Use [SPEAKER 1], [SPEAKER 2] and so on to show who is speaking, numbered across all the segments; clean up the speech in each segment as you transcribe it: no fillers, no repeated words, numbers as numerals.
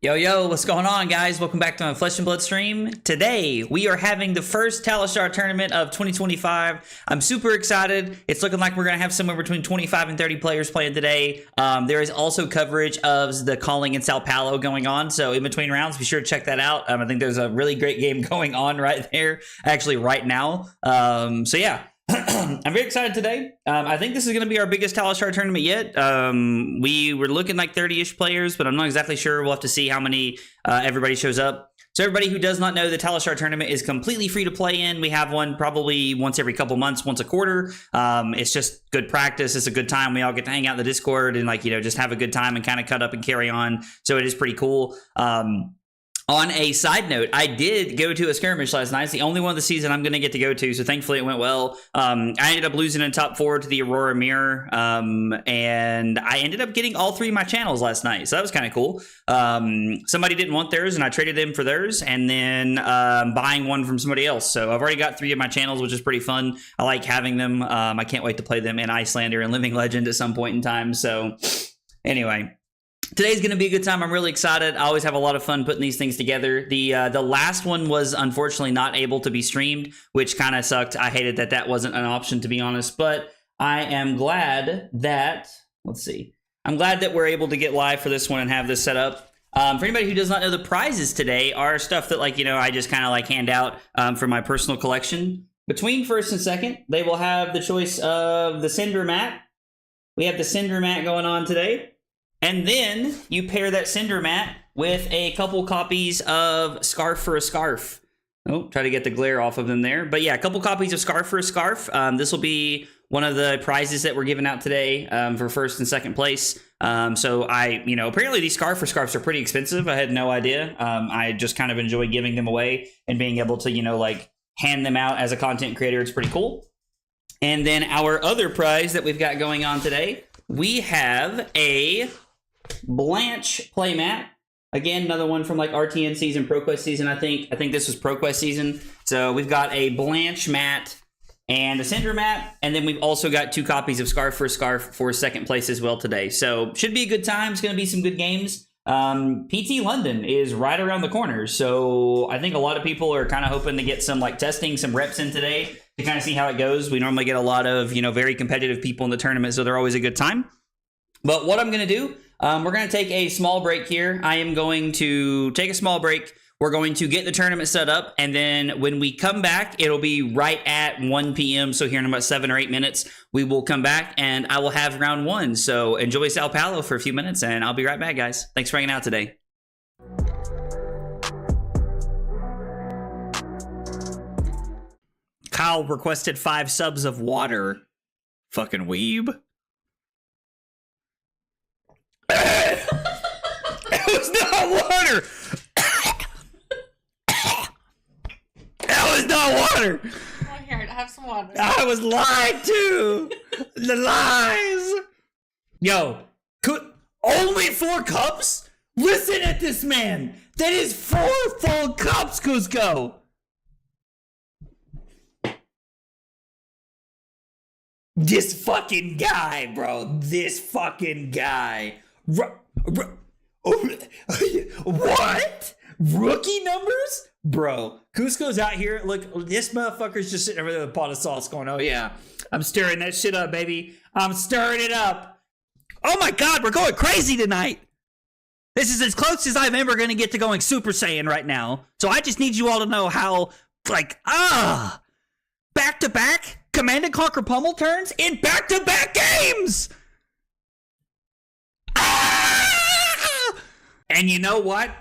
[SPEAKER 1] Yo, yo, what's going on, guys? Welcome back to my Flesh and Blood stream. Today, we are having the first Talishar tournament of 2025. I'm super excited. It's looking like we're going to have somewhere between 25 and 30 players playing today. There is also coverage of the calling in Sao Paulo going on, so in between rounds, be sure to check that out. I think there's a really great game going on right there, actually right now. So yeah. I'm very excited today. I think this is going to be our biggest Talishar tournament yet. We were looking like 30-ish players, but I'm not exactly sure. We'll have to see how many everybody shows up. So everybody who does not know, the Talishar tournament is completely free to play in. We have one probably once every couple months, once a quarter. It's just good practice. It's a good time. We all get to hang out in the Discord and just have a good time and kind of cut up and carry on. So it is pretty cool. On a side note, I did go to a skirmish last night. It's the only one of the season I'm going to get to go to, so thankfully it went well. I ended up losing in top 4 to the Aurora Mirror, and I ended up getting all 3 of my channels last night, so that was kind of cool. Somebody didn't want theirs, and I traded them for theirs, and then buying one from somebody else. So I've already got 3 of my channels, which is pretty fun. I like having them. I can't wait to play them in Icelander and Living Legend at some point in time. So anyway. Today's going to be a good time. I'm really excited. I always have a lot of fun putting these things together. The last one was unfortunately not able to be streamed, which kind of sucked. I hated that that wasn't an option, to be honest. But I am glad that, let's see. I'm glad that we're able to get live for this one and have this set up. For anybody who does not know, the prizes today are stuff that I just kind of hand out for my personal collection. Between first and second, they will have the choice of the Cinder Mat. We have the Cinder Mat going on today. And then you pair that Cinder Mat with a couple copies of Scarf for a Scarf. Oh, try to get the glare off of them there. But yeah, a couple copies of Scarf for a Scarf. This will be one of the prizes that we're giving out today for first and second place. So apparently these Scarf for Scarves are pretty expensive. I had no idea. I just kind of enjoy giving them away and being able to, hand them out as a content creator. It's pretty cool. And then our other prize that we've got going on today, we have a Blanche playmat. Again, another one from RTN season, ProQuest season, I think this was ProQuest season. So we've got a Blanche mat and a Cinder mat, and then we've also got 2 copies of Scarf for second place as well today. So should be a good time. It's going to be some good games. PT London is right around the corner, so I think a lot of people are kind of hoping to get some testing, some reps in today to kind of see how it goes. We normally get a lot of very competitive people in the tournament, so they're always a good time. But what I'm going to do, we're going to take a small break here. I am going to take a small break. We're going to get the tournament set up, and then when we come back, it'll be right at 1 p.m. So here in about 7 or 8 minutes, we will come back, and I will have round 1. So enjoy Sao Paulo for a few minutes, and I'll be right back, guys. Thanks for hanging out today. Kyle requested 5 subs of water. Fucking weeb. It was not water. That was not water.
[SPEAKER 2] Oh, here, have some water.
[SPEAKER 1] I was lied to. The lies. Yo, only 4 cups? Listen at this man. That is 4 full cups, Cusco. This fucking guy, bro. This fucking guy. What? Rookie numbers? Bro, Cusco's out here. Look, this motherfucker's just sitting over there with a pot of sauce going, oh yeah, I'm stirring that shit up, baby. I'm stirring it up. Oh my God, we're going crazy tonight. This is as close as I'm ever going to get to going Super Saiyan right now. So I just need you all to know how, back-to-back Command & Conquer pummel turns in back-to-back games. And you know what?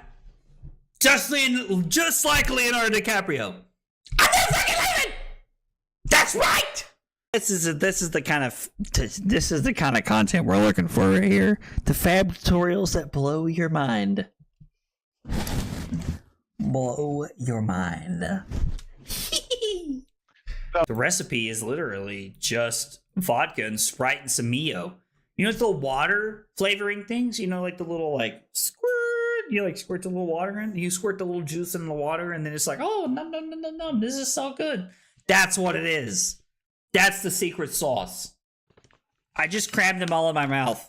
[SPEAKER 1] Just like Leonardo DiCaprio. I'm not fucking leaving! That's right! This is the kind of content we're looking for right here. The fab tutorials that blow your mind. Blow your mind. The recipe is literally just vodka and Sprite and some Mio. You know, it's the water flavoring things? The little, squirt. You, squirt the little water in. You squirt the little juice in the water, and then it's oh, num, num, num, num, num. This is so good. That's what it is. That's the secret sauce. I just crammed them all in my mouth.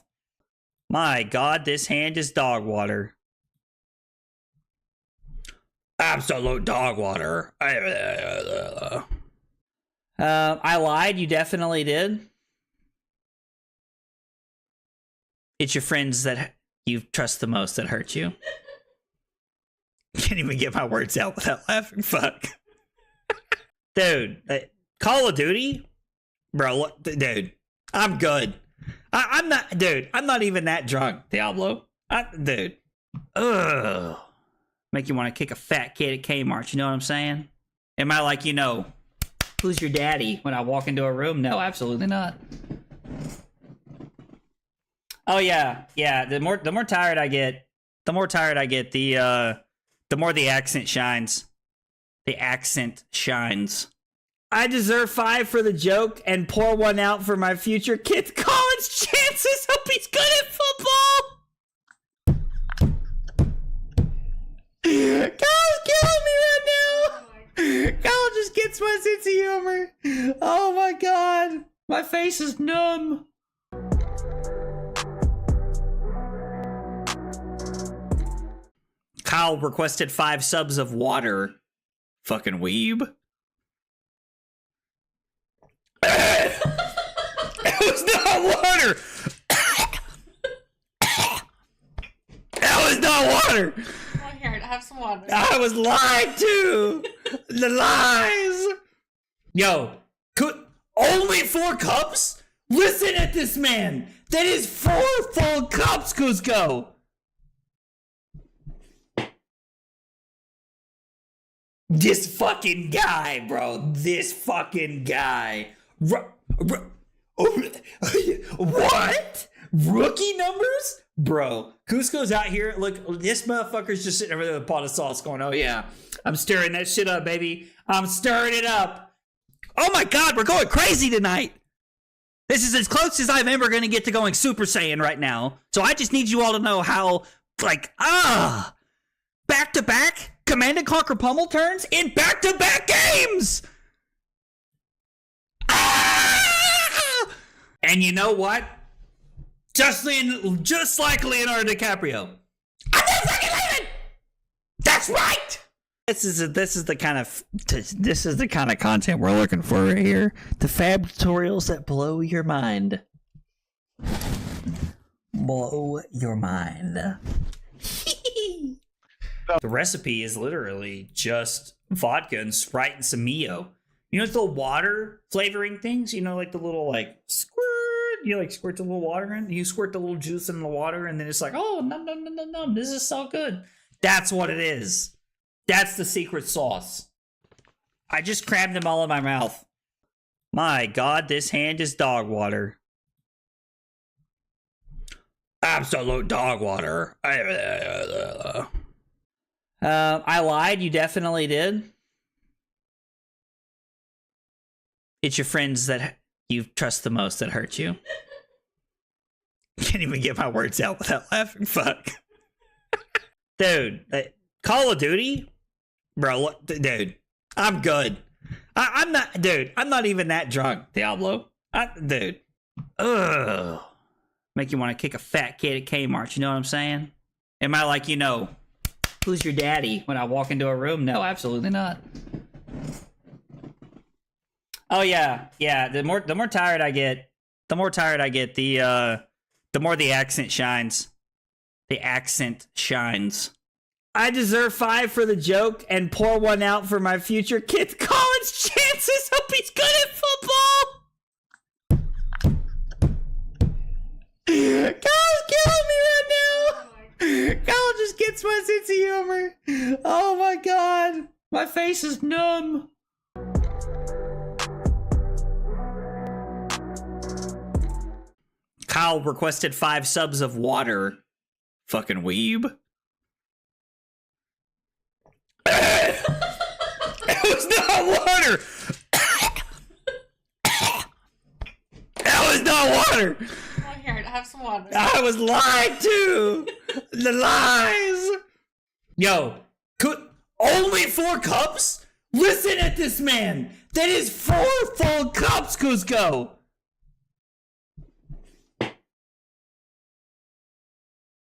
[SPEAKER 1] My God, this hand is dog water. Absolute dog water. I lied. You definitely did. It's your friends that you trust the most that hurt you. Can't even get my words out without laughing. Fuck. Dude, Call of Duty? Bro, dude, I'm good. I'm not, dude, I'm not even that drunk, Diablo. Dude. Ugh. Make you want to kick a fat kid at Kmart, you know what I'm saying? Am I like, who's your daddy when I walk into a room? No, absolutely not. Oh yeah, the more tired I get, the more the accent shines. The accent shines. I deserve 5 for the joke and pour 1 out for my future kid's college chances. Hope he's good at football. Kyle's killing me right now. Kyle just gets my sense of humor. Oh my god. My face is numb. Kyle requested 5 subs of water. Fucking weeb. It was not water. That was not water.
[SPEAKER 2] Oh, here, have some water.
[SPEAKER 1] I was lied to. The lies. Yo, only 4 cups? Listen at this man. That is 4 full cups, Cusco. This fucking guy, bro. This fucking guy. What? Rookie numbers? Bro, Cusco's out here. Look, this motherfucker's just sitting over there with a pot of sauce going, oh yeah, I'm stirring that shit up, baby. I'm stirring it up. Oh my god, we're going crazy tonight. This is as close as I'm ever going to get to going Super Saiyan right now. So I just need you all to know how, back-to-back Command & Conquer Pummel turns in back-to-back games! Ah! And you know what? Just like Leonardo DiCaprio. I'm not fucking leaving! That's right! This is the kind of content we're looking for right here. The fab tutorials that blow your mind. Blow your mind. The recipe is literally just vodka and Sprite and some Mio. You know, it's the water flavoring things. You know, like the little squirt. You squirt the little water in. You squirt the little juice in the water, and then it's like, oh, num. This is so good. That's what it is. That's the secret sauce. I just crammed them all in my mouth. My God, this hand is dog water. Absolute dog water. I lied. You definitely did. It's your friends that you trust the most that hurt you. Can't even get my words out without laughing. Fuck. Dude, Call of Duty? Bro, dude, I'm good. I'm not even that drunk, Diablo. Dude. Ugh. Make you want to kick a fat kid at Kmart, you know what I'm saying? Am I like, who's your daddy when I walk into a room? No, absolutely not. Oh yeah, the more tired I get, the more the accent shines. The accent shines. I deserve 5 for the joke and pour 1 out for my future kid's college chances. Hope he's good at football. Kyle's killing me right now. Kyle just gets my sense of humor. Oh my god, my face is numb. Kyle requested 5 subs of water. Fucking weeb. It was not water. That was not water.
[SPEAKER 2] Oh, here, have some water.
[SPEAKER 1] I was lied to. The lies. Yo, only 4 cups? Listen at this man. That is 4 full cups, Cusco.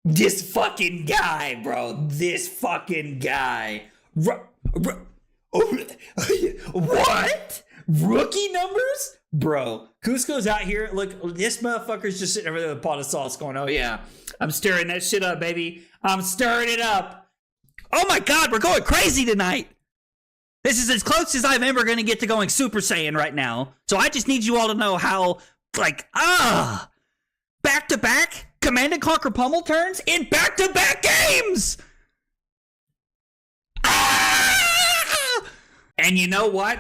[SPEAKER 1] This fucking guy, bro. This fucking guy. What? Rookie numbers? Bro, Cusco's out here. Look, this motherfucker's just sitting over there with a pot of sauce going, oh yeah, I'm stirring that shit up, baby. I'm stirring it up. Oh my God, we're going crazy tonight. This is as close as I'm ever going to get to going Super Saiyan right now. So I just need you all to know how, back-to-back Command & Conquer pummel turns in back-to-back games. And you know what?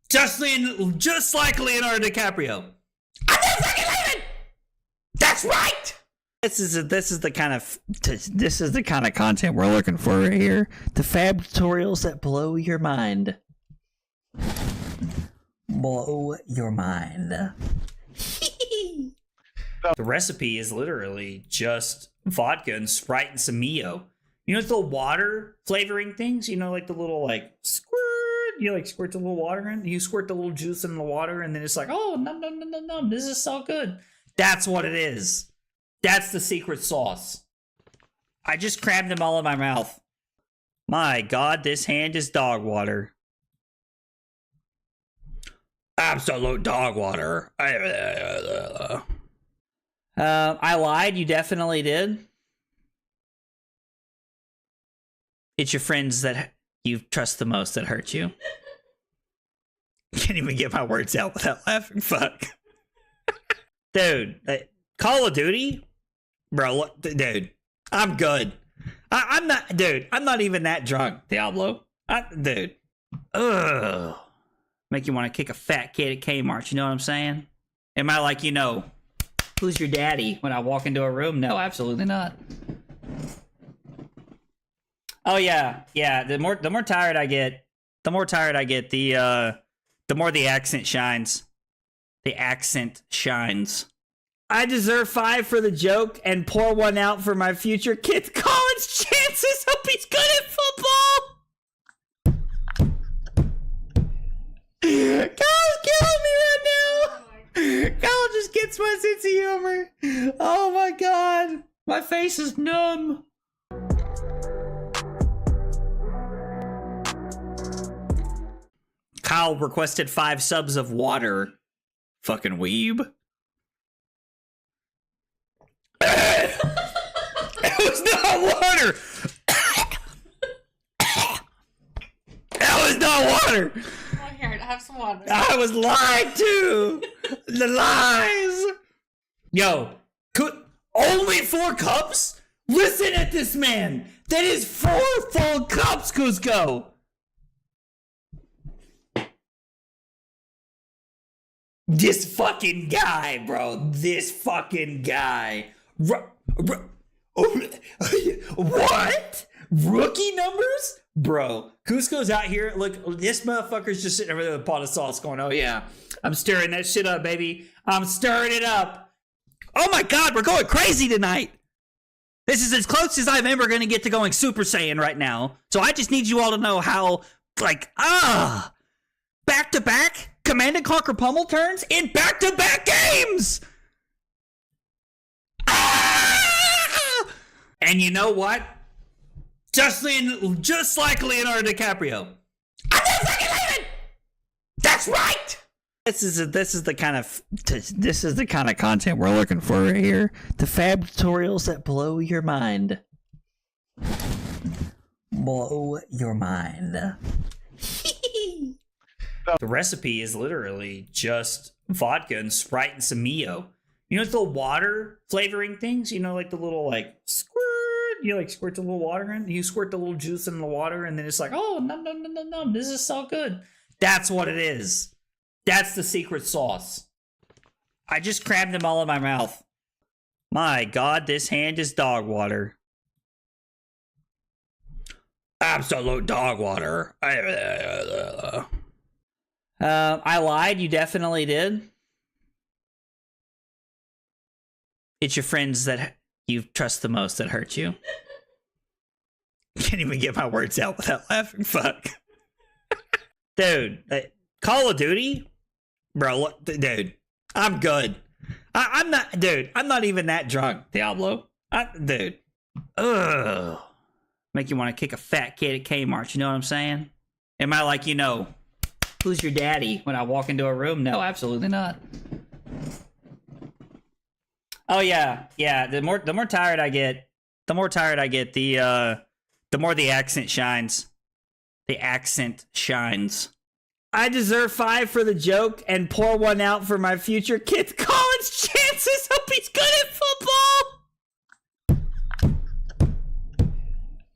[SPEAKER 1] Just like Leonardo DiCaprio. I'm never fucking leaving! That's right! This is the kind of content we're looking for right here. The fab tutorials that blow your mind. Blow your mind. The recipe is literally just vodka and Sprite and some Mio. You know, it's the water flavoring things. You know, like the little squirt. You squirt the little water in. You squirt the little juice in the water, and then it's like, oh, no, this is so good. That's what it is. That's the secret sauce. I just crammed them all in my mouth. My God, this hand is dog water. Absolute dog water. I lied. You definitely did. It's your friends that you trust the most that hurt you. Can't even get my words out without laughing. Fuck. Dude, Call of Duty? Bro, look, dude, I'm good. I'm not even that drunk, Diablo. Dude. Ugh. Make you want to kick a fat kid at Kmart, you know what I'm saying? Am I like, who's your daddy when I walk into a room? No, absolutely not. Oh yeah. The more tired I get, the more the accent shines. The accent shines. I deserve 5 for the joke and pour 1 out for my future kid's college chances. Hope he's good at football. Kyle's killing me right now. Kyle just gets my sense of humor. Oh my God. My face is numb. Kyle requested 5 subs of water. Fucking weeb. It was not water. That was not water.
[SPEAKER 2] Oh, here, have some water.
[SPEAKER 1] I was lied to. The lies. Yo, only 4 cups? Listen at this man. That is 4 full cups, Cusco. This fucking guy, bro. This fucking guy. What? Rookie numbers? Bro, Cusco's out here. Look, this motherfucker's just sitting over there with a pot of sauce going, oh yeah, I'm stirring that shit up, baby. I'm stirring it up. Oh my God, we're going crazy tonight. This is as close as I'm ever going to get to going Super Saiyan right now. So I just need you all to know how, back-to-back Command & Conquer pummel turns in back-to-back games. And you know what? Just like Leonardo DiCaprio. I'm never fucking leaving! That's right! This is the kind of content we're looking for right here. The fab tutorials that blow your mind. Blow your mind. The recipe is literally just vodka and Sprite and some Mio. You know, it's the water flavoring things. You know, like the little squirt. You squirt the little water in. You squirt the little juice in the water, and then it's like, oh no, this is so good. That's what it is. That's the secret sauce. I just crammed them all in my mouth. My God, this hand is dog water. Absolute dog water. I lied. You definitely did. It's your friends that you trust the most that hurt you. Can't even get my words out without laughing. Fuck. Dude, Call of Duty? Bro, look, dude, I'm good. I'm not even that drunk, Diablo. Dude. Ugh. Make you want to kick a fat kid at Kmart, you know what I'm saying? Am I like, who's your daddy when I walk into a room? No, absolutely not. Oh yeah, the more tired I get, the more the accent shines. The accent shines. I deserve 5 for the joke and pour 1 out for my future kid's college chances. Hope he's good at football.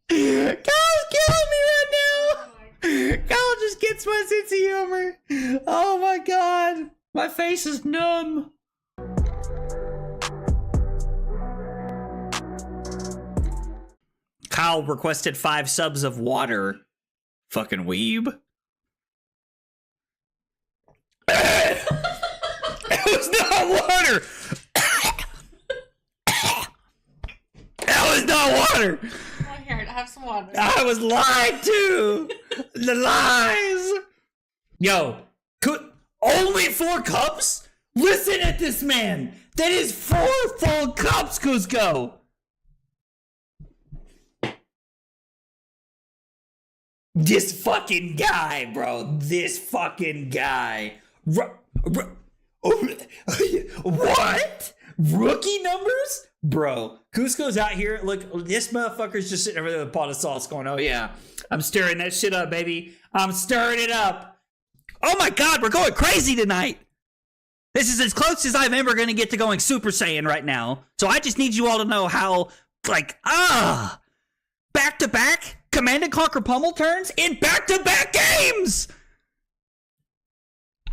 [SPEAKER 1] Kyle's killing me right now. Kyle just gets my sense of humor. Oh my god. My face is numb. Kyle requested 5 subs of water. Fucking weeb. It was not water. That was not water.
[SPEAKER 2] Oh, here, have some water.
[SPEAKER 1] I was lied to. The lies. Yo, only 4 cups? Listen at this man. That is 4 full cups, Cusco. This fucking guy, bro. This fucking guy. What? Rookie numbers? Bro, Cusco's out here. Look, this motherfucker's just sitting over there with a pot of sauce going, oh yeah, I'm stirring that shit up, baby. I'm stirring it up. Oh my god, we're going crazy tonight. This is as close as I'm ever going to get to going Super Saiyan right now. So I just need you all to know how, back-to-back Command & Conquer pummel turns in back-to-back games!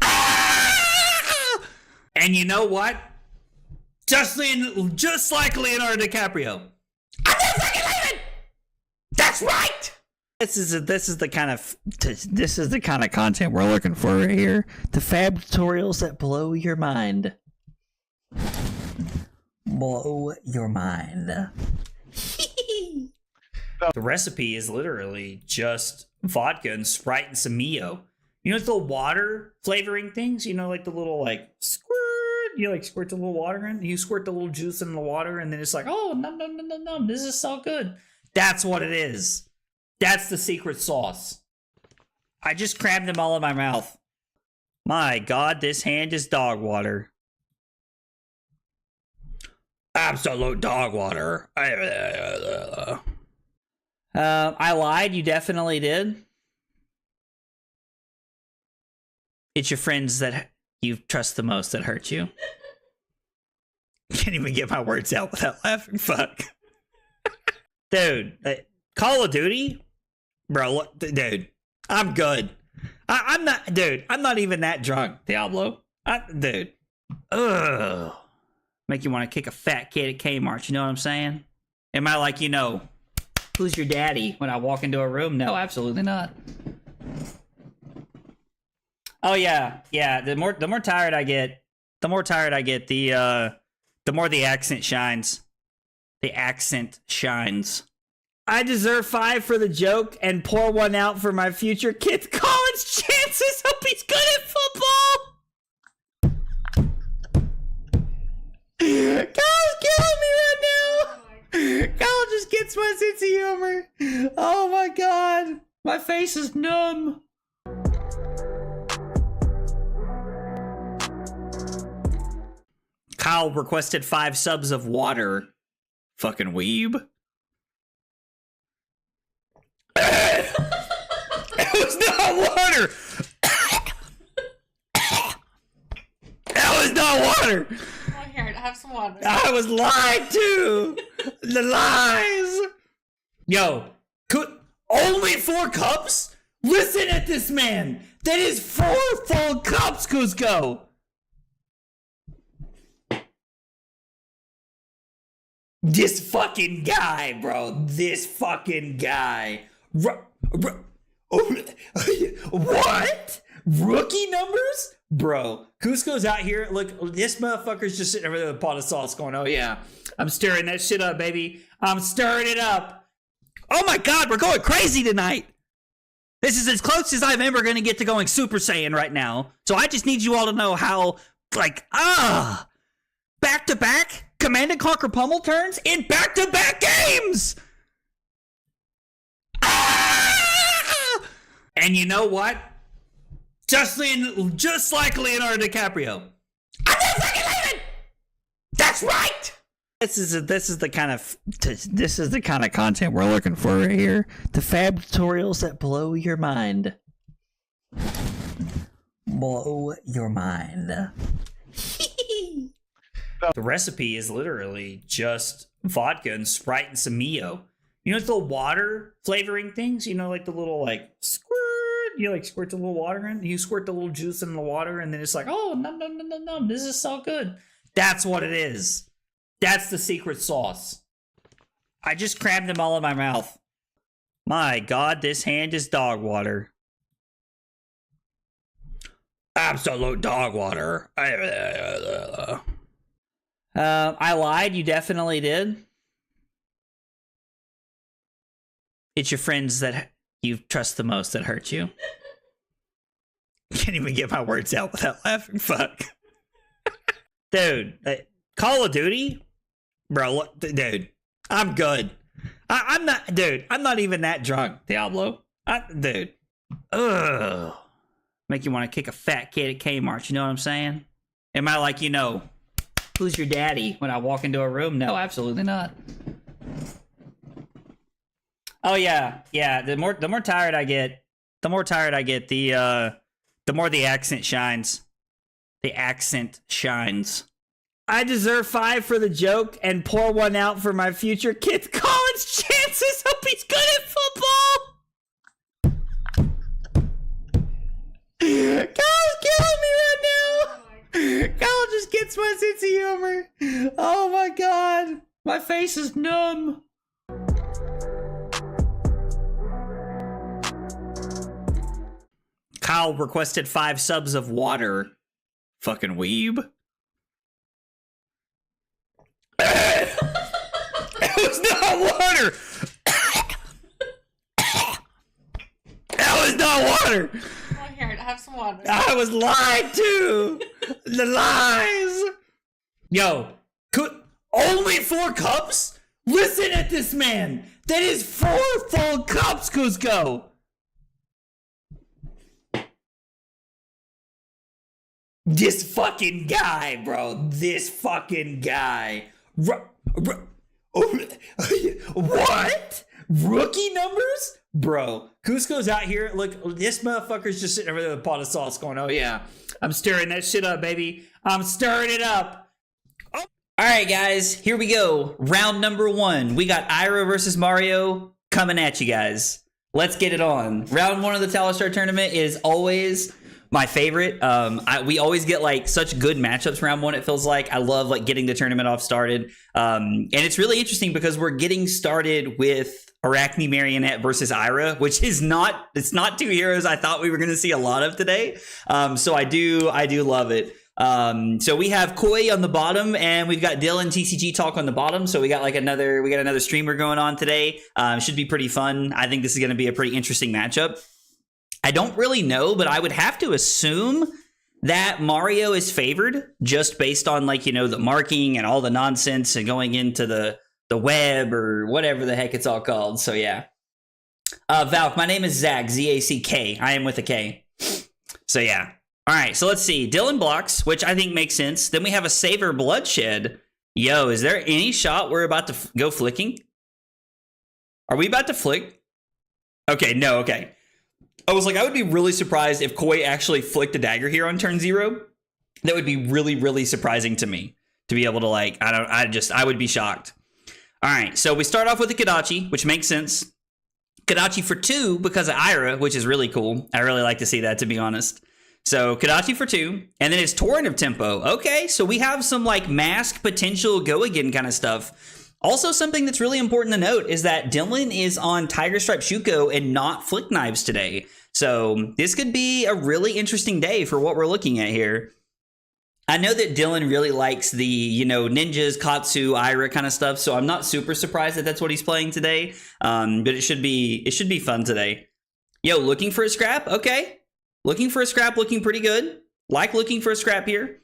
[SPEAKER 1] Ah! And you know what? Just like Leonardo DiCaprio. I'm not fucking leaving! That's right! This is the kind of content we're looking for right here. The fab tutorials that blow your mind. Blow your mind. The recipe is literally just vodka and Sprite and some Mio. You know, it's the water flavoring things? You know, like the little, squirt. You, squirt the little water in. You squirt the little juice in the water, and then it's like, oh, num, num, num, num, num. This is so good. That's what it is. That's the secret sauce. I just crammed them all in my mouth. My God, this hand is dog water. Absolute dog water. I lied. You definitely did. It's your friends that you trust the most that hurt you. Can't even get my words out without laughing. Fuck. Dude, Call of Duty? Bro, dude, I'm good. I'm not even that drunk, Diablo. Dude. Ugh. Make you want to kick a fat kid at Kmart, you know what I'm saying? Am I like, who's your daddy when I walk into a room? No, absolutely not. Oh yeah, the more tired I get, the more the accent shines. The accent shines. I deserve 5 for the joke and pour 1 out for my future kid's college chances. Hope he's good at football. Kyle's killing me right now. Kyle just gets my sense of humor. Oh my god, my face is numb. Kyle requested 5 subs of water. Fucking weeb. It was not water. That was not water.
[SPEAKER 2] Oh, here, have some water.
[SPEAKER 1] I was lied to. The lies. Yo, only 4 cups? Listen at this man. That is 4 full cups, Cusco. This fucking guy, bro. This fucking guy. What? Rookie numbers? Bro, Cusco's out here. Look, this motherfucker's just sitting over there with a pot of sauce going, oh yeah, I'm stirring that shit up, baby. I'm stirring it up. Oh my god, we're going crazy tonight. This is as close as I'm ever going to get to going Super Saiyan right now. So I just need you all to know how, back-to-back Command & Conquer pummel turns in back-to-back games! And you know what? Just like Leonardo DiCaprio. I'm not fucking leaving! That's right! This is the kind of content we're looking for right here. The fab tutorials that blow your mind. Blow your mind. The recipe is literally just vodka and Sprite and some Mio. You know, it's the water flavoring things. You know, like the little like squirt. You like squirt the little water in. You squirt the little juice in the water, and then it's like, oh, no, this is so good. That's what it is. That's the secret sauce. I just crammed them all in my mouth. My God, this hand is dog water. Absolute dog water. I lied. You definitely did. It's your friends that you trust the most that hurt you. Can't even get my words out without laughing. Fuck. Dude, Call of Duty? Bro, look, dude, I'm good. I'm not even that drunk, Diablo. Dude. Ugh. Make you want to kick a fat kid at Kmart, you know what I'm saying? Am I like, you know, who's your daddy when I walk into a room? No, absolutely not. Oh yeah. The more tired I get, the more the accent shines. The accent shines. I deserve 5 for the joke and pour 1 out for my future kid's college chances. Hope he's good at football. Kyle's killing me right now. Kyle just gets my sense of humor. Oh my God. My face is numb. Kyle requested 5 subs of water. Fucking weeb. That was not water. That was not water.
[SPEAKER 2] Oh, here, have some water.
[SPEAKER 1] I was lied to. The lies. Yo, only 4 cups? Listen at this man. That is 4 full cups, Cusco. This fucking guy, bro. This fucking guy. What? Rookie numbers? Bro, Cusco's out here. Look, this motherfucker's just sitting over there with a pot of sauce going, oh yeah, I'm stirring that shit up, baby. I'm stirring it up. Oh. All right, guys, here we go. Round number 1. We got Ira versus Mario coming at you guys. Let's get it on. Round 1 of the Talishar tournament is always my favorite. We always get like such good matchups round 1. It feels like I love like getting the tournament off started. And it's really interesting because we're getting started with Arachne Marionette versus Ira, which is not 2 heroes I thought we were going to see a lot of today. So I do love it. So we have Koi on the bottom and we've got Dylan TCG Talk on the bottom. So we got another streamer going on today. Should be pretty fun. I think this is going to be a pretty interesting matchup. I don't really know, but I would have to assume that Mario is favored just based on like, you know, the marking and all the nonsense and going into the web or whatever the heck it's all called. So yeah. Valk, my name is Zach, Z-A-C-K. I am with a K. So yeah. All right, so let's see. Dylan blocks, which I think makes sense. Then we have a Saver Bloodshed. Yo, is there any shot we're about to go flicking? Are we about to flick? Okay, no, okay. I was like, I would be really surprised if Koi actually flicked a dagger here on turn 0. That would be really, really surprising to me to be able to like, I would be shocked. All right, so we start off with the Kodachi, which makes sense. Kodachi for 2 because of Ira, which is really cool. I really like to see that, to be honest. So Kodachi for 2, and then it's Torrent of Tempo. Okay, so we have some like mask potential go again kind of stuff. Also, something that's really important to note is that Dylan is on Tiger Stripe Shuko and not Flick Knives today. So this could be a really interesting day for what we're looking at here. I know that Dylan really likes the, you know, ninjas, Katsu, Ira kind of stuff, so I'm not super surprised that that's what he's playing today. But it should be fun today. Yo, looking for a scrap? Okay. Looking for a scrap, looking pretty good. Like looking for a scrap here.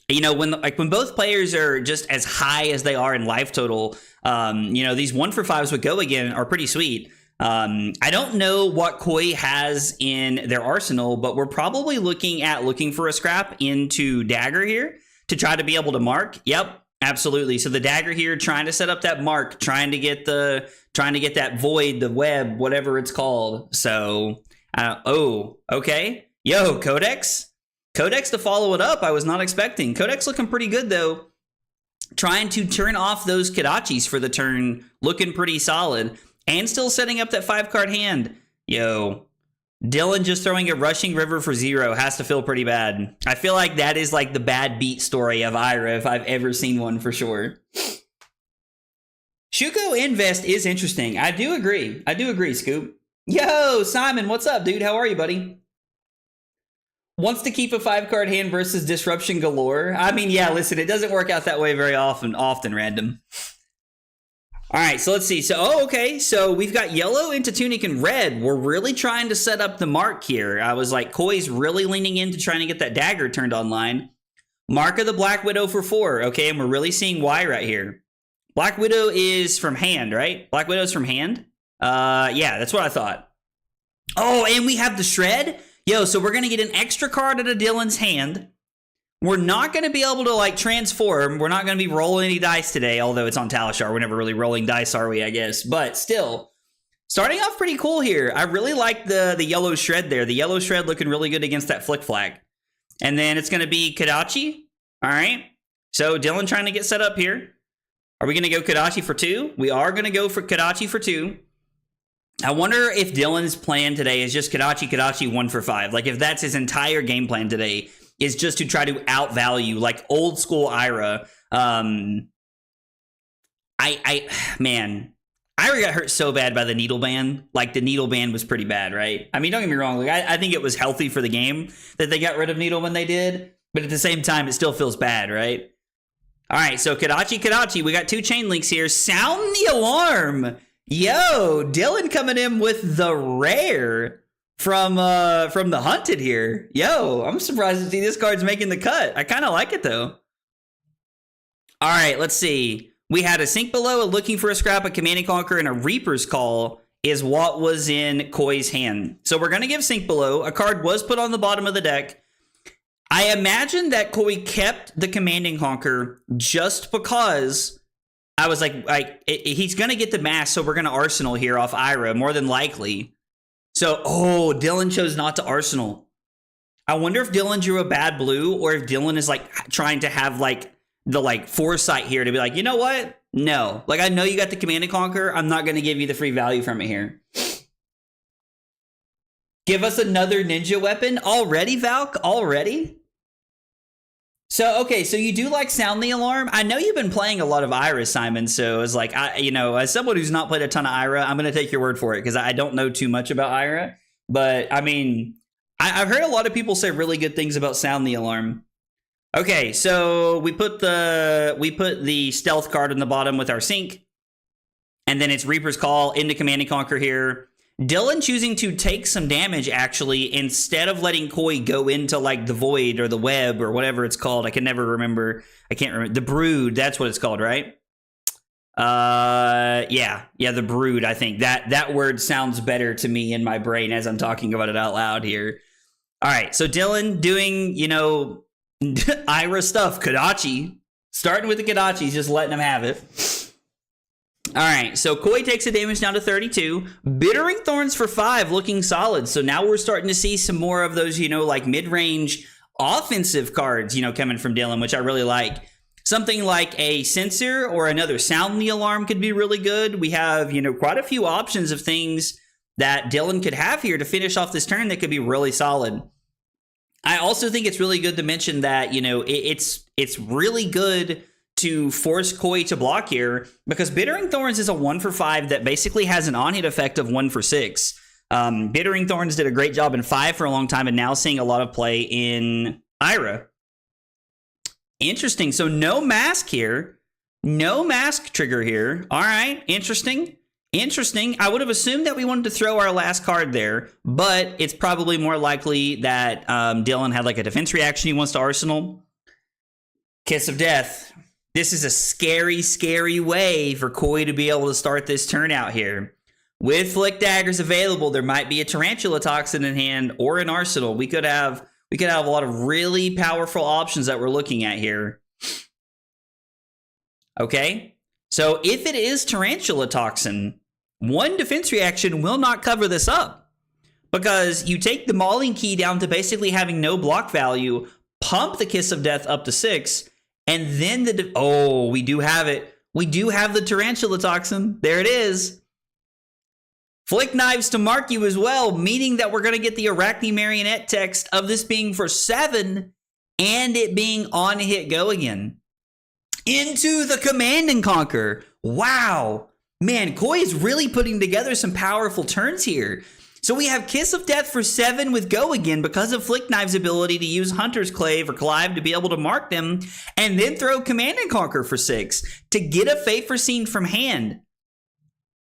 [SPEAKER 1] You know, when both players are just as high as they are in life total, you know, these 1-for-5s with Go again are pretty sweet. I don't know what Koi has in their arsenal, but we're probably looking for a scrap into Dagger here to try to be able to mark. Yep, absolutely. So the Dagger here trying to set up that mark, trying to get that void, the web, whatever it's called. So, oh, okay. Yo, Codex to follow it up. I was not expecting. Codex looking pretty good though. Trying to turn off those Kodachis for the turn, looking pretty solid. And still setting up that 5-card hand. Yo, Dylan just throwing a Rushing River for 0 has to feel pretty bad. I feel like that is like the bad beat story of Ira if I've ever seen one for sure. Shuko Invest is interesting. I do agree, Scoop. Yo, Simon, what's up, dude? How are you, buddy? Wants to keep a 5-card hand versus Disruption galore. I mean, yeah, listen, it doesn't work out that way very often, random. All right, so let's see. So, okay. So we've got yellow into Tunic and red. We're really trying to set up the mark here. I was like, Koi's really leaning into trying to get that Dagger turned online. Mark of the Black Widow for 4. Okay, and we're really seeing why right here. Black Widow is from hand, right? Black Widow's from hand? Yeah, that's what I thought. Oh, and we have the Shred? Yo, so we're going to get an extra card out of Dylan's hand. We're not going to be able to, like, transform. We're not going to be rolling any dice today, although it's on Talishar. We're never really rolling dice, are we, I guess? But still, starting off pretty cool here. I really like the yellow Shred there. The yellow Shred looking really good against that Flick Flag. And then it's going to be Kodachi. All right. So Dylan trying to get set up here. Are we going to go Kodachi for 2? We are going to go for Kodachi for 2. I wonder if Dylan's plan today is just Kodachi 1 for 5. Like, if that's his entire game plan today, is just to try to outvalue, like, old school Ira. Man, Ira got hurt so bad by the needle ban. Like, the needle ban was pretty bad, right? I mean, don't get me wrong. Like, I think it was healthy for the game that they got rid of needle when they did. But at the same time, it still feels bad, right? All right, so Kodachi. We got 2 chain links here. Sound the alarm. Yo, Dylan coming in with the rare from the Hunted here. Yo, I'm surprised to see this card's making the cut. I kind of like it, though. All right, let's see. We had a Sink Below, a Looking for a Scrap, a Command and Conquer, and a Reaper's Call is what was in Koi's hand. So we're going to give Sink Below. A card was put on the bottom of the deck. I imagine that Koi kept the Command and Conquer just because I was like he's going to get the mass, so we're going to Arsenal here off Ira, more than likely. So, oh, Dylan chose not to Arsenal. I wonder if Dylan drew a bad blue, or if Dylan is, like, trying to have, like, the, like, foresight here to be like, you know what? No. Like, I know you got the Command and Conquer. I'm not going to give you the free value from it here. Give us another ninja weapon? Already, Valk? Already? So, okay, so you do like Sound the Alarm? I know you've been playing a lot of Ira, Simon, so it's like, as someone who's not played a ton of Ira, I'm going to take your word for it, because I don't know too much about Ira. But, I mean, I've heard a lot of people say really good things about Sound the Alarm. Okay, so we put the Stealth card on the bottom with our Sink, and then it's Reaper's Call into Command and Conquer here. Dylan choosing to take some damage, actually, instead of letting Koi go into, like, the Void or the Web or whatever it's called. I can never remember. I can't remember. The Brood, that's what it's called, right? Yeah, the Brood, I think. That word sounds better to me in my brain as I'm talking about it out loud here. All right, so Dylan doing, Ira stuff. Kodachi. Starting with the Kodachis, just letting him have it. All right, so Koi takes the damage down to 32. Bittering Thorns for 5, looking solid. So now we're starting to see some more of those, like mid-range offensive cards, coming from Dylan, which I really like. Something like a Sensor or another Sound the Alarm could be really good. We have, quite a few options of things that Dylan could have here to finish off this turn that could be really solid. I also think it's really good to mention that, it's really good to force Koi to block here, because Bittering Thorns is a 1 for 5 that basically has an on-hit effect of 1 for 6. Bittering Thorns did a great job in 5 for a long time, and now seeing a lot of play in Ira. Interesting. So no mask here. No mask trigger here. All right. Interesting. I would have assumed that we wanted to throw our last card there, but it's probably more likely that Dylan had like a defense reaction he wants to Arsenal. Kiss of Death. This is a scary, scary way for Koi to be able to start this turn out here. With Flick Daggers available, there might be a Tarantula Toxin in hand or an Arsenal. We could have a lot of really powerful options that we're looking at here. Okay, so if it is Tarantula Toxin, one defense reaction will not cover this up, because you take the Mauling Key down to basically having no block value, pump the Kiss of Death up to 6, and then we do have it. We do have the Tarantula Toxin. There it is. Flick Knives to mark you as well, meaning that we're going to get the Arachne Marionette text of this being for 7 and it being on hit go again. Into the Command and Conquer. Wow. Man, Koi is really putting together some powerful turns here. So we have Kiss of Death for 7 with go again because of Flick Knives' ability to use Hunter's Clave or Clive to be able to mark them, and then throw Command and Conquer for 6 to get a Fate Foreseen from hand.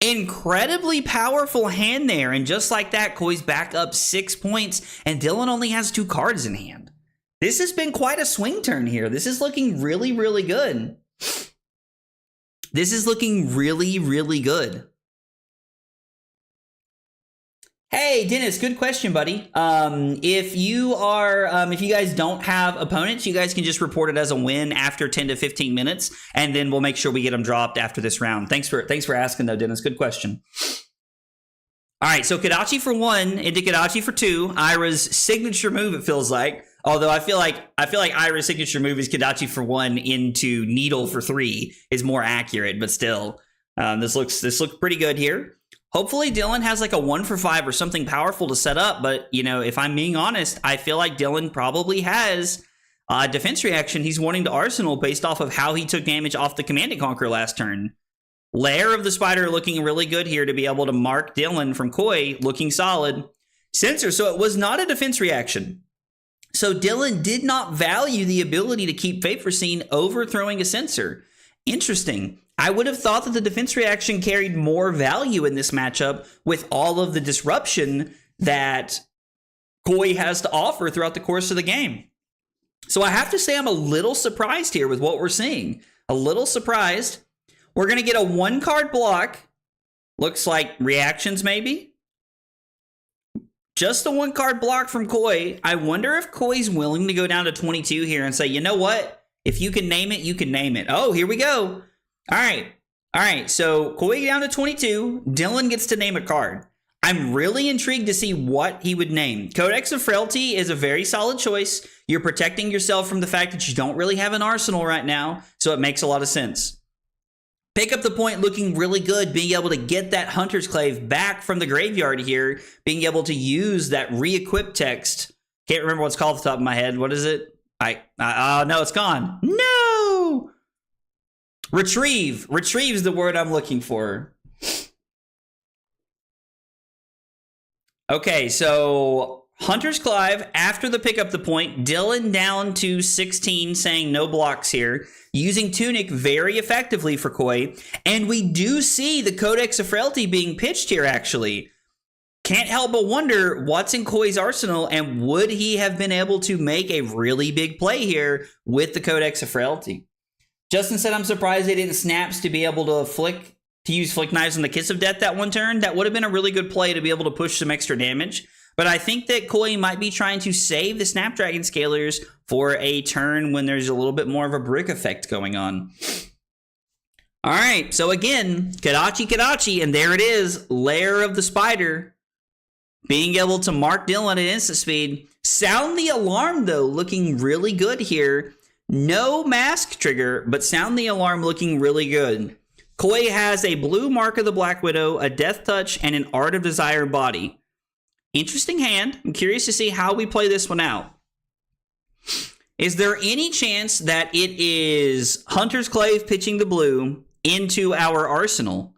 [SPEAKER 1] Incredibly powerful hand there, and just like that, Koi's back up 6 points, and Dylan only has 2 cards in hand. This has been quite a swing turn here. This is looking really, really good. This is looking really, really good. Hey, Dennis, good question, buddy. If you guys don't have opponents, you guys can just report it as a win after 10 to 15 minutes, and then we'll make sure we get them dropped after this round. Thanks for asking, though, Dennis. Good question. All right, so Kodachi for 1 into Kodachi for 2. Ira's signature move, it feels like. Although I feel like Ira's signature move is Kodachi for 1 into Needle for 3 is more accurate, but still, this looks pretty good here. Hopefully Dylan has like a 1 for 5 or something powerful to set up, but you know, if I'm being honest, I feel like Dylan probably has a defense reaction he's wanting to Arsenal based off of how he took damage off the Command and Conquer last turn. Lair of the Spider looking really good here to be able to mark Dylan from Koi, looking solid. Censor, so it was not a defense reaction. So Dylan did not value the ability to keep Fate Foreseen overthrowing a Censor. Interesting. I would have thought that the defense reaction carried more value in this matchup with all of the disruption that Koi has to offer throughout the course of the game. So I have to say I'm a little surprised here with what we're seeing. A little surprised. We're going to get a 1-card block. Looks like reactions maybe. Just a 1-card block from Koi. I wonder if Koi's willing to go down to 22 here and say, you know what? If you can name it, you can name it. Oh, here we go. All right, so Koi down to 22. Dylan gets to name a card. I'm really intrigued to see what he would name. Codex of Frailty is a very solid choice. You're protecting yourself from the fact that you don't really have an arsenal right now, so it makes a lot of sense. Pick up the point looking really good, being able to get that Hunter's Clave back from the graveyard here, being able to use that re-equip text. Can't remember what's called off the top of my head. What is it? No, it's gone. No! Retrieve. Retrieve is the word I'm looking for. Okay, so Hunter's Clive, after the pick up the point, Dylan down to 16, saying no blocks here, using Tunic very effectively for Koi, and we do see the Codex of Frailty being pitched here, actually. Can't help but wonder what's in Koi's arsenal, and would he have been able to make a really big play here with the Codex of Frailty? Justin said, I'm surprised they didn't snaps to be able to use Flick Knives on the Kiss of Death that one turn. That would have been a really good play to be able to push some extra damage. But I think that Koi might be trying to save the Snapdragon Scalers for a turn when there's a little bit more of a brick effect going on. All right, so again, Kodachi, and there it is, Lair of the Spider, being able to mark Dylan at instant speed. Sound the Alarm, though, looking really good here. No mask trigger, but Sound the Alarm looking really good. Koi has a blue Mark of the Black Widow, a Death Touch, and an Art of Desire body. Interesting hand. I'm curious to see how we play this one out. Is there any chance that it is Hunter's Clave pitching the blue into our arsenal?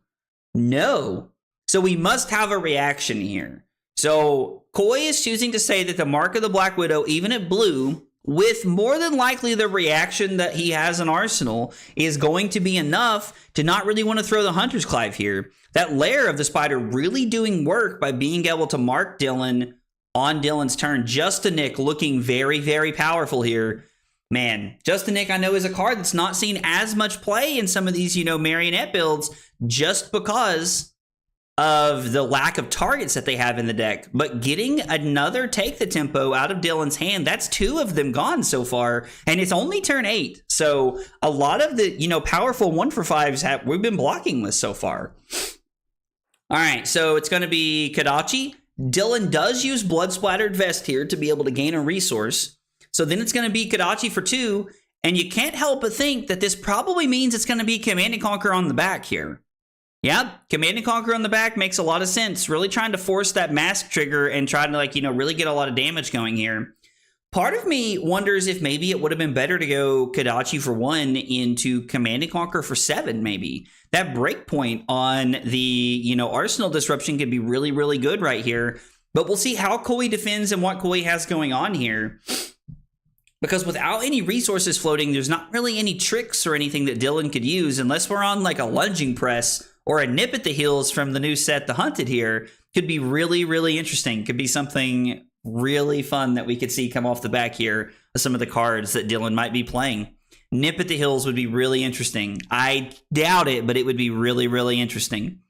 [SPEAKER 1] No. So we must have a reaction here. So Koi is choosing to say that the Mark of the Black Widow, even at blue, with more than likely the reaction that he has in arsenal, is going to be enough to not really want to throw the Hunter's Clive here. That Lair of the Spider really doing work by being able to mark Dylan on Dylan's turn. Just a Nick looking very, very powerful here. Man, Just a Nick I know is a card that's not seen as much play in some of these, marionette builds, just because of the lack of targets that they have in the deck. But getting another Take the Tempo out of Dylan's hand, that's 2 of them gone so far, and it's only turn 8. So a lot of the, powerful 1-for-5s we've been blocking with so far. All right, so it's going to be Kodachi. Dylan does use Blood Splattered Vest here to be able to gain a resource. So then it's going to be Kodachi for 2, and you can't help but think that this probably means it's going to be Command & Conquer on the back here. Yep, Command & Conquer on the back makes a lot of sense. Really trying to force that mask trigger and try to, really get a lot of damage going here. Part of me wonders if maybe it would have been better to go Kodachi for 1 into Command & Conquer for 7, maybe. That breakpoint on the, Arsenal Disruption could be really, really good right here. But we'll see how Koi defends and what Koi has going on here. Because without any resources floating, there's not really any tricks or anything that Dylan could use unless we're on like a lunging press or a nip at the heels from the new set, The Hunted here. Could be really, really interesting. Could be something really fun that we could see come off the back here of some of the cards that Dylan might be playing. Nip at the Hills would be really interesting. I doubt it, but it would be really, really interesting.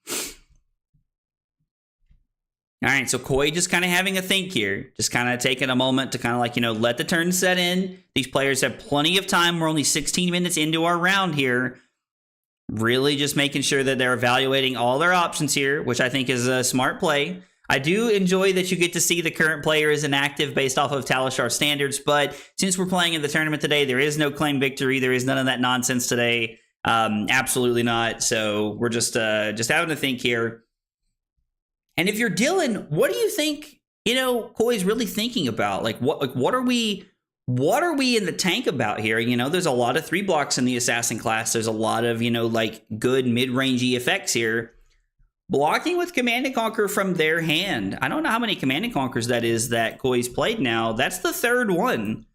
[SPEAKER 1] All right, so Koi just kind of having a think here. Just kind of taking a moment to kind of let the turn set in. These players have plenty of time. We're only 16 minutes into our round here. Really just making sure that they're evaluating all their options here, which I think is a smart play. I do enjoy that you get to see the current player is inactive based off of Talishar standards, but since we're playing in the tournament today, there is no claim victory. There is none of that nonsense today. Absolutely not. So we're just having to think here. And if you're Dylan, what do you think, Koi's really thinking about? What are we in the tank about here? There's a lot of 3 blocks in the assassin class. There's a lot of, good mid-rangey effects here. Blocking with Command & Conquer from their hand. I don't know how many Command & Conquers that is that Koi's played now. That's the 3rd one.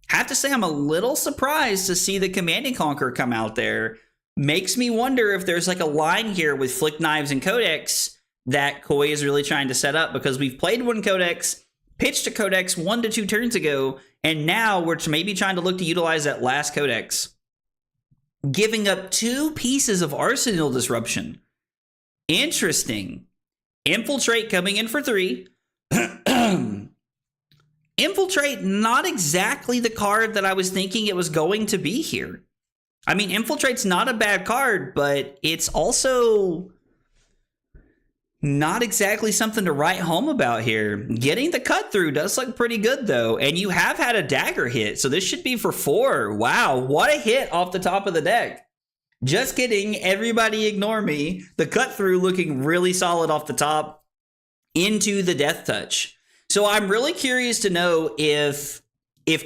[SPEAKER 1] Have to say I'm a little surprised to see the Command & Conquer come out there. Makes me wonder if there's a line here with Flick Knives and Codex that Koi is really trying to set up, because we've played one Codex, pitched a Codex 1 to 2 turns ago, and now we're maybe trying to look to utilize that last Codex. Giving up 2 pieces of Arsenal Disruption. Interesting. Infiltrate coming in for 3. Infiltrate, not exactly the card that I was thinking it was going to be here. I mean, Infiltrate's not a bad card, but it's also not exactly something to write home about here. Getting the cut through does look pretty good, though. And you have had a dagger hit, so this should be for 4. Wow, what a hit off the top of the deck. Just kidding, everybody ignore me. The cut through looking really solid off the top into the Death Touch. So I'm really curious to know if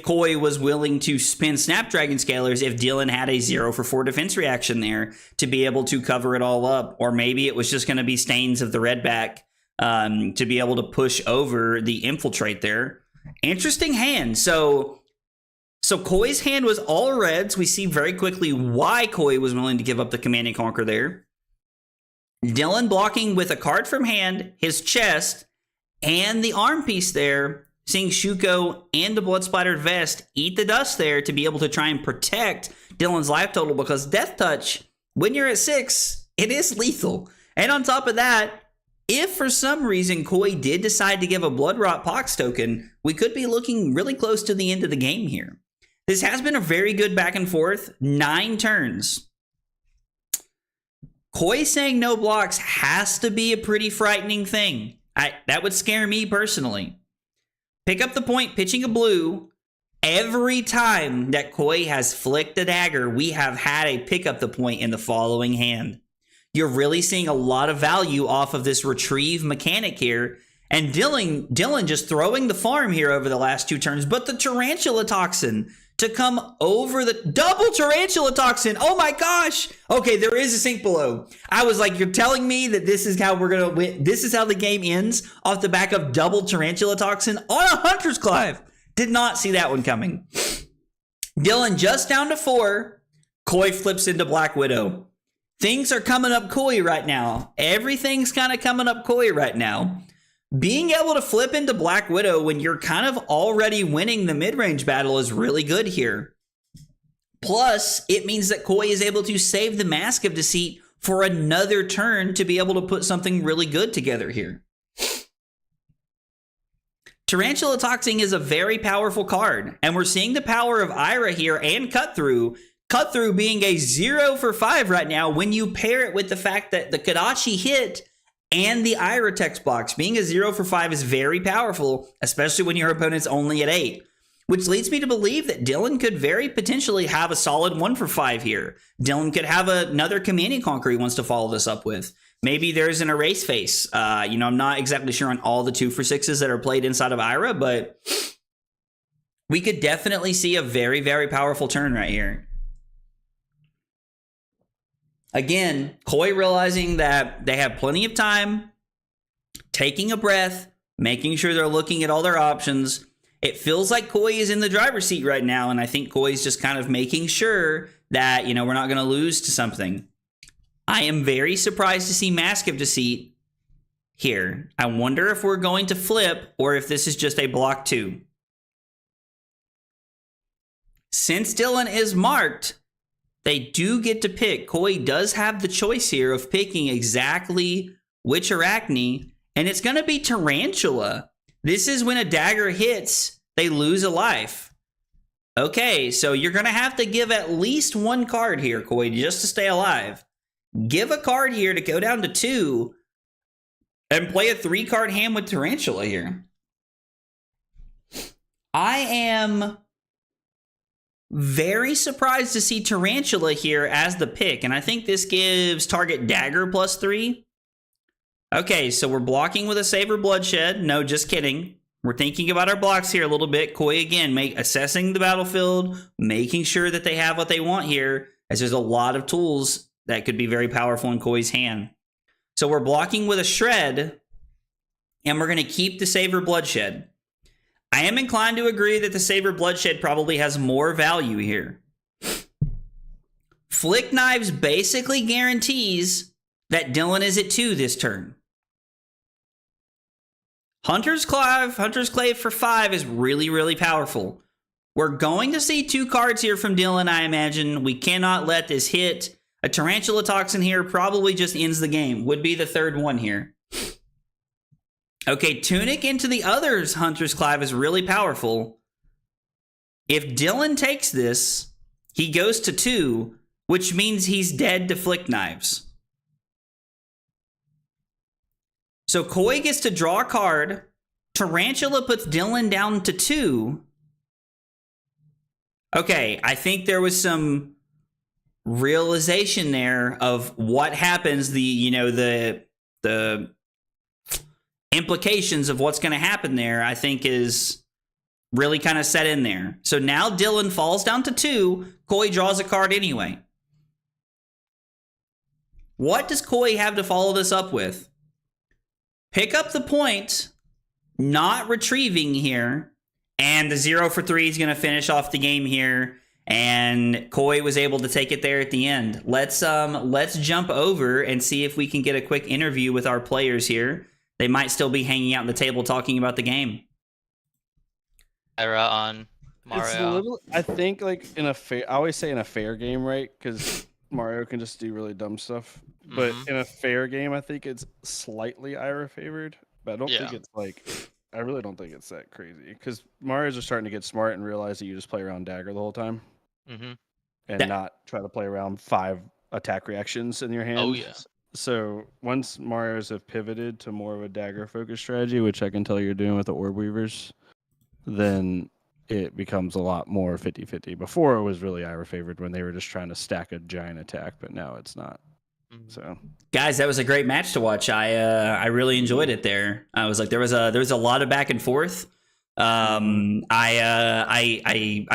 [SPEAKER 1] Koi was willing to spin Snapdragon Scalers, if Dylan had a 0 for 4 defense reaction there to be able to cover it all up. Or maybe it was just going to be Stains of the Redback to be able to push over the Infiltrate there. Interesting hand. So Koi's hand was all reds. We see very quickly why Koi was willing to give up the Command & Conquer there. Dylan blocking with a card from hand, his chest, and the arm piece there. Seeing Shuko and the Blood Splattered Vest eat the dust there to be able to try and protect Dylan's life total, because Death Touch, when you're at 6, it is lethal. And on top of that, if for some reason Koi did decide to give a Blood Rot Pox token, we could be looking really close to the end of the game here. This has been a very good back and forth. 9 turns. Koi saying no blocks has to be a pretty frightening thing. That would scare me personally. Pick up the point, pitching a blue. Every time that Koi has flicked a dagger, we have had a pick up the point in the following hand. You're really seeing a lot of value off of this retrieve mechanic here. And Dylan just throwing the farm here over the last 2 turns. But the Tarantula Toxin to come over the double Tarantula Toxin. Oh my gosh. Okay, there is a sink below. I was like, you're telling me that this is how we're going to win. This is how the game ends off the back of double Tarantula Toxin on a Hunter's Clive. Did not see that one coming. Dylan just down to 4. Koi flips into Black Widow. Things are coming up Koi right now. Everything's kind of coming up Koi right now. Being able to flip into Black Widow when you're kind of already winning the mid-range battle is really good here. Plus, it means that Koi is able to save the Mask of Deceit for another turn to be able to put something really good together here. Tarantula Toxin is a very powerful card, and we're seeing the power of Ira here and Cut Through. Cut Through being a 0 for 5 right now when you pair it with the fact that the Kadachi hit and the Ira text box. Being a 0 for 5 is very powerful, especially when your opponent's only at 8. Which leads me to believe that Dylan could very potentially have a solid 1 for 5 here. Dylan could have another Command and Conquer he wants to follow this up with. Maybe there's an Erase Face. I'm not exactly sure on all the 2 for 6s that are played inside of Ira, but we could definitely see a very, very powerful turn right here. Again, Koi realizing that they have plenty of time, taking a breath, making sure they're looking at all their options. It feels like Koi is in the driver's seat right now, and I think Koi's just kind of making sure that, we're not going to lose to something. I am very surprised to see Mask of Deceit here. I wonder if we're going to flip or if this is just a block 2. Since Dylan is marked, they do get to pick. Koi does have the choice here of picking exactly which Arachne, and it's going to be Tarantula. This is when a dagger hits, they lose a life. Okay, so you're going to have to give at least 1 card here, Koi, just to stay alive. Give a card here to go down to 2 and play a 3-card hand with Tarantula here. I am very surprised to see Tarantula here as the pick, and I think this gives target dagger +3. Okay, so we're blocking with a Savor Bloodshed. No, just kidding. We're thinking about our blocks here a little bit. Koi, again, assessing the battlefield, making sure that they have what they want here, as there's a lot of tools that could be very powerful in Koi's hand. So we're blocking with a Shred, and we're going to keep the Savor Bloodshed. I am inclined to agree that the Savor Bloodshed probably has more value here. Flick Knives basically guarantees that Dylan is at 2 this turn. Hunter's Clave for 5 is really, really powerful. We're going to see 2 cards here from Dylan, I imagine. We cannot let this hit. A Tarantula Toxin here probably just ends the game. Would be the 3rd one here. Okay, Tunic into the other's Hunter's Clave is really powerful. If Dylan takes this, he goes to 2, which means he's dead to Flick Knives. So Koi gets to draw a card. Tarantula puts Dylan down to 2. Okay, I think there was some realization there of what happens, the implications of what's going to happen there, I think is really kind of set in there. So now Dylan falls down to 2. Koi draws a card anyway. What does Koi have to follow this up with? Pick up the point, not retrieving here, and the 0 for 3 is going to finish off the game here. And Koi was able to take it there at the end. Let's jump over and see if we can get a quick interview with our players here. They might still be hanging out at the table talking about the game.
[SPEAKER 3] Ira on Mario.
[SPEAKER 4] It's a little, I think, like I always say in a fair game, right? Because Mario can just do really dumb stuff. But in a fair game, I think it's slightly Ira favored. But I don't think it's I really don't think it's that crazy. Because Mario's just starting to get smart and realize that you just play around dagger the whole time. And not try to play around 5 attack reactions in your hand.
[SPEAKER 3] Oh, yeah.
[SPEAKER 4] So once Mario's have pivoted to more of a dagger focused strategy, which I can tell you're doing with the Orb Weavers, then it becomes a lot more 50-50. Before it was really Ira favored when they were just trying to stack a giant attack, but now it's not. So
[SPEAKER 1] guys, that was a great match to watch. I really enjoyed it there. I was like, there was a lot of back and forth. I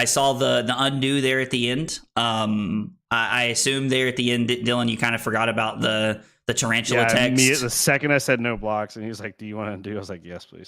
[SPEAKER 1] saw the undo there at the end. I assume there at the end, Dylan, you kind of forgot about the tarantula text.
[SPEAKER 4] The second I said no blocks, and he was like, "Do you want to undo?" I was like, "Yes, please."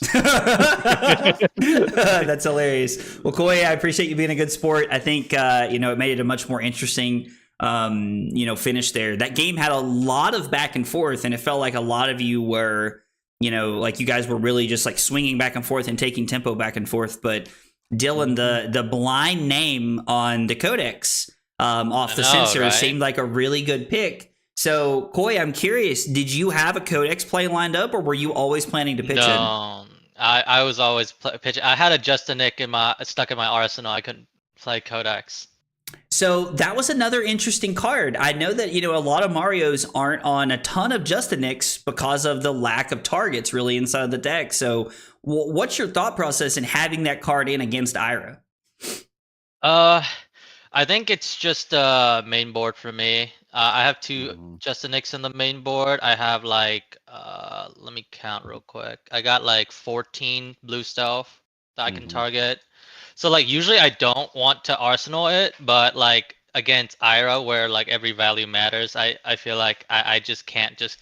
[SPEAKER 1] That's hilarious. Well, Koi, I appreciate you being a good sport. I think it made it a much more interesting finish there. That game had a lot of back and forth, and it felt like a lot of you were, like you guys were really just like swinging back and forth and taking tempo back and forth. But Dylan, the blind name on the codex off the sensor seemed like a really good pick So, Koi, I'm curious, did you have a codex play lined up, or were you always planning to pitch in?
[SPEAKER 3] No, I was always pitching. I had a Justin Nick stuck in my arsenal. I couldn't play codex.
[SPEAKER 1] So that was another interesting card. I know that, a lot of Marios aren't on a ton of Justinics because of the lack of targets really inside the deck. So what's your thought process in having that card in against Ira?
[SPEAKER 3] I think it's just main board for me. I have two Justinics in the main board. I have like, let me count real quick. I got like 14 blue stealth that I can target. So like usually I don't want to arsenal it, but like against Ira where like every value matters, I feel like I just can't just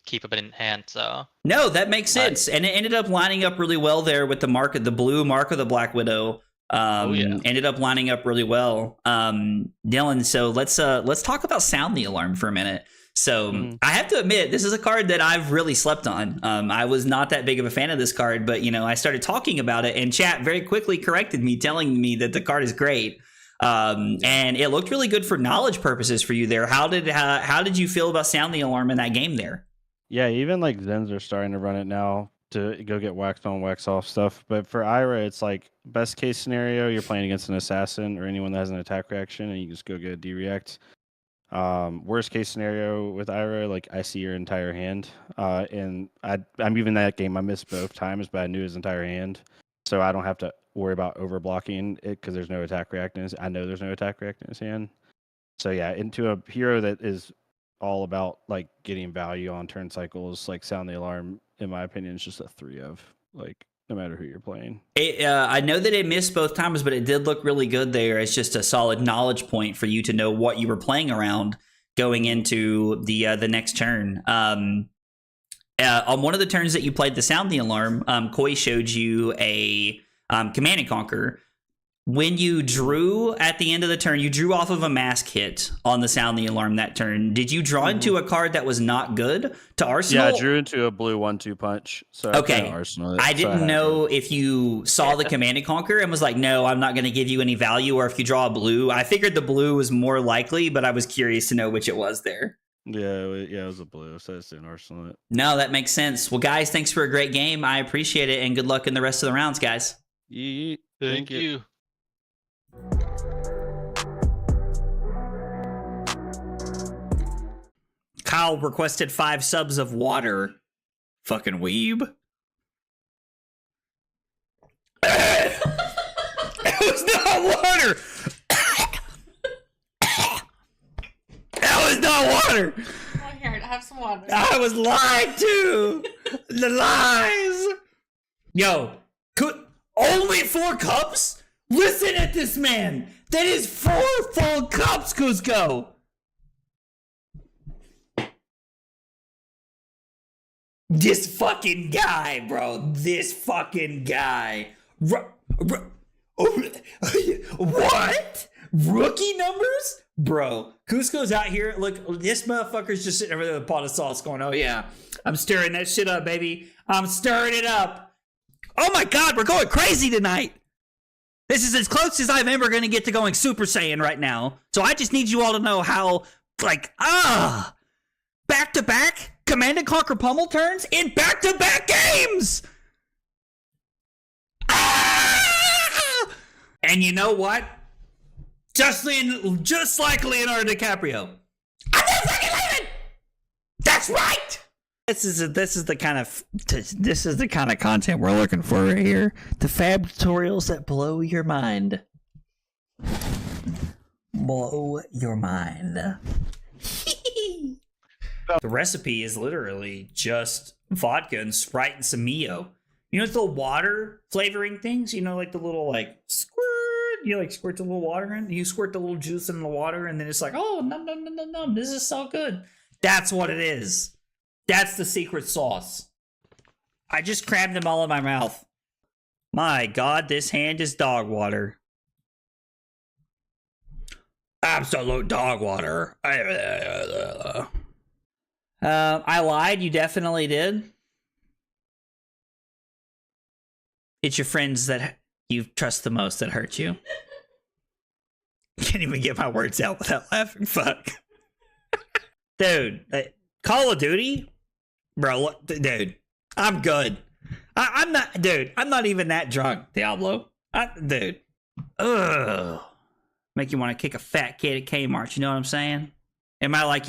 [SPEAKER 3] keep it in hand. So
[SPEAKER 1] no, that makes sense. And it ended up lining up really well there with the blue mark of the Black Widow. Ended up lining up really well. Dylan, so let's talk about Sound the Alarm for a minute. So I have to admit, this is a card that I've really slept on. I was not that big of a fan of this card, but I started talking about it, and chat very quickly corrected me, telling me that the card is great. And it looked really good for knowledge purposes for you there. How did you feel about Sound the Alarm in that game there?
[SPEAKER 4] Yeah, even like Zens are starting to run it now to go get wax on, wax off stuff. But for Ira, it's like best case scenario, you're playing against an assassin or anyone that has an attack reaction, and you just go get a D-react. Worst case scenario with Ira, like I see your entire hand. And I'm even that game, I missed both times, but I knew his entire hand. So I don't have to worry about over blocking it because there's no attack react in his, I know there's no attack react in his hand. So yeah, into a hero that is all about like getting value on turn cycles, like Sound the Alarm, in my opinion, is just a 3 of, like, no matter who you're playing.
[SPEAKER 1] I know that it missed both times, but it did look really good there. It's just a solid knowledge point for you to know what you were playing around going into the next turn. On one of the turns that you played the Sound the Alarm, Koi showed you a Command and Conquer. When you drew at the end of the turn, you drew off of a mask hit on the Sound the Alarm that turn. Did you draw into a card that was not good to Arsenal?
[SPEAKER 4] Yeah, I drew into a blue 1/2 punch. So
[SPEAKER 1] okay.
[SPEAKER 4] Arsenal it,
[SPEAKER 1] I didn't know if you saw the Command and Conquer and was like, no, I'm not going to give you any value, or if you draw a blue. I figured the blue was more likely, but I was curious to know which it was there.
[SPEAKER 4] Yeah, it was a blue, so it's in Arsenal it.
[SPEAKER 1] No, that makes sense. Well, guys, thanks for a great game. I appreciate it, and good luck in the rest of the rounds, guys.
[SPEAKER 3] Thank you.
[SPEAKER 1] Kyle requested 5 subs of water. Fucking weeb. It was not water. That was not water.
[SPEAKER 2] Oh, here, have some water.
[SPEAKER 1] I was lied to. The lies. Yo, only 4 cups? Listen at this man. That is 4 full cups, Cusco. This fucking guy, bro. This fucking guy. What? Rookie numbers? Bro, Cusco's out here. Look, this motherfucker's just sitting over there with a pot of sauce going, oh yeah, I'm stirring that shit up, baby. I'm stirring it up. Oh my God, we're going crazy tonight. This is as close as I'm ever going to get to going Super Saiyan right now. So I just need you all to know how, like, back-to-back Command and Conquer pummel turns in back-to-back games. And you know what? Just like Leonardo DiCaprio. I'm not fucking leaving. That's right. This is the kind of content we're looking for right here. The fab tutorials that blow your mind. Blow your mind. The recipe is literally just vodka and Sprite and some Mio. You know, it's the water flavoring things. You know, like the little like squirt. You like squirt the little water in. You squirt the little juice in the water, and then it's like, oh, num. This is so good. That's what it is. That's the secret sauce. I just crammed them all in my mouth. My God, this hand is dog water. Absolute dog water. I lied. You definitely did. It's your friends that you trust the most that hurt you. Can't even get my words out without laughing. Fuck. Dude, Call of Duty? Bro, dude, I'm good. I'm not even that drunk, Diablo. Dude. Ugh. Make you want to kick a fat kid at Kmart, you know what I'm saying? Am I like,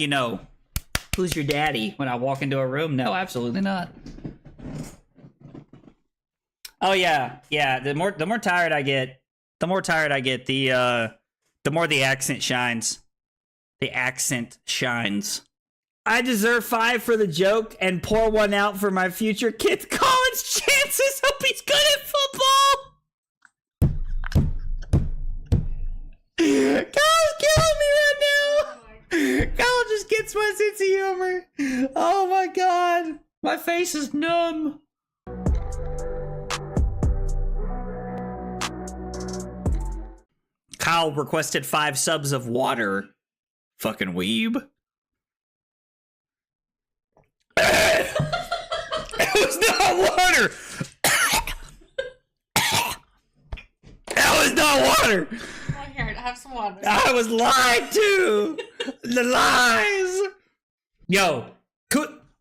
[SPEAKER 1] who's your daddy when I walk into a room? No, absolutely not. Oh yeah. The more tired I get, the more the accent shines. The accent shines. I deserve 5 for the joke and pour 1 out for my future kid's college chances. Hope he's good at football. Kyle's killing me right now. Kyle just gets my sense of humor. Oh my god. My face is numb. Kyle requested 5 subs of water. Fucking weeb. It was not water. That was not water.
[SPEAKER 2] Oh, here, have some water.
[SPEAKER 1] I was lied to. The lies. Yo,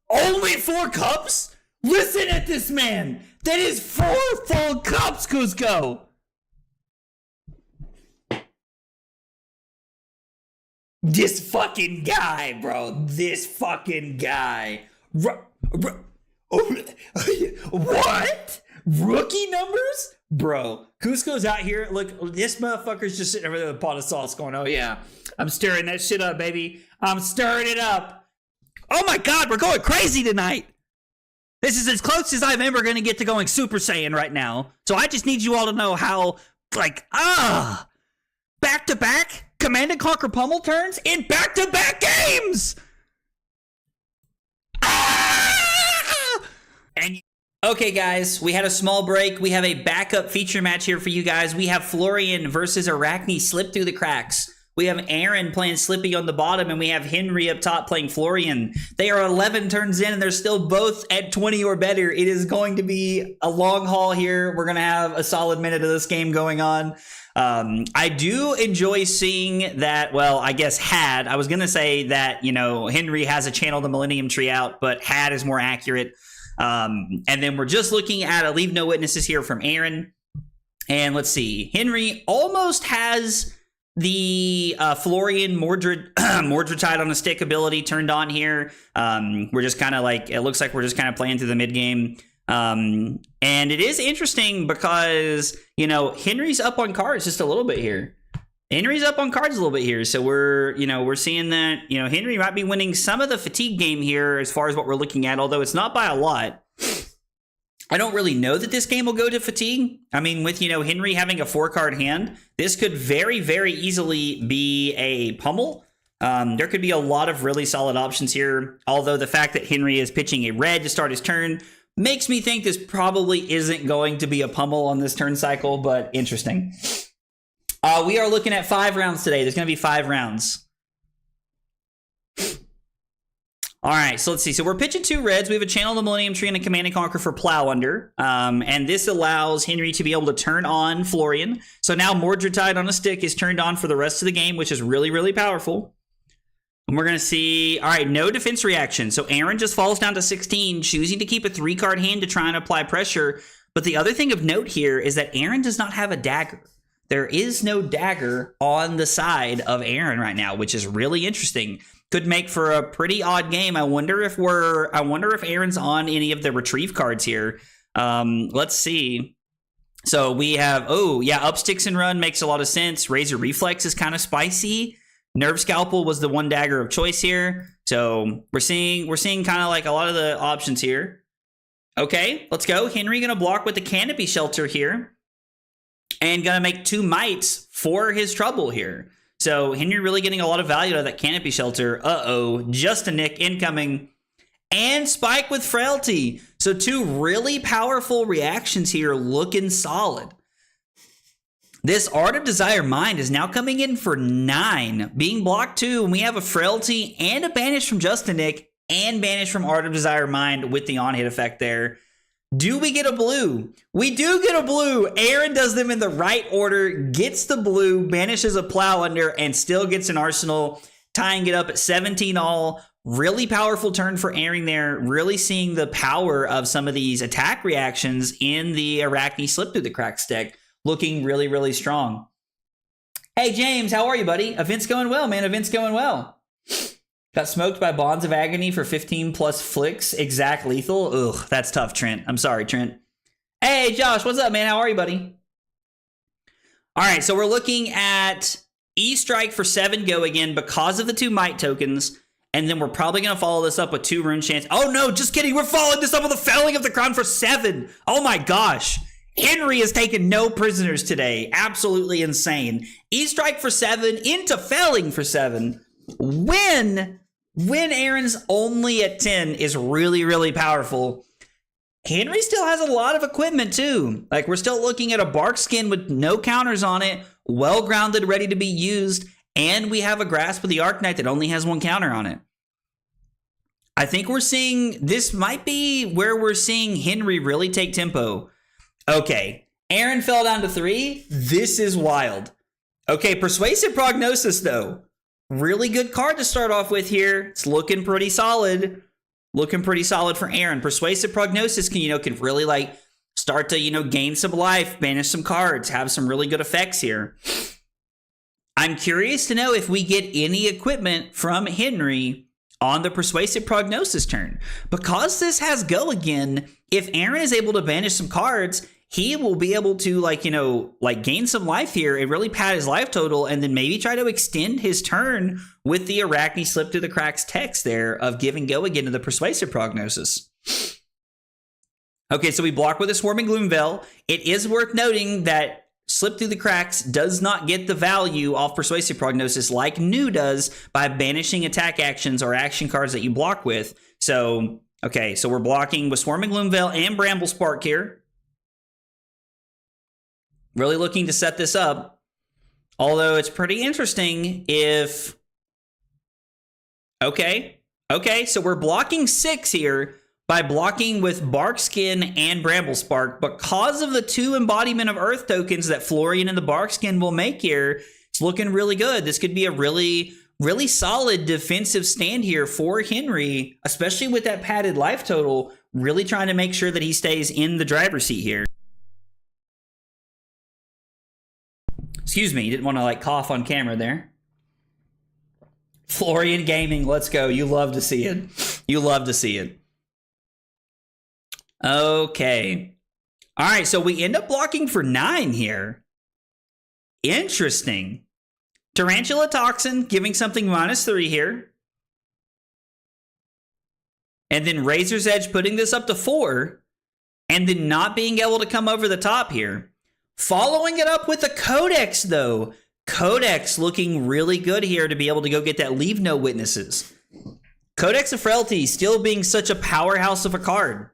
[SPEAKER 1] only 4 cups? Listen at this man. That is 4 full cups, Cusco. This fucking guy, bro. This fucking guy. What? Rookie numbers? Bro, Cusco's out here. Look, this motherfucker's just sitting over there with a pot of sauce going, oh yeah, I'm stirring that shit up, baby. I'm stirring it up. Oh my god, we're going crazy tonight. This is as close as I'm ever going to get to going Super Saiyan right now. So I just need you all to know how, back-to-back Command & Conquer pummel turns in back-to-back games! And okay, guys, we had a small break. We have a backup feature match here for you guys. We have Florian versus Arachne slip through the cracks. We have Aaron playing Slippy on the bottom, and we have Henry up top playing Florian. They are 11 turns in, and they're still both at 20 or better. It is going to be a long haul here. We're going to have a solid minute of this game going on. I do enjoy seeing that, well, I guess I was going to say that, Henry has a channel the Millennium Tree out, but Had is more accurate. And then we're just looking at a Leave No Witnesses here from Aaron. And let's see. Henry almost has the Florian Mordred-tide on a stick ability turned on here. We're just kind of it looks like we're just kind of playing through the mid game. And it is interesting because, Henry's up on cards just a little bit here. So we're seeing that, Henry might be winning some of the fatigue game here as far as what we're looking at, although it's not by a lot. I don't really know that this game will go to fatigue. I mean, with, Henry having a 4-card hand, this could very, very easily be a pummel. There could be a lot of really solid options here, although the fact that Henry is pitching a red to start his turn makes me think this probably isn't going to be a pummel on this turn cycle, but interesting. We are looking at 5 rounds today. There's going to be 5 rounds. All right, so let's see. So we're pitching 2 reds. We have a Channel the Millennium Tree and a Command & Conquer for Plow Under. And this allows Henry to be able to turn on Florian. So now Mordred-tide on a stick is turned on for the rest of the game, which is really, really powerful. And we're going to see, all right, no defense reaction. So Aaron just falls down to 16, choosing to keep a 3-card hand to try and apply pressure. But the other thing of note here is that Aaron does not have a dagger. There is no dagger on the side of Aaron right now, which is really interesting. Could make for a pretty odd game. I wonder if Aaron's on any of the retrieve cards here. Let's see. So we have, up sticks and run makes a lot of sense. Razor Reflex is kind of spicy. Nerve Scalpel was the 1 dagger of choice here. So we're seeing kind of like a lot of the options here. Okay, let's go. Henry gonna block with the Canopy Shelter here. And gonna make 2 mites for his trouble here. So Henry really getting a lot of value out of that Canopy Shelter. Just a Nick incoming. And Spike with Frailty. So 2 really powerful reactions here looking solid. This Art of Desire Mind is now coming in for 9, being blocked 2, and we have a Frailty and a Banish from Justin Nick and Banish from Art of Desire Mind with the on-hit effect there. Do we get a blue? We do get a blue. Aaron does them in the right order, gets the blue, banishes a Plow Under, and still gets an Arsenal, tying it up at 17 all. Really powerful turn for Aaron there. Really seeing the power of some of these attack reactions in the Arachne Slip Through the Cracks deck. Looking really, really strong. Hey, James, how are you, buddy? Event's going well, man. Event's going well. Got smoked by Bonds of Agony for 15 plus flicks. Exact lethal. Ugh, that's tough, Trent. I'm sorry, Trent. Hey, Josh, what's up, man? How are you, buddy? All right, so we're looking at E-Strike for 7 go again because of the 2 Might tokens. And then we're probably going to follow this up with 2 Rune Chants. Oh, no, just kidding. We're following this up with a Felling of the Crown for 7. Oh, my gosh. Henry has taken no prisoners today. Absolutely insane. E-Strike for 7 into Felling for 7. When Aaron's only at 10 is really, really powerful. Henry still has a lot of equipment too. Like, we're still looking at a bark skin with no counters on it, well grounded, ready to be used, and we have a Grasp of the Arcanite that only has 1 counter on it. I think we're seeing, this might be where we're seeing Henry really take tempo. Okay, Aaron fell down to 3. This is wild. Okay, Persuasive Prognosis though. Really good card to start off with here. It's looking pretty solid. Looking pretty solid for Aaron. Persuasive Prognosis can really like start to, gain some life, banish some cards, have some really good effects here. I'm curious to know if we get any equipment from Henry on the Persuasive Prognosis turn. Because this has go again, if Aaron is able to banish some cards, he will be able to gain some life here and really pad his life total and then maybe try to extend his turn with the Arachne Slip Through the Cracks text there of giving go again to the Persuasive Prognosis. Okay, so we block with a Swarming Gloomveil. It is worth noting that Slip Through the Cracks does not get the value off Persuasive Prognosis like New does by banishing attack actions or action cards that you block with. So, okay, so we're blocking with Swarming Gloomveil and Bramble Spark here. Really looking to set this up. Although it's pretty interesting if... Okay, so we're blocking 6 here by blocking with Bark Skin and Bramble Spark. Because of the 2 Embodiment of Earth tokens that Florian and the Bark Skin will make here, it's looking really good. This could be a really, really solid defensive stand here for Henry, especially with that padded life total, really trying to make sure that he stays in the driver's seat here. Excuse me, didn't want to cough on camera there. Florian Gaming, let's go. You love to see it. You love to see it. Okay. All right, so we end up blocking for 9 here. Interesting. Tarantula Toxin, giving something -3 here. And then Razor's Edge putting this up to 4. And then not being able to come over the top here. Following it up with a Codex, though. Codex looking really good here to be able to go get that Leave No Witnesses. Codex of Frailty still being such a powerhouse of a card.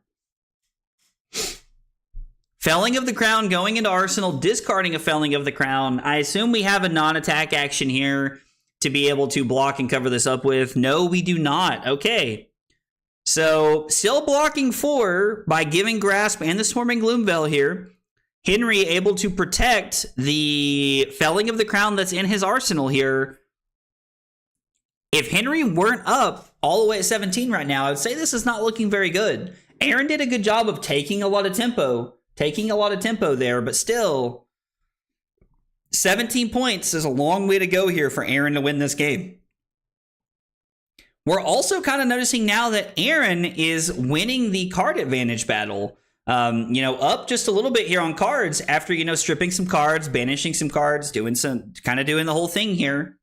[SPEAKER 1] Felling of the Crown going into Arsenal, discarding a Felling of the Crown. I assume we have a non-attack action here to be able to block and cover this up with. No, we do not. Okay. So, still blocking 4 by giving Grasp and the Swarming Gloomveil here. Henry able to protect the Felling of the Crown that's in his arsenal here. If Henry weren't up all the way at 17 right now, I would say this is not looking very good. Aaron did a good job of taking a lot of tempo there, but still, 17 points is a long way to go here for Aaron to win this game. We're also kind of noticing now that Aaron is winning the card advantage battle. Up just a little bit here on cards after, stripping some cards, banishing some cards, doing the whole thing here.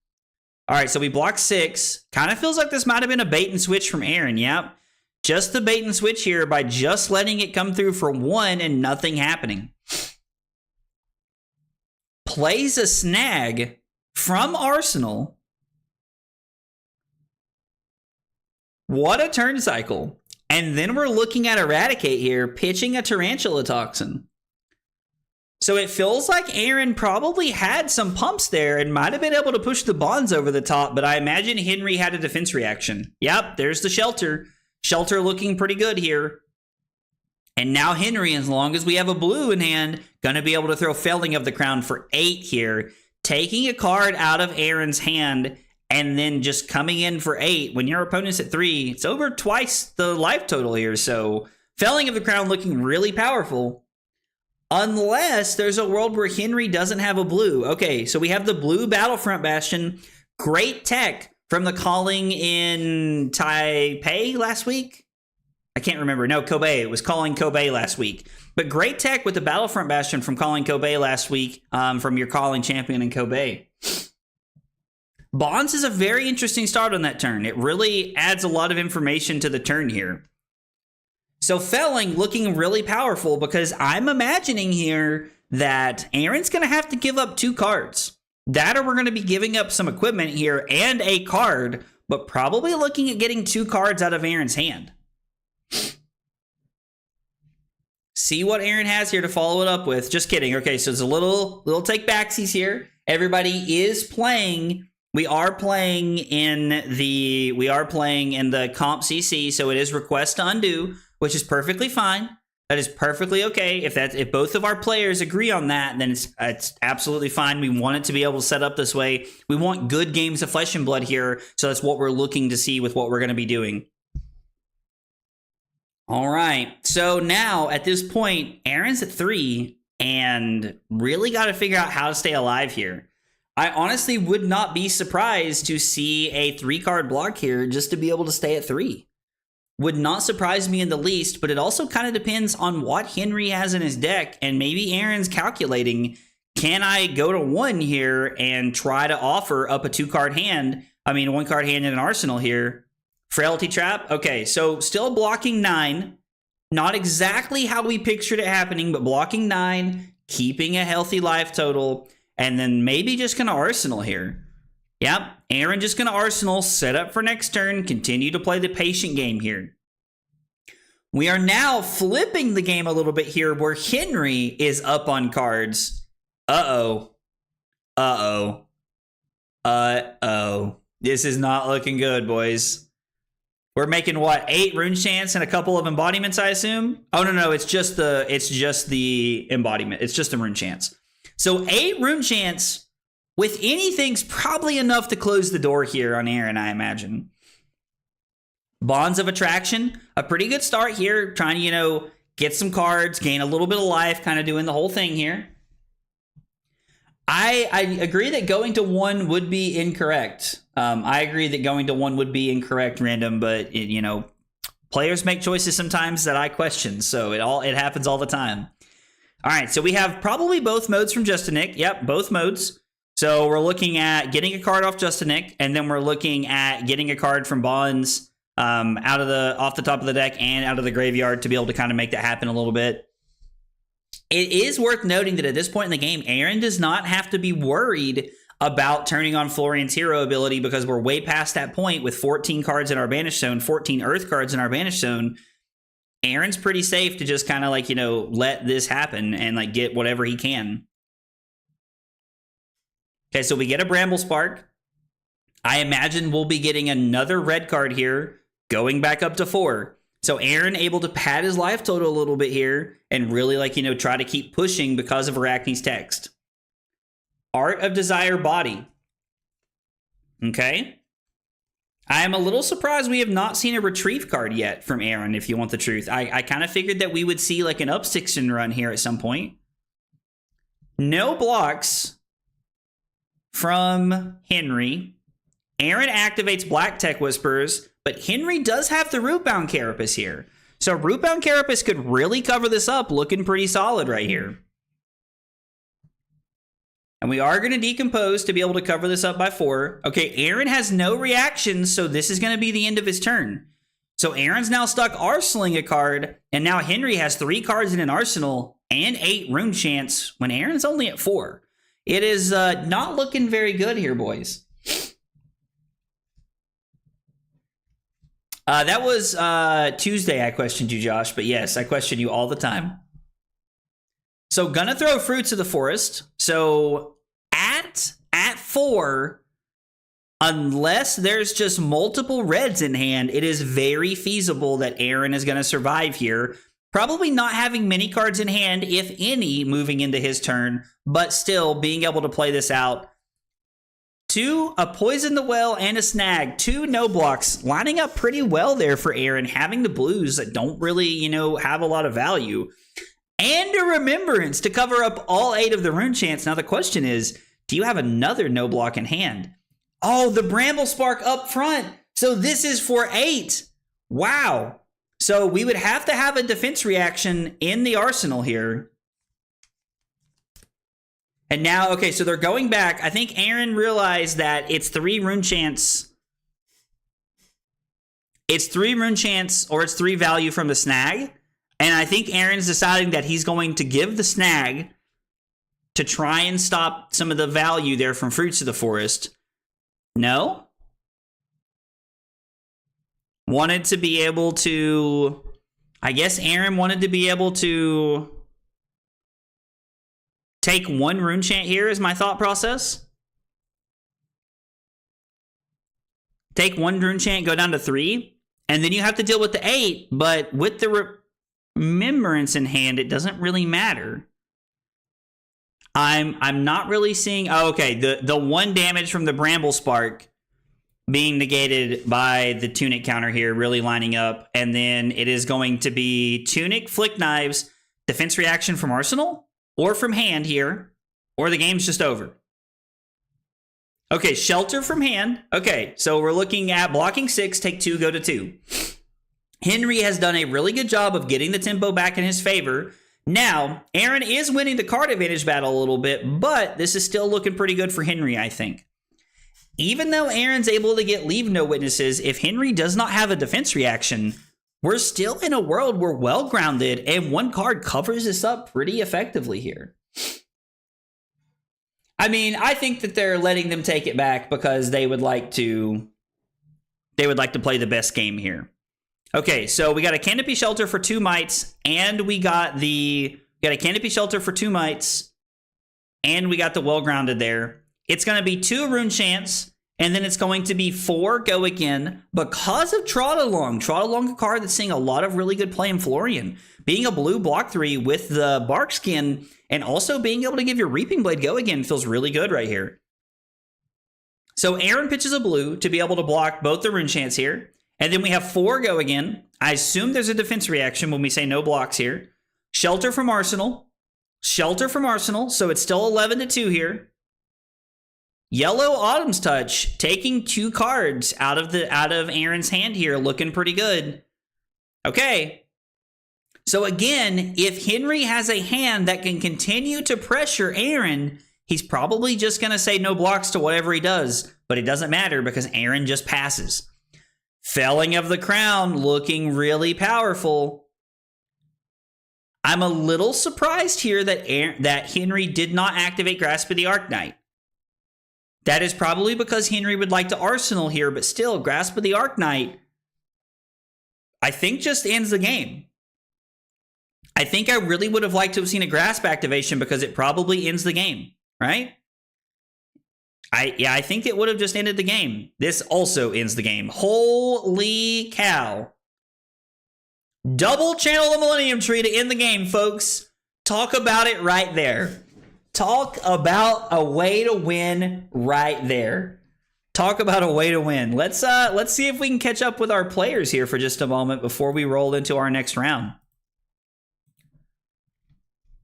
[SPEAKER 1] All right, so we block 6. Kind of feels like this might have been a bait and switch from Aaron. Yep. Just the bait and switch here by just letting it come through for 1 and nothing happening. Plays a Snag from Arsenal. What a turn cycle. And then we're looking at Eradicate here, pitching a Tarantula Toxin. So it feels like Aaron probably had some pumps there and might have been able to push the Bonds over the top, but I imagine Henry had a defense reaction. Yep, there's the Shelter. Shelter looking pretty good here. And now Henry, as long as we have a blue in hand, going to be able to throw Felling of the Crown for 8 here, taking a card out of Aaron's hand and then just coming in for 8 when your opponent's at 3. It's over twice the life total here. So Felling of the Crown looking really powerful. Unless there's a world where Henry doesn't have a blue. Okay, so we have the blue Battlefront Bastion. Great tech from the calling in Taipei last week. I can't remember. No, Kobe. It was calling Kobe last week. But great tech with the Battlefront Bastion from calling Kobe last week from your calling champion in Kobe. Bonds is a very interesting start on that turn. It really adds a lot of information to the turn here. So Felling looking really powerful because I'm imagining here that Aaron's going to have to give up 2 cards. That or we're going to be giving up some equipment here and a card, but probably looking at getting 2 cards out of Aaron's hand. See what Aaron has here to follow it up with. Just kidding. Okay, so it's a little take backsies here. Everybody is playing. We are playing in the comp CC, so it is request to undo, which is perfectly fine. That is perfectly okay. If both of our players agree on that, then it's absolutely fine. We want it to be able to set up this way. We want good games of Flesh and Blood here, so that's what we're looking to see with what we're going to be doing. All right, so now at this point, Aaron's at 3 and really got to figure out how to stay alive here. I honestly would not be surprised to see a 3-card block here just to be able to stay at 3. Would not surprise me in the least, but it also kind of depends on what Henry has in his deck, and maybe Aaron's calculating, can I go to 1 here and try to offer up a 2-card hand? I mean, a 1-card hand in an arsenal here. Frailty Trap? Okay, so still blocking 9. Not exactly how we pictured it happening, but blocking 9, keeping a healthy life total, and then maybe just going to Arsenal here. Yep, Aaron just going to Arsenal, set up for next turn, continue to play the patient game here. We are now flipping the game a little bit here where Henry is up on cards. Uh-oh. Uh-oh. Uh-oh. This is not looking good, boys. We're making what, 8 rune chants and a couple of embodiments, I assume? Oh no, it's just the embodiment. It's just the rune chants. So 8 rune chants with anything's probably enough to close the door here on Aaron, I imagine. Bonds of Attraction, a pretty good start here, trying to, get some cards, gain a little bit of life, kind of doing the whole thing here. I agree that going to 1 would be incorrect. I agree that going to 1 would be incorrect, Random, but players make choices sometimes that I question, so it happens all the time. All right, so we have probably both modes from Justinic. Yep, both modes. So we're looking at getting a card off Justinic, and then we're looking at getting a card from Bonds off the top of the deck and out of the graveyard to be able to kind of make that happen a little bit. It is worth noting that at this point in the game, Aaron does not have to be worried about turning on Florian's hero ability because we're way past that point with 14 cards in our Banished Zone, 14 Earth cards in our Banished Zone. Aaron's pretty safe to just kind of let this happen and get whatever he can. Okay, so we get a Bramble Spark. I imagine we'll be getting another red card here, going back up to 4. So Aaron able to pad his life total a little bit here and really try to keep pushing because of Arachne's text. Art of Desire Body. Okay. I am a little surprised we have not seen a retrieve card yet from Aaron, if you want the truth. I kind of figured that we would see an Upstiction run here at some point. No blocks from Henry. Aaron activates Black Tech Whispers, but Henry does have the Rootbound Carapace here. So Rootbound Carapace could really cover this up, looking pretty solid right here. And we are going to decompose to be able to cover this up by 4. Okay, Aaron has no reactions, so this is going to be the end of his turn. So Aaron's now stuck arsenaling a card, and now Henry has 3 cards in an arsenal and 8 rune chants when Aaron's only at 4. It is not looking very good here, boys. That was Tuesday I questioned you, Josh, but yes, I question you all the time. So gonna throw Fruits of the Forest. So at 4, unless there's just multiple reds in hand, it is very feasible that Aaron is gonna survive here. Probably not having many cards in hand, if any, moving into his turn, but still being able to play this out a Poison the Well, and a Snag. 2 no blocks, lining up pretty well there for Aaron, having the blues that don't really, you know, have a lot of value. And a Remembrance to cover up all 8 of the rune chants. Now the question is, do you have another no block in hand? Oh, the Bramble Spark up front. So this is for 8. Wow. So we would have to have a defense reaction in the arsenal here. And now, okay, so they're going back. I think Aaron realized that it's 3 rune chants. It's 3 rune chants, or it's 3 value from the snag. And I think Aaron's deciding that he's going to give the snag to try and stop some of the value there from Fruits of the Forest. No? Wanted to be able to... I guess Aaron wanted to be able to... take 1 rune chant here is my thought process. Take 1 rune chant, go down to 3. And then you have to deal with the 8. But with the Remembrance in hand, it doesn't really matter. I'm not really seeing... Oh, okay, the 1 damage from the Bramble Spark being negated by the Tunic counter here, really lining up. And then it is going to be Tunic, Flick Knives, defense reaction from Arsenal, or from hand here, or the game's just over. Okay, Shelter from hand. Okay, so we're looking at blocking 6, take 2, go to 2. Henry has done a really good job of getting the tempo back in his favor. Now, Aaron is winning the card advantage battle a little bit, but this is still looking pretty good for Henry, I think. Even though Aaron's able to get Leave No Witnesses, if Henry does not have a defense reaction, we're still in a world where well grounded, and 1 card covers this up pretty effectively here. I mean, I think that they're letting them take it back because they would like to play the best game here. Okay, so we got a Canopy Shelter for 2 mites, and we got a Canopy Shelter for 2 mites, and we got the well grounded there. It's going to be 2 rune chants, and then it's going to be 4 go again because of Trot Along. Trot Along, a card that's seeing a lot of really good play in Florian. Being a blue block 3 with the Bark Skin, and also being able to give your Reaping Blade go again feels really good right here. So Aaron pitches a blue to be able to block both the rune chants here. And then we have 4 go again. I assume there's a defense reaction when we say no blocks here. Shelter from Arsenal. Shelter from Arsenal. So it's still 11-2 here. Yellow Autumn's Touch, taking 2 cards out of Aaron's hand here, looking pretty good. Okay. So again, if Henry has a hand that can continue to pressure Aaron, he's probably just going to say no blocks to whatever he does. But it doesn't matter because Aaron just passes. Felling of the Crown, looking really powerful. I'm a little surprised here that Henry did not activate Grasp of the Arknight. That is probably because Henry would like to Arsenal here, but still, Grasp of the Arknight, I think just ends the game. I think I really would have liked to have seen a Grasp activation because it probably ends the game, right? I think it would have just ended the game. This also ends the game. Holy cow. Double channel the Millennium Tree to end the game, folks. Talk about it right there. Talk about a way to win right there. Talk about a way to win. Let's see if we can catch up with our players here for just a moment before we roll into our next round.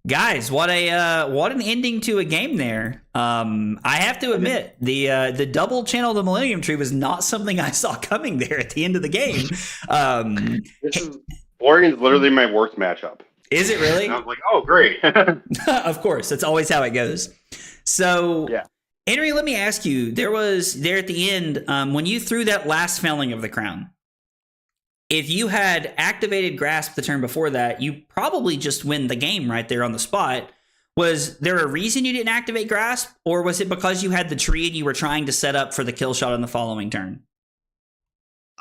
[SPEAKER 1] Guys, what an ending to a game there. I have to admit, the double channel the Millennium Tree was not something I saw coming there at the end of the game.
[SPEAKER 5] Florian's literally my worst matchup.
[SPEAKER 1] Is it really?
[SPEAKER 5] And I was like, oh, great.
[SPEAKER 1] Of course, that's always how it goes. So,
[SPEAKER 5] yeah.
[SPEAKER 1] Henry, let me ask you, there at the end, when you threw that last Felling of the Crown, if you had activated Grasp the turn before that, you probably just win the game right there on the spot. Was there a reason you didn't activate Grasp, or was it because you had the tree and you were trying to set up for the kill shot on the following turn?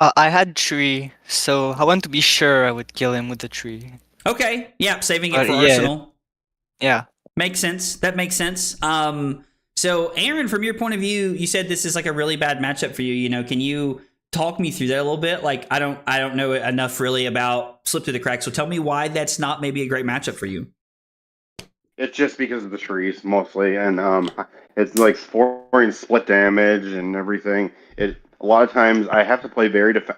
[SPEAKER 6] I had tree, so I want to be sure I would kill him with the tree.
[SPEAKER 1] Okay, yeah, saving it for Arsenal.
[SPEAKER 6] Yeah.
[SPEAKER 1] Makes sense. That makes sense. So, Aaron, from your point of view, you said this is like a really bad matchup for you. You know, can you talk me through that a little bit? Like, I don't know enough really about Slip Through the Cracks, so tell me why that's not maybe a great matchup for you.
[SPEAKER 5] It's just because of the trees mostly, and it's like scoring split damage and everything. A lot of times I have to play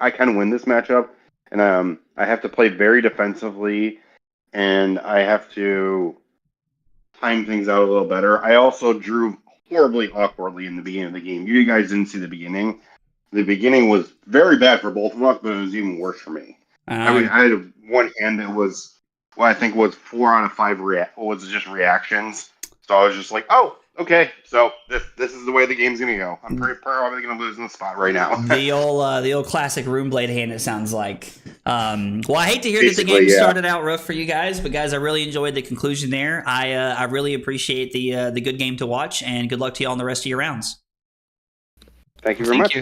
[SPEAKER 5] I kind of win this matchup, and I have to play very defensively, and I have to time things out a little better. I also drew horribly awkwardly in the beginning of the game. You guys didn't see the beginning. The beginning was very bad for both of us, but it was even worse for me. I had one hand that was, I think was 4 out of 5 was just reactions. So I was just like, oh, okay. So this is the way the game's gonna go. I'm probably gonna lose in the spot right now.
[SPEAKER 1] the old classic room blade hand. It sounds like. Well, I hate to hear that the game started out rough for you guys, but guys, I really enjoyed the conclusion there. I really appreciate the good game to watch, and good luck to you all in the rest of your rounds.
[SPEAKER 5] Thank you very much.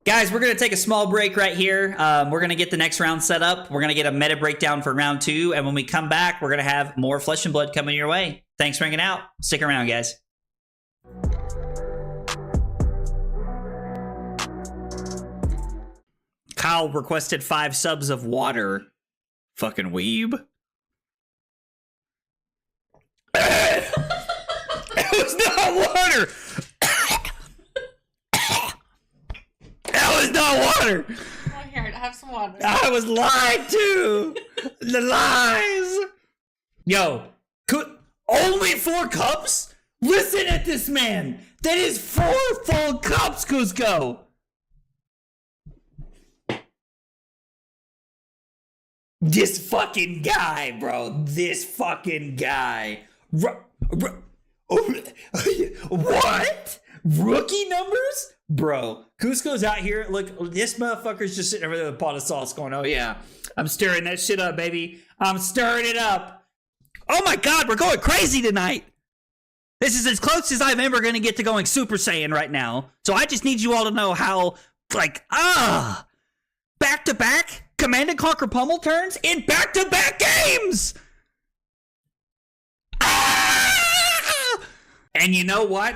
[SPEAKER 1] Guys, we're going to take a small break right here. We're going to get the next round set up. We're going to get a meta breakdown for round 2. And when we come back, we're going to have more Flesh and Blood coming your way. Thanks for hanging out. Stick around, guys. Kyle requested 5 subs of water. Fucking weeb. It was not water. That was not water.
[SPEAKER 2] Oh, here, have some water.
[SPEAKER 1] I was lied to. The lies. Yo, only 4 cups? Listen at this man. That is 4 full cups, Cusco. This fucking guy, bro. This fucking guy. What? Rookie numbers? Bro, Cusco's out here. Look, this motherfucker's just sitting over there with a pot of sauce going, oh yeah, I'm stirring that shit up, baby. I'm stirring it up. Oh my God, we're going crazy tonight. This is as close as I'm ever going to get to going Super Saiyan right now. So I just need you all to know how, back-to-back Command & Conquer Pummel turns in back-to-back games. And you know what?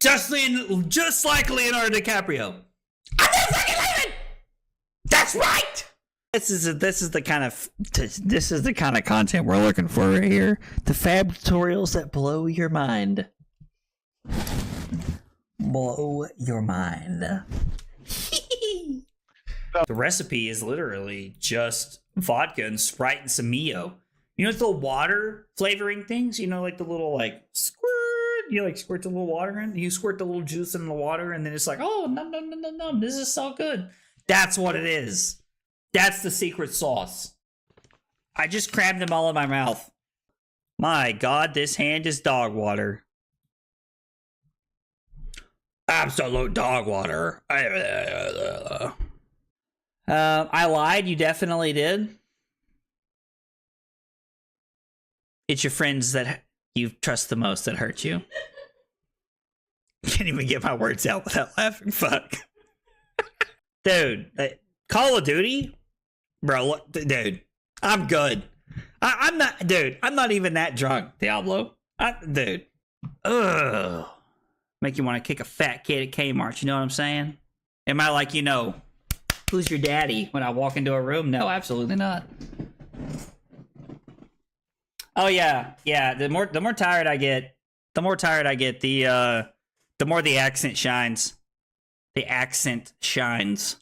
[SPEAKER 1] Just like Leonardo DiCaprio. I'm not fucking leaving. That's right. This is the kind of content we're looking for right here. The fab tutorials that blow your mind. Blow your mind. The recipe is literally just vodka and Sprite and some Mio. You know, it's the water flavoring things. You know, like the little squirt. You squirt the little water in. You squirt the little juice in the water, and then it's like, oh, no, this is so good. That's what it is. That's the secret sauce. I just crammed them all in my mouth. My God, this hand is dog water. Absolute dog water. I lied. You definitely did. It's your friends that you trust the most that hurt you. Can't even get my words out without laughing. Fuck. Dude, Call of Duty? Bro, look, dude, I'm good. I'm not even that drunk, Diablo. Dude. Ugh. Make you want to kick a fat kid at Kmart, you know what I'm saying? Am I like, who's your daddy when I walk into a room? No, absolutely not. Oh yeah. The more tired I get, the more the accent shines. The accent shines.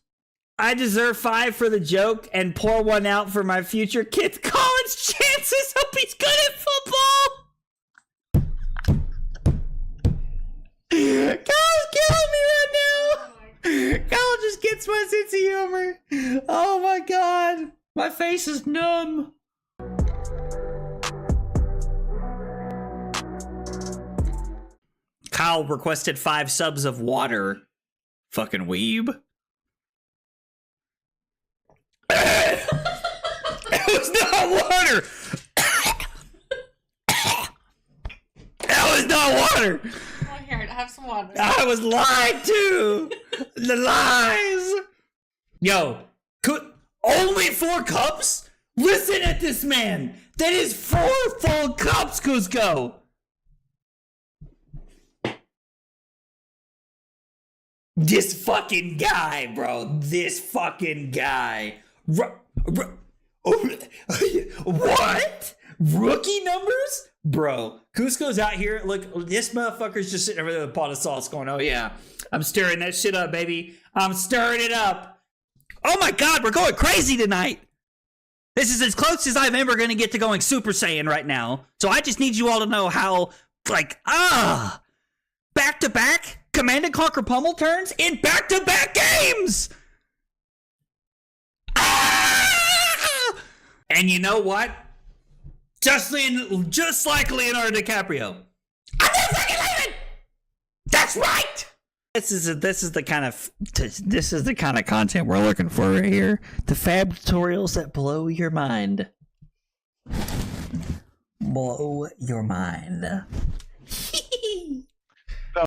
[SPEAKER 1] I deserve 5 for the joke and pour 1 out for my future kid's college chances. Hope he's good at football. Kyle's killing me right now. Kyle just gets my sense of humor. Oh my God. My face is numb. Kyle requested 5 subs of water. Fucking weeb. It was not water. That was not water.
[SPEAKER 2] Oh, here, have some water.
[SPEAKER 1] I was lied to. The lies. Yo, only 4 cups? Listen at this man. That is 4 full cups, Cusco. This fucking guy, bro. This fucking guy. What? Rookie numbers? Bro, Cusco's out here. Look, this motherfucker's just sitting over there with a pot of sauce going, oh yeah, I'm stirring that shit up, baby. I'm stirring it up. Oh my God, we're going crazy tonight. This is as close as I'm ever going to get to going Super Saiyan right now. So I just need you all to know how, back-to-back Command and Conquer pummel turns in back-to-back games. And you know what? Just like Leonardo DiCaprio. I'm not fucking leaving! That's right! This is the kind of content we're looking for right here. The fab tutorials that blow your mind. Blow your mind.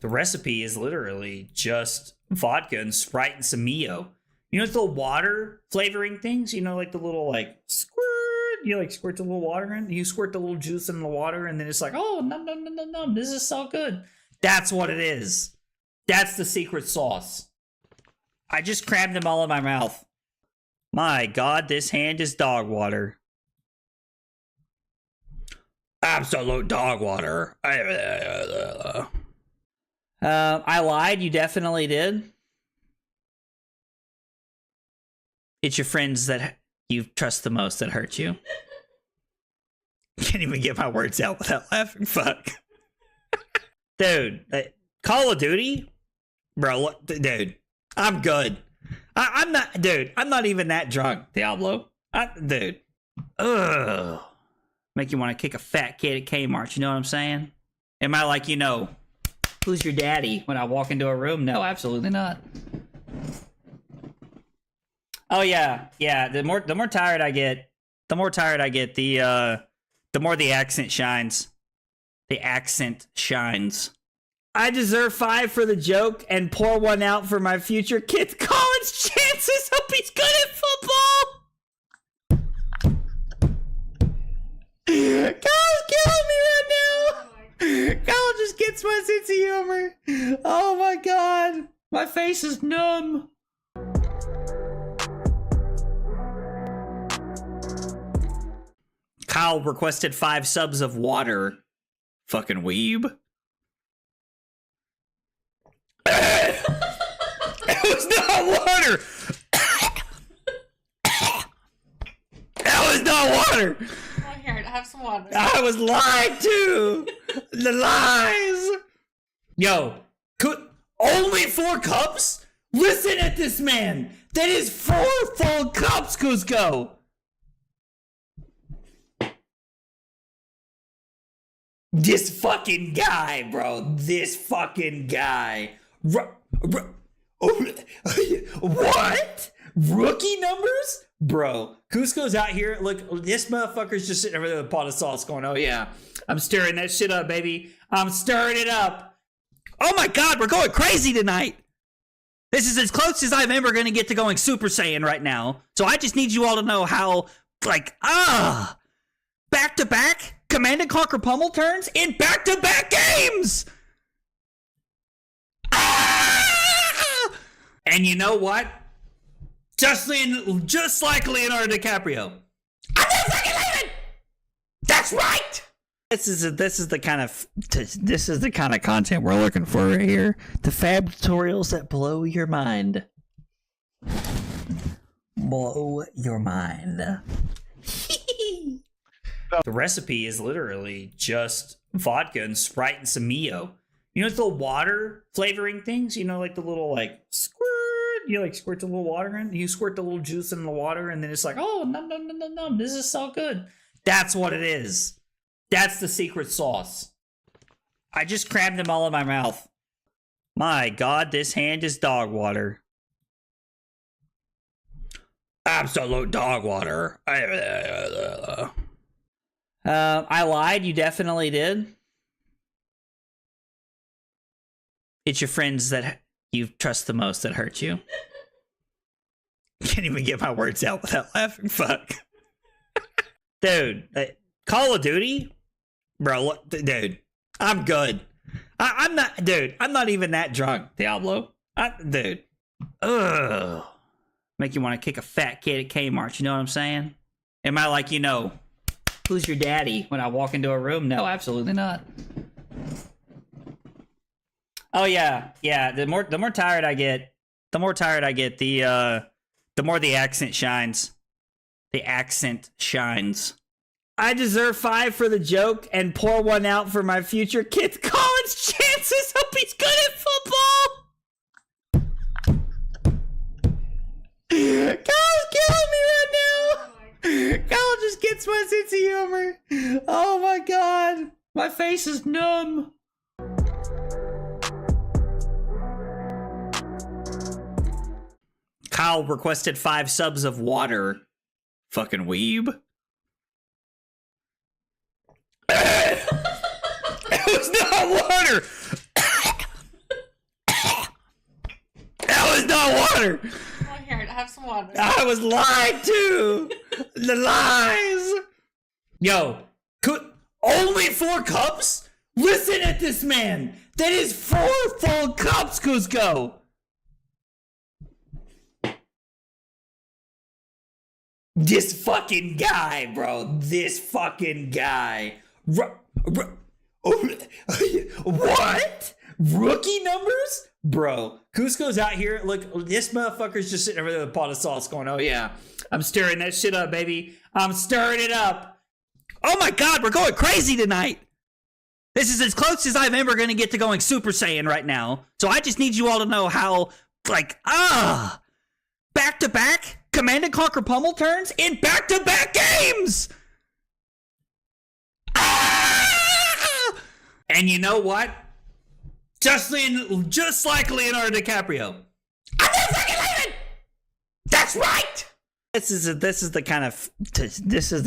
[SPEAKER 1] The recipe is literally just vodka and Sprite and some Mio. You know, the water flavoring things? You know, like the little, squirt. You, squirt the little water in. You squirt the little juice in the water, and then it's like, oh, num. This is so good. That's what it is. That's the secret sauce. I just crammed them all in my mouth. My God, this hand is dog water. Absolute dog water. I lied. You definitely did. It's your friends that you trust the most that hurt you. Can't even get my words out without laughing. Fuck. Dude, Call of Duty? Bro, look, dude, I'm good. I'm not even that drunk, Diablo. Dude. Ugh. Make you want to kick a fat kid at Kmart, you know what I'm saying? Am I like, who's your daddy when I walk into a room? No, absolutely not. Oh yeah. The more tired I get, the more the accent shines. The accent shines. I deserve 5 for the joke and pour 1 out for my future kid's college chances. Hope he's good at football. Kyle's killing me right now. Kyle just gets my sense of humor. Oh my God. My face is numb. Kyle requested 5 subs of water. Fucking weeb. It was not water. That was not water.
[SPEAKER 2] Oh, here, have some water.
[SPEAKER 1] I was lied to. The lies. Yo, only 4 cups? Listen at this man. That is 4 full cups, Cusco. This fucking guy, bro. This fucking guy. What? Rookie numbers? Bro, Cusco's out here. Look, this motherfucker's just sitting over there with a pot of sauce going, oh yeah, I'm stirring that shit up, baby. I'm stirring it up. Oh my God, we're going crazy tonight. This is as close as I'm ever going to get to going Super Saiyan right now. So I just need you all to know how, back-to-back Command and Conquer pummel turns in back-to-back games. And you know what? Just like Leonardo DiCaprio. I'm not fucking leaving! That's right! This is the kind of content we're looking for right here. The fab tutorials that blow your mind. Blow your mind. The recipe is literally just vodka and Sprite and some Mio. You know, the water flavoring things? You know, like the little, squirt. You, squirt the little water in. You squirt the little juice in the water, and then it's like, oh, num. This is so good. That's what it is. That's the secret sauce. I just crammed them all in my mouth. My God, this hand is dog water. Absolute dog water. I lied. You definitely did. It's your friends that you trust the most that hurt you. Can't even get my words out without laughing. Fuck. Dude, Call of Duty? Bro, look, dude, I'm good. I'm not even that drunk, Diablo. Dude. Ugh. Make you want to kick a fat kid at Kmart, you know what I'm saying? Am I like, Who's your daddy when I walk into a room? No, absolutely not. Oh yeah, yeah. The more tired I get, the more the accent shines. The accent shines. I deserve 5 for the joke and pour 1 out for my future kid's college chances. Hope he's good at football. Kyle's killing me right now. Kyle just gets my sense of humor. Oh my god. My face is numb. Kyle requested 5 subs of water. Fucking weeb. That was not water. That was not water.
[SPEAKER 2] Oh, here, have some water.
[SPEAKER 1] I was lied to. The lies. Yo, only 4 cups? Listen at this man. That is 4 full cups, Cusco. This fucking guy, bro. This fucking guy. What? Rookie numbers? Bro, Cusco's out here. Look, this motherfucker's just sitting over there with a pot of sauce going, oh yeah, I'm stirring that shit up, baby. I'm stirring it up. Oh my god, we're going crazy tonight. This is as close as I'm ever going to get to going Super Saiyan right now. So I just need you all to know how, back-to-back Command and Conquer pummel turns in back-to-back games! Ah! And you know what? Just like Leonardo DiCaprio. I'm not fucking leaving! That's right! This is the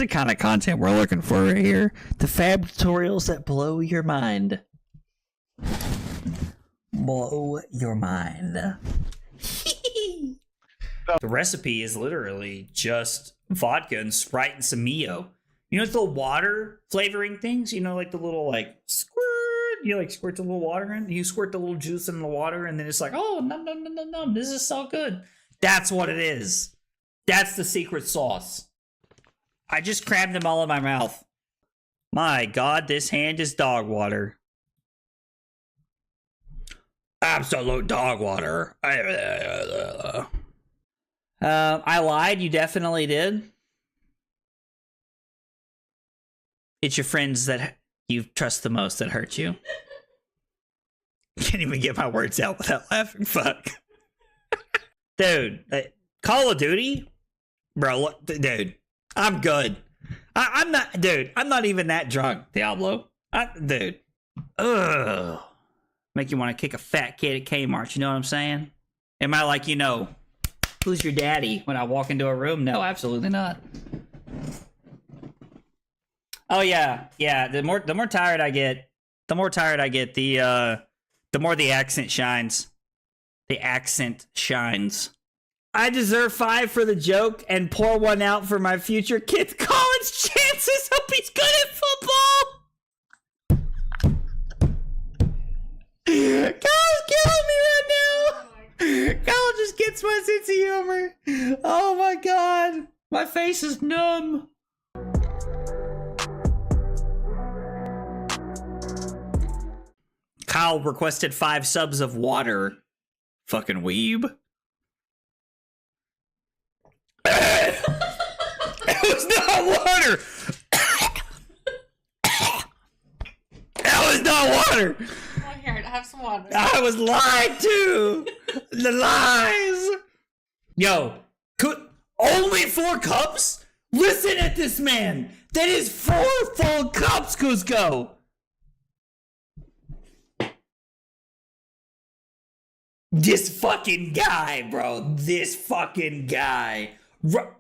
[SPEAKER 1] kind of content we're looking for right here. The fab tutorials that blow your mind. Blow your mind. The recipe is literally just vodka and Sprite and some Mio. You know, it's the water flavoring things. You know, like the little squirt. You squirt the little water in. You squirt the little juice in the water, and then it's like, oh, no, this is so good. That's what it is. That's the secret sauce. I just crammed them all in my mouth. My God, this hand is dog water. Absolute dog water. I lied. You definitely did. It's your friends that you trust the most that hurt you. Can't even get my words out without laughing. Fuck. Dude, Call of Duty? Bro, look, dude, I'm good. I'm not even that drunk, Diablo. Dude. Ugh. Make you want to kick a fat kid at Kmart, you know what I'm saying? Am I like, who's your daddy when I walk into a room? No, absolutely not. Oh yeah, yeah. The more tired I get, the more the accent shines. The accent shines. I deserve 5 for the joke and pour 1 out for my future kid's college chances. Hope he's good at football. Kyle's killing me right now. Kyle just gets my sense of humor. Oh my god, my face is numb. Kyle requested 5 subs of water. Fucking weeb. That was not water. That was not water.
[SPEAKER 2] Oh, here, have some water.
[SPEAKER 1] I was lied to. The lies. Yo, only 4 cups? Listen at this man. That is 4 full cups, Cusco. This fucking guy, bro. This fucking guy. What?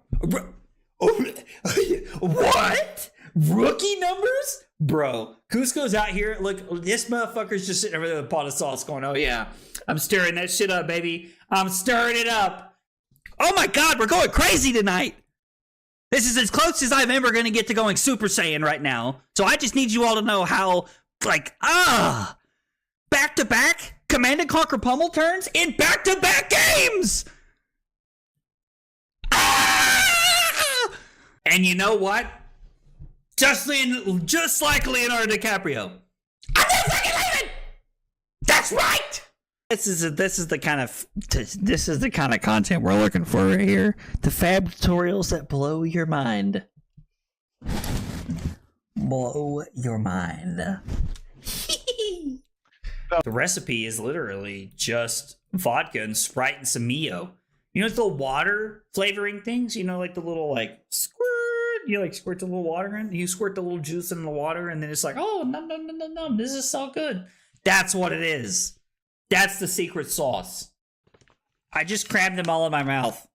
[SPEAKER 1] Rookie numbers? Bro, Cusco's out here. Look, this motherfucker's just sitting over there with a pot of sauce going, oh yeah, I'm stirring that shit up, baby. I'm stirring it up. Oh my god, we're going crazy tonight. This is as close as I'm ever going to get to going Super Saiyan right now. So I just need you all to know how, back-to-back Command and Conquer pummel turns in back-to-back games! Ah! And you know what? Just like Leonardo DiCaprio. I'm not fucking leaving! That's right! This is the kind of content we're looking for right here. The fab tutorials that blow your mind. Blow your mind. The recipe is literally just vodka and Sprite and some Mio. You know, it's the water flavoring things. You know, like the little like squirt. You like squirt the little water in. You squirt the little juice in the water, and then it's like, oh, nom. This is so good. That's what it is. That's the secret sauce. I just crammed them all in my mouth.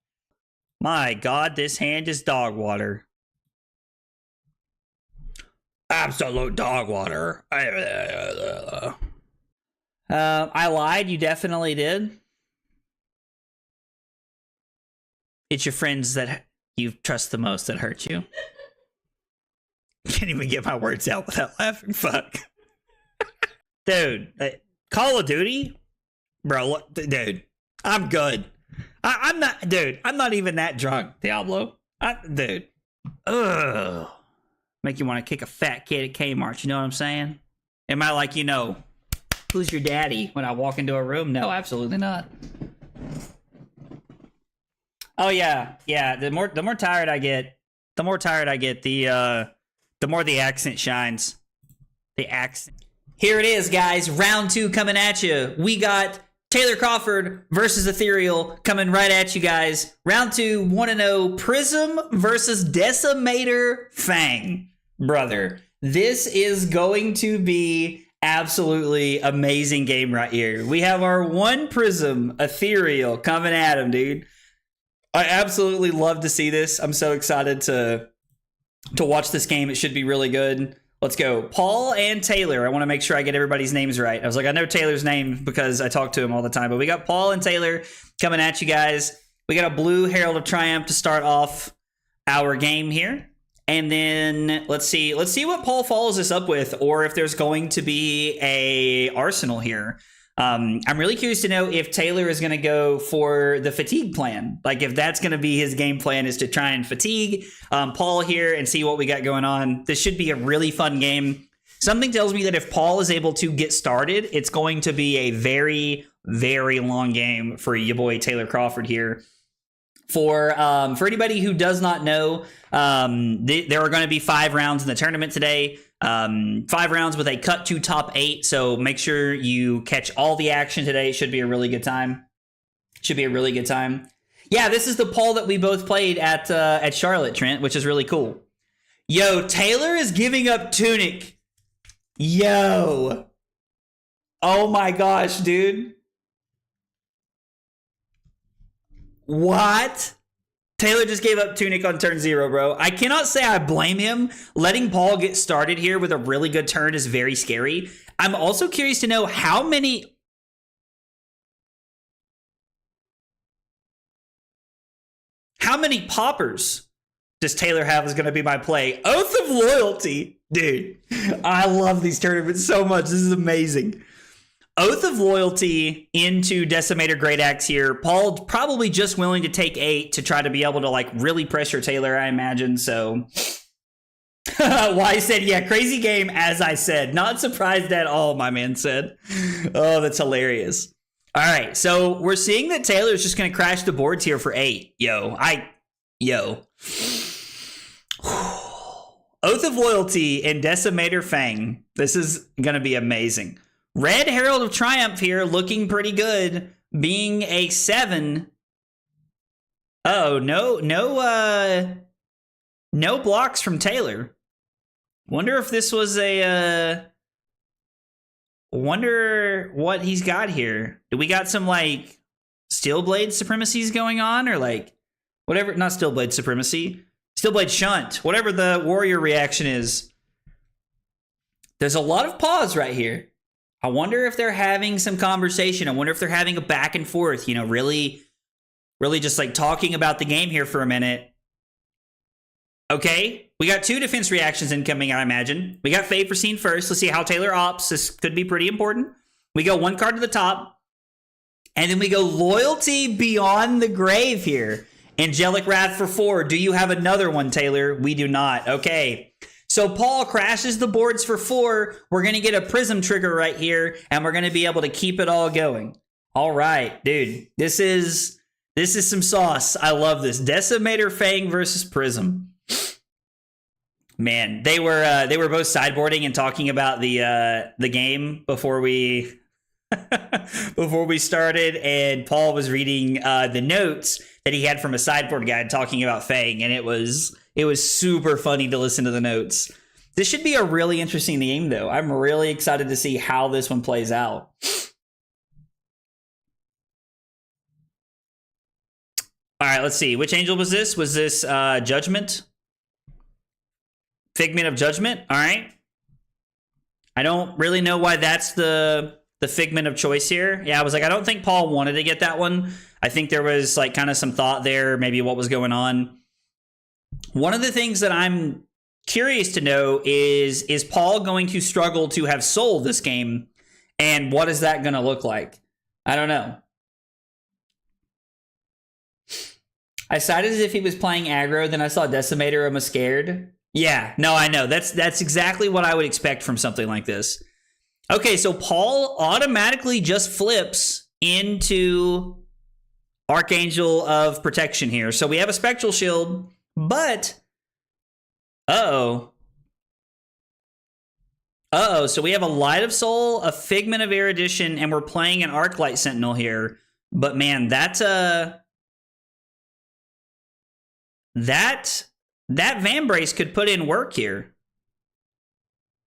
[SPEAKER 1] My God, this hand is dog water. Absolute dog water. I lied. You definitely did. It's your friends that you trust the most that hurt you. Can't even get my words out without laughing. Fuck. Dude, Call of Duty? Bro, look, dude, I'm good. I'm not even that drunk, Diablo. Dude. Ugh. Make you want to kick a fat kid at Kmart, you know what I'm saying? Am I like, you know, who's your daddy when I walk into a room? No, absolutely not. Oh yeah. The more tired I get, the more the accent shines. The accent. Here it is, guys. Round 2 coming at you. We got Taylor Crawford versus Ethereal coming right at you guys. Round 2, 1-0 Prism versus Decimator Fang. Brother, this is going to be absolutely amazing game right here. We have our one Prism Ethereal coming at him, dude. I absolutely love to see this. I'm so excited to watch this game. It should be really good. Let's go. Paul and Taylor. I want to make sure I get everybody's names right. I was like, I know Taylor's name because I talk to him all the time, but we got Paul and Taylor coming at you guys. We got a blue Herald of Triumph to start off our game here. And then let's see what Paul follows us up with, or if there's going to be a arsenal here. I'm really curious to know if Taylor is going to go for the fatigue plan. Like if that's going to be his game plan, is to try and fatigue Paul here and see what we got going on. This should be a really fun game. Something tells me that if Paul is able to get started, it's going to be a very, very long game for your boy Taylor Crawford here. For anybody who does not know, there are going to be 5 rounds in the tournament today. 5 rounds with a cut to top 8. So make sure you catch all the action today. It should be a really good time. Yeah, this is the Paul that we both played at Charlotte, Trent, which is really cool. Yo, Taylor is giving up Tunic. Yo. Oh my gosh, dude. What? Taylor just gave up Tunic on turn 0, bro. I cannot say I blame him. Letting Paul get started here with a really good turn is very scary. I'm also curious to know how many poppers does Taylor have is going to be my play. Oath of Loyalty. Dude, I love these tournaments so much. This is amazing. Oath of Loyalty into Decimator Great Axe here. Paul probably just willing to take 8 to try to be able to like really pressure Taylor, I imagine. So Why said, yeah, crazy game, as I said. Not surprised at all, my man said. Oh, that's hilarious. All right, so we're seeing that Taylor's just going to crash the boards here for 8. Yo. Oath of Loyalty and Decimator Fang. This is going to be amazing. Red Herald of Triumph here looking pretty good, being a 7. Oh, no blocks from Taylor. Wonder if this was a wonder what he's got here. Do we got some like Steelblade supremacies going on, or like whatever? Not Steelblade supremacy, Steelblade shunt, whatever the warrior reaction is. There's a lot of pause right here. I wonder if they're having some conversation. I wonder if they're having a back and forth, you know, really just like talking about the game here for a minute. Okay, we got 2 defense reactions incoming, I imagine. We got Fade for Scene first. Let's see how Taylor opts. This could be pretty important. We go 1 card to the top. And then we go Loyalty Beyond the Grave here. Angelic Wrath for 4. Do you have another one, Taylor? We do not. Okay. So Paul crashes the boards for 4. We're going to get a Prism trigger right here, and we're going to be able to keep it all going. All right, dude. This is some sauce. I love this. Decimator Fang versus Prism. Man, they were both sideboarding and talking about the game before we before we started, and Paul was reading the notes that he had from a sideboard guide talking about Fang, and it was super funny to listen to the notes. This should be a really interesting game, though. I'm really excited to see how this one plays out. All right, let's see. Which angel was this? Was this Judgment? Figment of Judgment? All right. I don't really know why that's the figment of choice here. Yeah, I was like, I don't think Paul wanted to get that one. I think there was like kind of some thought there, maybe what was going on. One of the things that I'm curious to know is Paul going to struggle to have soul this game? And what is that going to look like? I don't know. I sided as if he was playing aggro, then I saw Decimator, I'm scared. Yeah, no, I know. That's exactly what I would expect from something like this. Okay, so Paul automatically just flips into Archangel of Protection here. So we have a Spectral Shield, but... Uh-oh, so we have a Light of Soul, a Figment of Erudition, and we're playing an Arclight Sentinel here. But man, that Vambrace could put in work here.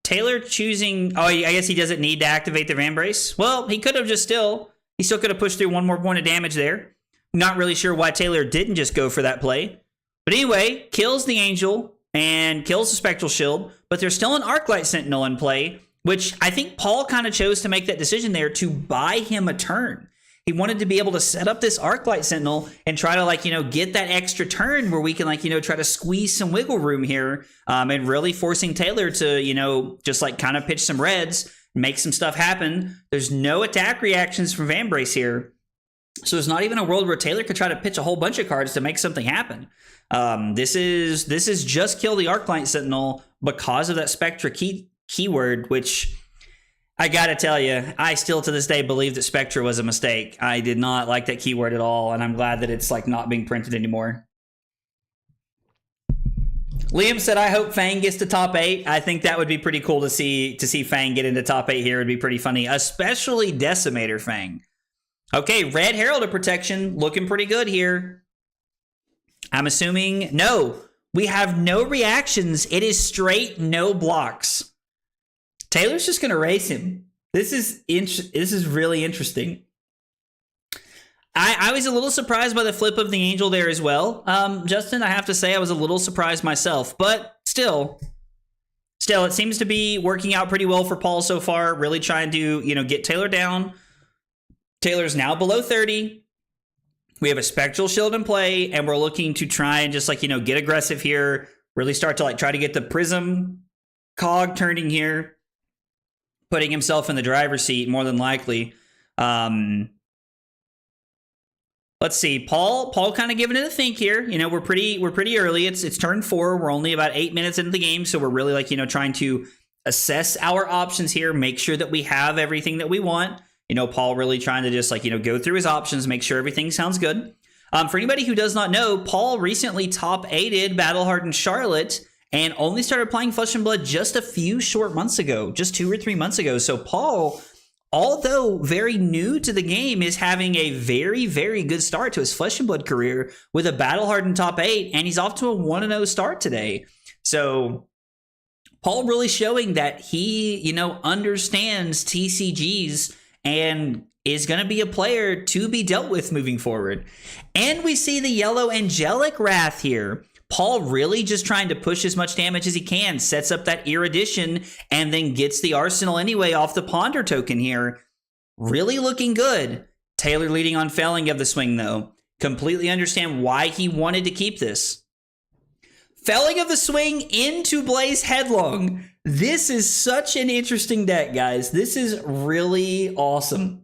[SPEAKER 1] Taylor choosing... Oh, I guess he doesn't need to activate the Vambrace. Well, he could have just He still could have pushed through 1 more point of damage there. Not really sure why Taylor didn't just go for that play. But anyway, kills the Angel and kills the Spectral Shield. But there's still an Arclight Sentinel in play, which I think Paul kind of chose to make that decision there to buy him a turn. He wanted to be able to set up this Arclight Sentinel and try to, get that extra turn where we can, try to squeeze some wiggle room here, and really forcing Taylor to, just kind of pitch some reds, make some stuff happen. There's no attack reactions from Vambrace here. So there's not even a world where Taylor could try to pitch a whole bunch of cards to make something happen. This is just kill the Arclight Sentinel because of that Spectra keyword, which... I gotta tell you, I still to this day believe that Spectra was a mistake. I did not like that keyword at all, and I'm glad that it's not being printed anymore. Liam said, I hope Fang gets to top 8. I think that would be pretty cool to see Fang get into top 8 here. It'd be pretty funny, especially Decimator Fang. Okay, Red Herald of Protection, looking pretty good here. I'm assuming, no, we have no reactions. It is straight no blocks. Taylor's just going to race him. This is really interesting. I was a little surprised by the flip of the Angel there as well. Justin, I have to say I was a little surprised myself. But still, it seems to be working out pretty well for Paul so far. Really trying to, get Taylor down. Taylor's now below 30. We have a Spectral Shield in play. And we're looking to try and just, get aggressive here. Really start to, try to get the Prism cog turning here. Putting himself in the driver's seat, more than likely. Let's see. Paul kind of giving it a think here. We're pretty early. It's turn 4. We're only about 8 minutes into the game, so we're really trying to assess our options here, make sure that we have everything that we want. Paul really trying to just go through his options, make sure everything sounds good. For anybody who does not know, Paul recently top 8'd Battle Hardened Charlotte. And only started playing Flesh and Blood just a few short months ago, just 2 or 3 months ago. So Paul, although very new to the game, is having a very, very good start to his Flesh and Blood career with a battle-hardened top 8, and he's off to a 1-0 start today. So Paul really showing that he, understands TCGs and is going to be a player to be dealt with moving forward. And we see the yellow Angelic Wrath here. Paul really just trying to push as much damage as he can, sets up that Erudition, and then gets the Arsenal anyway off the Ponder token here. Really looking good. Taylor leading on Felling of the Swing, though. Completely understand why he wanted to keep this. Felling of the Swing into Blaze Headlong. This is such an interesting deck, guys. This is really awesome.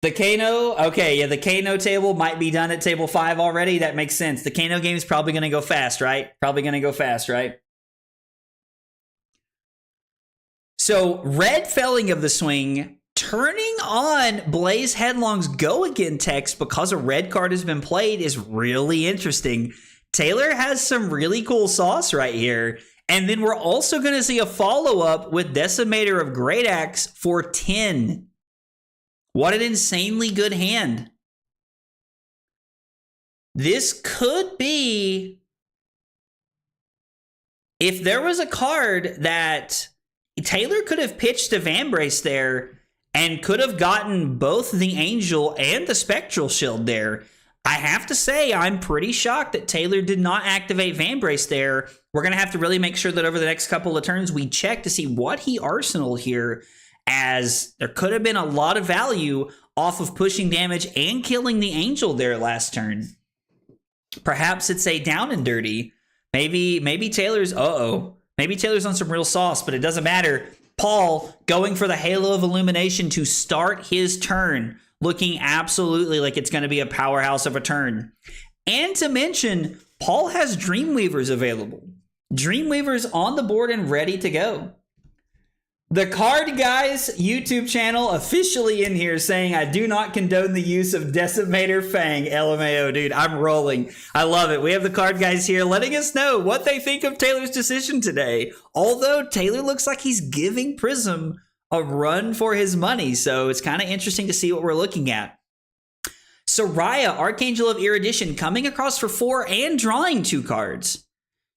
[SPEAKER 1] The Kano, okay, yeah, the Kano table might be done at table 5 already. That makes sense. The Kano game is probably going to go fast, right? Probably going to go fast, right? So, red felling of the swing, turning on Blaze Headlong's Go Again text because a red card has been played is really interesting. Taylor has some really cool sauce right here. And then we're also going to see a follow-up with Decimator of Great Axe for 10. What an insanely good hand. This could be... If there was a card that Taylor could have pitched to Vambrace there and could have gotten both the Angel and the Spectral Shield there, I have to say I'm pretty shocked that Taylor did not activate Vambrace there. We're going to have to really make sure that over the next couple of turns we check to see what he arsenal here, as there could have been a lot of value off of pushing damage and killing the Angel there last turn. Perhaps it's a down and dirty. Maybe Taylor's, maybe Taylor's on some real sauce, but it doesn't matter. Paul going for the Halo of Illumination to start his turn, looking absolutely like it's going to be a powerhouse of a turn. And to mention, Paul has Dreamweavers available. Dreamweavers on the board and ready to go. The Card Guys YouTube channel officially in here saying, I do not condone the use of Decimator Fang. LMAO, dude, I'm rolling. I love it. We have the Card Guys here letting us know what they think of Taylor's decision today. Although Taylor looks like he's giving Prism a run for his money, so it's kind of interesting to see what we're looking at. Soraya, Archangel of Erudition, coming across for 4 and drawing 2 cards.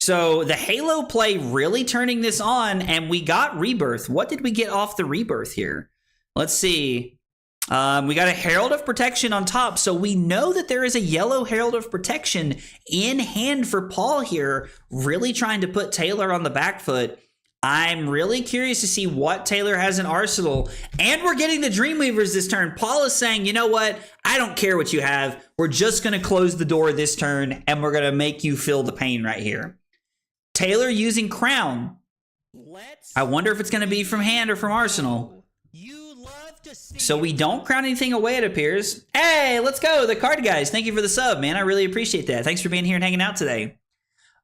[SPEAKER 1] So the Halo play really turning this on, and we got Rebirth. What did we get off the Rebirth here? Let's see. We got a Herald of Protection on top, so we know that there is a yellow Herald of Protection in hand for Paul here, really trying to put Taylor on the back foot. I'm really curious to see what Taylor has in arsenal. And we're getting the Dreamweavers this turn. Paul is saying, you know what? I don't care what you have. We're just going to close the door this turn, and we're going to make you feel the pain right here. Taylor using Crown. I wonder if it's going to be from hand or from arsenal. So we don't crown anything away, it appears. Hey, let's go. The Card Guys. Thank you for the sub, man. I really appreciate that. Thanks for being here and hanging out today.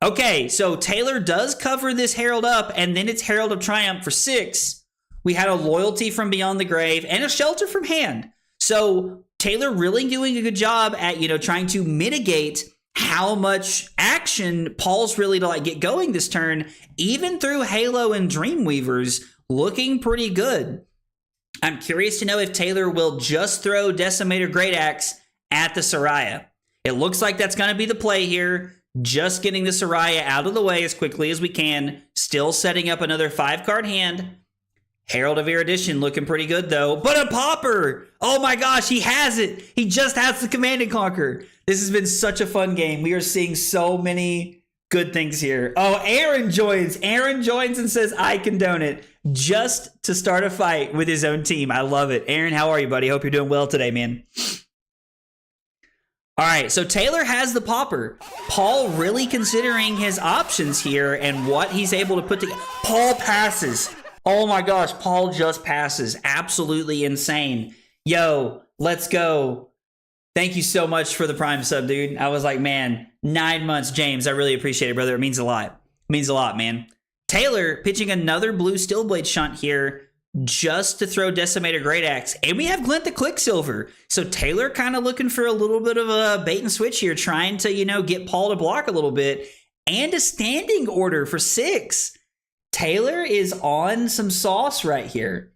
[SPEAKER 1] Okay, so Taylor does cover this Herald up, and then it's Herald of Triumph for 6. We had a Loyalty from Beyond the Grave and a Shelter from hand. So Taylor really doing a good job at, trying to mitigate how much action Paul's really to get going this turn, even through Halo and Dreamweavers, looking pretty good. I'm curious to know if Taylor will just throw Decimator Great Axe at the Soraya. It looks like that's going to be the play here. Just getting the Soraya out of the way as quickly as we can. Still setting up another 5-card hand. Herald of Erudition looking pretty good, though. But a popper! Oh my gosh, he has it! He just has the Command and Conquer. This has been such a fun game. We are seeing so many good things here. Oh, Aaron joins. Aaron joins and says, I condone it. Just to start a fight with his own team. I love it. Aaron, how are you, buddy? Hope you're doing well today, man. All right, so Taylor has the popper. Paul really considering his options here and what he's able to put together. Paul passes. Oh my gosh, Paul just passes. Absolutely insane. Yo, let's go. Thank you so much for the Prime sub, dude. I was like, man, 9 months, James. I really appreciate it, brother. It means a lot. It means a lot, man. Taylor pitching another blue Stillblade shunt here just to throw Decimator Great Axe. And we have Glint the Quicksilver. So Taylor kind of looking for a little bit of a bait and switch here, trying to, get Paul to block a little bit. And a standing order for 6. Taylor is on some sauce right here.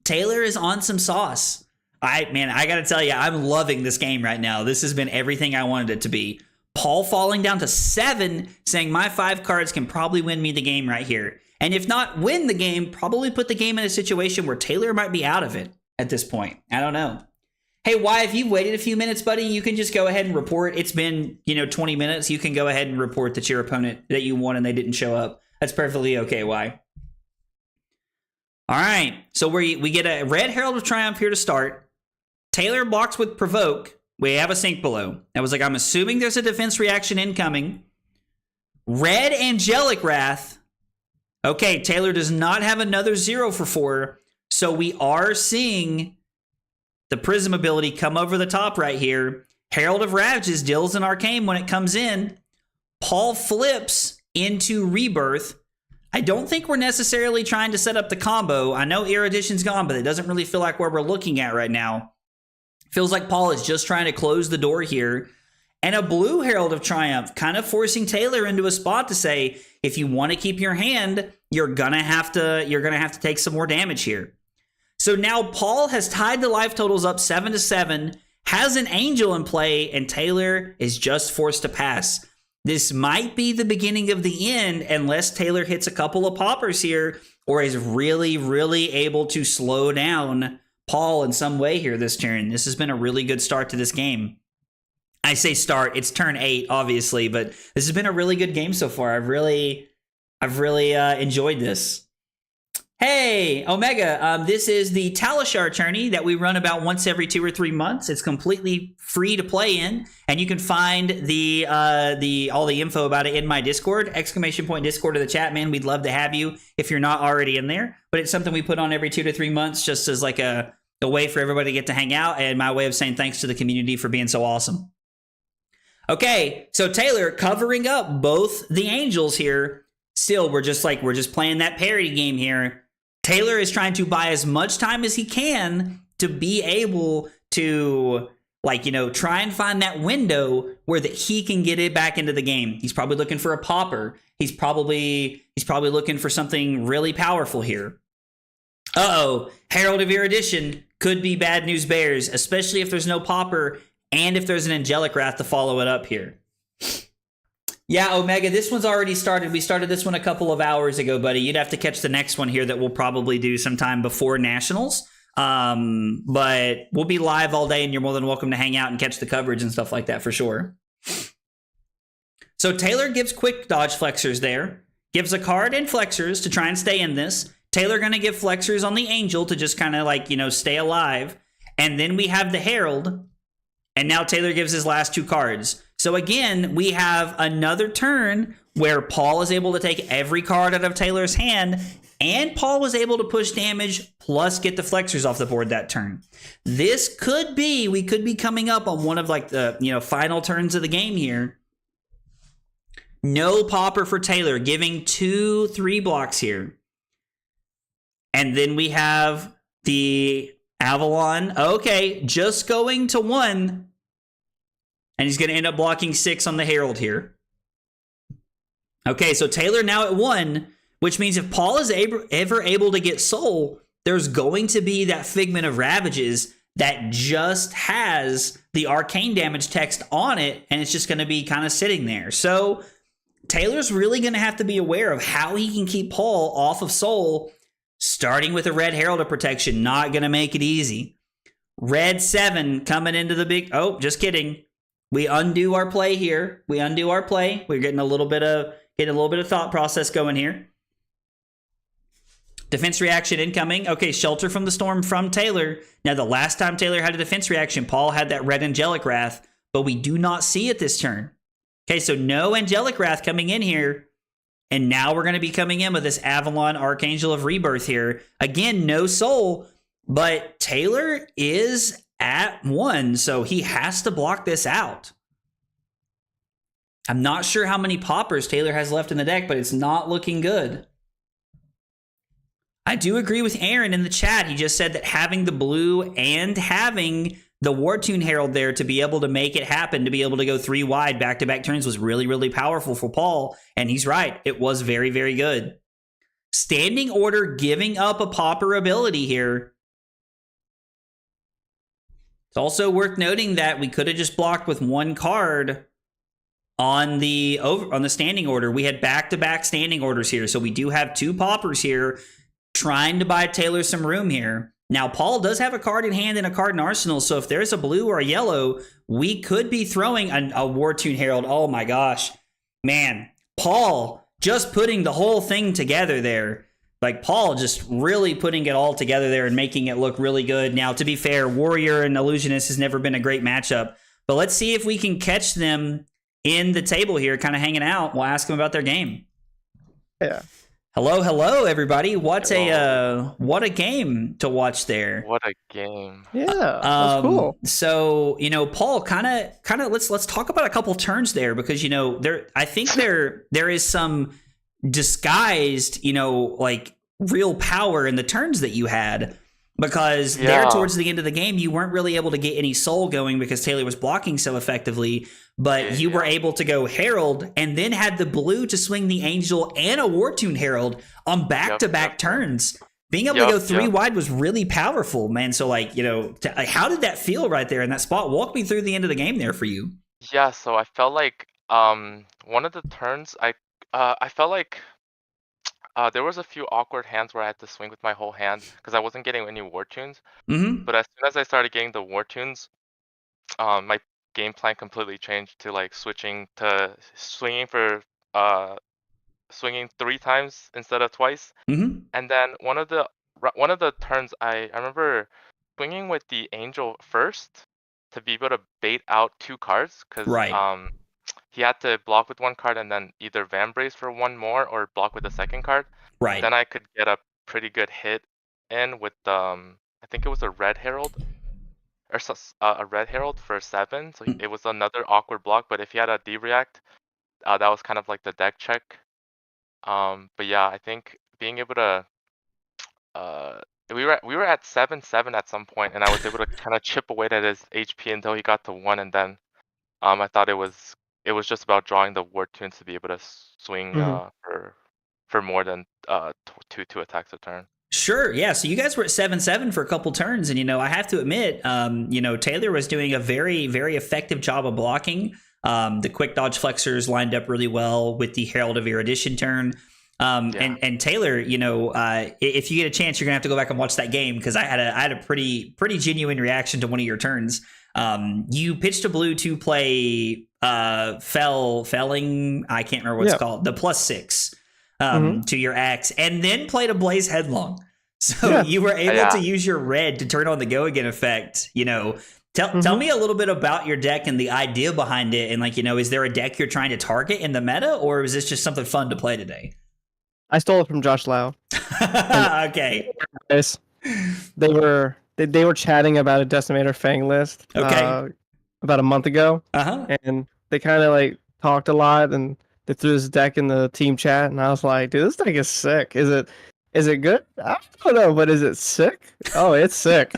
[SPEAKER 1] Taylor is on some sauce. I gotta tell you, I'm loving this game right now. This has been everything I wanted it to be. Paul falling down to 7, saying my 5 cards can probably win me the game right here. And if not win the game, probably put the game in a situation where Taylor might be out of it at this point. I don't know. Hey, why, if you've waited a few minutes, buddy, you can just go ahead and report. It's been, 20 minutes. You can go ahead and report that your opponent, that you won and they didn't show up. That's perfectly okay, why? All right, so we get a red Herald of Triumph here to start. Taylor blocks with Provoke. We have a Sink Below. I was like, I'm assuming there's a defense reaction incoming. Red Angelic Wrath. Okay, Taylor does not have another 0 for 4. So we are seeing the Prism ability come over the top right here. Herald of Ravages deals an arcane when it comes in. Paul flips into Rebirth. I don't think we're necessarily trying to set up the combo. I know Erudition's gone, but it doesn't really feel like where we're looking at right now. Feels like Paul is just trying to close the door here. And a blue Herald of Triumph, kind of forcing Taylor into a spot to say, if you want to keep your hand, you're gonna have to take some more damage here. So now Paul has tied the life totals up 7-7, has an Angel in play, and Taylor is just forced to pass. This might be the beginning of the end unless Taylor hits a couple of poppers here or is really, really able to slow down Paul in some way here this turn. This has been a really good start to this game. I say start, it's turn 8, obviously, but this has been a really good game so far. I've really enjoyed this. Hey, Omega, this is the Talishar Tourney that we run about once every 2 or 3 months. It's completely free to play in, and you can find all the info about it in my Discord, ! Discord of the chat, man. We'd love to have you if you're not already in there, but it's something we put on every 2 to 3 months just as like a way for everybody to get to hang out, and my way of saying thanks to the community for being so awesome. Okay, so Taylor covering up both the Angels here. Still, we're just playing that parity game here. Taylor is trying to buy as much time as he can to be able to, try and find that window where that he can get it back into the game. He's probably looking for a popper. He's probably looking for something really powerful here. Uh-oh, Herald of Erudition could be bad news bears, especially if there's no popper and if there's an Angelic Wrath to follow it up here. Yeah, Omega, this one's already started. We started this one a couple of hours ago, buddy. You'd have to catch the next one here that we'll probably do sometime before Nationals. But we'll be live all day, and you're more than welcome to hang out and catch the coverage and stuff like that for sure. So Taylor gives quick dodge flexors there. Gives a card and flexors to try and stay in this. Taylor going to give flexors on the Angel to just kind of stay alive. And then we have the Herald. And now Taylor gives his last 2 cards. So again, we have another turn where Paul is able to take every card out of Taylor's hand, and Paul was able to push damage plus get the flexors off the board that turn. This could be, we could be coming up on one of the final turns of the game here. No popper for Taylor, giving 2-3 blocks here. And then we have the Avalon. Okay, just going to 1. And he's going to end up blocking 6 on the Herald here. Okay, so Taylor now at 1, which means if Paul is ever able to get Soul, there's going to be that Figment of Ravages that just has the arcane damage text on it, and it's just going to be kind of sitting there. So Taylor's really going to have to be aware of how he can keep Paul off of Soul, starting with a red Herald of Protection. Not going to make it easy. Red 7 coming into the big... Oh, just kidding. We undo our play here. We undo our play. We're getting a little bit of thought process going here. Defense reaction incoming. Okay, Shelter from the Storm from Taylor. Now, the last time Taylor had a defense reaction, Paul had that red Angelic Wrath, but we do not see it this turn. Okay, so no Angelic Wrath coming in here. And now we're going to be coming in with this Avalon Archangel of Rebirth here. Again, no Soul, but Taylor is at 1, so he has to block this out. I'm not sure how many poppers Taylor has left in the deck, but it's not looking good. I do agree with Aaron in the chat. He just said that having the blue and having the Wartune Herald there to be able to make it happen, to be able to go 3 wide back-to-back turns was really, really powerful for Paul, and he's right. It was very, very good. Standing Order giving up a popper ability here. It's also worth noting that we could have just blocked with 1 card on the standing order. We had back-to-back standing orders here, so we do have 2 poppers here trying to buy Taylor some room here. Now, Paul does have a card in hand and a card in arsenal, so if there's a blue or a yellow, we could be throwing a Wartune Herald. Oh my gosh. Man, Paul just putting the whole thing together there. Paul just really putting it all together there and making it look really good. Now, to be fair, Warrior and Illusionist has never been a great matchup. But let's see if we can catch them in the table here, kind of hanging out. We'll ask them about their game.
[SPEAKER 7] Yeah.
[SPEAKER 1] Hello, hello, everybody. What a game to watch there.
[SPEAKER 7] What a game.
[SPEAKER 8] Yeah, that's cool.
[SPEAKER 1] So, Paul, kind of let's talk about a couple turns there, because I think there is some disguised, like real power in the turns that you had, because there towards the end of the game you weren't really able to get any soul going because Taylor was blocking so effectively, but you were able to go Herald and then had the blue to swing the Angel and a War Tune Herald on back-to-back turns. Being able to go 3 wide was really powerful, man. So how did that feel right there in that spot? Walk me through the end of the game there for you.
[SPEAKER 7] Yeah, so I felt like one of the turns I felt like there was a few awkward hands where I had to swing with my whole hand because I wasn't getting any War Tunes.
[SPEAKER 1] Mm-hmm.
[SPEAKER 7] But as soon as I started getting the War Tunes, my game plan completely changed to like switching to swinging 3 times instead of twice.
[SPEAKER 1] Mm-hmm.
[SPEAKER 7] And then one of the turns I remember swinging with the Angel first to be able to bait out 2 cards because he had to block with 1 card and then either Vambrace for 1 more or block with the second card.
[SPEAKER 1] Right.
[SPEAKER 7] Then I could get a pretty good hit in with I think it was a Red Herald or a Red Herald for 7. So it was another awkward block. But if he had a D-React, that was kind of like the deck check. But yeah, I think being able to we were at 7-7 at some point, and I was able to kind of chip away at his HP until he got to 1, and then I thought it was just about drawing the War Tunes to be able to swing for more than 2 attacks a turn.
[SPEAKER 1] Sure, yeah. So you guys were at 7-7 for a couple turns, and I have to admit, Taylor was doing a very, very effective job of blocking. The quick dodge flexors lined up really well with the Herald of Erudition turn. And Taylor, if you get a chance, you're gonna have to go back and watch that game, because I had a pretty genuine reaction to one of your turns. You pitched a blue to play felling. I can't remember what it's called. The +6 to your axe, and then played a Blaze Headlong. So you were able to use your red to turn on the Go Again effect. Tell me a little bit about your deck and the idea behind it, and is there a deck you're trying to target in the meta, or is this just something fun to play today?
[SPEAKER 8] I stole it from Josh Lau.
[SPEAKER 1] Okay.
[SPEAKER 8] They were chatting about a Decimator Fang list.
[SPEAKER 1] Okay.
[SPEAKER 8] About a month ago. And they kind of talked a lot, and they threw this deck in the team chat, and I was like, dude, this deck is sick. Is it good? I don't know, but is it sick? Oh, it's sick.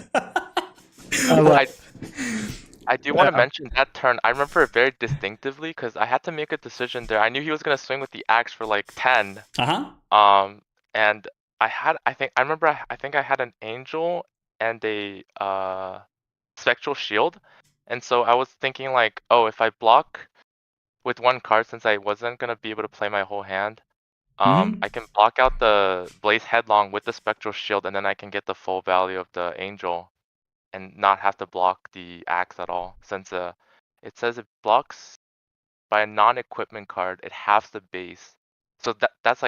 [SPEAKER 7] I do want to mention that turn. I remember it very distinctively because I had to make a decision there. I knew he was gonna swing with the axe for 10. And I think I had an Angel and a Spectral Shield, and so I was thinking if I block with 1 card, since I wasn't gonna be able to play my whole hand, I can block out the Blaze Headlong with the Spectral Shield, and then I can get the full value of the Angel and not have to block the axe at all, since it says it blocks by a non-equipment card, it halves the base. So that's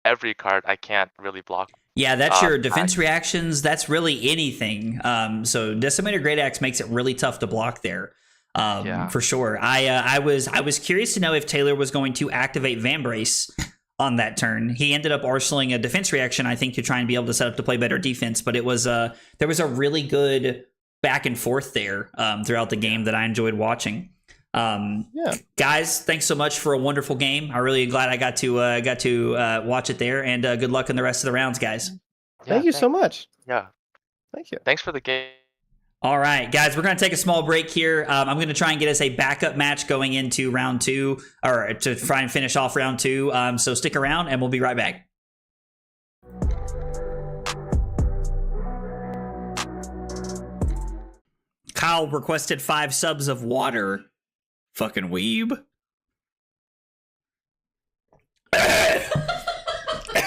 [SPEAKER 7] every card I can't really block.
[SPEAKER 1] Yeah, that's your defense reactions. That's really anything. So Decimator Great Axe makes it really tough to block there. For sure. I was curious to know if Taylor was going to activate Vambrace on that turn. He ended up arsenaling a defense reaction, I think, to try and be able to set up to play better defense. But it was there was a really good back and forth there throughout the game that I enjoyed watching. Guys, thanks so much for a wonderful game. I'm really glad I got to watch it there, and good luck in the rest of the rounds, guys.
[SPEAKER 8] Thank you so much.
[SPEAKER 7] Yeah.
[SPEAKER 8] Thank you.
[SPEAKER 7] Thanks for the game.
[SPEAKER 1] All right, guys, we're going to take a small break here. I'm going to try and get us a backup match going into round 2, or to try and finish off round 2. So stick around, and we'll be right back. Kyle requested 5 subs of water. Fucking weeb. It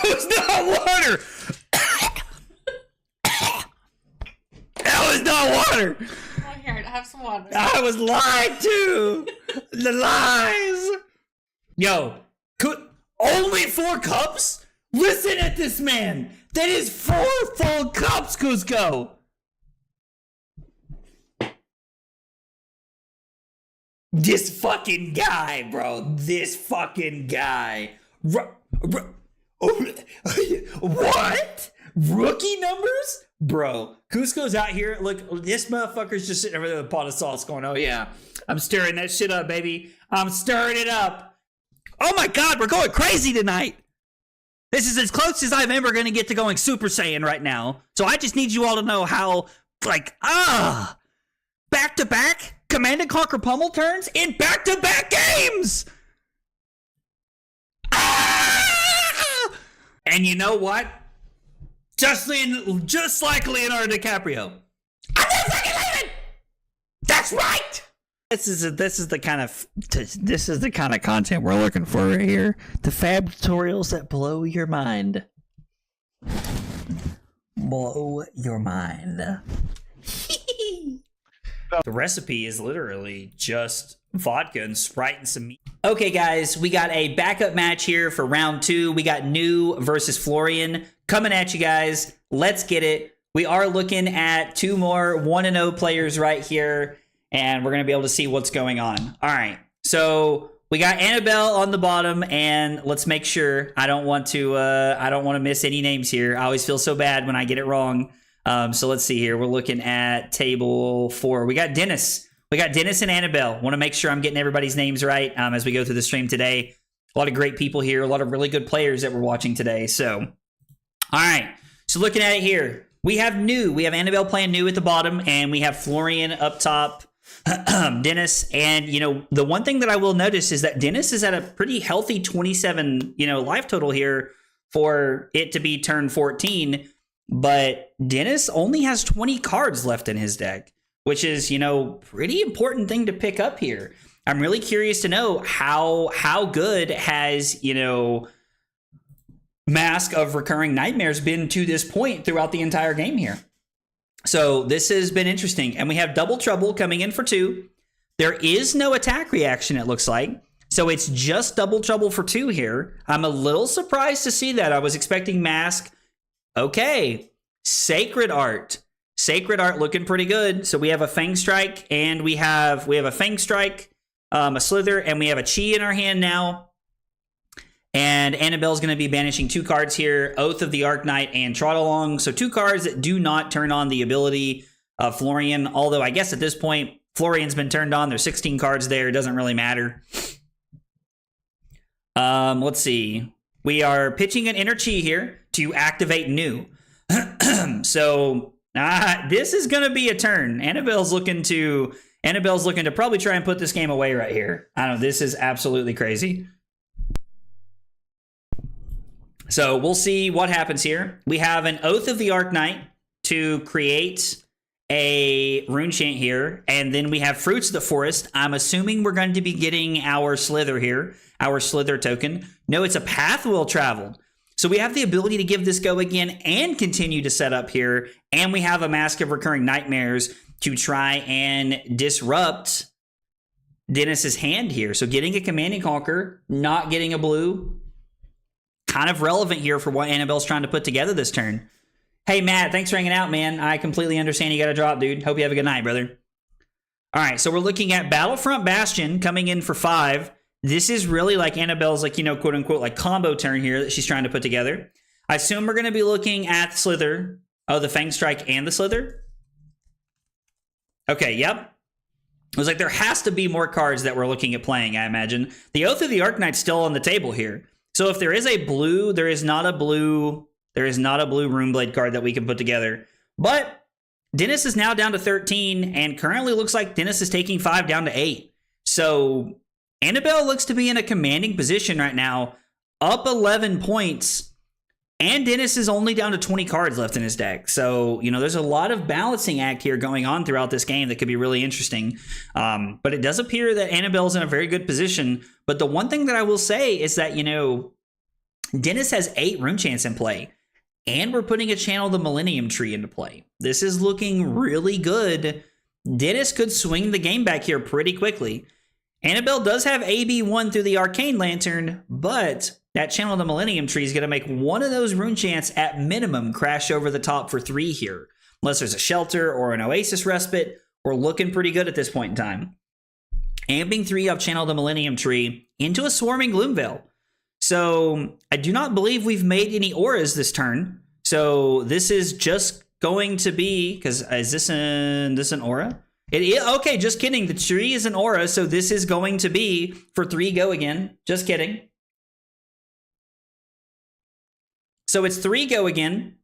[SPEAKER 1] was not water. That was not water.
[SPEAKER 2] Oh, here, have some water.
[SPEAKER 1] I was lied to. The lies. Yo, only 4 cups? Listen at this man. That is 4 full cups, Cusco. This fucking guy, bro. This fucking guy. What? Rookie numbers? Bro, Cusco's out here. Look, this motherfucker's just sitting over there with a pot of sauce going, oh yeah, I'm stirring that shit up, baby. I'm stirring it up. Oh my God, we're going crazy tonight. This is as close as I'm ever going to get to going Super Saiyan right now. So I just need you all to know how, back-to-back Command & Conquer pummel turns in back-to-back games. And you know what? Just like Leonardo DiCaprio. I'm never fucking leaving! That's right! This is the kind of content we're looking for right here. The fab tutorials that blow your mind. Blow your mind. The recipe is literally just vodka and Sprite and some meat. Okay, guys, we got a backup match here for round 2. We got New versus Florian coming at you guys. Let's get it. We are looking at 2 more 1-0 players right here, and we're going to be able to see what's going on. All right, so we got Annabelle on the bottom, and let's make sure. I don't want to miss any names here. I always feel so bad when I get it wrong. So let's see here. We're looking at table 4. We got Dennis. We got Dennis and Annabelle. Want to make sure I'm getting everybody's names right as we go through the stream today. A lot of great people here. A lot of really good players that we're watching today. So, all right. So looking at it here, we have New. We have Annabelle playing New at the bottom, and we have Florian up top. Dennis, and the one thing that I will notice is that Dennis is at a pretty healthy 27 life total here for it to be turn 14, but Dennis only has 20 cards left in his deck, which is pretty important thing to pick up here. I'm really curious to know how good has Mask of Recurring Nightmares been to this point throughout the entire game here. So this has been interesting. And we have Double Trouble coming in for 2. There is no attack reaction, it looks like. So it's just Double Trouble for 2 here. I'm a little surprised to see that. I was expecting Mask. Okay. Sacred Art. Sacred Art looking pretty good. So we have a Fang Strike, and we have a Fang Strike, a Slither, and we have a Chi in our hand now. And Annabelle's going to be banishing 2 cards here, Oath of the Arknight and Trot Along. So 2 cards that do not turn on the ability of Florian. Although I guess at this point, Florian's been turned on. There's 16 cards there. It doesn't really matter. Let's see. We are pitching an Inner Chi here to activate New. So this is going to be a turn. Annabelle's looking to probably try and put this game away right here. I don't know. This is absolutely crazy. So we'll see what happens here. We have an Oath of the Arknight to create a rune chant here. And then we have Fruits of the Forest. I'm assuming we're going to be getting our Slither here, our Slither token. No, it's a Path Well Traveled. So we have the ability to give this go again and continue to set up here. And we have a Mask of Recurring Nightmares to try and disrupt Dennis's hand here. So getting a Command & Conquer, not getting a blue. Kind of relevant here for what Annabelle's trying to put together this turn. Hey, Matt, thanks for hanging out, man. I completely understand you got to drop, dude. Hope you have a good night, brother. All right, so we're looking at Battlefront Bastion coming in for 5. This is really like Annabelle's, quote unquote, like combo turn here that she's trying to put together. I assume we're going to be looking at Slither. Oh, the Fang Strike and the Slither. Okay, yep. It was like there has to be more cards that we're looking at playing, I imagine. The Oath of the Arknight's still on the table here. So if there is a blue, there is not a blue Runeblade card that we can put together. But Dennis is now down to 13, and currently looks like Dennis is taking 5 down to 8. So Annabelle looks to be in a commanding position right now, up 11 points, and Dennis is only down to 20 cards left in his deck. So, there's a lot of balancing act here going on throughout this game that could be really interesting. But it does appear that Annabelle's in a very good position. But the one thing that I will say is that, Dennis has 8 rune chants in play, and we're putting a Channel the Millennium Tree into play. This is looking really good. Dennis could swing the game back here pretty quickly. Annabelle does have AB1 through the Arcane Lantern, but that Channel the Millennium Tree is going to make one of those rune chants at minimum crash over the top for 3 here. Unless there's a Shelter or an Oasis Respite, we're looking pretty good at this point in time. Amping 3 off Channel the Millennium Tree into a Swarming Gloomveil. So I do not believe we've made any auras this turn. So this is just going to be, because is this an aura? It is, okay, just kidding. The tree is an aura, so this is going to be for 3 go again. Just kidding. So it's 3 go again.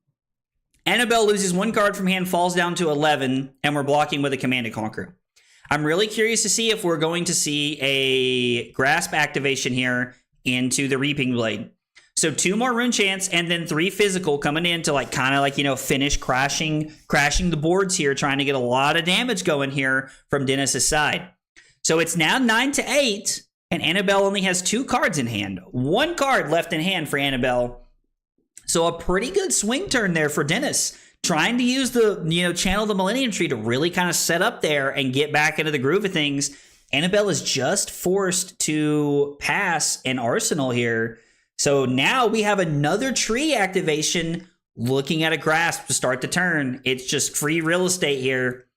[SPEAKER 1] Annabelle loses 1 card from hand, falls down to 11, and we're blocking with a Command and Conquer. I'm really curious to see if we're going to see a Grasp activation here into the Reaping Blade. So 2 more Rune Chants and then 3 physical coming in to like kind of like, you know, finish crashing the boards here, trying to get a lot of damage going here from Dennis's side. So it's now 9-8, and Annabelle only has 2 cards in hand. 1 card left in hand for Annabelle. So a pretty good swing turn there for Dennis, trying to use the, you know, channel the Millennium Tree to really kind of set up there and get back into the groove of things. Annabelle is just forced to pass an Arsenal here. So now we have another tree activation, looking at a Grasp to start the turn. It's just free real estate here.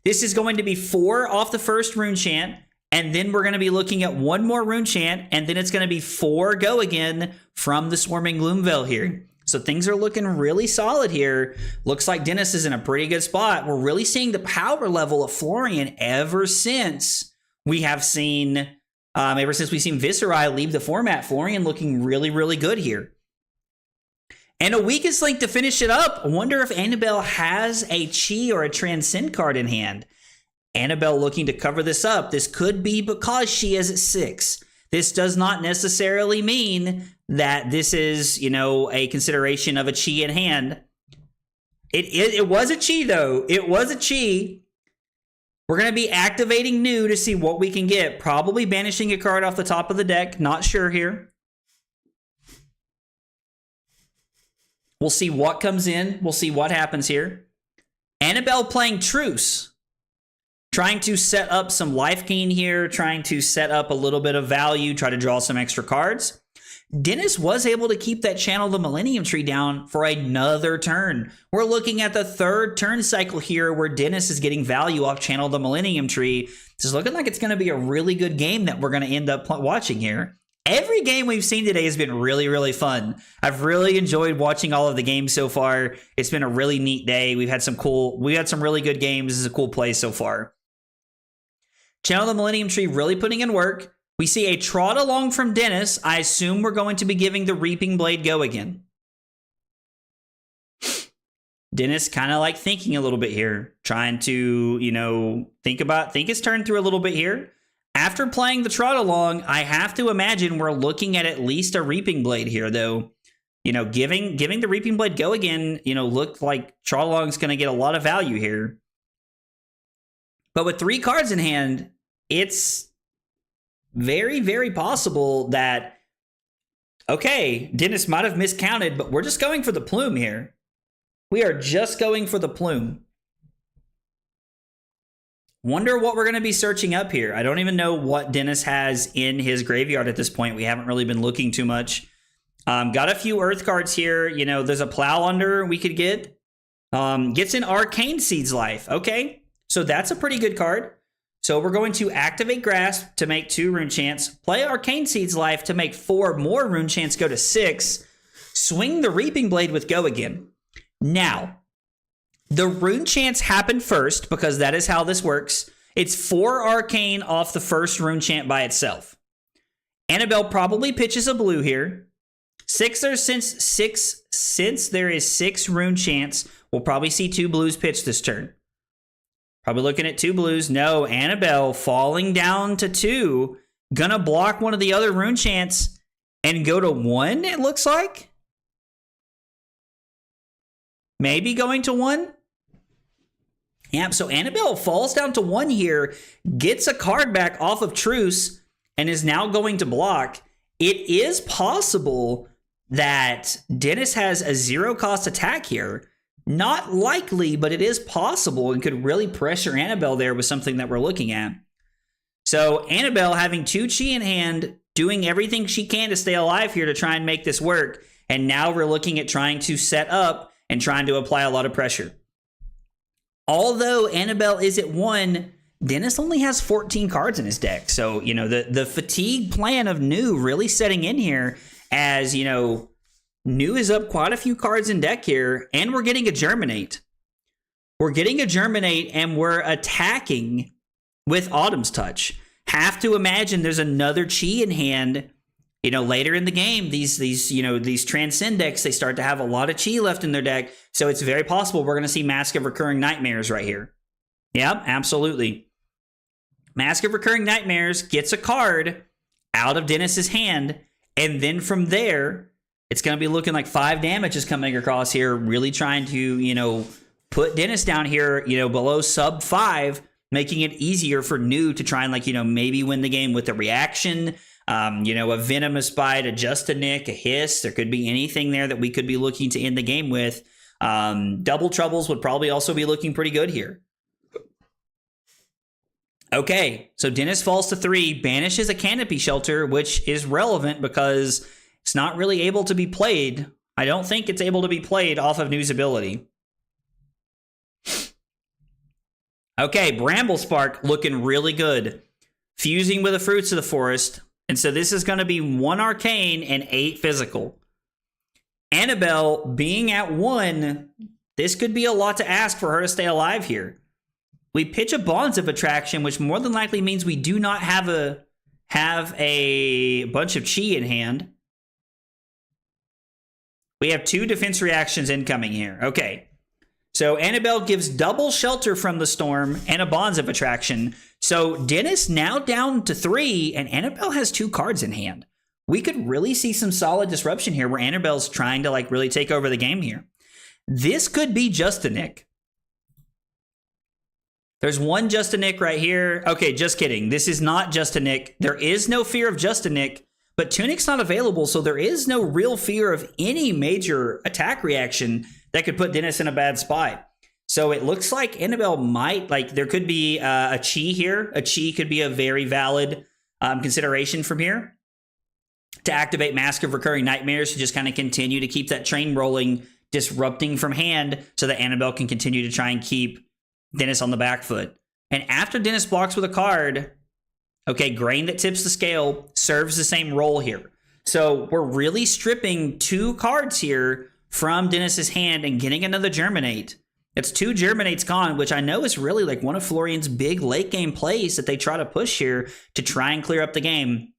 [SPEAKER 1] This is going to be 4 off the first Rune Chant, and then we're going to be looking at 1 more Rune Chant, and then it's going to be 4 go again from the Swarming Gloomveil here. So things are looking really solid here. Looks like Dennis is in a pretty good spot. We're really seeing the power level of Florian ever since we have seen... ever since we've seen Viserai leave the format. Florian looking really, really good here. And a weakest link to finish it up. I wonder if Annabelle has a Chi or a Transcend card in hand. Annabelle looking to cover this up. This could be because she is at 6. This does not necessarily mean that this is, you know, a consideration of a Chi in hand. It was a Chi, though. It was a Chi. We're going to be activating new to see what we can get. Probably banishing a card off the top of the deck. Not sure here. We'll see what comes in. We'll see what happens here. Annabelle playing Truce. Trying to set up some life gain here. Trying to set up a little bit of value. Try to draw some extra cards. Dennis was able to keep that channel the Millennium Tree down for another turn. We're looking at the 3rd turn cycle here where Dennis is getting value off channel the Millennium Tree. This is looking like it's going to be a really good game that we're going to end up watching here. Every game we've seen today has been really, really fun. I've really enjoyed watching all of the games so far. It's been a really neat day. We had some really good games. This is a cool play so far. Channel the Millennium Tree really putting in work. We see a trot along from Dennis. I assume we're going to be giving the Reaping Blade go again. Dennis kind of like thinking a little bit here, trying to, you know, think his turn through a little bit here. After playing the trot along, I have to imagine we're looking at least a Reaping Blade here, though. You know, giving the Reaping Blade go again, you know, look like trot along's going to get a lot of value here. But with 3 cards in hand, it's very, very possible that, okay, Dennis might have miscounted, but we're just going for the plume here. We are just going for the plume. Wonder what we're going to be searching up here. I don't even know what Dennis has in his graveyard at this point. We haven't really been looking too much. Got a few Earth cards here. You know, there's a Plow Under we could get. Gets an Arcane Seed's Life. Okay, so that's a pretty good card. So we're going to activate Grasp to make 2 Rune Chants, play Arcane Seed's Life to make 4 more Rune Chants go to 6, swing the Reaping Blade with go again. Now, the Rune Chants happen first because that is how this works. It's 4 Arcane off the first Rune Chant by itself. Annabelle probably pitches a blue here. Since there is 6 Rune Chants, we'll probably see 2 blues pitch this turn. Probably looking at 2 blues. No, Annabelle falling down to 2. Gonna block one of the other Rune Chants and go to 1, it looks like. Maybe going to 1. Yep, so Annabelle falls down to 1 here, gets a card back off of Truce, and is now going to block. It is possible that Dennis has a 0-cost attack here. Not likely, but it is possible and could really pressure Annabelle there with something that we're looking at. So Annabelle having 2 Chi in hand, doing everything she can to stay alive here to try and make this work. And now we're looking at trying to set up and trying to apply a lot of pressure. Although Annabelle is at 1, Dennis only has 14 cards in his deck. So, you know, the fatigue plan of new really setting in here. as, you know, New is up quite a few cards in deck here, and we're getting a Germinate. We're getting a Germinate, and we're attacking with Autumn's Touch. Have to imagine there's another Chi in hand. You know, later in the game, these Transcend decks, they start to have a lot of Chi left in their deck, so it's very possible we're going to see Mask of Recurring Nightmares right here. Yep, absolutely. Mask of Recurring Nightmares gets a card out of Dennis's hand, and then from there, it's going to be looking like 5 damage is coming across here, really trying to, you know, put Dennis down here, you know, below sub 5, making it easier for New to try and, like, you know, maybe win the game with a reaction, you know, a Venomous Bite, a Just a Nick, a Hiss. There could be anything there that we could be looking to end the game with. Double Troubles would probably also be looking pretty good here. Okay, so Dennis falls to 3, banishes a Canopy Shelter, which is relevant because it's not really able to be played. I don't think it's able to be played off of New's ability. Okay, Bramble Spark looking really good. Fusing with the Fruits of the Forest. And so this is going to be 1 Arcane and 8 Physical. Annabelle being at 1, this could be a lot to ask for her to stay alive here. We pitch a Bonds of Attraction, which more than likely means we do not have a bunch of Chi in hand. We have 2 defense reactions incoming here. Okay. So Annabelle gives double Shelter from the Storm and a Bonds of Attraction. So Dennis now down to 3, and Annabelle has 2 cards in hand. We could really see some solid disruption here where Annabelle's trying to, like, really take over the game here. This could be Just a Nick. There's 1 Just a Nick right here. Okay, just kidding. This is not Just a Nick. There is no fear of Just a Nick. But Tunic's not available, so there is no real fear of any major attack reaction that could put Dennis in a bad spot. So it looks like Annabelle might, like, there could be a Chi here. A Chi could be a very valid consideration from here to activate Mask of Recurring Nightmares to just kind of continue to keep that train rolling, disrupting from hand so that Annabelle can continue to try and keep Dennis on the back foot. And after Dennis blocks with a card, okay, Grain that tips the scale serves the same role here. So we're really stripping 2 cards here from Dennis's hand and getting another Germinate. It's 2 Germinates gone, which I know is really like one of Florian's big late game plays that they try to push here to try and clear up the game.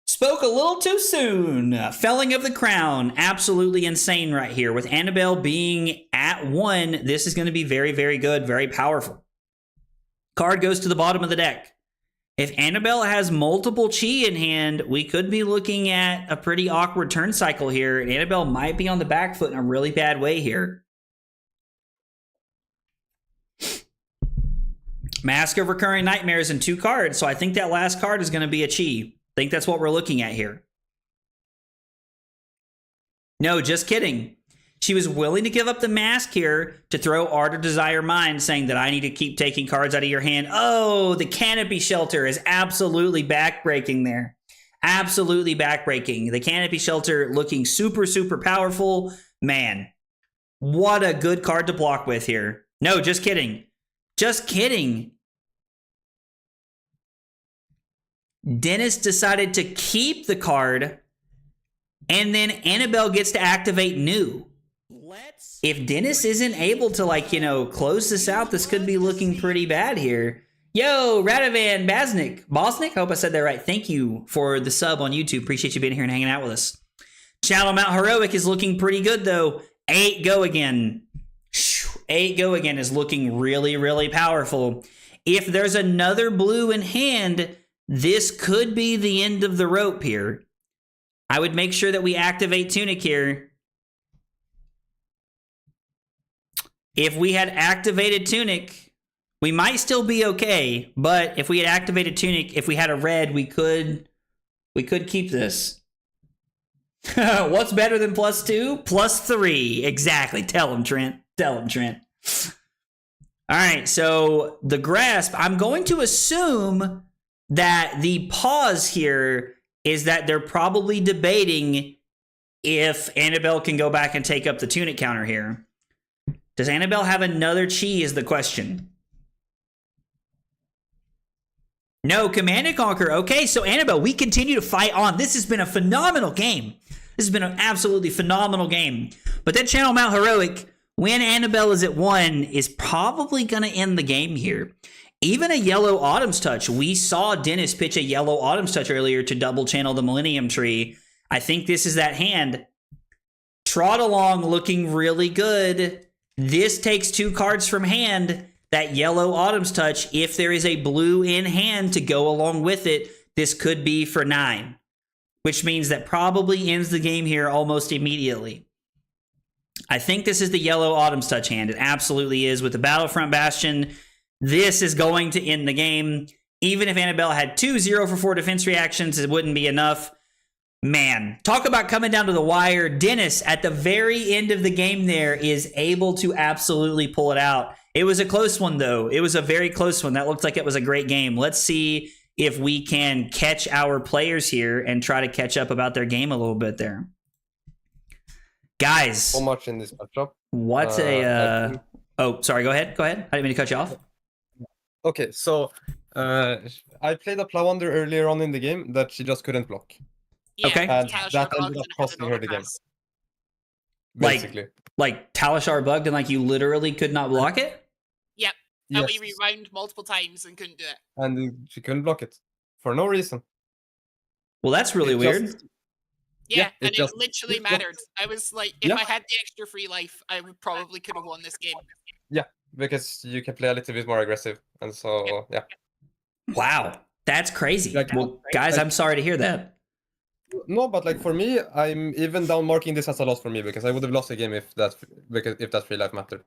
[SPEAKER 1] Spoke a little too soon. Felling of the Crown, absolutely insane right here. With Annabelle being at 1, this is going to be very, very good, very powerful. Card goes to the bottom of the deck. If Annabelle has multiple Chi in hand, we could be looking at a pretty awkward turn cycle here, and Annabelle might be on the back foot in a really bad way here. Mask of Recurring Nightmares and 2 cards, so I think that last card is going to be a Chi. I think that's what we're looking at here. No, just kidding. She was willing to give up the mask here to throw Art of Desire Mind, saying that I need to keep taking cards out of your hand. Oh, the Canopy Shelter is absolutely backbreaking there. Absolutely backbreaking. The Canopy Shelter looking super, super powerful. Man, what a good card to block with here. No, just kidding. Just kidding. Dennis decided to keep the card, and then Annabelle gets to activate New. If Dennis isn't able to, like, you know, close this out, this could be looking pretty bad here. Yo, Radovan Bosnick, hope I said that right. Thank you for the sub on YouTube. Appreciate you being here and hanging out with us. Shadow Mount Heroic is looking pretty good, though. 8 go again. 8 go again is looking really, really powerful. If there's another blue in hand, this could be the end of the rope here. I would make sure that we activate Tunic here. If we had activated Tunic, we might still be okay, but if we had activated Tunic, if we had a red, we could keep this. What's better than +2? +3. Exactly. Tell him, Trent. Tell him, Trent. All right, so the Grasp, I'm going to assume that the pause here is that they're probably debating if Annabelle can go back and take up the Tunic counter here. Does Annabelle have another Chi is the question. No, Command & Conquer. Okay, so Annabelle, we continue to fight on. This has been a phenomenal game. This has been an absolutely phenomenal game. But that Channel Mount Heroic, when Annabelle is at 1, is probably going to end the game here. Even a yellow Autumn's Touch. We saw Dennis pitch a yellow Autumn's Touch earlier to double channel the Millennium Tree. I think this is that hand. Trot along looking really good. This takes 2 cards from hand. That yellow Autumn's Touch. If there is a blue in hand to go along with it, this could be for 9. Which means that probably ends the game here almost immediately. I think this is the yellow Autumn's Touch hand. It absolutely is. With the Battlefront Bastion, this is going to end the game. Even if Annabelle had 2 0-for-4 defense reactions, it wouldn't be enough. Man, talk about coming down to the wire. Dennis, at the very end of the game there, is able to absolutely pull it out. It was a close one, though. It was a very close one. That looked like it was a great game. Let's see if we can catch our players here and try to catch up about their game a little bit there. Guys.
[SPEAKER 9] So much in this matchup.
[SPEAKER 1] What's Oh, sorry. Go ahead. I didn't mean to cut you off.
[SPEAKER 9] Okay, so I played a Plowonder earlier on in the game that she just couldn't block.
[SPEAKER 2] Yeah,
[SPEAKER 1] Okay.
[SPEAKER 9] And
[SPEAKER 2] Talishar
[SPEAKER 9] that
[SPEAKER 2] blocked
[SPEAKER 9] ended up
[SPEAKER 2] and had
[SPEAKER 9] costing her the game.
[SPEAKER 2] pass.
[SPEAKER 9] Basically.
[SPEAKER 1] Like Talishar bugged and like you literally could not block it?
[SPEAKER 2] Yep. And
[SPEAKER 9] Yes.
[SPEAKER 2] we rewound multiple times and couldn't do it.
[SPEAKER 9] And she couldn't block it. For no reason.
[SPEAKER 1] Well, that's really
[SPEAKER 9] It
[SPEAKER 1] weird.
[SPEAKER 9] just-
[SPEAKER 2] Yeah,
[SPEAKER 9] it
[SPEAKER 2] and
[SPEAKER 9] just-
[SPEAKER 2] it literally
[SPEAKER 9] it-
[SPEAKER 2] mattered. I was like, if
[SPEAKER 9] Yeah.
[SPEAKER 2] I had the extra free life, I would probably could have won this game.
[SPEAKER 9] Because you can play a little bit more aggressive. And so, yeah.
[SPEAKER 1] Wow. That's crazy.
[SPEAKER 9] Like-
[SPEAKER 1] Well, guys, I'm sorry to hear that.
[SPEAKER 9] No, but like for me, I'm even down marking this as a loss for me because I would have lost the game if that free life mattered.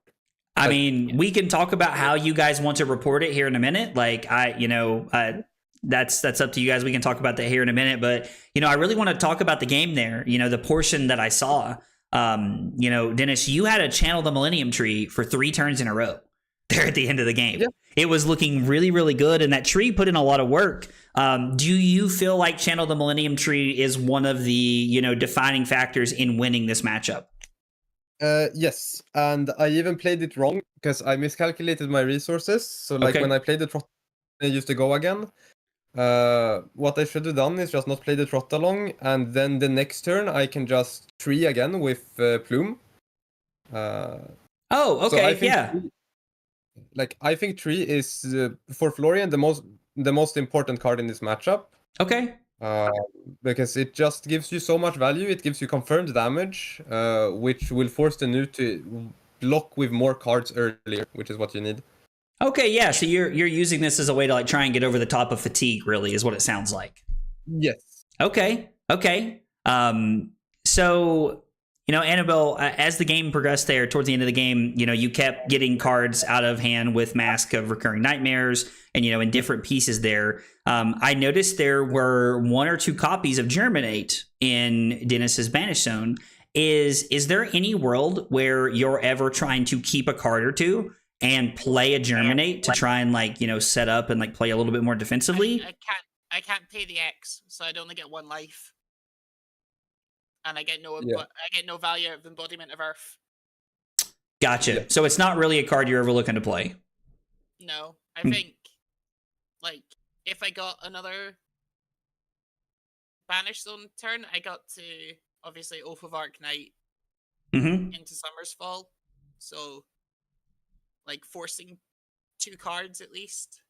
[SPEAKER 1] I mean, we can talk about how you guys want to report it here in a minute. Like, that's up to you guys. We can talk about that here in a minute. But, I really want to talk about the game there, the portion that I saw. Dennis, you had to channel the Millennium Tree for 3 turns in a row there at the end of the game.
[SPEAKER 9] Yeah.
[SPEAKER 1] It was looking really, really good. And that tree put in a lot of work. Do you feel like Channel the Millennium Tree is one of the, defining factors in winning this matchup?
[SPEAKER 9] Yes, and I even played it wrong because I miscalculated my resources. So like
[SPEAKER 1] Okay.
[SPEAKER 9] when I played the trot, I used to go again. What I should have done is just not play the trot along, and then the next turn I can just tree again with Plume.
[SPEAKER 1] Oh,
[SPEAKER 9] So
[SPEAKER 1] okay,
[SPEAKER 9] I think
[SPEAKER 1] yeah.
[SPEAKER 9] I think tree is for Florian the most important card in this matchup.
[SPEAKER 1] Okay.
[SPEAKER 9] Because it just gives you so much value. It gives you confirmed damage, which will force the new to block with more cards earlier, which is what you need.
[SPEAKER 1] Okay, yeah. So you're using this as a way to like try and get over the top of fatigue, really, is what it sounds like.
[SPEAKER 9] Yes.
[SPEAKER 1] Okay. So, Annabelle, as the game progressed there towards the end of the game, you kept getting cards out of hand with Mask of Recurring Nightmares and, in different pieces there. I noticed there were 1 or 2 copies of Germinate in Dennis's Banish Zone. Is there any world where you're ever trying to keep a card or 2 and play a Germinate to try and set up and play a little bit more defensively?
[SPEAKER 2] I can't pay the X, so I'd only get 1 life. And I get no value out of Embodiment of Earth.
[SPEAKER 1] Gotcha.
[SPEAKER 9] Yeah.
[SPEAKER 1] So it's not really a card you're ever looking to play.
[SPEAKER 2] No. I think if I got another Banish Zone turn, I got to obviously Oath of Arknight
[SPEAKER 1] Mm-hmm.
[SPEAKER 2] into Summer's Fall. So forcing 2 cards at least.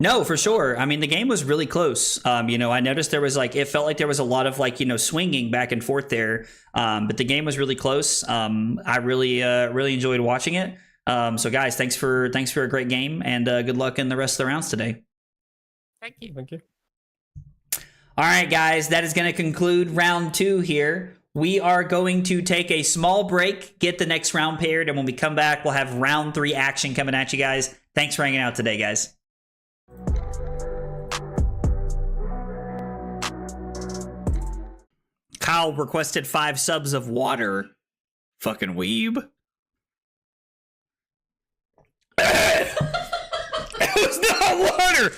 [SPEAKER 1] No, for sure. I mean, the game was really close. I noticed there was it felt like there was a lot of swinging back and forth there. But the game was really close. I really enjoyed watching it. So guys, thanks for a great game and good luck in the rest of the rounds today.
[SPEAKER 2] Thank you.
[SPEAKER 9] Thank you.
[SPEAKER 1] All right, guys, that is going to conclude round 2 here. We are going to take a small break, get the next round paired, and when we come back, we'll have round 3 action coming at you guys. Thanks for hanging out today, guys. Kyle requested 5 subs of water. Fucking weeb. It was not water.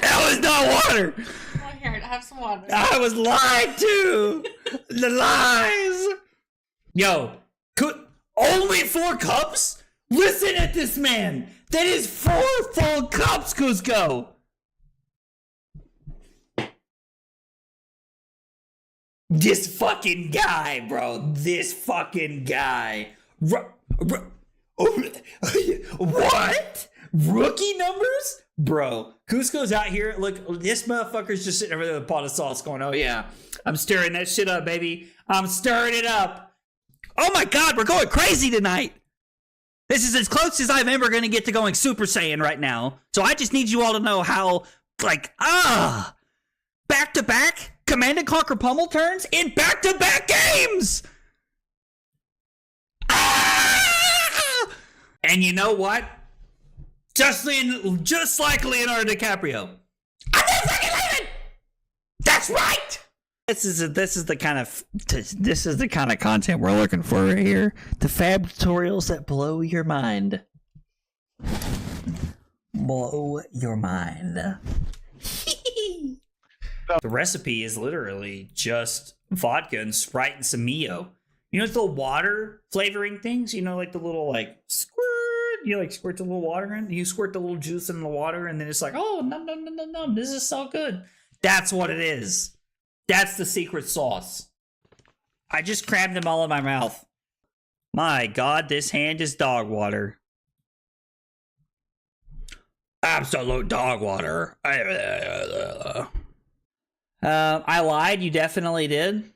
[SPEAKER 1] That was not water.
[SPEAKER 2] Oh, here, have some water.
[SPEAKER 1] I was lied to. The lies. Yo, only 4 cups? Listen at this man. That is 4 full cups, Cusco. This fucking guy, bro. This fucking guy. What? Rookie numbers? Bro, Cusco's out here. Look, this motherfucker's just sitting over there with a pot of sauce going, oh yeah, I'm stirring that shit up, baby. I'm stirring it up. Oh my God, we're going crazy tonight. This is as close as I'm ever going to get to going Super Saiyan right now. So I just need you all to know how, like, back-to-back Command and Conquer pummel turns in back-to-back games. And you know what? Just like Leonardo DiCaprio. I'm not fucking leaving. That's right. This is the kind of content we're looking for right here. The fab tutorials that blow your mind. Blow your mind. The recipe is literally just vodka and Sprite and some Mio. You know, the water flavoring things. You know, like the little like squirt. You like squirt the little water in. You squirt the little juice in the water, and then it's like, oh, num. This is so good. That's what it is. That's the secret sauce. I just crammed them all in my mouth. My God, this hand is dog water. Absolute dog water. I lied. You definitely did.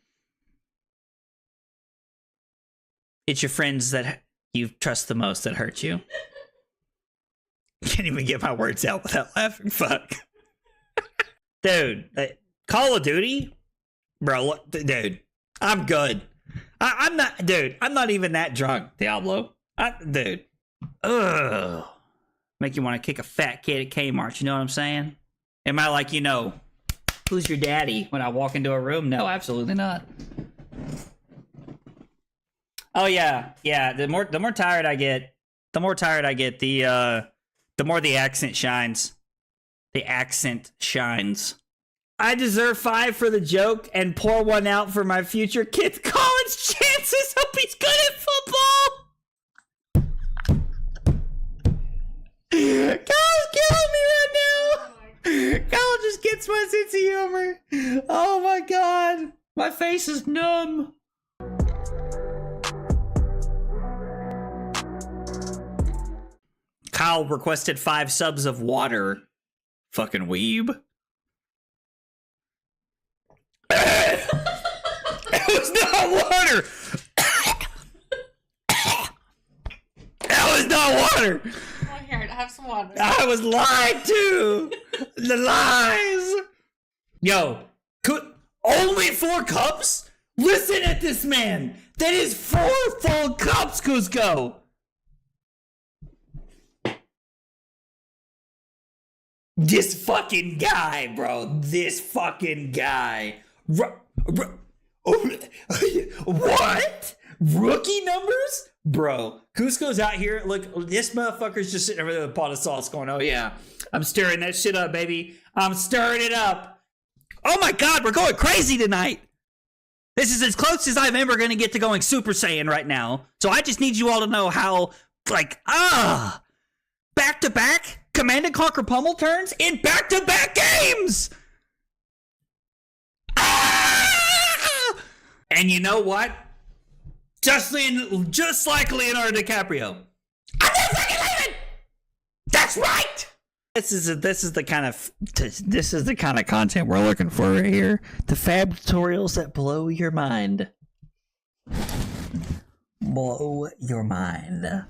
[SPEAKER 1] It's your friends that you trust the most that hurt you. Can't even get my words out without laughing. Fuck. Dude, Call of Duty? Bro, look, dude, I'm good. I'm not even that drunk, Diablo. Dude. Ugh. Make you want to kick a fat kid at Kmart, you know what I'm saying? Am I like, who's your daddy when I walk into a room? No, absolutely not. Oh yeah. The more tired I get, the more the accent shines. The accent shines. I deserve 5 for the joke and pour 1 out for my future kid's college chances. Hope he's good at football. Kyle's killing me right now. Kyle just gets my sense of humor. Oh my God. My face is numb. Kyle requested 5 subs of water. Fucking weeb. It was not water. That was not water.
[SPEAKER 2] Oh, here, have some water.
[SPEAKER 1] I was lied to. The lies. Yo, only 4 cups? Listen at this man. That is 4 full cups, Cusco. This fucking guy, bro. This fucking guy. What? Rookie numbers? Bro, Cusco's out here. Look, this motherfucker's just sitting over there with a pot of sauce going, oh yeah, I'm stirring that shit up, baby. I'm stirring it up. Oh my God, we're going crazy tonight. This is as close as I'm ever going to get to going Super Saiyan right now. So I just need you all to know how, like, back-to-back Command and Conquer pummel turns in back-to-back games. And you know what? Just like Leonardo DiCaprio. I'm not fucking leaving. That's right. This is the kind of content we're looking for right here. The fab tutorials that blow your mind. Blow your mind.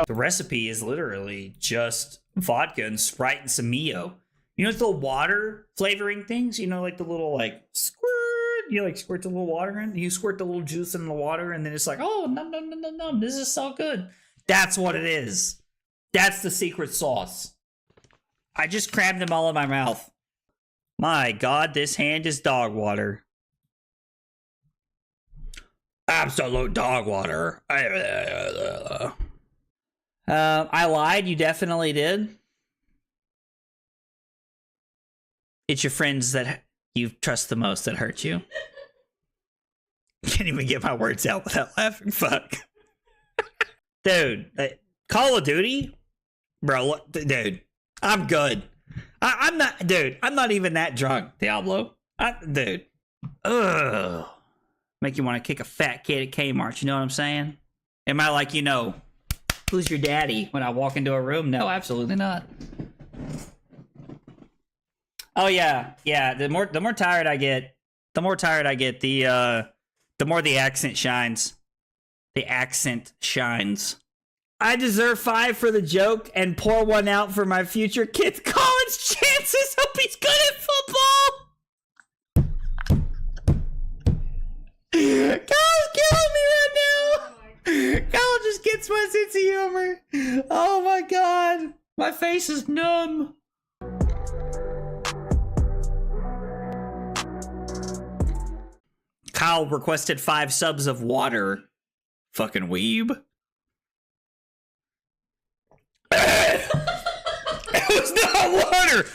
[SPEAKER 1] The recipe is literally just vodka and Sprite and some Mio. You know, the water flavoring things. You know, like the little like squirt. You like squirt the little water in. You squirt the little juice in the water, and then it's like, oh, num. This is so good. That's what it is. That's the secret sauce. I just crammed them all in my mouth. My God, this hand is dog water. Absolute dog water. I lied. You definitely did. It's your friends that you trust the most that hurt you. Can't even get my words out without laughing. Fuck. Dude, Call of Duty? Bro, dude, I'm good. I'm not even that drunk, Diablo. Dude. Ugh. Make you want to kick a fat kid at Kmart, you know what I'm saying? Am I like, who's your daddy when I walk into a room? No, absolutely not. Oh yeah. The more tired I get, the more the accent shines. The accent shines. I deserve 5 for the joke and pour 1 out for my future kid's college chances. Hope he's good at football. Kyle's killing me right now. Kyle just gets my sense of humor. Oh my god. My face is numb. Kyle requested 5 subs of water. Fucking weeb. It was not water.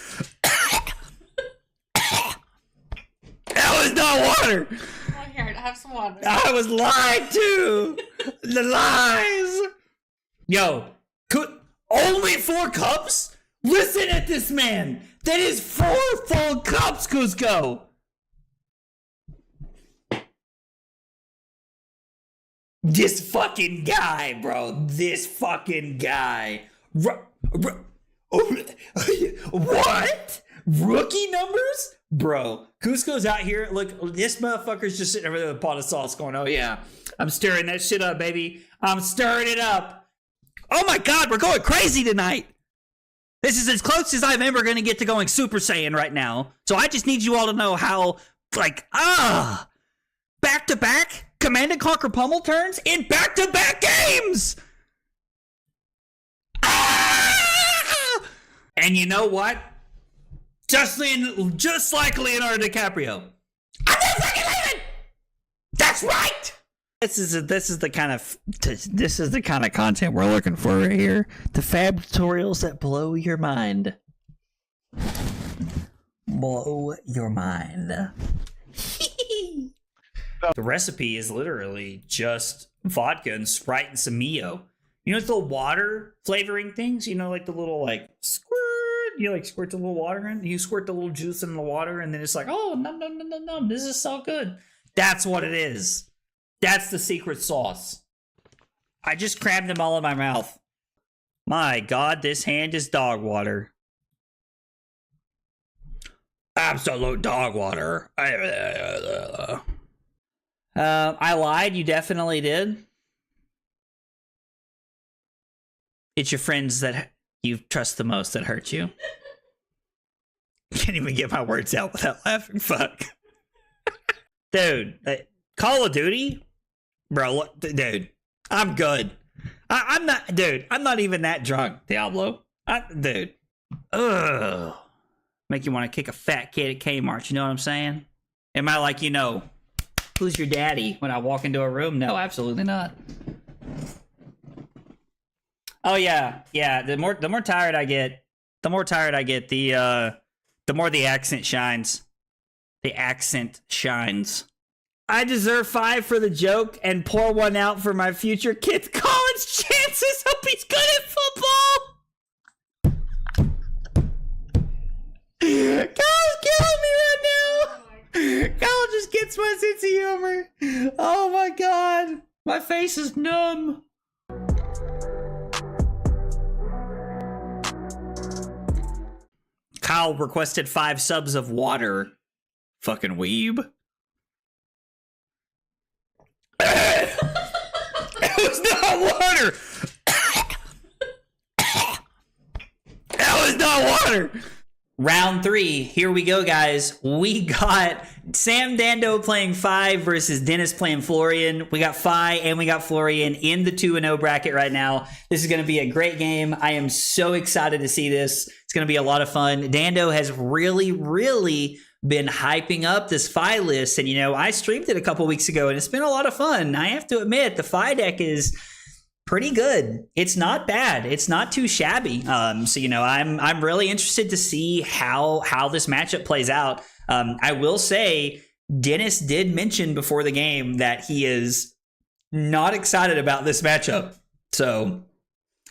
[SPEAKER 1] That was not water.
[SPEAKER 10] Oh, here, have some water.
[SPEAKER 1] I was lied to. The lies. Yo, only 4 cups? Listen at this man. That is 4 full cups, Cusco. This fucking guy, bro. This fucking guy. What? Rookie numbers? Bro, Cusco's out here. Look, this motherfucker's just sitting over there with a pot of sauce going, oh yeah, I'm stirring that shit up, baby. I'm stirring it up. Oh my god, we're going crazy tonight. This is as close as I'm ever going to get to going Super Saiyan right now. So I just need you all to know how, back-to-back Command & Conquer pummel turns in back-to-back games! Ah! And you know what? Just like Leonardo DiCaprio. I'm not fucking leaving! That's right! This is the kind of content we're looking for right here. The fab tutorials that blow your mind. Blow your mind. The recipe is literally just vodka and Sprite and some Mio. You know, it's the water flavoring things. You know, like the little squirt. You squirt the little water in. You squirt the little juice in the water, and then it's like, oh, num. This is so good. That's what it is. That's the secret sauce. I just crammed them all in my mouth. My God, this hand is dog water. Absolute dog water. I lied. You definitely did. It's your friends that you trust the most that hurt you. Can't even get my words out without laughing. Fuck. Dude, Call of Duty? Bro, dude, I'm good. I'm not even that drunk, Diablo. Dude. Ugh. Make you want to kick a fat kid at Kmart, you know what I'm saying? Am I like, who's your daddy when I walk into a room? No, absolutely not. Oh yeah. The more tired I get, the more the accent shines. The accent shines. I deserve 5 for the joke and pour 1 out for my future kid's college chances. Hope he's good at football. Kyle's killing me right now. Kyle just gets my sense of humor. Oh my god. My face is numb. Kyle requested 5 subs of water. Fucking weeb. It was not water. That was not water. Round 3. Here we go, guys. We got Sam Dando playing 5 versus Dennis playing Florian. We got Fi and we got Florian in the 2-0 bracket right now. This is going to be a great game. I am so excited to see this. It's going to be a lot of fun. Dando has really been hyping up this Fi list. And, I streamed it a couple weeks ago and it's been a lot of fun. I have to admit, the Fi deck is pretty good. It's not bad. It's not too shabby. So, I'm really interested to see how this matchup plays out. I will say, Dennis did mention before the game that he is not excited about this matchup. So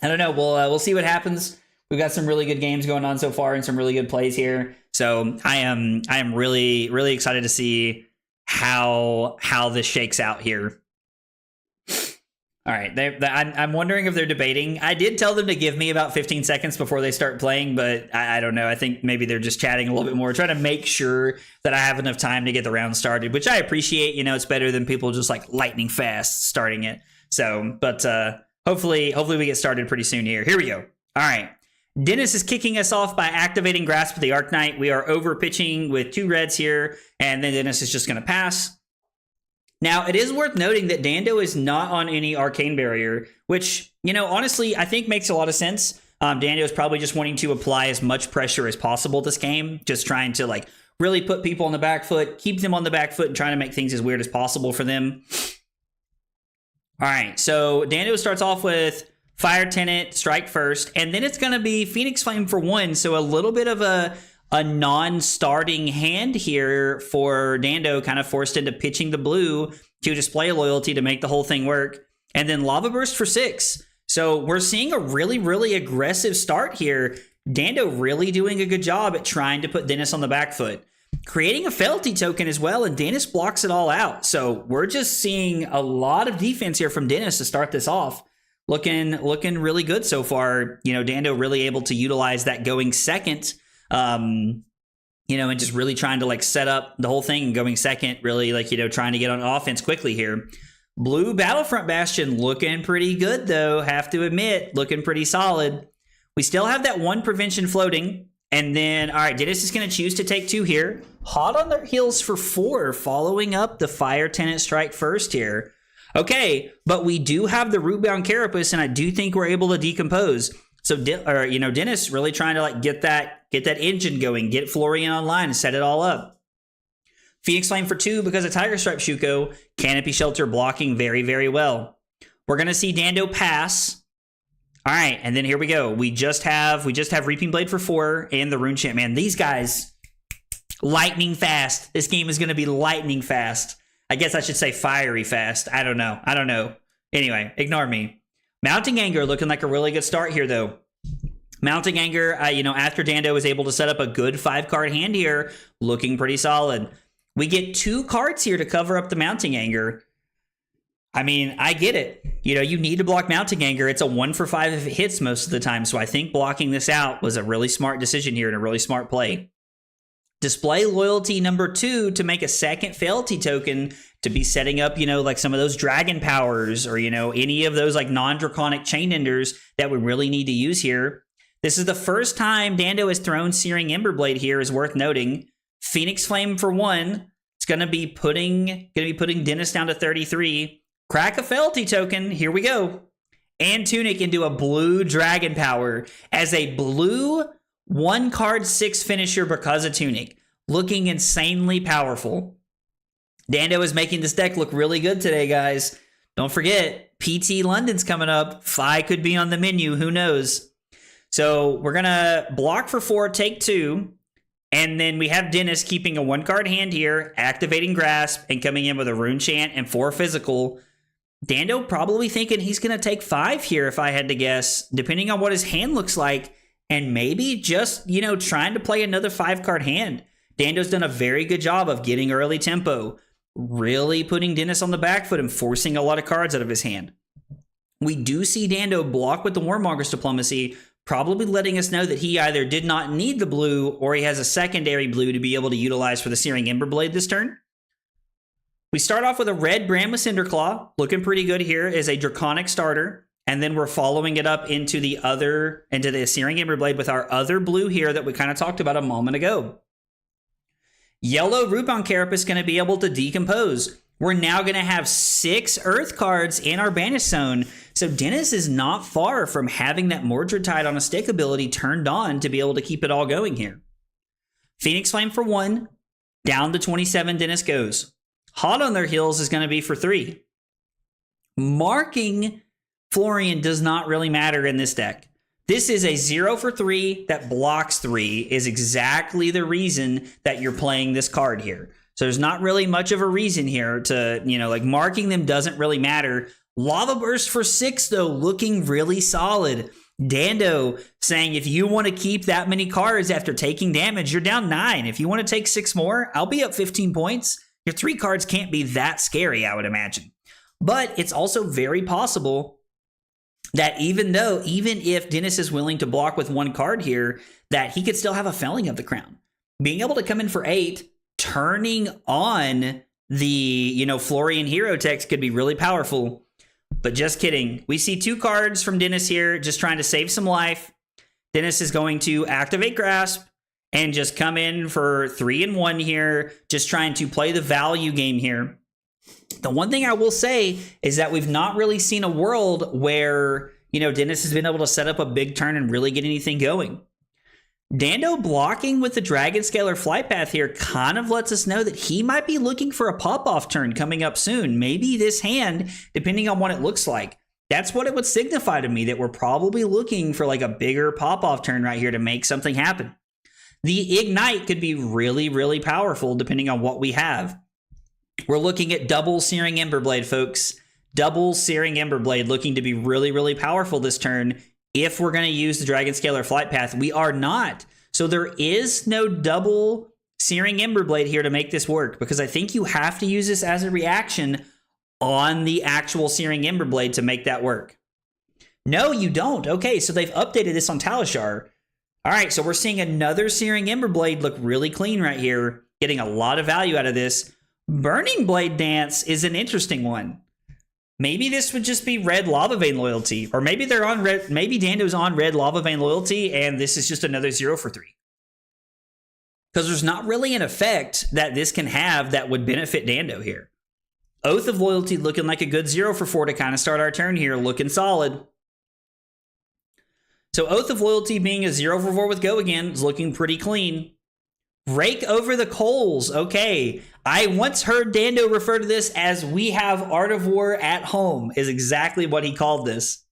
[SPEAKER 1] I don't know. We'll see what happens. We've got some really good games going on so far and some really good plays here. So I am really, really excited to see how this shakes out here. All right, I'm wondering if they're debating. I did tell them to give me about 15 seconds before they start playing, but I don't know. I think maybe they're just chatting a little bit more, trying to make sure that I have enough time to get the round started, which I appreciate. You know, it's better than people just like lightning fast starting it. So, but hopefully we get started pretty soon here. Here we go. All right. Dennis is kicking us off by activating Grasp of the Arc Knight. We are over pitching with 2 reds here, and then Dennis is just going to pass. Now, it is worth noting that Dando is not on any Arcane Barrier, which, you know, honestly, I think makes a lot of sense. Dando is probably just wanting to apply as much pressure as possible this game, just trying to, like, really put people on the back foot, keep them on the back foot, and trying to make things as weird as possible for them. All right, so Dando starts off with Fire Tenant, Strike first, and then it's going to be Phoenix Flame for 1, so a little bit of a non-starting hand here for Dando, kind of forced into pitching the blue to display loyalty to make the whole thing work. And then Lava Burst for 6. So we're seeing a really, really aggressive start here. Dando really doing a good job at trying to put Dennis on the back foot. Creating a Fealty token as well, and Dennis blocks it all out. So we're just seeing a lot of defense here from Dennis to start this off. Looking really good so far. You know, Dando really able to utilize that going second. You know, and just really trying to like set up the whole thing and going second, really like, you know, trying to get on offense quickly here. Blue Battlefront Bastion looking pretty good though, have to admit, looking pretty solid. We still have that 1 prevention floating. And then, all right, Dennis is going to choose to take 2 here. Hot on their heels for 4, following up the Fire Tenant Strike first here. Okay, but we do have the Rootbound Carapace, and I do think we're able to decompose. So, you know, Dennis really trying to like get that engine going, get Florian online and set it all up. Phoenix Flame for 2 because of Tiger Stripe Shuko. Canopy Shelter blocking very, very well. We're going to see Dando pass. All right, and then here we go. We just have Reaping Blade for 4 and the Rune Chant. Man, these guys, lightning fast. This game is going to be lightning fast. I guess I should say fiery fast. I don't know. Anyway, ignore me. Mounting Anger looking like a really good start here, though. Mounting Anger, you know, after Dando was able to set up a good 5-card hand here, looking pretty solid. We get 2 cards here to cover up the Mounting Anger. I mean, I get it. You know, you need to block Mounting Anger. It's a 1 for 5 if it hits most of the time, so I think blocking this out was a really smart decision here and a really smart play. Display Loyalty number 2 to make a second Fealty token to be setting up, you know, like some of those Dragon Powers or, you know, any of those like non-draconic Chain Enders that we really need to use here. This is the first time Dando has thrown Searing Emberblade here, is worth noting. Phoenix Flame for 1. It's going to be putting Dennis down to 33. Crack a Fealty token. Here we go. And Tunic into a blue Dragon Power as a blue 1-card 6 finisher because of Tunic. Looking insanely powerful. Dando is making this deck look really good today, guys. Don't forget, PT London's coming up. Fi could be on the menu. Who knows? So we're going to block for 4, take 2. And then we have Dennis keeping a 1-card hand here, activating Grasp, and coming in with a Rune Chant and 4 physical. Dando probably thinking he's going to take 5 here, if I had to guess, depending on what his hand looks like. And maybe just, you know, trying to play another 5-card hand. Dando's done a very good job of getting early tempo, really putting Dennis on the back foot and forcing a lot of cards out of his hand. We do see Dando block with the Warmonger's Diplomacy, probably letting us know that he either did not need the blue or he has a secondary blue to be able to utilize for the Searing Emberblade this turn. We start off with a red Brandless Cinderclaw, looking pretty good here as a Draconic starter. And then we're following it up into the Searing Emberblade with our other blue here that we kind of talked about a moment ago. Yellow Rootbound Carapace is going to be able to decompose. We're now going to have 6 Earth cards in our Banish Zone. So Dennis is not far from having that Mordred Tide on a stick ability turned on to be able to keep it all going here. Phoenix Flame for 1. Down to 27, Dennis goes. Hot on their heels is going to be for 3. Marking Florian does not really matter in this deck. This is a 0 for 3 that blocks 3 is exactly the reason that you're playing this card here. So there's not really much of a reason here to, you know, like marking them doesn't really matter. Lava Burst for 6, though, looking really solid. Dando saying if you want to keep that many cards after taking damage, you're down 9. If you want to take 6 more, I'll be up 15 points. Your 3 cards can't be that scary, I would imagine. But it's also very possible that even if Dennis is willing to block with 1 card here, that he could still have a Felling of the Crown. Being able to come in for 8, turning on the, Florian hero text could be really powerful. But just kidding. We see 2 cards from Dennis here, just trying to save some life. Dennis is going to activate Grasp and just come in for 3 and 1 here, just trying to play the value game here. The one thing I will say is that we've not really seen a world where, Dennis has been able to set up a big turn and really get anything going. Dando blocking with the Dragon Scalar Flight Path here kind of lets us know that he might be looking for a pop-off turn coming up soon. Maybe this hand, depending on what it looks like. That's what it would signify to me, that we're probably looking for like a bigger pop-off turn right here to make something happen. The Ignite could be really, really powerful depending on what we have. We're looking at double Searing Emberblade, folks. Double Searing Emberblade looking to be really, really powerful this turn. If we're going to use the Dragon Scalar Flight Path, we are not. So there is no double Searing Emberblade here to make this work, because I think you have to use this as a reaction on the actual Searing Emberblade to make that work. No, you don't. Okay, so they've updated this on Talishar. All right, so we're seeing another Searing Emberblade look really clean right here, getting a lot of value out of this. Burning Blade Dance is an interesting one. Maybe this would just be red Lava Vein loyalty, or maybe they're on red. Maybe Dando's on red Lava Vein loyalty, and this is just another 0 for 3. Because there's not really an effect that this can have that would benefit Dando here. Oath of Loyalty looking like a good 0 for 4 to kind of start our turn here, looking solid. So Oath of Loyalty being a 0 for 4 with Go Again is looking pretty clean. Rake over the coals. Okay. I once heard Dando refer to this as "we have Art of War at home," is exactly what he called this.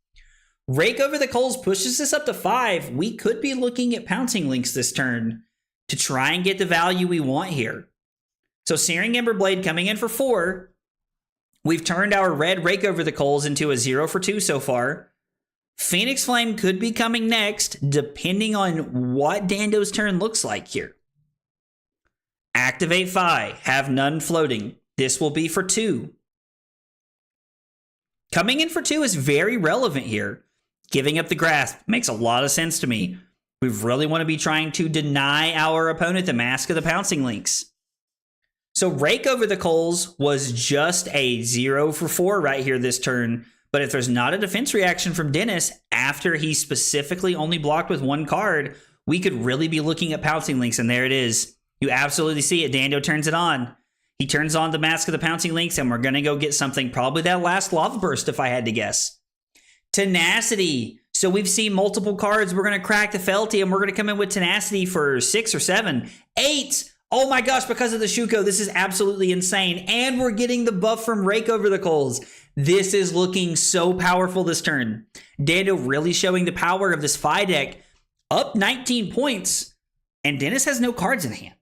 [SPEAKER 1] Rake over the coals pushes this up to 5. We could be looking at Pouncing Links this turn to try and get the value we want here. So Searing Emberblade coming in for 4. We've turned our red Rake over the coals into a 0 for 2 so far. Phoenix Flame could be coming next, depending on what Dando's turn looks like here. Activate Phi, have none floating. This will be for 2. Coming in for 2 is very relevant here. Giving up the Grasp makes a lot of sense to me. We really want to be trying to deny our opponent the Mask of the Pouncing Links. So Rake over the coals was just a 0 for 4 right here this turn. But if there's not a defense reaction from Dennis after he specifically only blocked with 1 card, we could really be looking at Pouncing Links, and there it is. You absolutely see it. Dando turns it on. He turns on the Mask of the Pouncing Links, and we're going to go get something. Probably that last Lava Burst, if I had to guess. Tenacity. So we've seen multiple cards. We're going to crack the Felty, and we're going to come in with Tenacity for 6 or 7. 8. Oh my gosh, because of the Shuko, this is absolutely insane. And we're getting the buff from Rake over the coals. This is looking so powerful this turn. Dando really showing the power of this Phi deck. Up 19 points, and Dennis has no cards in hand.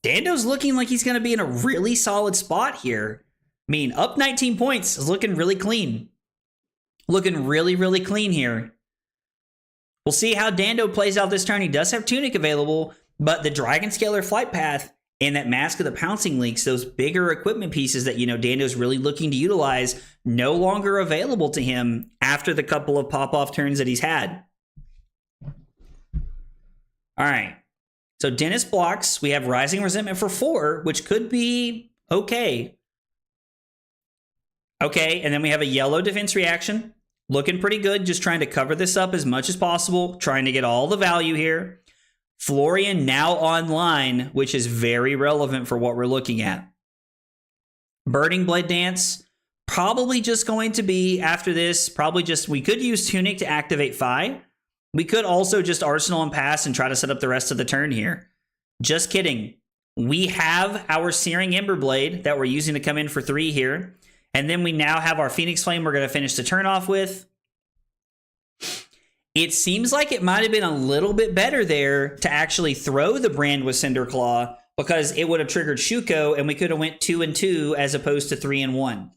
[SPEAKER 1] Dando's looking like he's going to be in a really solid spot here. I mean, up 19 points is looking really clean. Looking really, really clean here. We'll see how Dando plays out this turn. He does have Tunic available, but the Dragon Scalar Flight Path and that Mask of the Pouncing Links, those bigger equipment pieces that, Dando's really looking to utilize, no longer available to him after the couple of pop-off turns that he's had. All right. So Dennis blocks. We have Rising Resentment for 4, which could be okay. Okay, and then we have a yellow defense reaction. Looking pretty good, just trying to cover this up as much as possible, trying to get all the value here. Florian now online, which is very relevant for what we're looking at. Burning Blade Dance, probably just going to be, after this, we could use Tunic to activate Phi. We could also just Arsenal and pass and try to set up the rest of the turn here. Just kidding. We have our Searing Emberblade that we're using to come in for 3 here. And then we now have our Phoenix Flame we're going to finish the turn off with. It seems like it might have been a little bit better there to actually throw the brand with Cinderclaw, because it would have triggered Shuko and we could have went 2 and 2 as opposed to 3 and 1.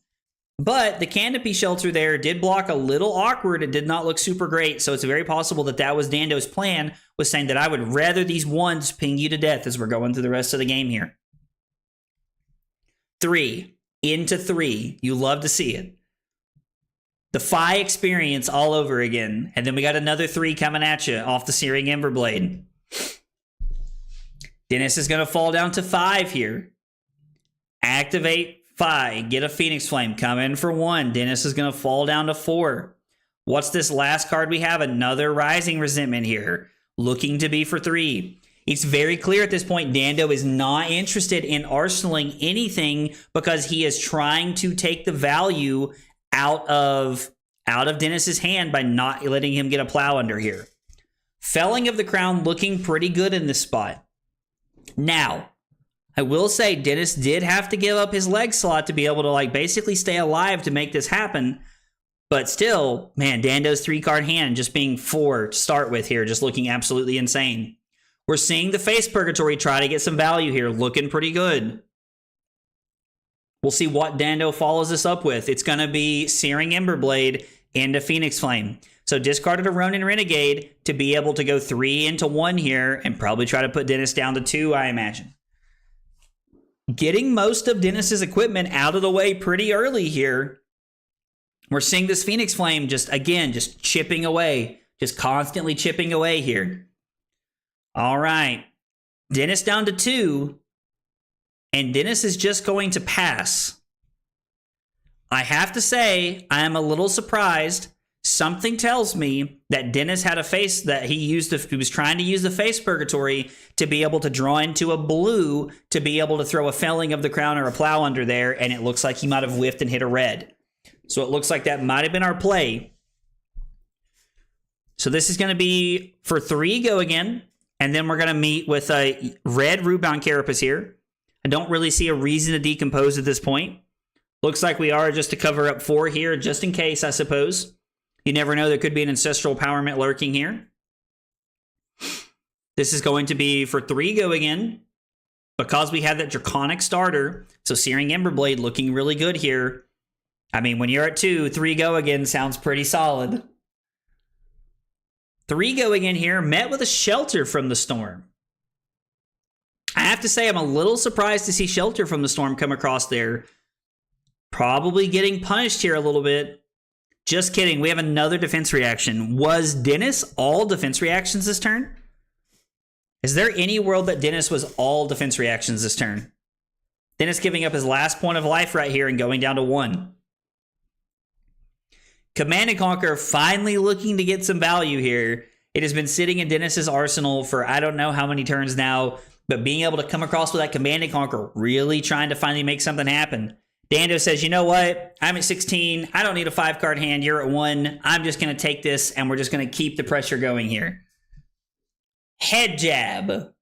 [SPEAKER 1] But the Canopy Shelter there did block a little awkward. It did not look super great. So it's very possible that that was Dando's plan, was saying that I would rather these ones ping you to death as we're going through the rest of the game here. 3 into 3. You love to see it. The Fi experience all over again. And then we got another 3 coming at you off the Searing Emberblade. Dennis is going to fall down to 5 here. Activate Fi. Get a Phoenix Flame. Come in for 1. Dennis is going to fall down to 4. What's this last card we have? Another Rising Resentment here. Looking to be for 3. It's very clear at this point Dando is not interested in arsenaling anything because he is trying to take the value out of Dennis's hand by not letting him get a plow under here. Felling of the Crown looking pretty good in this spot. Now, I will say Dennis did have to give up his leg slot to be able to like basically stay alive to make this happen. But still, man, Dando's 3-card hand just being 4 to start with here, just looking absolutely insane. We're seeing the Face Purgatory try to get some value here, looking pretty good. We'll see what Dando follows this up with. It's going to be Searing Emberblade into Phoenix Flame. So discarded a Ronin Renegade to be able to go 3 into 1 here and probably try to put Dennis down to 2, I imagine. Getting most of Dennis's equipment out of the way pretty early here. We're seeing this Phoenix Flame just chipping away. Just constantly chipping away here. All right. Dennis down to 2. And Dennis is just going to pass. I have to say, I am a little surprised. Something tells me that Dennis had a face that he was trying to use the Face Purgatory to be able to draw into a blue to be able to throw a Felling of the Crown or a plow under there, and it looks like he might have whiffed and hit a red. So it looks like that might have been our play. So this is going to be for 3 go again, and then we're going to meet with a red Rootbound Carapace here. I don't really see a reason to decompose at this point. Looks like we are just to cover up 4 here, just in case, I suppose. You never know, there could be an Ancestral Empowerment lurking here. This is going to be for 3 go again. Because we have that Draconic starter, so Searing Emberblade looking really good here. I mean, when you're at 2, 3 go again sounds pretty solid. 3 go again here, met with a Shelter from the Storm. I have to say, I'm a little surprised to see Shelter from the Storm come across there. Probably getting punished here a little bit. Just kidding. We have another defense reaction. Was Dennis all defense reactions this turn? Is there any world that Dennis was all defense reactions this turn? Dennis giving up his last point of life right here and going down to 1. Command and Conquer finally looking to get some value here. It has been sitting in Dennis's arsenal for I don't know how many turns now, but being able to come across with that Command and Conquer, really trying to finally make something happen. Dando says, you know what? I'm at 16. I don't need a 5-card hand. You're at 1. I'm just going to take this, and we're just going to keep the pressure going here. Head Jab.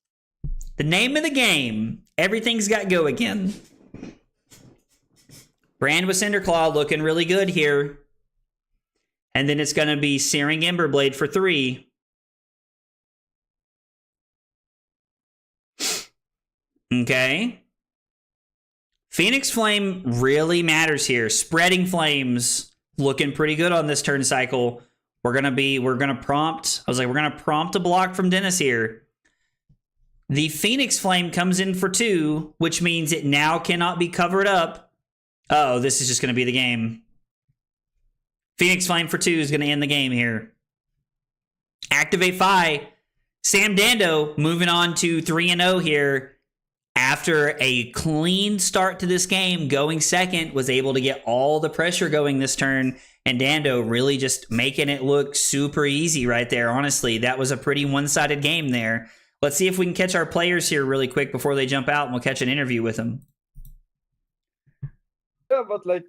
[SPEAKER 1] The name of the game. Everything's got go again. Brand with Cinderclaw looking really good here. And then it's going to be Searing Emberblade for 3. Okay. Phoenix Flame really matters here. Spreading Flames looking pretty good on this turn cycle. We're gonna prompt a block from Dennis here. The Phoenix Flame comes in for 2, which means it now cannot be covered up. Uh-oh, this is just gonna be the game. Phoenix Flame for 2 is gonna end the game here. Activate Fi. Sam Dando moving on to 3-0 here. After a clean start to this game, going second, was able to get all the pressure going this turn, and Dando really just making it look super easy right there. Honestly, that was a pretty one-sided game there. Let's see if we can catch our players here really quick before they jump out, and we'll catch an interview with them.
[SPEAKER 4] Yeah, but like...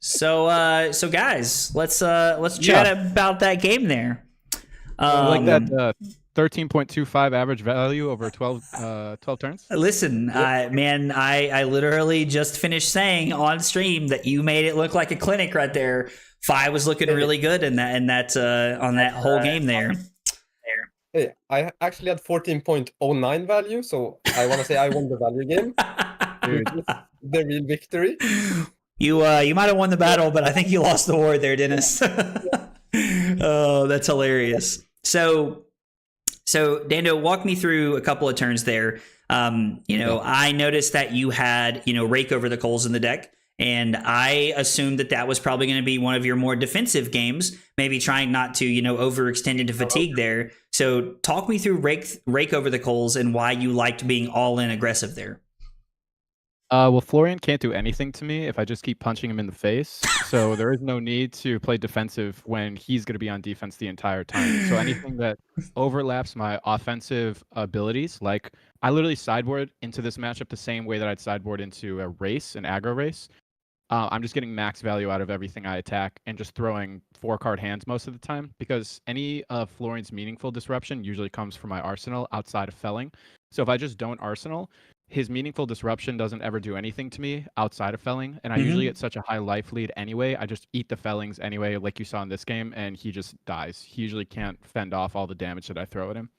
[SPEAKER 1] So guys, let's chat about that game there.
[SPEAKER 11] Like that 13.25 average value over 12 turns.
[SPEAKER 1] Listen, man, I literally just finished saying on stream that you made it look like a clinic right there. Fi was looking really good in that on that whole game there.
[SPEAKER 9] Hey, I actually had 14.09 value, so I want to say I won the value game. Dude, the real victory.
[SPEAKER 1] You might have won the battle, but I think you lost the war there, Dennis. Oh, that's hilarious. So Dando, walk me through a couple of turns there. I noticed that you had, Rake over the coals in the deck. And I assumed that was probably going to be one of your more defensive games, maybe trying not to, overextend into fatigue there. So talk me through Rake over the coals and why you liked being all in aggressive there.
[SPEAKER 11] Well, Florian can't do anything to me if I just keep punching him in the face. So there is no need to play defensive when he's going to be on defense the entire time. So anything that overlaps my offensive abilities, like I literally sideboard into this matchup the same way that I'd sideboard into a race, an aggro race. I'm just getting max value out of everything I attack and just throwing 4-card hands most of the time, because any of Florian's meaningful disruption usually comes from my arsenal outside of felling. So if I just don't arsenal, his meaningful disruption doesn't ever do anything to me outside of felling, and I usually get such a high life lead anyway. I just eat the fellings anyway, like you saw in this game, and he just dies. He usually can't fend off all the damage that I throw at him.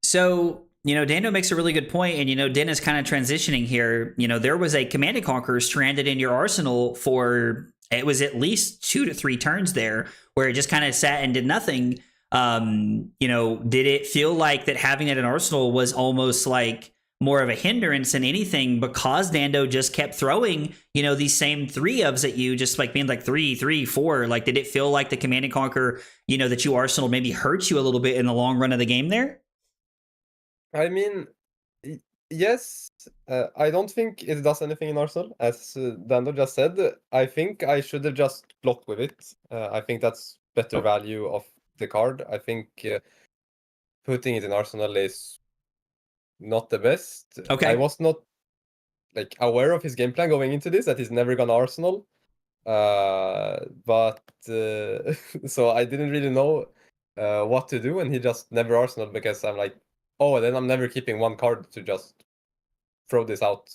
[SPEAKER 11] So, Dando makes a really good point, and, Dennis kind of transitioning here. There was a Command & Conquer stranded in your arsenal for, it was at least 2 to 3 turns there, where it just kind of sat and did nothing. Did it feel like that having it in arsenal was almost like more of a hindrance than anything, because Dando just kept throwing, these same 3-ofs at you, just like being like 3, 4? Like, did it feel like the Command & Conquer, that you arsenal maybe hurts you a little bit in the long run of the game there?
[SPEAKER 9] I mean, yes. I don't think it does anything in Arsenal, as Dando just said. I think I should have just blocked with it. I think that's better value of the card. I think putting it in Arsenal is not the best.
[SPEAKER 1] Okay.
[SPEAKER 9] I was not aware of his game plan going into this, that he's never gonna Arsenal. But so I didn't really know what to do, and he just never Arsenal, because I'm like, oh, then I'm never keeping one card to just throw this out,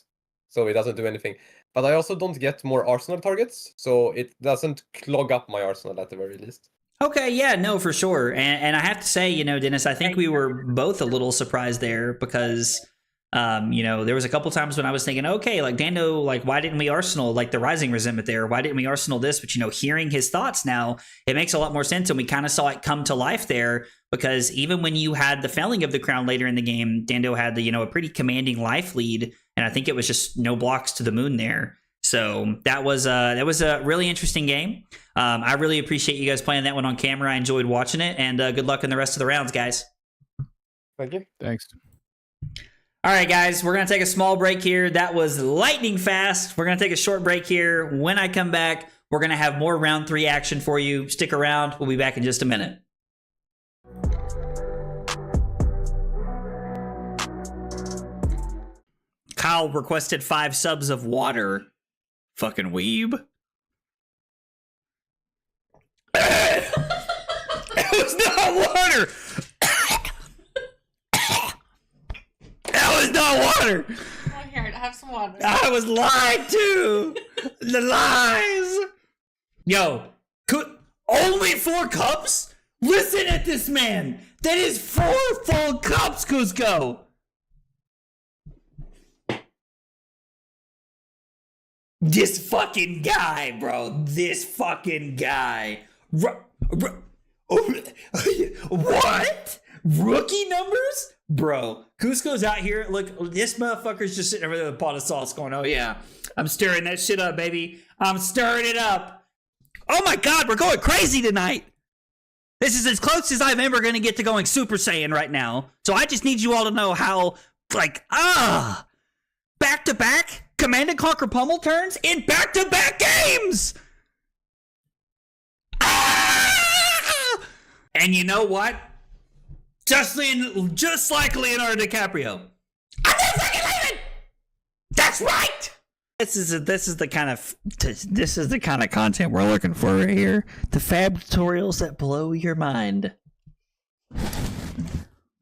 [SPEAKER 9] so it doesn't do anything. But I also don't get more Arsenal targets, so it doesn't clog up my Arsenal at the very least.
[SPEAKER 1] Okay, yeah, no, for sure. And I have to say, Dennis, I think we were both a little surprised there, because, there was a couple times when I was thinking, okay, like Dando, like, why didn't we Arsenal, like the Rising Resentment there? Why didn't we Arsenal this? But, hearing his thoughts now, it makes a lot more sense. And we kind of saw it come to life there, because even when you had the felling of the crown later in the game, Dando had the, a pretty commanding life lead. And I think it was just no blocks to the moon there. So that was a really interesting game. I really appreciate you guys playing that one on camera. I enjoyed watching it, and good luck in the rest of the rounds, guys.
[SPEAKER 9] Thank you.
[SPEAKER 11] Thanks.
[SPEAKER 1] All right, guys, we're going to take a small break here. That was lightning fast. We're going to take a short break here. When I come back, we're going to have more round 3 action for you. Stick around. We'll be back in just a minute. Kyle requested 5 subs of water. Fucking weeb. That was not water. That was not water.
[SPEAKER 10] Oh, here, have some water.
[SPEAKER 1] I was lied to. The lies. Yo, only 4 cups? Listen at this man. That is 4 full cups, Cusco. This fucking guy, bro. This fucking guy. What? Rookie numbers? Bro, Cusco's out here. Look, this motherfucker's just sitting over there with a pot of sauce going, oh yeah, I'm stirring that shit up, baby. I'm stirring it up. Oh my God, we're going crazy tonight. This is as close as I'm ever going to get to going Super Saiyan right now. So I just need you all to know how, back-to-back Command & Conquer pummel turns in back-to-back games. And you know what? Just like Leonardo DiCaprio, I'm not fucking leaving. That's right. This is the kind of content we're looking for right here. The fab tutorials that blow your mind.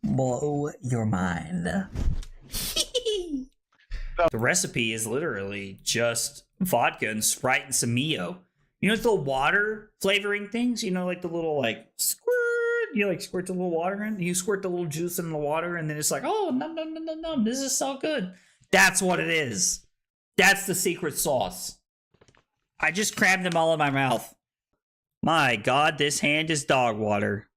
[SPEAKER 1] Blow your mind. The recipe is literally just vodka and Sprite and some Mio. You know, it's the water flavoring things. You know, like the little squirt. You squirt the little water in. You squirt the little juice in the water, and then it's like, oh, no, this is so good. That's what it is. That's the secret sauce. I just crammed them all in my mouth. My God, this hand is dog water.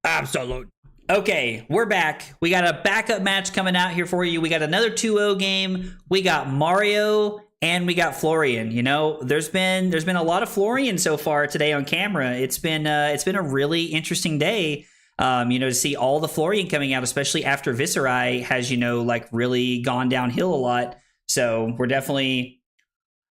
[SPEAKER 1] Absolute. Okay, we're back. We got a backup match coming out here for you. We got another 2-0 game. We got Mario and we got Florian. You know, there's been a lot of Florian so far today on camera. It's been a really interesting day. You know, to see all the Florian coming out, especially after Viserai has, you know, like really gone downhill a lot. So we're definitely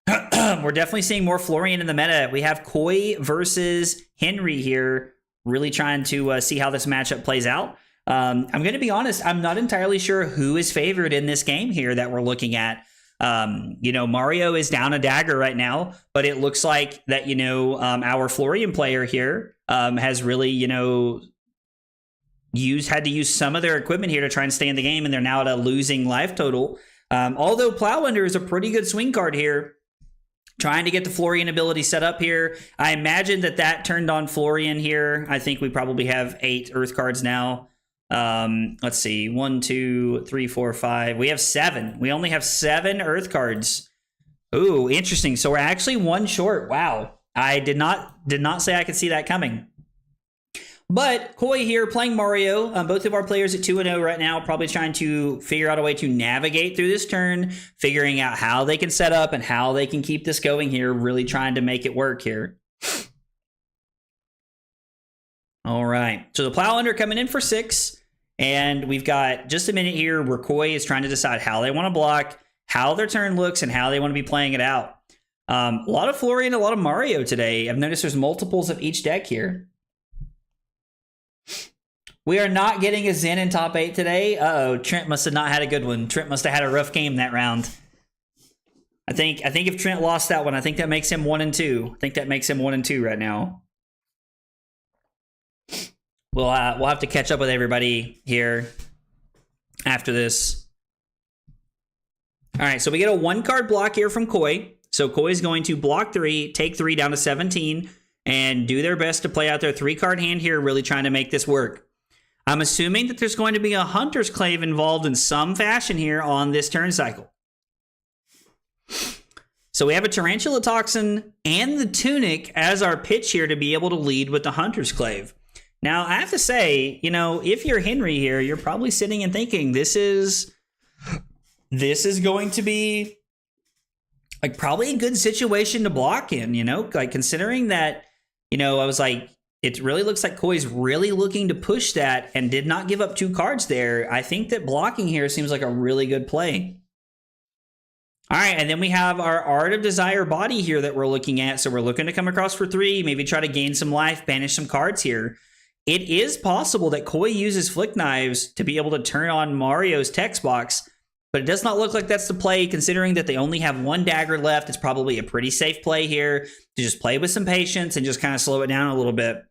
[SPEAKER 1] seeing more Florian in the meta. We have Koi versus Henry here, really trying to see how this matchup plays out. I'm going to be honest, I'm not entirely sure who is favored in this game here that we're looking at. You know, Mario is down a dagger right now, but it looks like that, you know, our Florian player here has really, you know, had to use some of their equipment here to try and stay in the game, and they're now at a losing life total. Although Plowlander is a pretty good swing card here, trying to get the Florian ability set up here. I imagine that turned on Florian here. I think we probably have 8 Earth cards now. Let's see, 1, 2, 3, 4, 5. We have 7. We only have 7 Earth cards. Ooh, interesting. So we're actually 1 short. Wow, I did not say I could see that coming. But Koi here playing Mario. Both of our players at 2-0 right now, probably trying to figure out a way to navigate through this turn, figuring out how they can set up and how they can keep this going here, really trying to make it work here. All right, so the Plowlander coming in for 6, and we've got just a minute here where Koi is trying to decide how they want to block, how their turn looks, and how they want to be playing it out. A lot of Florian, a lot of Mario today. I've noticed there's multiples of each deck here. We are not getting a Zen in top 8 today. Uh-oh, Trent must have not had a good one. Trent must have had a rough game that round. I think if Trent lost that one, I think that makes him 1-2. I think that makes him 1-2 right now. We'll have to catch up with everybody here after this. All right, so we get a 1-card block here from Koi. So Koi is going to block 3, take 3 down to 17, and do their best to play out their 3-card hand here, really trying to make this work. I'm assuming that there's going to be a Hunter's Clave involved in some fashion here on this turn cycle. So we have a Tarantula Toxin and the Tunic as our pitch here to be able to lead with the Hunter's Clave. Now, I have to say, you know, if you're Henry here, you're probably sitting and thinking this is going to be like probably a good situation to block in, you know, like considering that, you know, I was like, it really looks like Koi's really looking to push that and did not give up 2 cards there. I think that blocking here seems like a really good play. All right, and then we have our Art of Desire body here that we're looking at. So we're looking to come across for 3, maybe try to gain some life, banish some cards here. It is possible that Koi uses Flick Knives to be able to turn on Mario's text box, but it does not look like that's the play, considering that they only have 1 dagger left. It's probably a pretty safe play here to just play with some patience and just kind of slow it down a little bit.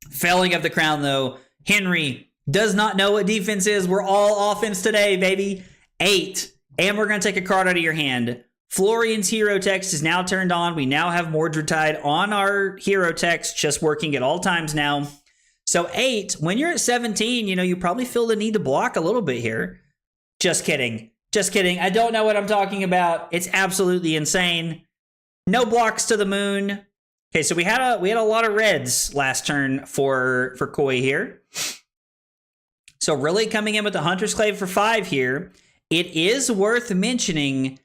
[SPEAKER 1] Felling of the Crown, though. Henry does not know what defense is. We're all offense today, baby. 8. And we're going to take a card out of your hand. Florian's hero text is now turned on. We now have Mordredtide on our hero text, just working at all times now. So 8, when you're at 17, you know, you probably feel the need to block a little bit here. Just kidding. Just kidding. I don't know what I'm talking about. It's absolutely insane. No blocks to the moon. Okay, so we had a lot of reds last turn for Koi here. So really coming in with the Hunter's Clave for 5 here. It is worth mentioning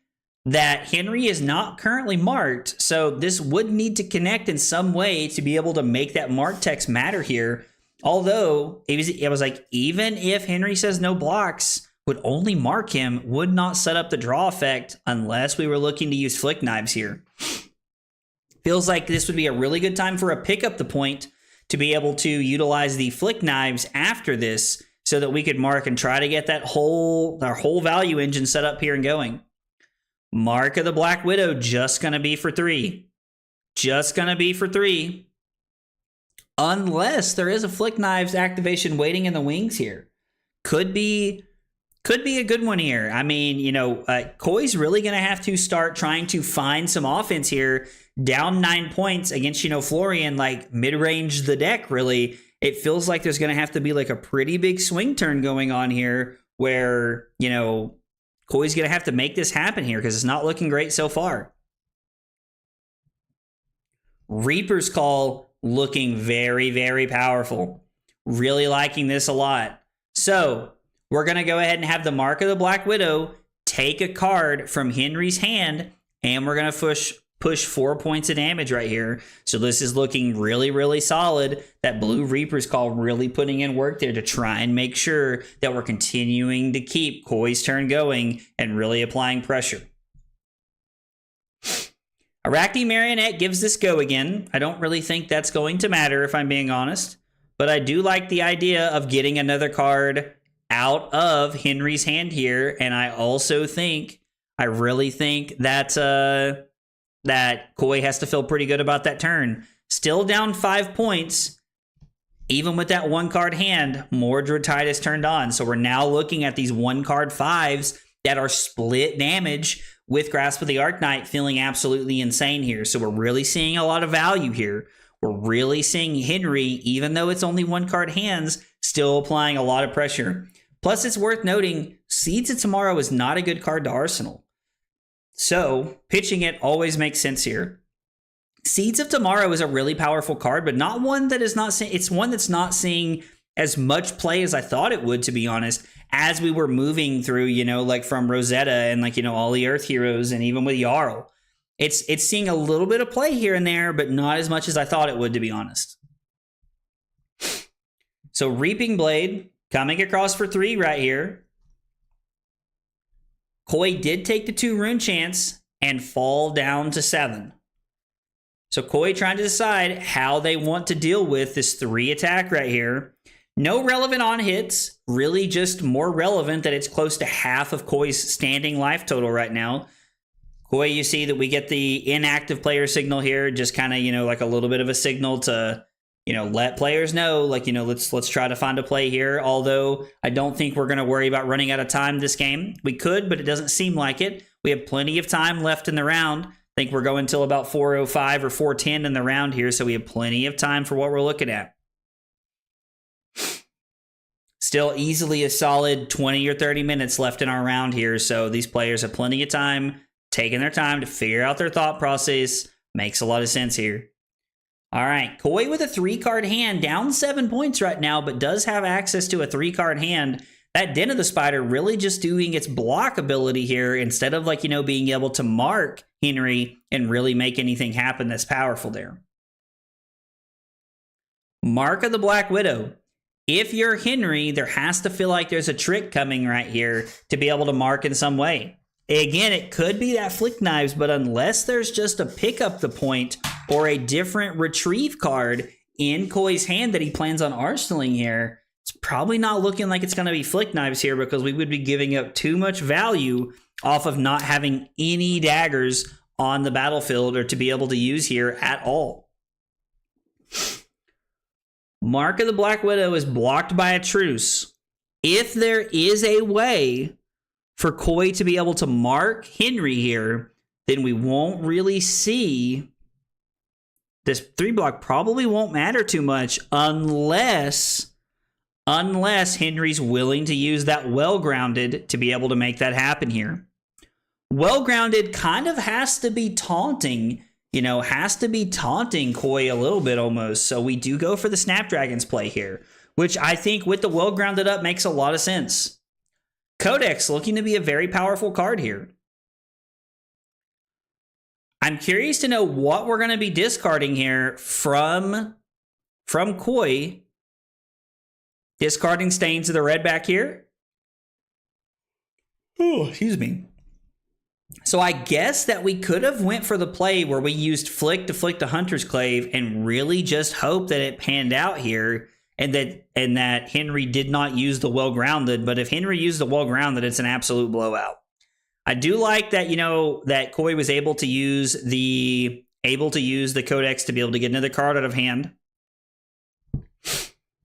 [SPEAKER 1] that Henry is not currently marked, so this would need to connect in some way to be able to make that mark text matter here. Although it was like, even if Henry says no blocks, would only mark him, would not set up the draw effect unless we were looking to use Flick Knives here. Feels like this would be a really good time for a pick up the point to be able to utilize the Flick Knives after this so that we could mark and try to get our whole value engine set up here and going. Mark of the Black Widow just going to be for 3. Just going to be for 3. Unless there is a Flick Knives activation waiting in the wings here. Could be a good one here. I mean, you know, Koi's really going to have to start trying to find some offense here. Down 9 points against, you know, Florian, like mid-range the deck, really. It feels like there's going to have to be like a pretty big swing turn going on here where, you know, Koi's going to have to make this happen here because it's not looking great so far. Reaper's Call looking very, very powerful. Really liking this a lot. So we're going to go ahead and have the Mark of the Black Widow take a card from Henry's hand, and we're going to push 4 points of damage right here. So this is looking really, really solid. That blue Reaper's Call really putting in work there to try and make sure that we're continuing to keep Koi's turn going and really applying pressure. Arachne Marionette gives this go again. I don't really think that's going to matter if I'm being honest, but I do like the idea of getting another card out of Henry's hand here, and I also think, I really think that that Koi has to feel pretty good about that turn. Still down 5 points, even with that 1-card hand. Mordred Tide is turned on, so we're now looking at these 1-card 5s that are split damage with Grasp of the Arknight feeling absolutely insane here. So we're really seeing a lot of value here. We're really seeing Henry, even though it's only 1-card hands, still applying a lot of pressure. Plus, it's worth noting, Seeds of Tomorrow is not a good card to Arsenal. So pitching it always makes sense here. Seeds of Tomorrow is a really powerful card, but not one that is not seeing, it's one that's not seeing as much play as I thought it would, to be honest, as we were moving through, you know, like from Rosetta and like, you know, all the Earth Heroes and even with Jarl. It's seeing a little bit of play here and there, but not as much as I thought it would, to be honest. So Reaping Blade coming across for 3 right here. Koi did take the 2 rune chance and fall down to 7. So Koi trying to decide how they want to deal with this 3 attack right here. No relevant on hits, really just more relevant that it's close to half of Koi's standing life total right now. Koi, you see that we get the inactive player signal here, just kind of, you know, like a little bit of a signal to, you know, let players know, like, you know, let's try to find a play here. Although I don't think we're going to worry about running out of time this game. We could, but it doesn't seem like it. We have plenty of time left in the round. I think we're going till about 4:05 or 4:10 in the round here, so we have plenty of time for what we're looking at. Still easily a solid 20 or 30 minutes left in our round here, so these players have plenty of time, taking their time to figure out their thought process. Makes a lot of sense here. All right, Koi with a 3-card hand, down 7 points right now, but does have access to a 3-card hand. That Den of the Spider really just doing its block ability here instead of, like, you know, being able to mark Henry and really make anything happen that's powerful there. Mark of the Black Widow. If you're Henry, there has to feel like there's a trick coming right here to be able to mark in some way. Again, it could be that Flick Knives, but unless there's just a pick up the point or a different retrieve card in Koi's hand that he plans on arsenaling here, it's probably not looking like it's going to be Flick Knives here because we would be giving up too much value off of not having any daggers on the battlefield or to be able to use here at all. Mark of the Black Widow is blocked by a truce. If there is a way for Koi to be able to mark Henry here, then we won't really see. This 3-block probably won't matter too much unless Henry's willing to use that Well-Grounded to be able to make that happen here. Well-Grounded kind of has to be taunting, you know, has to be taunting Koi a little bit almost. So we do go for the Snapdragons play here, which I think with the Well-Grounded up makes a lot of sense. Codex looking to be a very powerful card here. I'm curious to know what we're going to be discarding here from Koi. Discarding Stains of the Red back here. Oh, excuse me. So I guess that we could have went for the play where we used Flick to Hunter's Clave and really just hope that it panned out here and that Henry did not use the Well-Grounded. But if Henry used the Well-Grounded, it's an absolute blowout. I do like that, you know, that Koi was able to use the Codex to be able to get another card out of hand.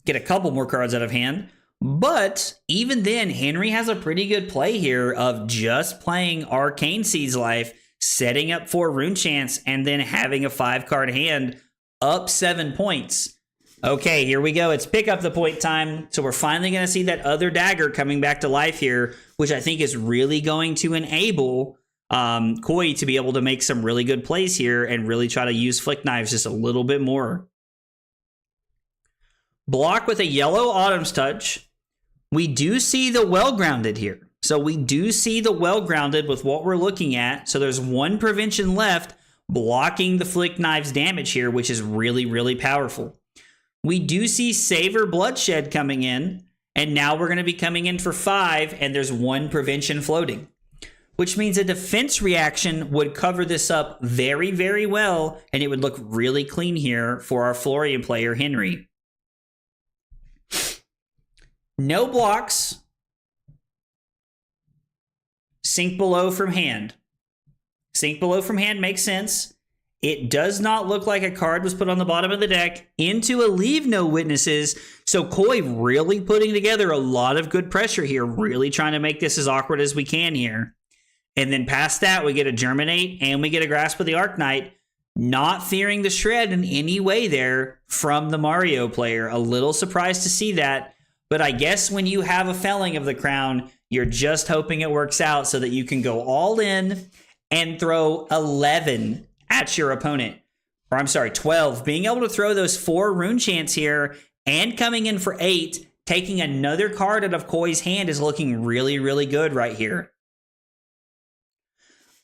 [SPEAKER 1] Get a couple more cards out of hand. But even then, Henry has a pretty good play here of just playing Arcane Seed's Life, setting up for Rune Chance, and then having a 5-card hand up 7 points. Okay, here we go. It's pick up the point time. So we're finally going to see that other dagger coming back to life here, which I think is really going to enable Koi to be able to make some really good plays here and really try to use flick knives just a little bit more. Block with a yellow Autumn's Touch. We do see the well-grounded here. So we do see the well-grounded with what we're looking at. So there's one prevention left blocking the flick knives damage here, which is really, really powerful. We do see Savor Bloodshed coming in, and now we're going to be coming in for 5, and there's one prevention floating, which means a defense reaction would cover this up very, very well, and it would look really clean here for our Florian player, Henry. No blocks. Sink below from hand. Sink below from hand makes sense. It does not look like a card was put on the bottom of the deck into a Leave No Witnesses. So Koi really putting together a lot of good pressure here, really trying to make this as awkward as we can here. And then past that, we get a Germinate and we get a Grasp of the Arknight, not fearing the shred in any way there from the Mario player. A little surprised to see that, but I guess when you have a Felling of the Crown, you're just hoping it works out so that you can go all in and throw 11 at your opponent. Or I'm sorry, 12. Being able to throw those 4 rune chants here and coming in for 8, taking another card out of Koi's hand is looking really, really good right here.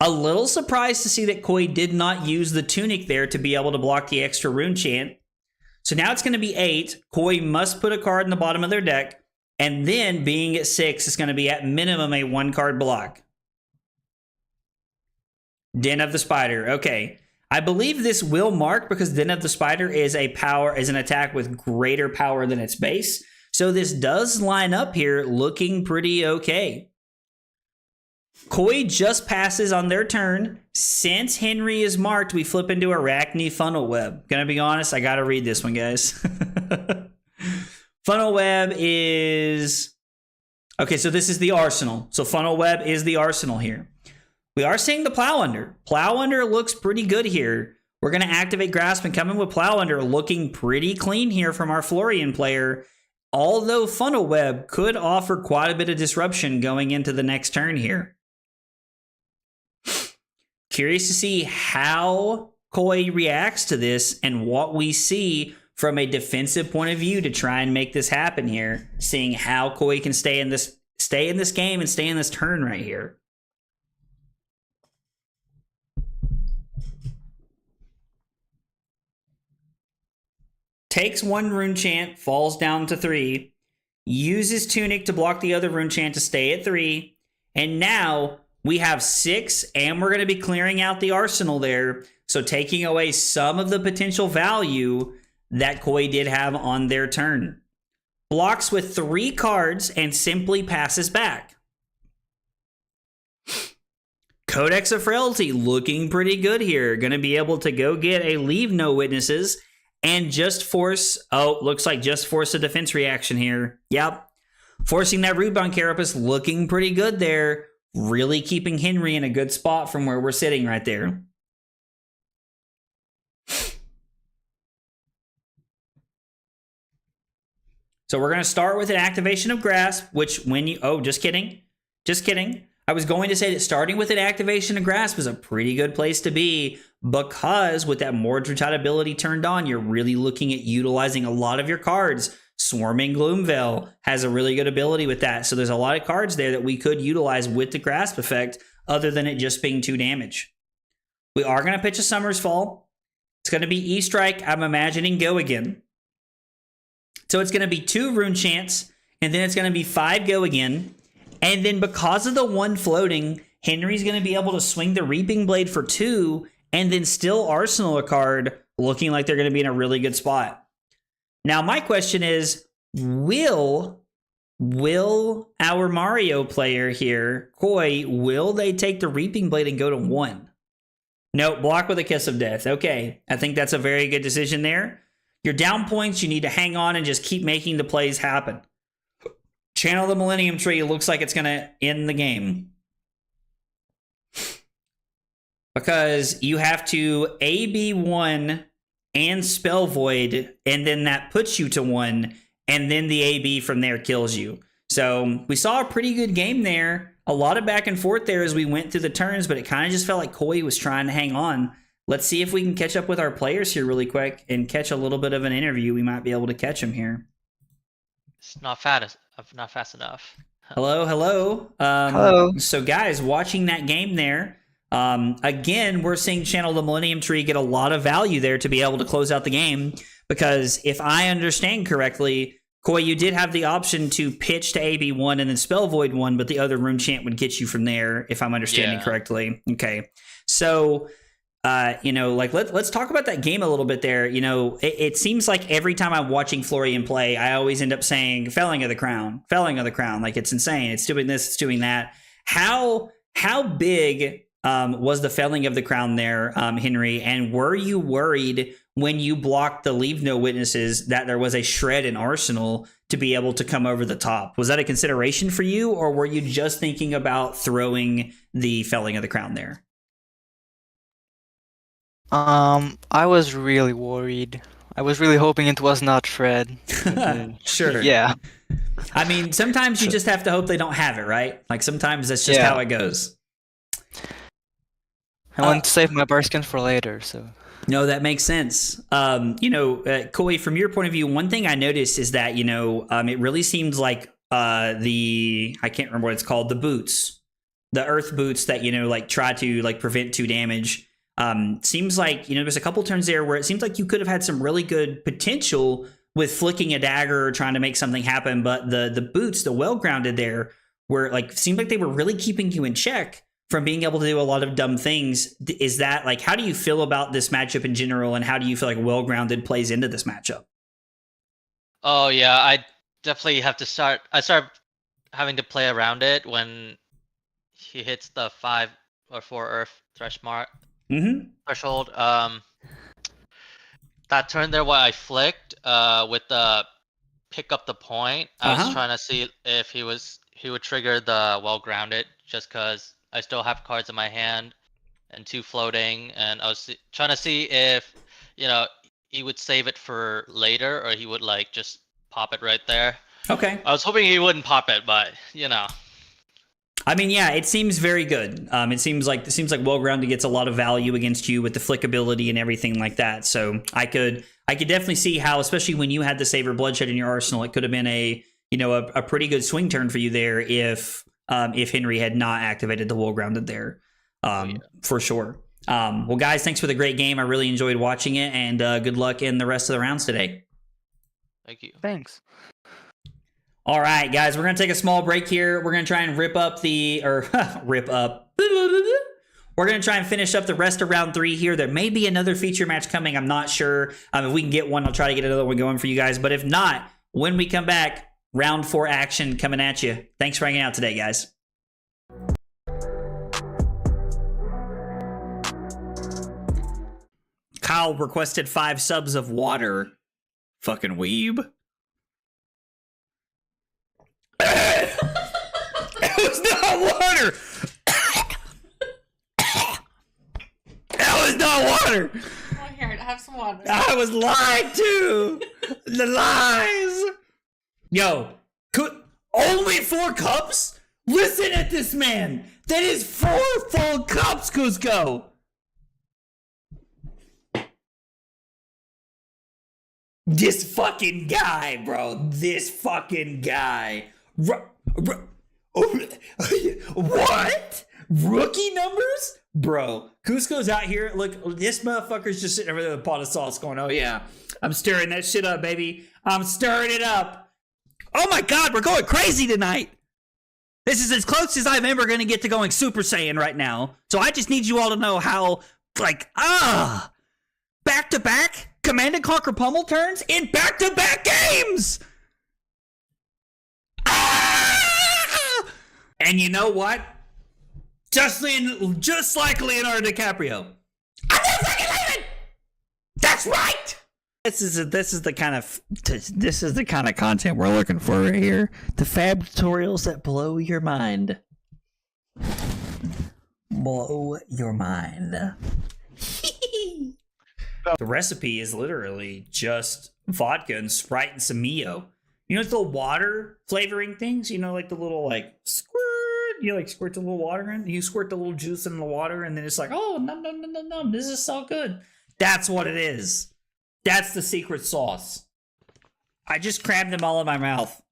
[SPEAKER 1] A little surprised to see that Koi did not use the Tunic there to be able to block the extra rune chant. So now it's going to be 8. Koi must put a card in the bottom of their deck. And then being at 6 is going to be at minimum a 1-card block. Den of the Spider. Okay. I believe this will mark because Den of the Spider is an attack with greater power than its base. So this does line up here looking pretty okay. Koi just passes on their turn. Since Henry is marked, we flip into Arachne Funnel Web. Gonna be honest, I gotta read this one, guys. Funnel Web is... Okay, so this is the arsenal. So Funnel Web is the arsenal here. We are seeing the Plow Under. Plow Under looks pretty good here. We're going to activate Grasp and come in with Plow Under, looking pretty clean here from our Florian player. Although Funnel Web could offer quite a bit of disruption going into the next turn here. Curious to see how Koi reacts to this and what we see from a defensive point of view to try and make this happen here. Seeing how Koi can stay in this game and stay in this turn right here. Takes 1 rune chant, falls down to 3, uses Tunic to block the other rune chant to stay at 3, and now we have 6, and we're going to be clearing out the arsenal there, so taking away some of the potential value that Koi did have on their turn. Blocks with 3 cards and simply passes back. Codex of Frailty looking pretty good here. Going to be able to go get a Leave No Witnesses and just force, looks like just force a defense reaction here. Yep. Forcing that Rootbound Carapace looking pretty good there. Really keeping Henry in a good spot from where we're sitting right there. So we're going to start with an activation of Grasp, which when you... Oh, just kidding. Just kidding. I was going to say that starting with an activation of Grasp is a pretty good place to be because with that Mordred Tide ability turned on, you're really looking at utilizing a lot of your cards. Swarming Gloomveil has a really good ability with that. So there's a lot of cards there that we could utilize with the Grasp effect other than it just being 2 damage. We are going to pitch a Summer's Fall. It's going to be E-Strike. I'm imagining Go Again. So it's going to be 2 rune chants, and then it's going to be 5 Go Again. And then because of the 1 floating, Henry's going to be able to swing the Reaping Blade for 2, and then still arsenal a card, looking like they're going to be in a really good spot. Now, my question is, will our Mario player here, Koi, will they take the Reaping Blade and go to 1? No, block with a Kiss of Death. Okay, I think that's a very good decision there. Your down points, you need to hang on and just keep making the plays happen. Channel the Millennium Tree looks like it's going to end the game. Because you have to AB1 and Spell Void, and then that puts you to 1, and then the AB from there kills you. So we saw a pretty good game there. A lot of back and forth there as we went through the turns, but it kind of just felt like Koi was trying to hang on. Let's see if we can catch up with our players here really quick and catch a little bit of an interview. We might be able to catch him here.
[SPEAKER 3] It's not fast enough.
[SPEAKER 1] Hello.
[SPEAKER 6] Hello.
[SPEAKER 1] So guys, watching that game there, again, we're seeing Channel the Millennium Tree get a lot of value there to be able to close out the game, because if I understand correctly, Koi, you did have the option to pitch to AB1 and then Spell Void 1, but the other Rune Chant would get you from there, if I'm understanding correctly. Okay. So, let's talk about that game a little bit there. It seems like every time I'm watching Florian play, I always end up saying, felling of the crown. Like, it's insane. It's doing this, it's doing that. How big was the felling of the crown there, Henry? And were you worried when you blocked the Leave No Witnesses that there was a shred in Arsenal to be able to come over the top? Was that a consideration for you, or were you just thinking about throwing the felling of the crown there?
[SPEAKER 6] I was really worried. I was really hoping it was not Fred.
[SPEAKER 1] Sure.
[SPEAKER 6] Yeah.
[SPEAKER 1] I mean, sometimes you just have to hope they don't have it, right? Like, sometimes that's just how it goes.
[SPEAKER 6] I want to save my Barskin for later, so...
[SPEAKER 1] No, that makes sense. Koi, from your point of view, one thing I noticed is that, it really seems like I can't remember what it's called, the boots, the earth boots that, try to prevent 2 damage. Seems like, there's a couple turns there where it seems like you could have had some really good potential with flicking a dagger or trying to make something happen. But the boots, the well-grounded there, were seemed like they were really keeping you in check from being able to do a lot of dumb things. Is that how do you feel about this matchup in general, and how do you feel like well-grounded plays into this matchup?
[SPEAKER 3] Oh yeah, I definitely have to start having to play around it when he hits the 5 or 4 earth threshold. That turn there where I flicked with the pick up the point, I was trying to see if he would trigger the well-grounded, just because I still have cards in my hand and 2 floating, and I was trying to see if, he would save it for later, or he would just pop it right there.
[SPEAKER 1] Okay.
[SPEAKER 3] I was hoping he wouldn't pop it, but
[SPEAKER 1] I mean, yeah, it seems very good. It seems like well-grounded gets a lot of value against you with the flickability and everything like that. So I could definitely see how, especially when you had the Savor Bloodshed in your arsenal, it could have been a pretty good swing turn for you there if Henry had not activated the well-grounded there, for sure. Well, guys, thanks for the great game. I really enjoyed watching it, and good luck in the rest of the rounds today.
[SPEAKER 3] Thank you.
[SPEAKER 6] Thanks.
[SPEAKER 1] All right, guys, we're going to take a small break here. We're going to try and rip up. We're going to try and finish up the rest of round 3 here. There may be another feature match coming. I'm not sure. If we can get one, I'll try to get another one going for you guys. But if not, when we come back, round 4 action coming at you. Thanks for hanging out today, guys. Kyle requested 5 subs of water. Fucking weeb. It was not water. That was not water.
[SPEAKER 10] Oh, here, have some water.
[SPEAKER 1] I was lied to. The lies. Yo, only 4 cups? Listen at this man. That is 4 full cups, Cusco. This fucking guy, bro. This fucking guy. What? Rookie numbers? Bro, Cusco's out here. Look, this motherfucker's just sitting over there with a pot of sauce going, oh yeah, I'm stirring that shit up, baby. I'm stirring it up. Oh my God, we're going crazy tonight. This is as close as I'm ever going to get to going Super Saiyan right now. So I just need you all to know how, back-to-back Command and Conquer Pummel turns in back-to-back games. And you know what? Just like Leonardo DiCaprio. I'm not fucking leaving! That's right! This is the kind of content we're looking for right here. The fab tutorials that blow your mind. Blow your mind. The recipe is literally just vodka and Sprite and some Mio. You know, the water flavoring things? You know, like the little, like, squirt. You, like, squirt the little water in. You squirt the little juice in the water, and then it's like, oh, num, num, num, num, num. This is so good. That's what it is. That's the secret sauce. I just crammed them all in my mouth.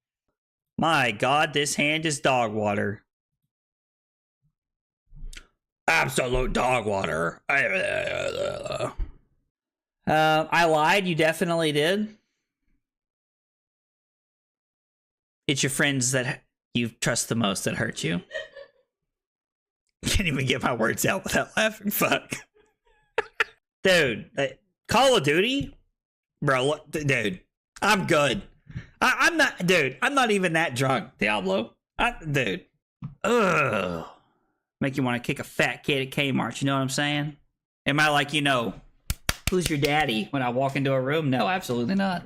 [SPEAKER 1] My God, this hand is dog water. Absolute dog water. I lied. You definitely did. It's your friends that you trust the most that hurt you. Can't even get my words out without laughing. Fuck. Dude, Call of Duty? Bro, dude, I'm good. I'm not, dude, I'm not even that drunk, Diablo. Dude. Ugh. Make you want to kick a fat kid at Kmart, you know what I'm saying? Am I like, you know, who's your daddy when I walk into a room? No, absolutely not.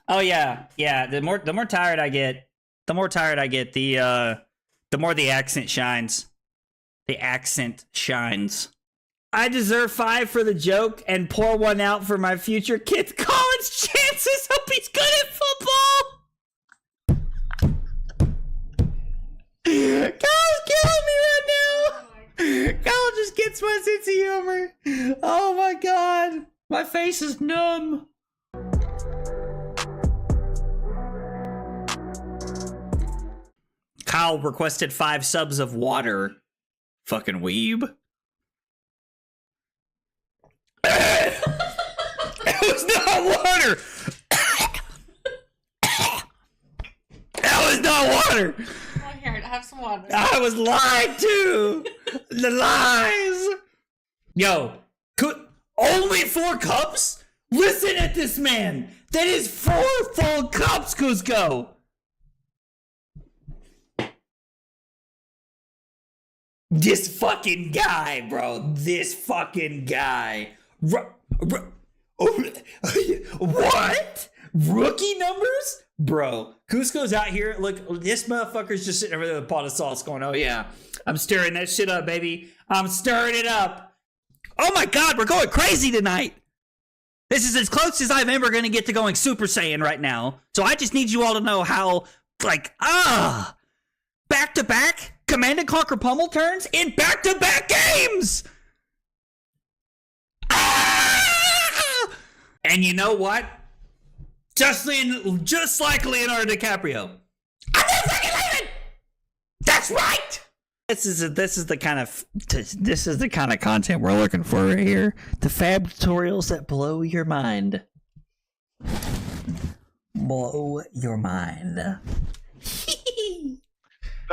[SPEAKER 1] Oh yeah, yeah. The more tired I get, the more the accent shines. The accent shines. I deserve 5 for the joke and pour 1 out for my future kid's college chances. Hope he's good at football. Kyle's killing me right now. Kyle just gets my sense of humor. Oh my God. My face is numb. Kyle requested 5 subs of water. Fucking weeb. It was not water. That was not water.
[SPEAKER 10] Oh, here, have some water.
[SPEAKER 1] I was lied to. The lies. Yo, only 4 cups? Listen at this man. That is 4 full cups, Cusco. This fucking guy, bro. This fucking guy. What? Rookie numbers? Bro, Cusco's out here. Look, this motherfucker's just sitting over there with a pot of sauce going, oh yeah, I'm stirring that shit up, baby. I'm stirring it up. Oh my God, we're going crazy tonight. This is as close as I'm ever going to get to going Super Saiyan right now. So I just need you all to know how, like, back-to-back Command & Conquer pummel turns in back-to-back games! And you know what? Just like Leonardo DiCaprio. I'm not fucking leaving! That's right! This is the kind of content we're looking for right here. The fab tutorials that blow your mind. Blow your mind.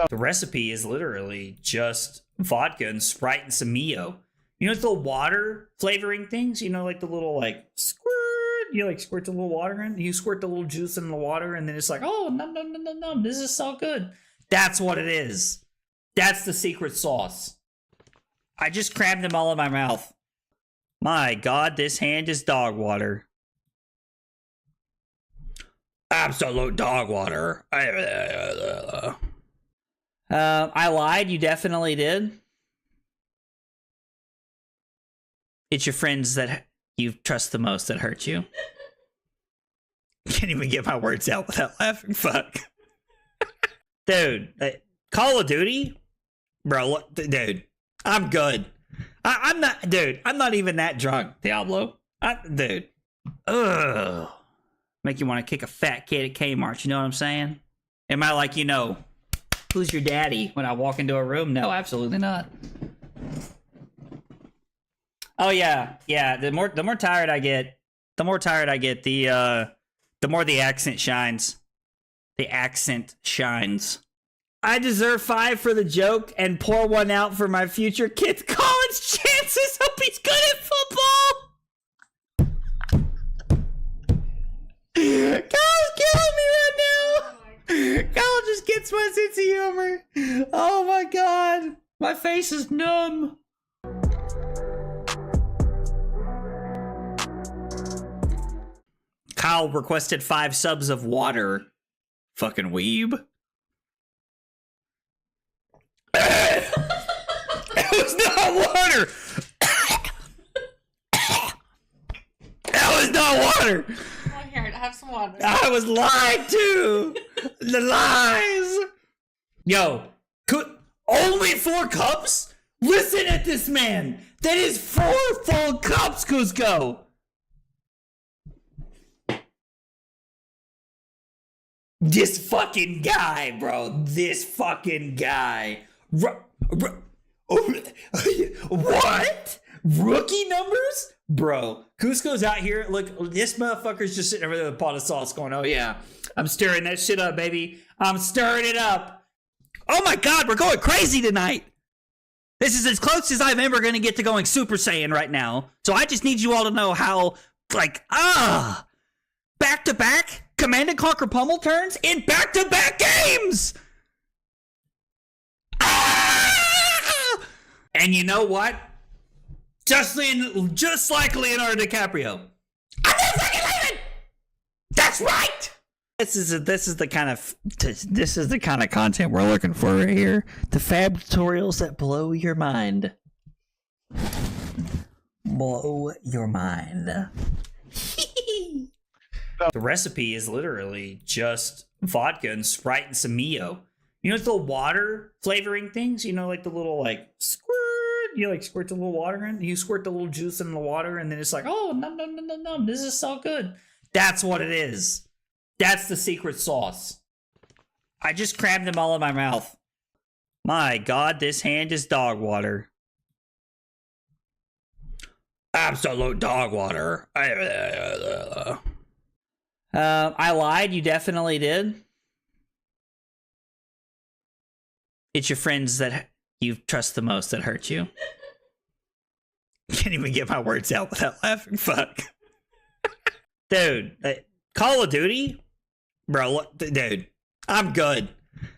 [SPEAKER 1] The recipe is literally just vodka and Sprite and some Mio. You know, the water flavoring things? You know, like the little, like, squirt. You, like, squirt the little water in. You squirt the little juice in the water, and then it's like, oh, num, num, num, num, num. This is so good. That's what it is. That's the secret sauce. I just crammed them all in my mouth. My God, this hand is dog water. Absolute dog water. I lied. You definitely did. It's your friends that you trust the most that hurt you. Can't even get my words out without laughing. Fuck. Dude, Call of Duty? Bro, dude, I'm good. I'm not even that drunk, Diablo. Dude. Ugh. Make you want to kick a fat kid at Kmart, you know what I'm saying? Am I like, you know, who's your daddy when I walk into a room? No, absolutely not. Oh yeah, yeah. The more tired I get, the more the accent shines. The accent shines. I deserve 5 for the joke and pour 1 out for my future kid's college chances. Hope he's good at football. Kyle's killing me right now. Kyle just gets my sense of humor. Oh my God, my face is numb. Kyle requested 5 subs of water. Fucking weeb. It was not water. not water.
[SPEAKER 10] Oh, here, have some water.
[SPEAKER 1] I was lied to. The lies. Yo, only 4 cups? Listen at this man. That is 4 full cups, Cusco. This fucking guy, bro. This fucking guy. What? Rookie numbers? Bro, Cusco's out here. Look, this motherfucker's just sitting over there with a pot of sauce going, oh yeah, I'm stirring that shit up, baby. I'm stirring it up. Oh my God, we're going crazy tonight. This is as close as I'm ever going to get to going Super Saiyan right now. So I just need you all to know how, back-to-back Command & Conquer pummel turns in back-to-back games. And you know what? Just like Leonardo DiCaprio. I'm not fucking leaving! That's right! This is the kind of content we're looking for right here. The fab tutorials that blow your mind. Blow your mind. The recipe is literally just vodka and Sprite and some Mio. You know, it's the water flavoring things. You know, like the little squirt. You squirt the little water in. You squirt the little juice in the water, and then it's like, oh, no, this is so good. That's what it is. That's the secret sauce. I just crammed them all in my mouth. My God, this hand is dog water. Absolute dog water. I lied. You definitely did. It's your friends that you trust the most that hurt you. Can't even get my words out without laughing. Fuck. Dude, Call of Duty? Bro, look, dude, I'm good.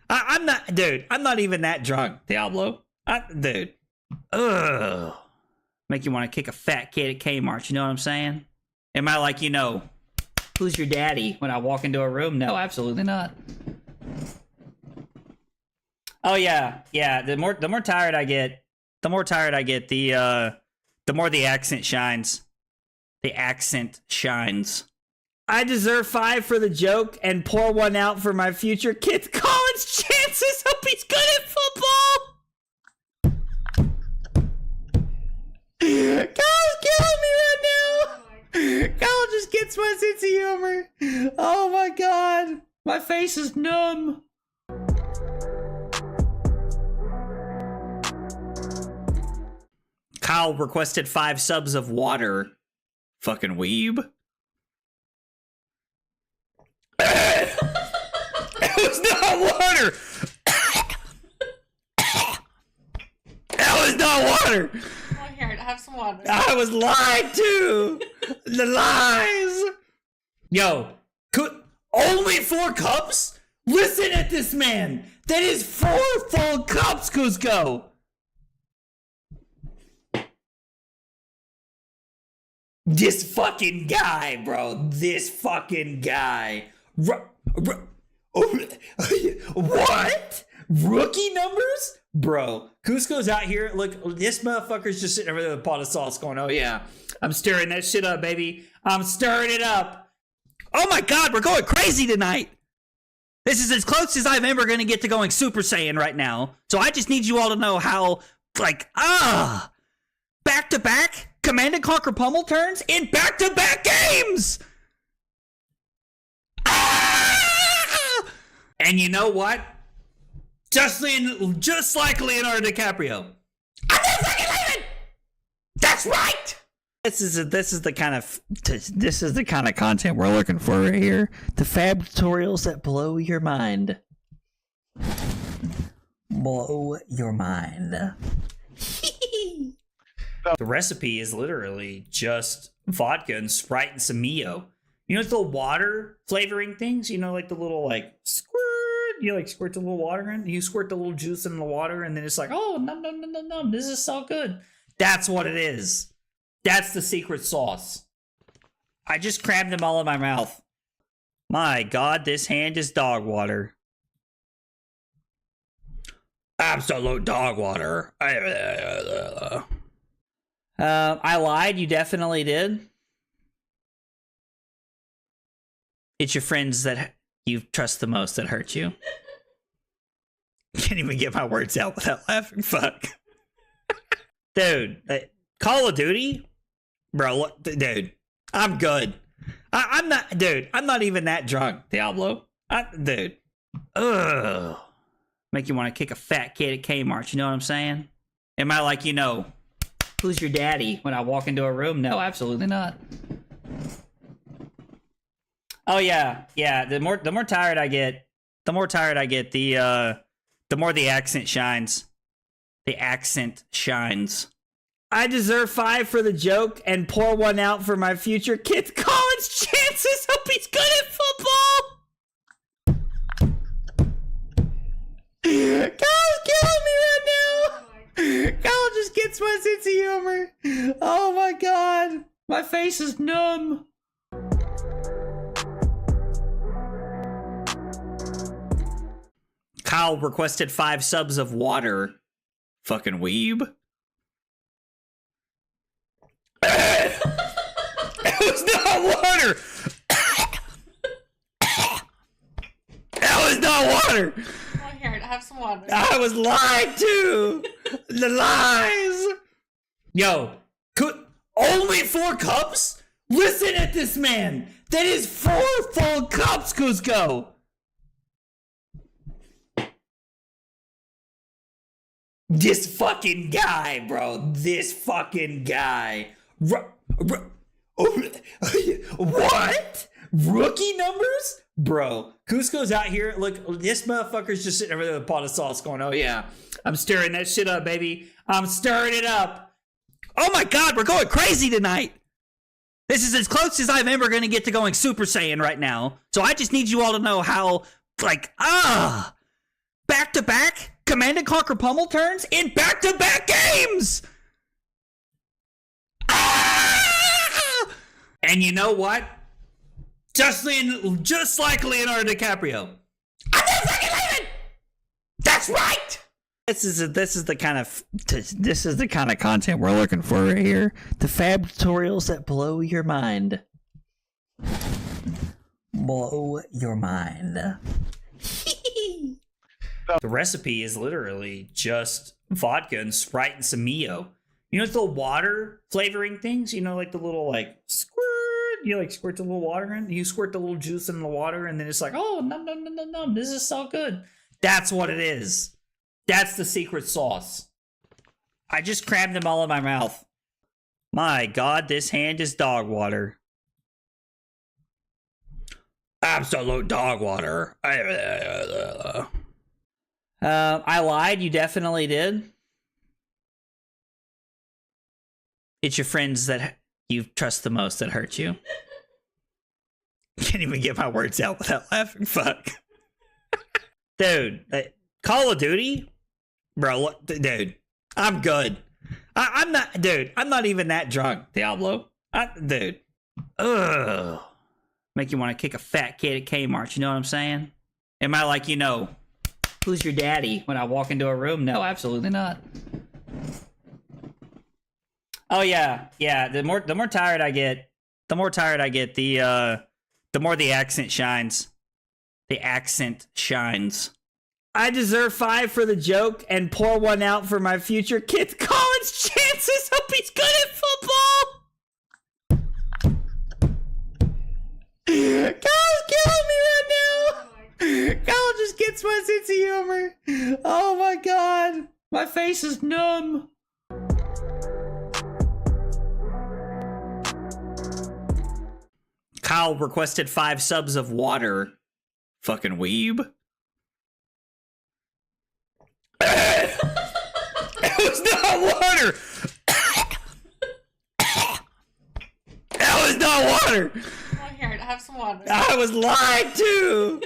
[SPEAKER 1] I'm not even that drunk, Diablo. Dude. Ugh. Make you want to kick a fat kid at Kmart, you know what I'm saying? Am I like, who's your daddy when I walk into a room? No, absolutely not. Oh yeah. The more tired I get, the more the accent shines. The accent shines. I deserve 5 for the joke and pour 1 out for my future kid's college chances. Hope he's good at football. Kyle's killing me right now. Kyle just gets my sense of humor. Oh my God. My face is numb. Kyle requested 5 subs of water. Fucking weeb. It was not water. That was not water.
[SPEAKER 10] Oh, here, have some water.
[SPEAKER 1] I was lied to. The lies. Yo, only 4 cups? Listen at this man. That is 4 full cups, Cusco. This fucking guy, bro. This fucking guy. What? Rookie numbers? Bro, Cusco's out here. Look, this motherfucker's just sitting over there with a pot of sauce going, oh yeah, I'm stirring that shit up, baby. I'm stirring it up. Oh my God, we're going crazy tonight. This is as close as I'm ever going to get to going Super Saiyan right now. So I just need you all to know how, back-to-back Command & Conquer pummel turns in back-to-back games. And you know what? Just like Leonardo DiCaprio. I'm not fucking leaving. That's right. This is the kind of content we're looking for right here. The fab tutorials that blow your mind. Blow your mind. The recipe is literally just vodka and Sprite and some Mio. You know, it's the water flavoring things. You know, like the little squirt. You squirt the little water in. You squirt the little juice in the water, and then it's like, oh, no, this is so good. That's what it is. That's the secret sauce. I just crammed them all in my mouth. My God, this hand is dog water. Absolute dog water. I lied. You definitely did. It's your friends that you trust the most that hurt you. Can't even get my words out without laughing. Fuck. Dude, Call of Duty? Bro, dude, I'm good. I'm not, dude, I'm not even that drunk, Diablo. Dude. Ugh. Make you want to kick a fat kid at Kmart, you know what I'm saying? Am I like, you know, who's your daddy when I walk into a room? No, absolutely not. Oh yeah, yeah. The more tired I get, the more the accent shines. The accent shines. I deserve 5 for the joke and pour 1 out for my future kid's college chances. Hope he's good at football. Kyle's killing me right now. Kyle just gets my sense of humor. Oh my god. My face is numb. Kyle requested 5 subs of water. Fucking weeb. It was not water. That was not water.
[SPEAKER 10] Oh, here, have some water.
[SPEAKER 1] I was lied to. The lies. Yo, only 4 cups? Listen at this man. That is 4 full cups, Cusco. This fucking guy, bro. This fucking guy. What? Rookie numbers? Bro, Cusco's out here. Look, this motherfucker's just sitting over there with a pot of sauce going, oh yeah, I'm stirring that shit up, baby. I'm stirring it up. Oh my god, we're going crazy tonight. This is as close as I'm ever going to get to going Super Saiyan right now. So I just need you all to know how, like, back-to-back Command & Conquer pummel turns in back-to-back games! And you know what? Just like Leonardo DiCaprio. I'm not fucking leaving! That's right! This is the kind of content we're looking for right here. The fab tutorials that blow your mind. Blow your mind. The recipe is literally just vodka and Sprite and some Mio. You know, it's the water flavoring things. You know, like the little like squirt. You like squirt the little water in. You squirt the little juice in the water, and then it's like, oh, num num num num num. This is so good. That's what it is. That's the secret sauce. I just crammed them all in my mouth. My God, this hand is dog water. Absolute dog water. I lied. You definitely did. It's your friends that you trust the most that hurt you. Can't even get my words out without laughing. Fuck. Dude, Call of Duty? Bro, dude, I'm good. I'm not even that drunk, Diablo. Dude. Ugh. Make you want to kick a fat kid at Kmart, you know what I'm saying? Am I like, you know, who's your daddy when I walk into a room? No, absolutely not. Oh yeah, yeah. The more tired I get, the more the accent shines. The accent shines. I deserve 5 for the joke and pour 1 out for my future kid's college chances. Hope he's good at football. Kyle's killing me right now. Kyle just gets my sense of humor. Oh my god, my face is numb. Kyle requested 5 subs of water. Fucking weeb. It was not water. That was not water.
[SPEAKER 10] Oh, here, have some water.
[SPEAKER 1] I was lied to.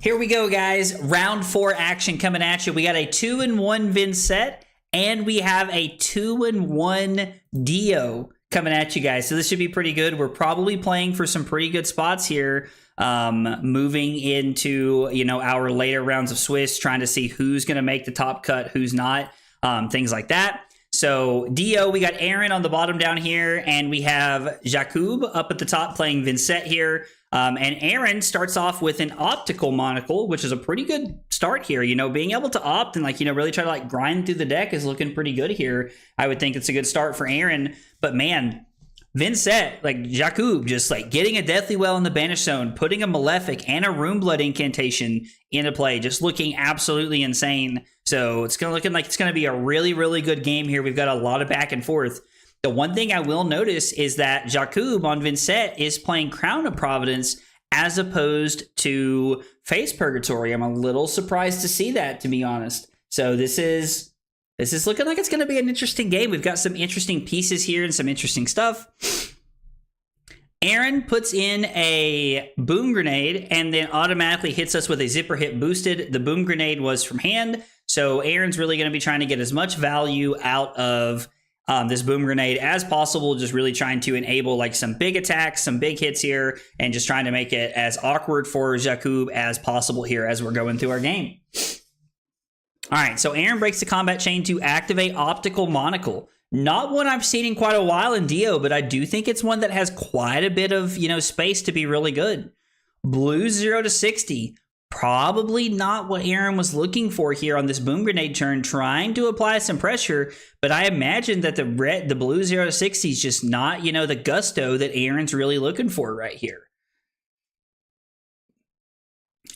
[SPEAKER 1] Here we go, guys. Round 4 action coming at you. We got a 2-in-1 Vynnset, and we have a 2-in-1 Dio coming at you guys. So this should be pretty good. We're probably playing for some pretty good spots here. Moving into, you know, our later rounds of Swiss, trying to see who's going to make the top cut, who's not, things like that. So Dio, we got Aaron on the bottom down here, and we have Jakub up at the top playing Vynnset here. And Aaron starts off with an optical monocle, which is a pretty good start here. You know, being able to opt and like, you know, really try to like grind through the deck is looking pretty good here. I would think it's a good start for Aaron. But man, Vynnset, like Jakub, just like getting a Deathly Well in the Banish Zone, putting a Malefic and a Runeblood incantation into play, just looking absolutely insane. So it's looking like it's going to be a really, really good game here. We've got a lot of back and forth. The one thing I will notice is that Jakub on Vynnset is playing Crown of Providence as opposed to Face Purgatory. I'm a little surprised to see that, to be honest. So this is looking like it's going to be an interesting game. We've got some interesting pieces here and some interesting stuff. Aaron puts in a Boom Grenade and then automatically hits us with a Zipper Hit boosted. The Boom Grenade was from hand, so Aaron's really going to be trying to get as much value out of this Boom Grenade as possible, just really trying to enable like some big attacks, some big hits here, and just trying to make it as awkward for Jakub as possible here as we're going through our game. All right, so Aaron breaks the combat chain to activate Optical Monocle. Not one I've seen in quite a while in Dio, but I do think it's one that has quite a bit of, you know, space to be really good. Blue 0 to 60. Probably not what Aaron was looking for here on this Boom Grenade turn, trying to apply some pressure, but I imagine that the blue 0 to 60 is just not, you know, the gusto that Aaron's really looking for right here.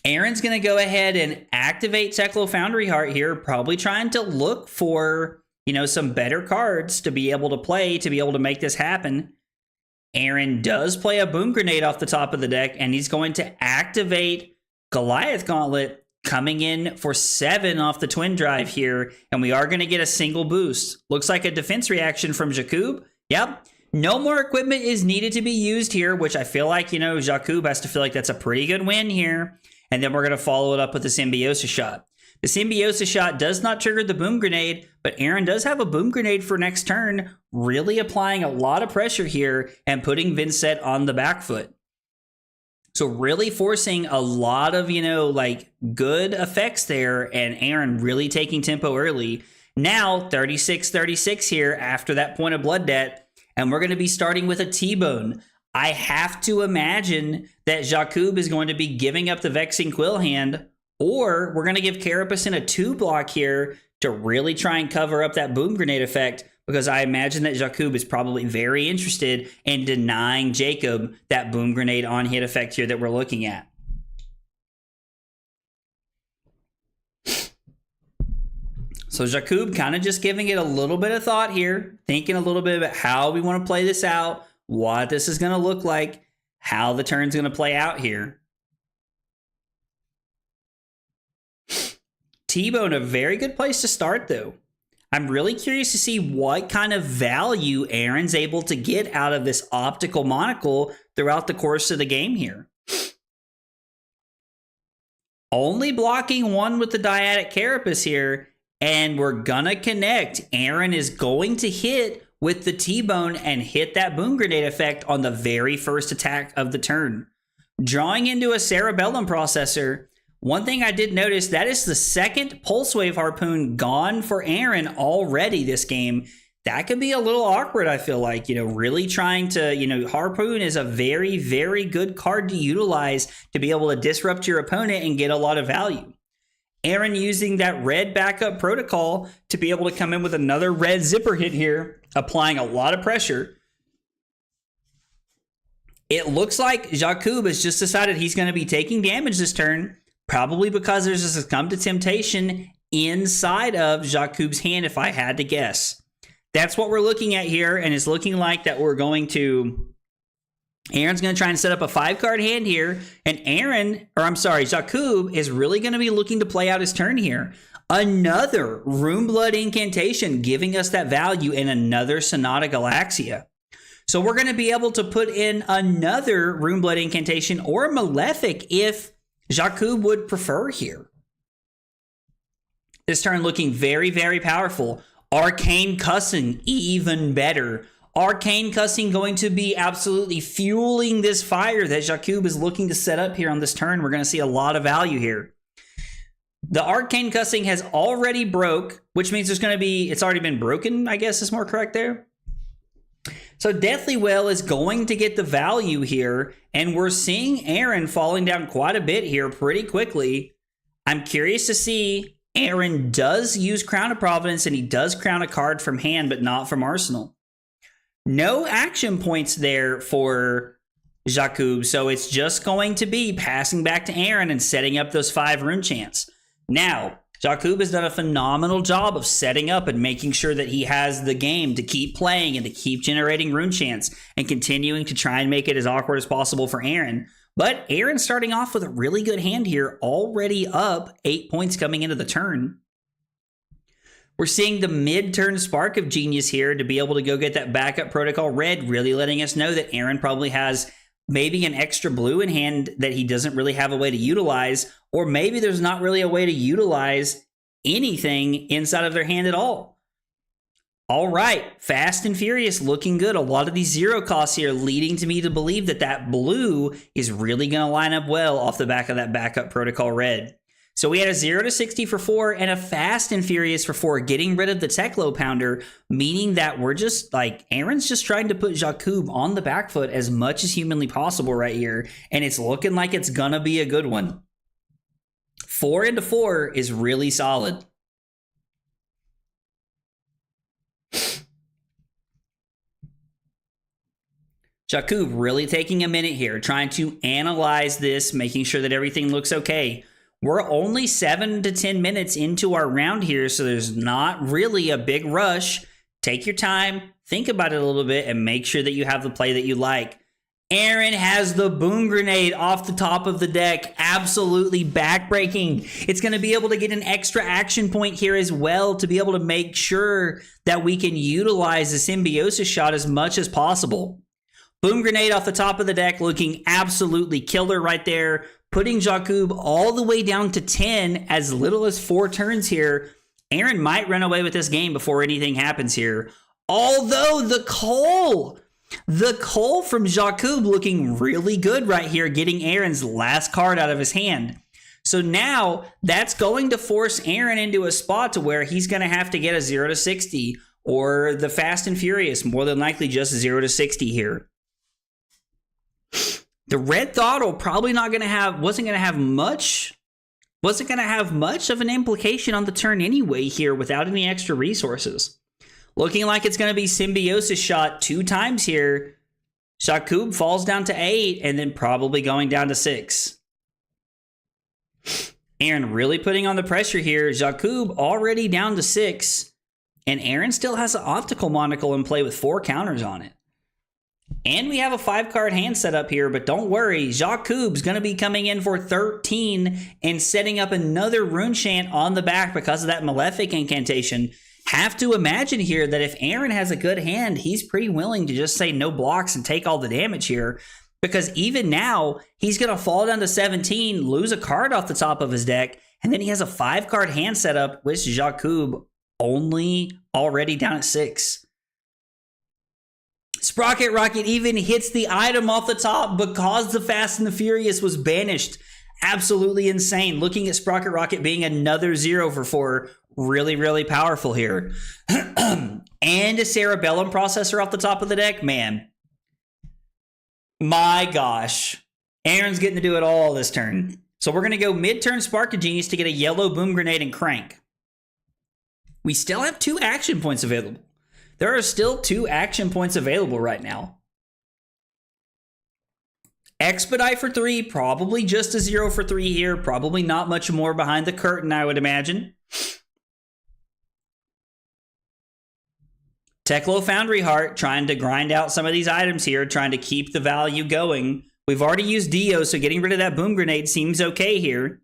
[SPEAKER 1] Aaron's going to go ahead and activate Teklo Foundry Heart here, probably trying to look for, you know, some better cards to be able to play, to be able to make this happen. Aaron does play a Boom Grenade off the top of the deck, and he's going to activate Goliath Gauntlet, coming in for 7 off the Twin Drive here, and we are going to get a single boost. Looks like a defense reaction from Jakub. Yep. No more equipment is needed to be used here, which I feel like, you know, Jakub has to feel like that's a pretty good win here. And then we're going to follow it up with the Symbiosis Shot. The Symbiosis Shot does not trigger the Boom Grenade, but Aaron does have a Boom Grenade for next turn, really applying a lot of pressure here and putting Vynnset on the back foot. So really forcing a lot of, you know, like good effects there, and Aaron really taking tempo early. Now 36-36 here after that point of blood debt, and we're going to be starting with a T-Bone. I have to imagine that Jakub is going to be giving up the Vexing Quill hand, or we're going to give Carapace in a 2-block here to really try and cover up that Boom Grenade effect, because I imagine that Jakub is probably very interested in denying Jacob that Boom Grenade on hit effect here that we're looking at. So Jakub kind of just giving it a little bit of thought here, thinking a little bit about how we want to play this out, what this is going to look like, how the turn's going to play out here. T-Bone, a very good place to start though. I'm really curious to see what kind of value Aaron's able to get out of this Optical Monocle throughout the course of the game here. Only blocking 1 with the Dyadic Carapace here, and we're gonna connect. Aaron is going to hit with the T-Bone and hit that Boom Grenade effect on the very first attack of the turn. Drawing into a Cerebellum Processor. One thing I did notice, that is the second Pulse Wave Harpoon gone for Aaron already this game. That could be a little awkward, I feel like. You know, really trying to, you know, Harpoon is a very, very good card to utilize to be able to disrupt your opponent and get a lot of value. Aaron using that red backup protocol to be able to come in with another red zipper hit here, applying a lot of pressure. It looks like Jakub has just decided he's going to be taking damage this turn. Probably because there's a Succumb to Temptation inside of Jakub's hand, if I had to guess. That's what we're looking at here, and it's looking like that we're going to... Aaron's going to try and set up a 5-card hand here, and Jakub is really going to be looking to play out his turn here. Another Runeblood incantation giving us that value, and another Sonata Galaxia. So we're going to be able to put in another Runeblood incantation or Malefic if Jakub would prefer here. This turn looking very, very powerful. Arcane Cussing, even better. Arcane Cussing going to be absolutely fueling this fire that Jakub is looking to set up here on this turn. We're going to see a lot of value here. The Arcane Cussing has already broke, which means there's going to be, it's already been broken, I guess is more correct there. So Deathly Well is going to get the value here, and we're seeing Aaron falling down quite a bit here pretty quickly. I'm curious to see. Aaron does use Crown of Providence, and he does crown a card from hand, but not from Arsenal. No action points there for Jakub, so it's just going to be passing back to Aaron and setting up those 5 rune chants. Now, Jakub has done a phenomenal job of setting up and making sure that he has the game to keep playing and to keep generating rune chants and continuing to try and make it as awkward as possible for Aaron. But Aaron's starting off with a really good hand here, already up 8 points coming into the turn. We're seeing the mid-turn Spark of Genius here to be able to go get that backup protocol red, really letting us know that Aaron probably has maybe an extra blue in hand that he doesn't really have a way to utilize, or maybe there's not really a way to utilize anything inside of their hand at all. All right, Fast and Furious looking good. A lot of these 0 costs here leading to me to believe that that blue is really going to line up well off the back of that backup protocol red. So we had a 0 to 60 for 4 and a Fast and Furious for 4, getting rid of the Teklo Pounder, meaning that we're just like, Aaron's just trying to put Jakub on the back foot as much as humanly possible right here, and it's looking like it's going to be a good one. 4 into 4 is really solid. Jakub really taking a minute here, trying to analyze this, making sure that everything looks okay. We're only 7 to 10 minutes into our round here, so there's not really a big rush. Take your time, think about it a little bit, and make sure that you have the play that you like. Aaron has the boom grenade off the top of the deck. Absolutely backbreaking. It's going to be able to get an extra action point here as well to be able to make sure that we can utilize the symbiosis shot as much as possible. Boom grenade off the top of the deck looking absolutely killer right there. Putting Jakub all the way down to 10 as little as 4 turns here. Aaron might run away with this game before anything happens here. Although the Cole from Jakub looking really good right here, getting Aaron's last card out of his hand. So now that's going to force Aaron into a spot to where he's going to have to get a 0 to 60 or the Fast and Furious, more than likely just 0 to 60 here. The red throttle probably wasn't going to have much of an implication on the turn anyway here without any extra resources. Looking like it's going to be symbiosis shot 2 times here. Jakub falls down to 8 and then probably going down to 6. Aaron really putting on the pressure here. Jakub already down to 6, and Aaron still has an optical monocle in play with 4 counters on it. And we have a 5-card hand set up here, but don't worry, Jakub's going to be coming in for 13 and setting up another rune chant on the back because of that Malefic incantation. Have to imagine here that if Aaron has a good hand, he's pretty willing to just say no blocks and take all the damage here, because even now, he's going to fall down to 17, lose a card off the top of his deck, and then he has a 5-card hand set up with Jakub only already down at 6. Sprocket Rocket even hits the item off the top because the Fast and the Furious was banished. Absolutely insane. Looking at Sprocket Rocket being another 0 for 4. Really, really powerful here. And a Cerebellum Processor off the top of the deck. Man. My gosh. Aaron's getting to do it all this turn. So we're going to go mid-turn Spark of Genius to get a yellow Boom Grenade and Crank. We still have 2 action points available. There are still 2 action points available right now. Expedite for 3, probably just a 0 for 3 here. Probably not much more behind the curtain, I would imagine. Teklo Foundry Heart, trying to grind out some of these items here, trying to keep the value going. We've already used Dio, so getting rid of that Boom Grenade seems okay here.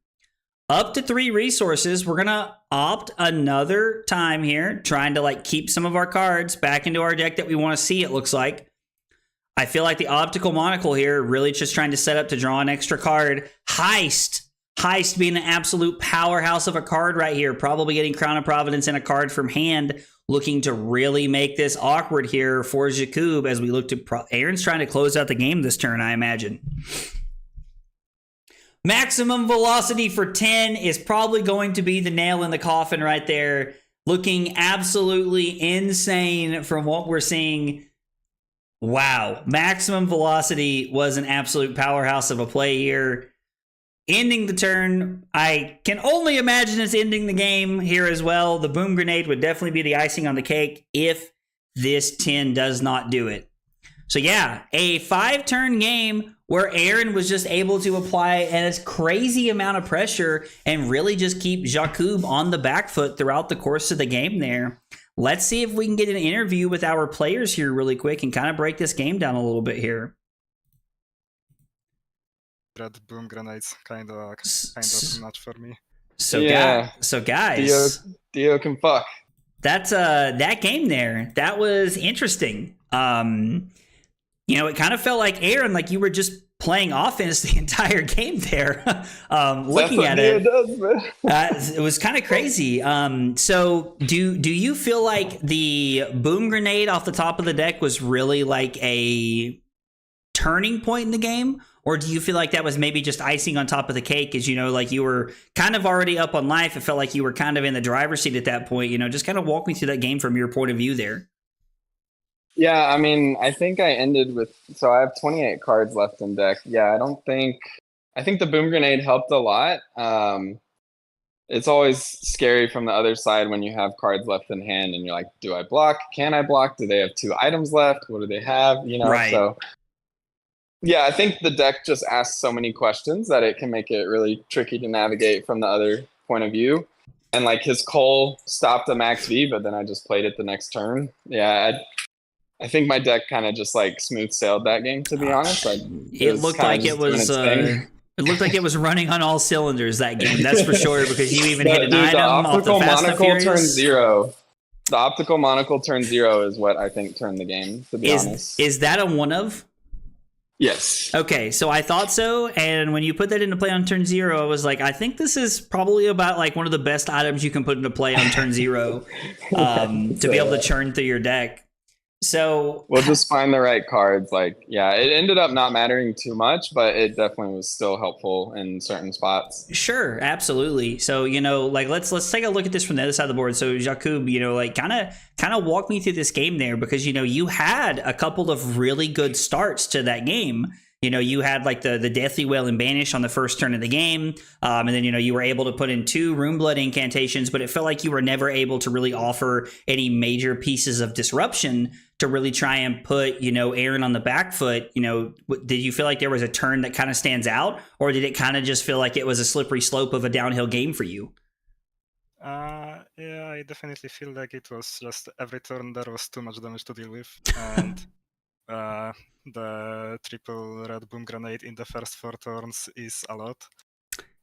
[SPEAKER 1] Up to 3 resources. We're going to opt another time here, trying to keep some of our cards back into our deck that we want to see, it looks like. I feel like the Optical Monocle here, really just trying to set up to draw an extra card. Heist being an absolute powerhouse of a card right here. Probably getting Crown of Providence and a card from hand, looking to really make this awkward here for Jakub as we look to... Aaron's trying to close out the game this turn, I imagine. Maximum Velocity for 10 is probably going to be the nail in the coffin right there. Looking absolutely insane from what we're seeing. Wow. Maximum Velocity was an absolute powerhouse of a play here. Ending the turn, I can only imagine it's ending the game here as well. The Boom Grenade would definitely be the icing on the cake if this 10 does not do it. So yeah, a 5-turn game where Aaron was just able to apply a crazy amount of pressure and really just keep Jakub on the back foot throughout the course of the game there. Let's see if we can get an interview with our players here really quick and kind of break this game down a little bit here.
[SPEAKER 12] Red boom grenades kind of too much for me.
[SPEAKER 1] So
[SPEAKER 9] Yeah.
[SPEAKER 1] Guys,
[SPEAKER 9] Dio can fuck.
[SPEAKER 1] that's that game there. That was interesting. You know, it kind of felt like Aaron, like you were just playing offense the entire game there. Looking at it, it was kind of crazy. So do you feel like the boom grenade off the top of the deck was really like a turning point in the game? Or do you feel like that was maybe just icing on top of the cake, as you know, like you were kind of already up on life? It felt like you were kind of in the driver's seat at that point. You know, just kind of walk me through that game from your point of view there.
[SPEAKER 9] Yeah, I mean, I think I ended with, so I have 28 cards left in deck. Yeah, I think the boom grenade helped a lot. It's always scary from the other side when you have cards left in hand and you're like, do I block? Can I block? Do they have 2 items left? What do they have? You know,
[SPEAKER 1] Right.
[SPEAKER 9] So yeah, I think the deck just asks so many questions that it can make it really tricky to navigate from the other point of view. And like his Cole stopped a max V, but then I just played it the next turn. Yeah, I think my deck kind of just like smooth sailed that game, to be honest.
[SPEAKER 1] It looked like it was it looked like it was running on all cylinders that game. That's for sure, because you even hit an item off the Fast and Furious.
[SPEAKER 9] Turn 0. The optical monocle turn 0 is what I think turned the game, to be honest.
[SPEAKER 1] Is that a one of?
[SPEAKER 9] Yes.
[SPEAKER 1] Okay, so I thought so, and when you put that into play on turn 0, I was like, I think this is probably about like one of the best items you can put into play on turn 0 to be able to churn through your deck. So
[SPEAKER 9] we'll just find the right cards. Like, yeah, it ended up not mattering too much, but it definitely was still helpful in certain spots.
[SPEAKER 1] Sure, absolutely. So, you know, like let's take a look at this from the other side of the board. So Jakub, you know, like kind of walk me through this game there, because, you know, you had a couple of really good starts to that game. You know, you had like the Deathly Wail and Banish on the first turn of the game. And then, you know, you were able to put in 2 Runeblood incantations, but it felt like you were never able to really offer any major pieces of disruption to really try and put, you know, Aaron on the back foot. You know, did you feel like there was a turn that kind of stands out, or did it kind of just feel like it was a slippery slope of a downhill game for you?
[SPEAKER 12] Yeah, I definitely feel like it was just every turn there was too much damage to deal with. And the triple red boom grenade in the first 4 turns is a lot,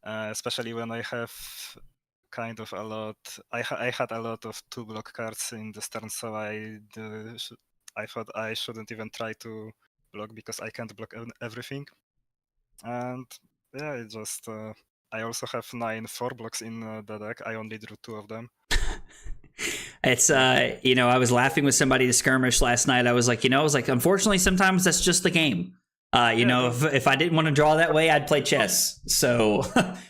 [SPEAKER 12] especially when I have kind of a lot. I had a lot of 2 block cards in this turn, so I thought I shouldn't even try to block because I can't block everything. And yeah, it just I also have 9 4-blocks in the deck. I only drew 2 of them.
[SPEAKER 1] It's you know, I was laughing with somebody to skirmish last night. I was like, unfortunately sometimes that's just the game. You know, if I didn't want to draw that way, I'd play chess. So,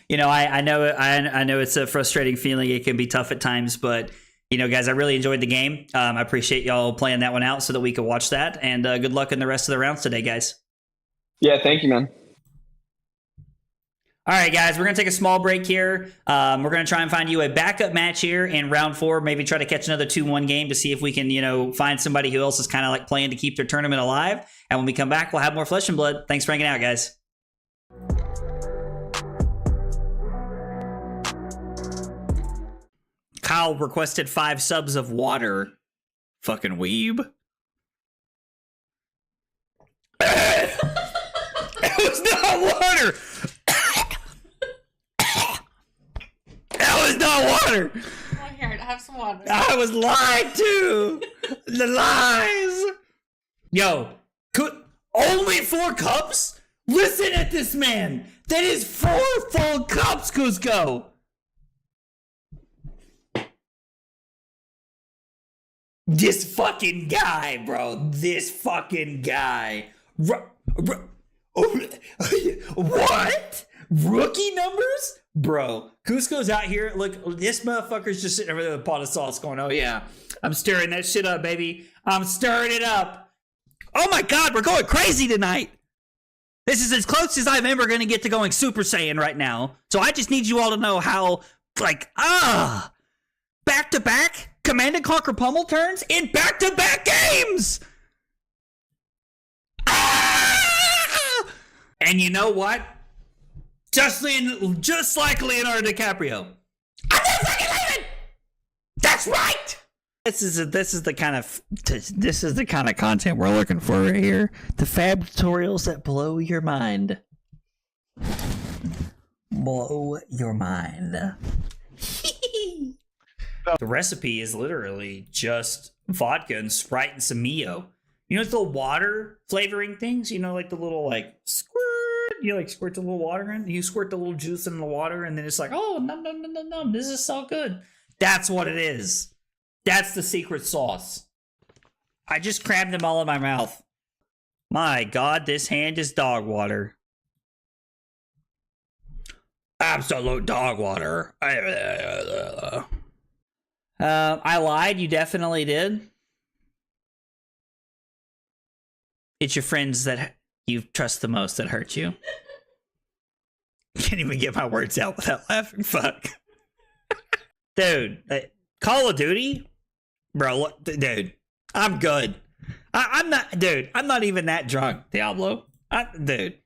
[SPEAKER 1] you know, I know it's a frustrating feeling. It can be tough at times, but, you know, guys, I really enjoyed the game. I appreciate y'all playing that one out so that we could watch that, and good luck in the rest of the rounds today, guys.
[SPEAKER 9] Yeah, thank you, man.
[SPEAKER 1] All right, guys, we're going to take a small break here. We're going to try and find you a backup match here in round 4, maybe try to catch another 2-1 game to see if we can, you know, find somebody who else is kind of like playing to keep their tournament alive. And when we come back, we'll have more Flesh and Blood. Thanks for hanging out, guys. Kyle requested 5 subs of water. Fucking weeb. It was not water. That was not water.
[SPEAKER 10] Oh, here, have some water.
[SPEAKER 1] I was lied to. The lies. Yo, only 4 cups? Listen at this man. That is 4 full cups, Cusco. This fucking guy, bro. This fucking guy. What? Rookie numbers? Bro, Cusco's out here. Look, this motherfucker's just sitting over there with a pot of sauce going, oh yeah, I'm stirring that shit up, baby. I'm stirring it up. Oh my God, we're going crazy tonight. This is as close as I'm ever going to get to going Super Saiyan right now. So I just need you all to know how, like, back-to-back Command and Conquer Pummel turns in back-to-back games. And you know what? Just like Leonardo DiCaprio. I'm never fucking leaving. That's right. This is the kind of content we're looking for right here. The fab tutorials that blow your mind. Blow your mind. The recipe is literally just vodka and Sprite and some Mio. You know, it's the water flavoring things. You know, like the little like squirt. You like squirt the little water in. You squirt the little juice in the water, and then it's like, oh, num. This is so good. That's what it is. That's the secret sauce. I just crammed them all in my mouth. My God, this hand is dog water. Absolute dog water. I lied. You definitely did. It's your friends that you trust the most that hurt you. Can't even get my words out without laughing. Fuck. Dude, Call of Duty? Bro, dude, I'm good. I'm not even that drunk, Diablo. Dude.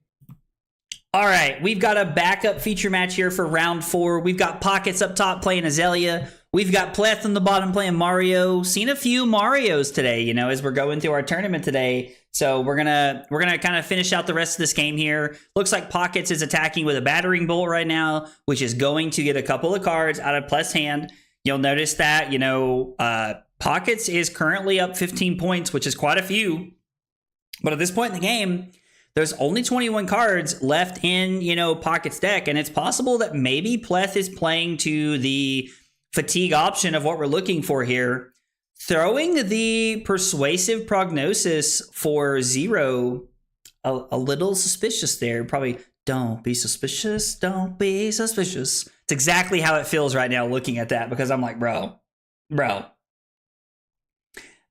[SPEAKER 1] All right, we've got a backup feature match here for round 4. We've got Pockets up top playing Azalea. We've got Pleth on the bottom playing Mario. Seen a few Marios today, you know, as we're going through our tournament today. So we're gonna kind of finish out the rest of this game here. Looks like Pockets is attacking with a battering bolt right now, which is going to get a couple of cards out of Pleth's hand. You'll notice that, you know, Pockets is currently up 15 points, which is quite a few. But at this point in the game, there's only 21 cards left in, you know, Pockets' deck, and it's possible that maybe Pleth is playing to the fatigue option of what we're looking for here. Throwing the Persuasive Prognosis for 0, a little suspicious there. Probably, don't be suspicious, don't be suspicious. It's exactly how it feels right now looking at that, because I'm like, bro.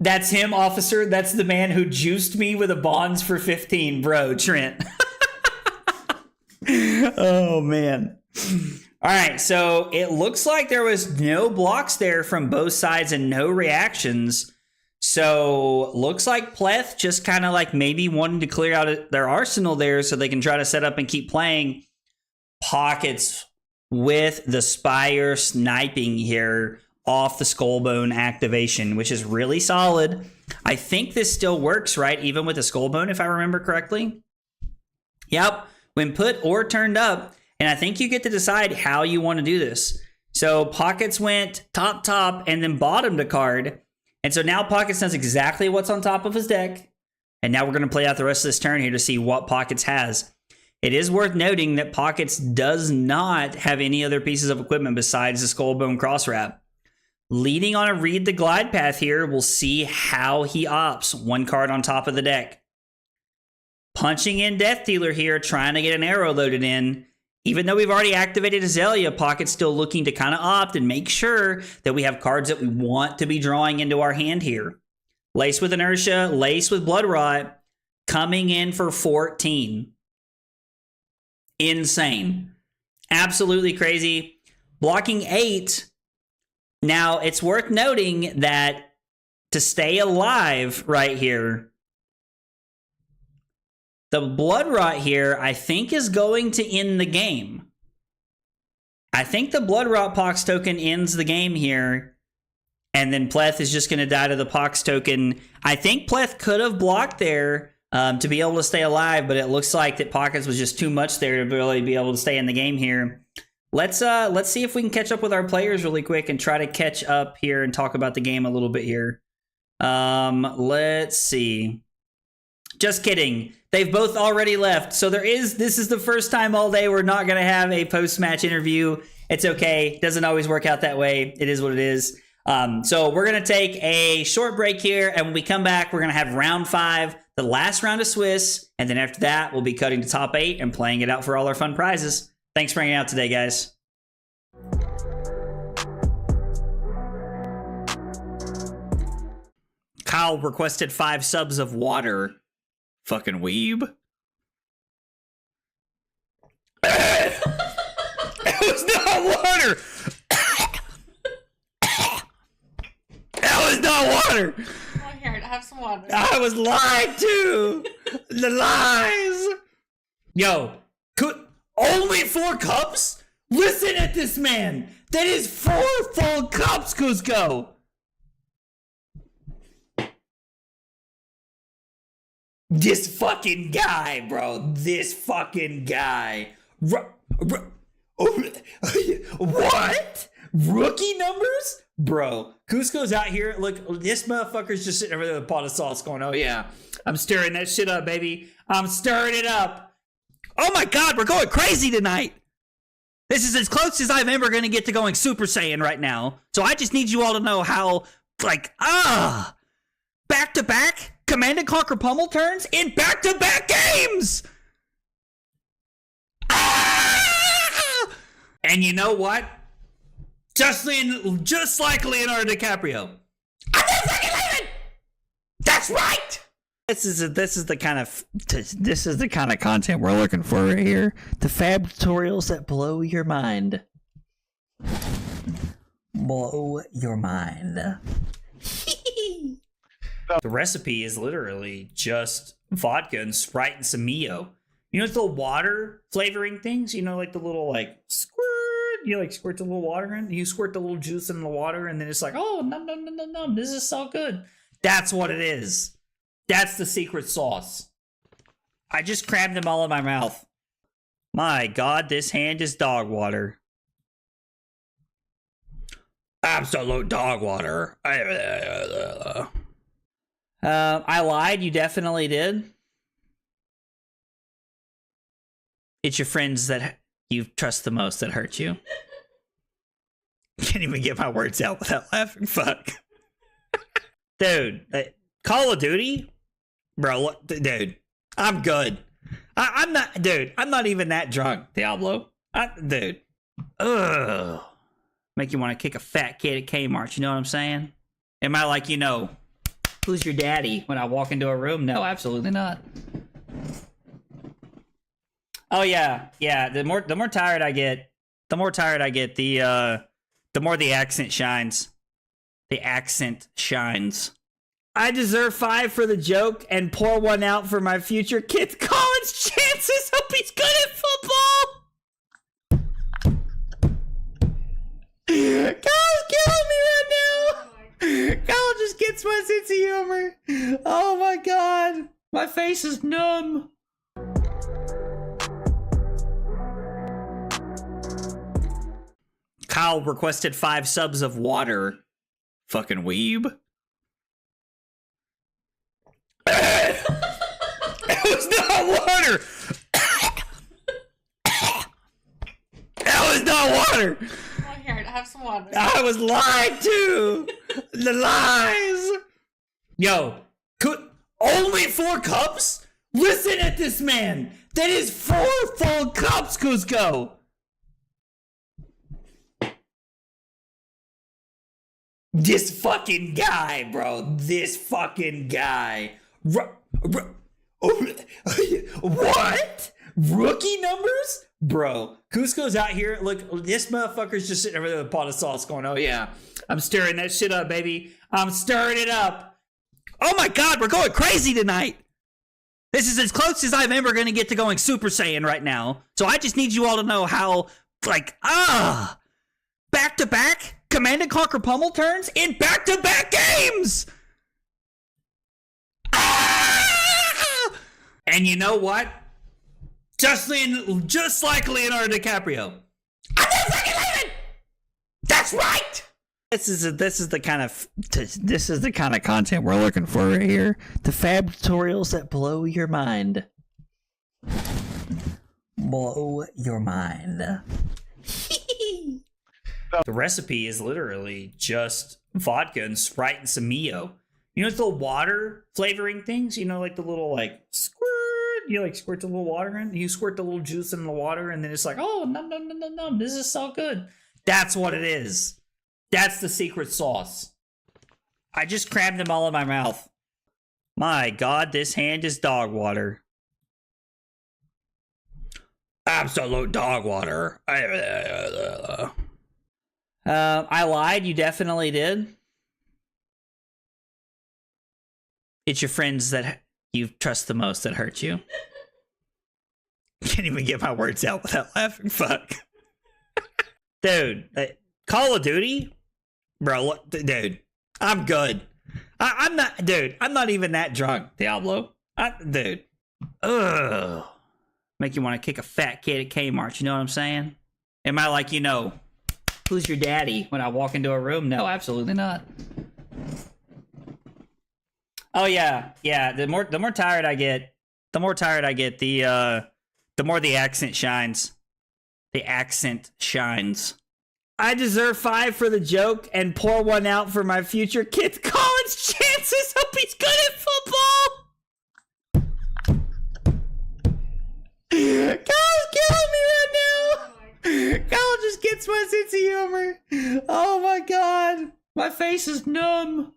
[SPEAKER 1] That's him, officer. That's the man who juiced me with a bonds for 15, bro, Trent. Oh, man. All right, so it looks like there was no blocks there from both sides and no reactions. So looks like Pleth just kind of like maybe wanting to clear out their arsenal there so they can try to set up and keep playing. Pockets with the Spire sniping here off the Skullbone activation, which is really solid. I think this still works, right? Even with the Skullbone, if I remember correctly. Yep, when put or turned up. And I think you get to decide how you want to do this. So Pockets went top, and then bottomed a card. And so now Pockets knows exactly what's on top of his deck. And now we're going to play out the rest of this turn here to see what Pockets has. It is worth noting that Pockets does not have any other pieces of equipment besides the Skullbone Crosswrap. Leading on a Read the Glide Path here, we'll see how he opts. One card on top of the deck. Punching in Death Dealer here, trying to get an arrow loaded in. Even though we've already activated Azalea, Pocket's still looking to kind of opt and make sure that we have cards that we want to be drawing into our hand here. Lace with Inertia, Lace with Blood Rot, coming in for 14. Insane. Absolutely crazy. Blocking 8. Now, it's worth noting that to stay alive right here, the Blood Rot here, I think, is going to end the game. I think the Blood Rot Pox token ends the game here, and then Pleth is just going to die to the Pox token. I think Pleth could have blocked there to be able to stay alive, but it looks like that Pockets was just too much there to really be able to stay in the game here. Let's see if we can catch up with our players really quick and try to catch up here and talk about the game a little bit here. Let's see. Just kidding. They've both already left. So this is the first time all day we're not going to have a post-match interview. It's okay. Doesn't always work out that way. It is what it is. So we're going to take a short break here. And when we come back, we're going to have round 5, the last round of Swiss. And then after that, we'll be cutting to top 8 and playing it out for all our fun prizes. Thanks for hanging out today, guys. Kyle requested 5 subs of water. Fucking weeb. It was not water. That was not water.
[SPEAKER 10] Oh, here, have some water.
[SPEAKER 1] I was lied to. The lies. Yo, only 4 cups? Listen at this man. That is 4 full cups, Cusco. This fucking guy, bro. This fucking guy. What? Rookie numbers? Bro, Cusco's out here. Look, this motherfucker's just sitting over there with a pot of sauce going, oh yeah, I'm stirring that shit up, baby. I'm stirring it up. Oh my God, we're going crazy tonight. This is as close as I'm ever going to get to going Super Saiyan right now. So I just need you all to know how, back-to-back Command and Conquer pummel turns in back-to-back games. And you know what? Just like Leonardo DiCaprio. I'm not fucking leaving. That's right. This is the kind of content we're looking for right here. The fab tutorials that blow your mind. Blow your mind. The recipe is literally just vodka and Sprite and some Mio. You know, it's the water flavoring things. You know, like the little squirt. You squirt the little water in. You squirt the little juice in the water, and then it's like, oh, num. This is so good. That's what it is. That's the secret sauce. I just crammed them all in my mouth. My God, this hand is dog water. Absolute dog water. I lied. You definitely did. It's your friends that you trust the most that hurt you. Can't even get my words out without laughing. Fuck. Dude, Call of Duty? Bro, dude, I'm good. I'm not even that drunk, Diablo. Dude. Ugh. Make you want to kick a fat kid at Kmart, you know what I'm saying? Am I like, who's your daddy when I walk into a room? No, absolutely not. Oh yeah. The more tired I get, the more the accent shines. The accent shines. I deserve 5 for the joke and pour 1 out for my future kid's college chances. Hope he's good at football. Kyle's killing me right now. Kyle just gets my sense of humor. Oh my God. My face is numb. Kyle requested 5 subs of water. Fucking weeb. It was not water. That was not water.
[SPEAKER 10] Oh, here, have some water.
[SPEAKER 1] I was lied to. The lies. Yo, only 4 cups? Listen at this man. That is 4 full cups, Cusco. This fucking guy, bro. This fucking guy. What? Rookie numbers? Bro, Cusco's out here. Look, this motherfucker's just sitting over there with a pot of sauce going, oh yeah, I'm stirring that shit up, baby. I'm stirring it up. Oh my God, we're going crazy tonight. This is as close as I'm ever going to get to going Super Saiyan right now. So I just need you all to know how, back-to-back Command and Conquer pummel turns in back-to-back games. And you know what? Just like Leonardo DiCaprio. I'm not fucking leaving. That's right. This is the kind of content we're looking for right here. The fab tutorials that blow your mind. Blow your mind. The recipe is literally just vodka and Sprite and some Mio. You know, it's the water flavoring things. You know, like the little squirt. You squirt the little water in. You squirt the little juice in the water, and then it's like, oh, num. This is so good. That's what it is. That's the secret sauce. I just crammed them all in my mouth. My God, this hand is dog water. Absolute dog water. I lied. You definitely did. It's your friends that you trust the most that hurt you. Can't even get my words out without laughing. Fuck. Dude, Call of Duty? Bro, look, dude, I'm good. I'm not even that drunk, Diablo. Dude. Ugh. Make you want to kick a fat kid at Kmart, you know what I'm saying? Am I like, who's your daddy when I walk into a room? No, absolutely not. Oh yeah, the more tired I get, the more the accent shines. The accent shines. I deserve 5 for the joke and pour 1 out for my future kid's college chances. Hope he's good at football. Kyle's killing me right now. Kyle just gets my sense of humor. Oh my God. My face is numb.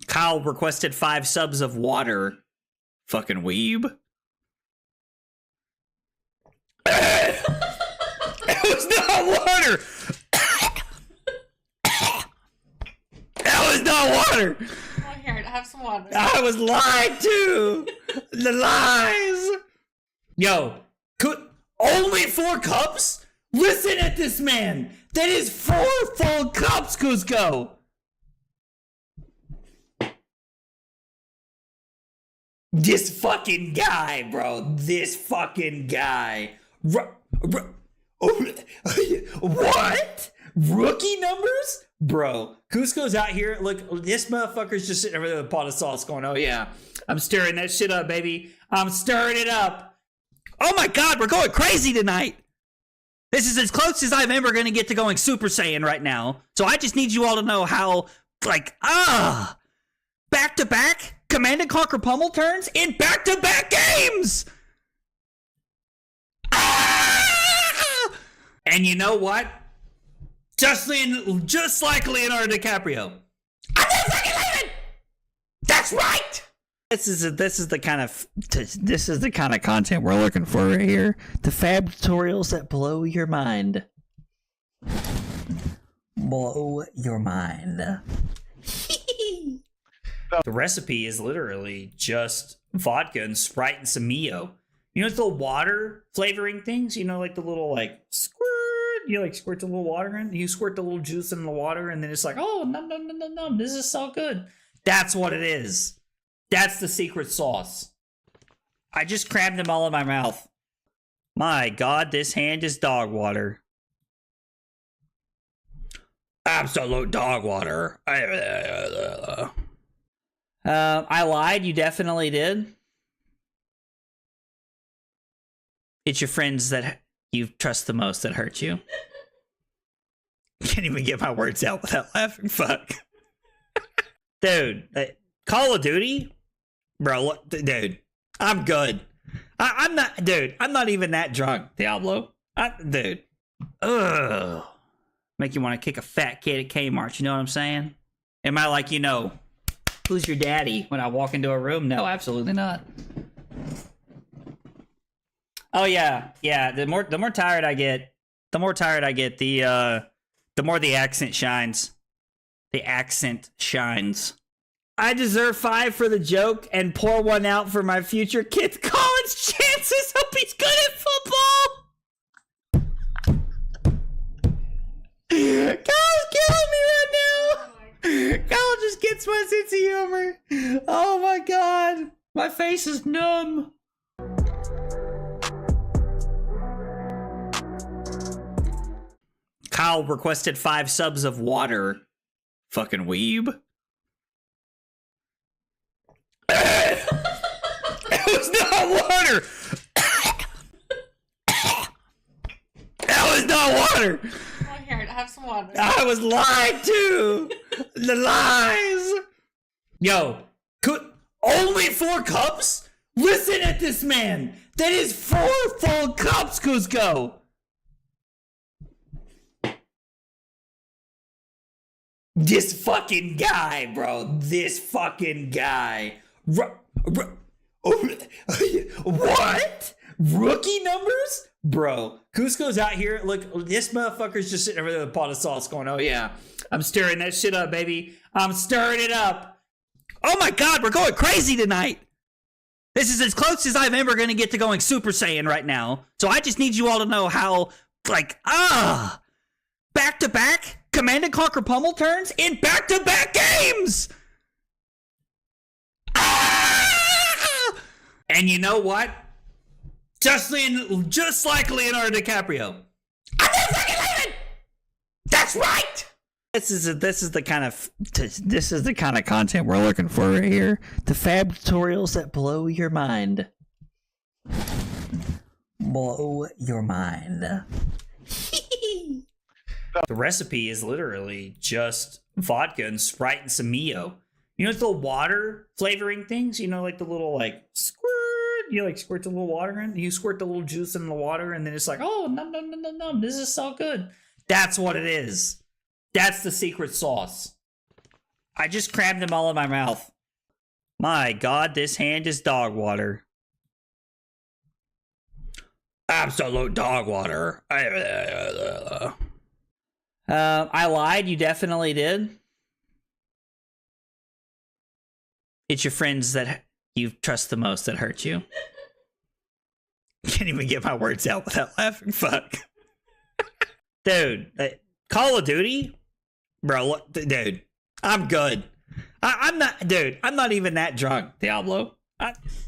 [SPEAKER 1] Kyle requested 5 subs of water. Fucking weeb. That was not water. That was not water.
[SPEAKER 10] Oh, here, have some water.
[SPEAKER 1] I was lied to. The lies. Yo, only 4 cups? Listen at this man. That is 4 full cups, Cusco. This fucking guy, bro. This fucking guy. What? Rookie numbers? Bro, Cusco's out here. Look, this motherfucker's just sitting over there with a pot of sauce going, oh yeah, I'm stirring that shit up, baby. I'm stirring it up. Oh my God, we're going crazy tonight. This is as close as I'm ever going to get to going Super Saiyan right now. So I just need you all to know how, back-to-back Command & Conquer pummel turns in back-to-back games. And you know what? Just like Leonardo DiCaprio. I'm not fucking leaving. That's right. This is the kind of content we're looking for right here. The fab tutorials that blow your mind. Blow your mind. The recipe is literally just vodka and Sprite and some Mio. You know, it's the water flavoring things. You know, like the little squirt. You squirt the little water in. You squirt the little juice in the water, and then it's like, oh, no, this is so good. That's what it is. That's the secret sauce. I just crammed them all in my mouth. My God, this hand is dog water. Absolute dog water. I lied. You definitely did. It's your friends that you trust the most that hurt you. Can't even get my words out without laughing. Fuck. Dude, Call of Duty? Bro, look, dude, I'm good. I'm not even that drunk, Diablo. Dude. Ugh. Make you want to kick a fat kid at Kmart, you know what I'm saying? Am I like, who's your daddy when I walk into a room? No, absolutely not. Oh yeah. The more tired I get, the more the accent shines. The accent shines. I deserve 5 for the joke and pour 1 out for my future kid's college chances. Hope he's good at football. Kyle's killing me right now. Kyle just gets my sense of humor. Oh my God. My face is numb. Kyle requested 5 subs of water. Fucking weeb. That was not water. That was not water.
[SPEAKER 10] Oh, here, have some water.
[SPEAKER 1] I was lied to. The lies. Yo, only 4 cups? Listen at this man. That is 4 full cups, Cusco. This fucking guy, bro. This fucking guy. What? Rookie numbers? Bro, Cusco's out here. Look, this motherfucker's just sitting over there with a pot of sauce going, oh yeah, I'm stirring that shit up, baby. I'm stirring it up. Oh my God, we're going crazy tonight. This is as close as I'm ever going to get to going Super Saiyan right now. So I just need you all to know how, back-to-back Command & Conquer pummel turns in back-to-back games. And you know what? Just like Leonardo DiCaprio. I'm never fucking leaving. That's right. This is the kind of content we're looking for right here. The fab tutorials that blow your mind. Blow your mind. The recipe is literally just vodka and Sprite and some Mio. You know, the water flavoring things. You know, like the little squirt. You squirt the little water in. You squirt the little juice in the water, and then it's like, oh, num. This is so good. That's what it is. That's the secret sauce. I just crammed them all in my mouth. My God, this hand is dog water. Absolute dog water. I lied. You definitely did. It's your friends that you trust the most that hurt you. Can't even get my words out without laughing. Fuck. Dude, Call of Duty? Bro, dude, I'm good. I'm not even that drunk, Diablo.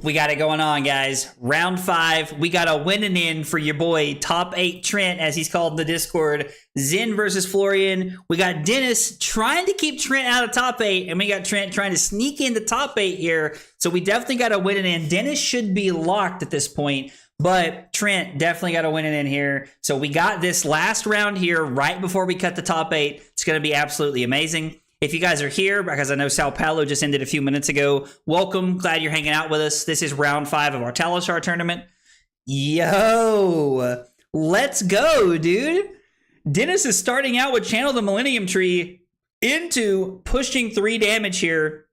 [SPEAKER 1] We got it going on, guys. Round 5. We got a winning in for your boy, Top 8 Trent, as he's called in the Discord. Zen versus Florian. We got Dennis trying to keep Trent out of top 8, and we got Trent trying to sneak into top 8 here. So we definitely got a winning in. Dennis should be locked at this point, but Trent definitely got a winning in here. So we got this last round here right before we cut the top 8. It's going to be absolutely amazing. If you guys are here, because I know Sao Paulo just ended a few minutes ago, welcome. Glad you're hanging out with us. This is round 5 of our Talishar tournament. Yo, let's go, dude. Dennis is starting out with Channel the Millennium Tree into pushing 3 damage here.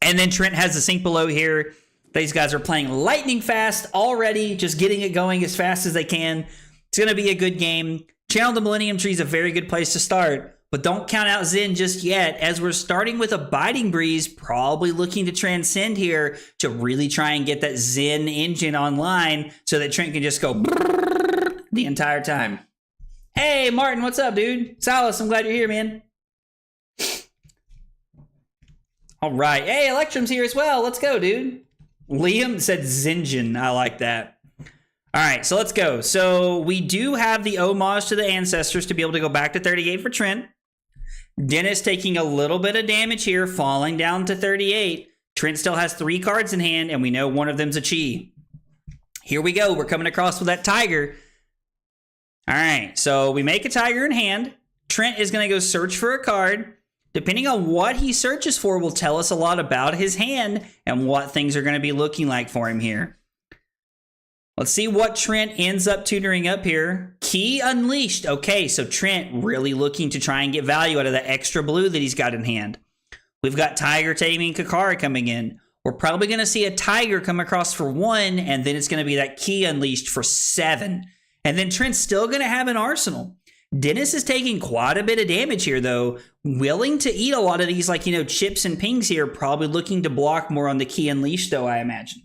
[SPEAKER 1] And then Trent has the sink below here. These guys are playing lightning fast already, just getting it going as fast as they can. It's going to be a good game. Channel the Millennium Tree is a very good place to start. But don't count out Zen just yet, as we're starting with a Biting Breeze, probably looking to transcend here to really try and get that Zen engine online so that Trent can just go the entire time. Hey, Martin, what's up, dude? Silas, I'm glad you're here, man. All right. Hey, Electrum's here as well. Let's go, dude. Liam said Zengen. I like that. All right, so let's go. So we do have the homage to the ancestors to be able to go back to 38 for Trent. Dennis taking a little bit of damage here, falling down to 38. Trent still has 3 cards in hand, and we know one of them's a Chi. Here we go. We're coming across with that tiger. All right, so we make a tiger in hand. Trent is going to go search for a card. Depending on what he searches for will tell us a lot about his hand and what things are going to be looking like for him here. Let's see what Trent ends up tutoring up here. Key Unleashed. Okay, so Trent really looking to try and get value out of that extra blue that he's got in hand. We've got Tiger Taming Kakara coming in. We're probably going to see a Tiger come across for 1, and then it's going to be that Key Unleashed for 7. And then Trent's still going to have an arsenal. Dennis is taking quite a bit of damage here, though. Willing to eat a lot of these, chips and pings here. Probably looking to block more on the Key Unleashed, though, I imagine.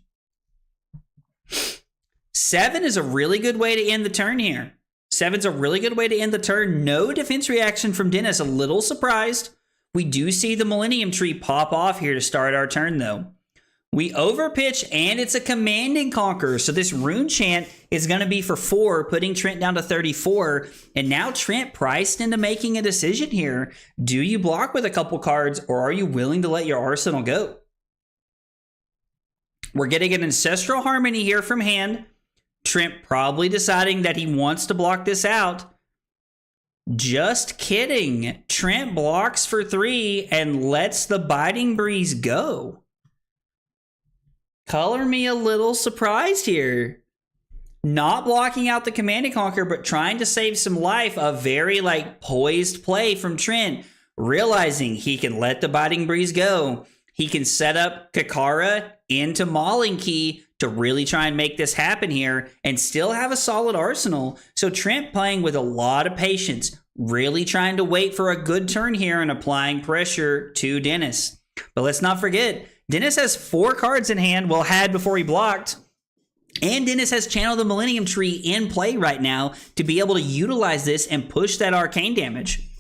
[SPEAKER 1] 7 is a really good way to end the turn here. 7's a really good way to end the turn. No defense reaction from Dennis. A little surprised. We do see the Millennium Tree pop off here to start our turn, though. We overpitch, and it's a Command & Conquer. So this Rune Chant is going to be for 4, putting Trent down to 34. And now Trent priced into making a decision here. Do you block with a couple cards, or are you willing to let your arsenal go? We're getting an Ancestral Harmony here from hand. Trent probably deciding that he wants to block this out. Just kidding. Trent blocks for 3 and lets the Biting Breeze go. Color me a little surprised here. Not blocking out the Command & Conquer, but trying to save some life. A very poised play from Trent. realizing he can let the Biting Breeze go. He can set up Kakara into Mauling Key to really try and make this happen here and still have a solid arsenal. So Trent playing with a lot of patience, really trying to wait for a good turn here and applying pressure to Dennis. But let's not forget, Dennis has 4 cards in hand, well, had before he blocked. And Dennis has Channel the Millennium Tree in play right now to be able to utilize this and push that arcane damage.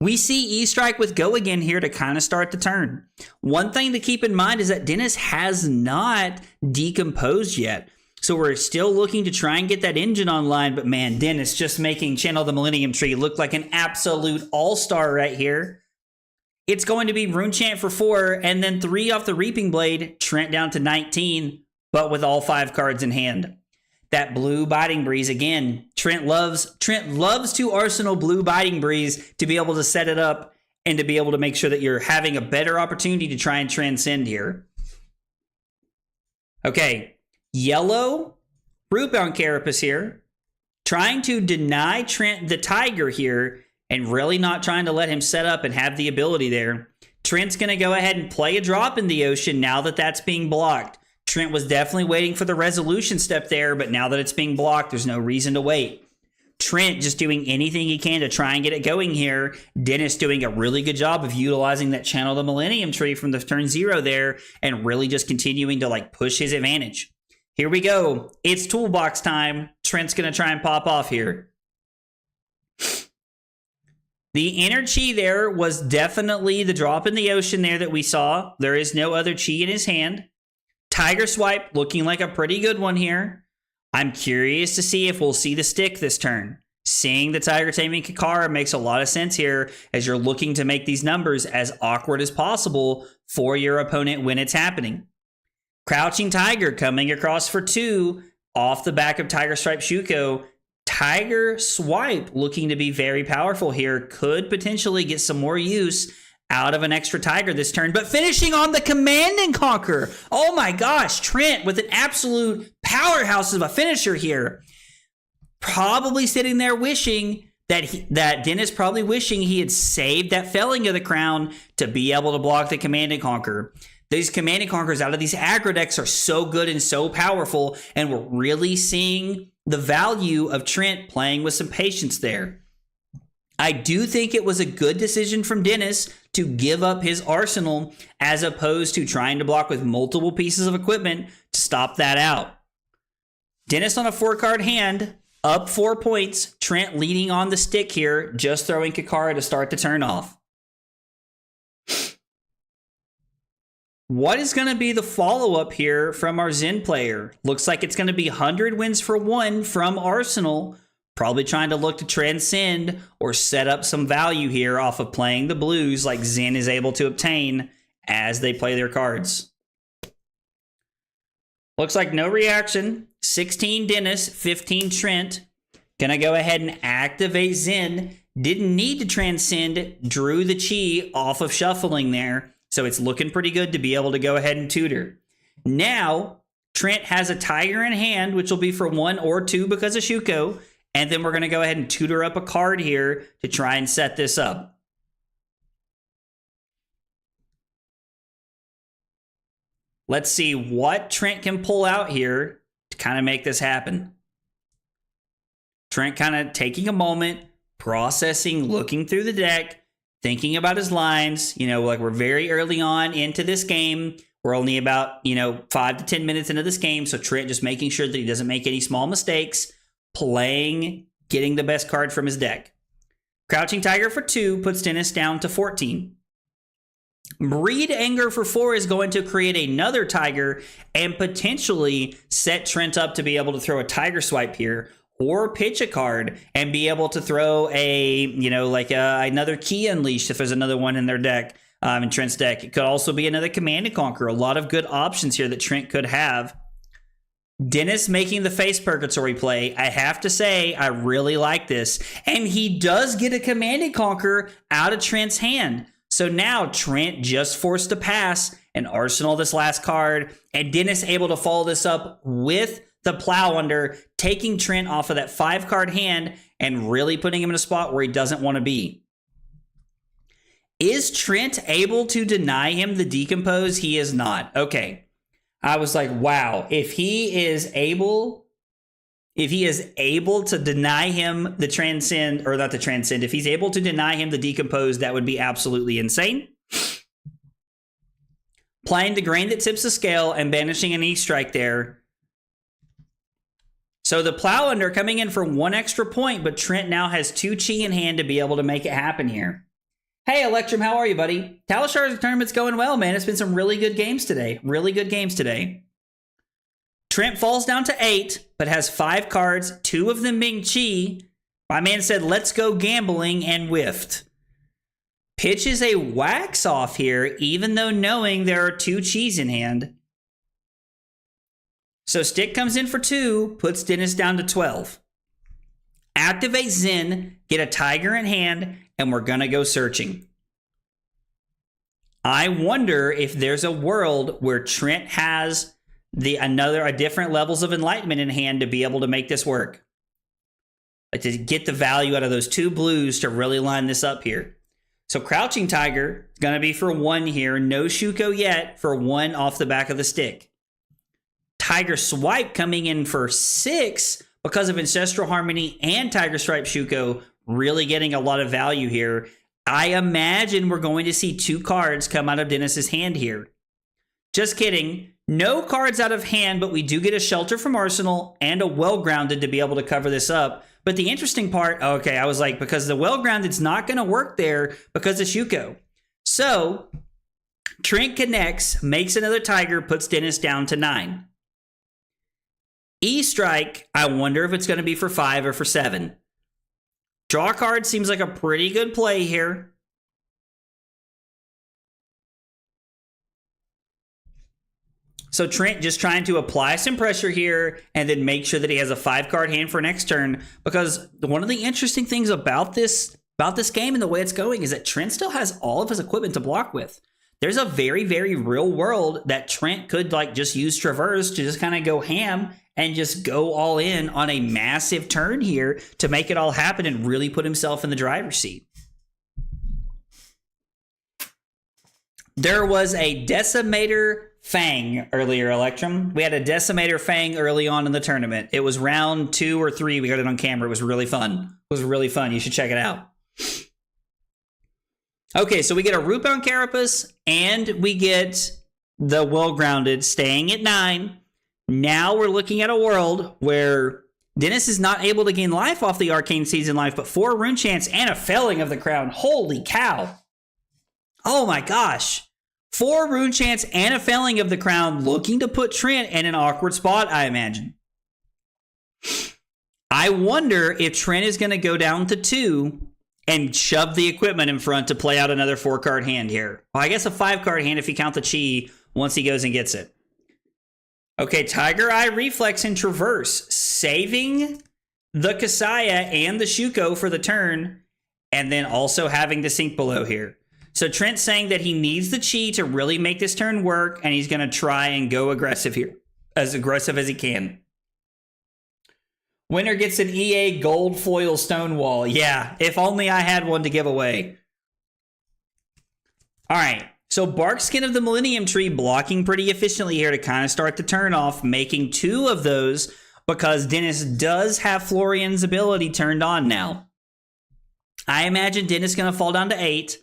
[SPEAKER 1] We see E-Strike with Go again here to kind of start the turn. One thing to keep in mind is that Dennis has not decomposed yet. So we're still looking to try and get that engine online. But man, Dennis just making Channel the Millennium Tree look like an absolute all-star right here. It's going to be Rune Chant for 4 and then 3 off the Reaping Blade. Trent down to 19, but with all 5 cards in hand. That blue Biting Breeze again. Trent loves to arsenal blue Biting Breeze to be able to set it up and to be able to make sure that you're having a better opportunity to try and transcend here. Okay, yellow Rootbound Carapace here, trying to deny Trent the Tiger here and really not trying to let him set up and have the ability there. Trent's going to go ahead and play a drop in the ocean now that that's being blocked. Trent was definitely waiting for the resolution step there, but now that it's being blocked, there's no reason to wait. Trent just doing anything he can to try and get it going here. Dennis doing a really good job of utilizing that Channel the Millennium Tree from the turn 0 there and really just continuing to like push his advantage. Here we go. It's toolbox time. Trent's going to try and pop off here. The inner chi there was definitely the drop in the ocean there that we saw. There is no other chi in his hand. Tiger Swipe looking like a pretty good one here. I'm curious to see if we'll see the stick this turn. Seeing the Tiger Taming Kakara makes a lot of sense here as you're looking to make these numbers as awkward as possible for your opponent when it's happening. Crouching Tiger coming across for 2 off the back of Tiger Stripe Shuko. Tiger Swipe looking to be very powerful here. Could potentially get some more use out of an extra Tiger this turn, but finishing on the Command and Conquer. Oh my gosh, Trent with an absolute powerhouse of a finisher here. Probably sitting there wishing that Dennis probably wishing he had saved that Felling of the Crown to be able to block the Command and Conquer. These Command and Conquers out of these aggro decks are so good and so powerful, and we're really seeing the value of Trent playing with some patience there. I do think it was a good decision from Dennis to give up his arsenal as opposed to trying to block with multiple pieces of equipment to stop that out. Dennis on a 4-card hand, up 4 points. Trent leading on the stick here, just throwing Kakara to start the turn off. What is going to be the follow-up here from our Zen player? Looks like it's going to be 100 wins for 1 from Arsenal. Probably trying to look to transcend or set up some value here off of playing the blues like Zen is able to obtain as they play their cards. Looks like no reaction. 16 Dennis, 15 Trent. Gonna go ahead and activate Zen. Didn't need to transcend. Drew the chi off of shuffling there. So it's looking pretty good to be able to go ahead and tutor. Now, Trent has a Tiger in hand, which will be for 1 or 2 because of Shuko. And then we're going to go ahead and tutor up a card here to try and set this up. Let's see what Trent can pull out here to kind of make this happen. Trent kind of taking a moment, processing, looking through the deck, thinking about his lines. You know, like we're very early on into this game. We're only about, 5 to 10 minutes into this game. So Trent just making sure that he doesn't make any small mistakes. Playing, getting the best card from his deck. Crouching Tiger for 2 puts Dennis down to 14. Breed Anger for 4 is going to create another Tiger and potentially set Trent up to be able to throw a Tiger Swipe here or pitch a card and be able to throw another Key Unleashed if there's another one in their deck, in Trent's deck. It could also be another Command and Conquer. A lot of good options here that Trent could have. Dennis making the Face Purgatory play. I have to say, I really like this. And he does get a Command and Conquer out of Trent's hand. So now Trent just forced to pass and arsenal this last card. And Dennis able to follow this up with the Plow Under, taking Trent off of that 5-card hand and really putting him in a spot where he doesn't want to be. Is Trent able to deny him the decompose? He is not. Okay. I was like, wow, if he is able to deny him the transcend, or not the transcend, if he's able to deny him the decompose, that would be absolutely insane. Playing the grain that tips the scale and banishing an E-strike there. So the Plow Under coming in for 1 extra point, but Trent now has 2 chi in hand to be able to make it happen here. Hey, Electrum, how are you, buddy? Talishar's tournament's going well, man. It's been some really good games today. Really good games today. Trent falls down to 8, but has 5 cards, 2 of them being chi. My man said, let's go gambling, and whiffed. Pitches a wax off here, even though knowing there are 2 chis in hand. So Stick comes in for 2, puts Dennis down to 12. Activate Zen, get a Tiger in hand, and we're going to go searching. I wonder if there's a world where Trent has a different levels of enlightenment in hand to be able to make this work. Like to get the value out of those 2 blues to really line this up here. So Crouching Tiger is going to be for 1 here. No Shuko yet for 1 off the back of the stick. Tiger Swipe coming in for 6 because of Ancestral Harmony and Tiger Stripe Shuko really getting a lot of value here. I imagine we're going to see 2 cards come out of Dennis's hand here. Just kidding. No cards out of hand, but we do get a Shelter from Arsenal and a Well-Grounded to be able to cover this up. But the interesting part, okay, I was like, because the Well-Grounded's not going to work there because of Shuko. So, Trent connects, makes another Tiger, puts Dennis down to 9. E-Strike, I wonder if it's going to be for 5 or for 7. Draw card seems like a pretty good play here. So Trent just trying to apply some pressure here and then make sure that he has a 5-card hand for next turn. Because one of the interesting things about this game and the way it's going is that Trent still has all of his equipment to block with. There's a very, very real world that Trent could like just use Traverse to just kind of go ham and just go all in on a massive turn here to make it all happen and really put himself in the driver's seat. There was a Decimator Fang earlier, Electrum. We had a Decimator Fang early on in the tournament. It was round 2 or 3. We got it on camera. It was really fun. It was really fun. You should check it out. Okay, so we get a Rootbound Carapace, and we get the Well-Grounded staying at 9. Now we're looking at a world where Dennis is not able to gain life off the Arcane Season life, but 4 Rune Chants and a Felling of the Crown. Holy cow. Oh my gosh. 4 Rune Chants and a Felling of the Crown, looking to put Trent in an awkward spot, I imagine. I wonder if Trent is going to go down to 2 and shove the equipment in front to play out another 4-card hand here. Well, I guess a 5-card hand if you count the chi once he goes and gets it. Okay, Tiger Eye, Reflex, and Traverse, saving the Kasaya and the Shuko for the turn, and then also having the Sink Below here. So Trent's saying that he needs the chi to really make this turn work, and he's going to try and go aggressive here, as aggressive as he can. Winner gets an EA Gold Foil Stonewall. Yeah, if only I had one to give away. All right. So Barkskin of the Millennium Tree blocking pretty efficiently here to kind of start the turn off, making 2 of those because Dennis does have Florian's ability turned on now. I imagine Dennis is going to fall down to 8.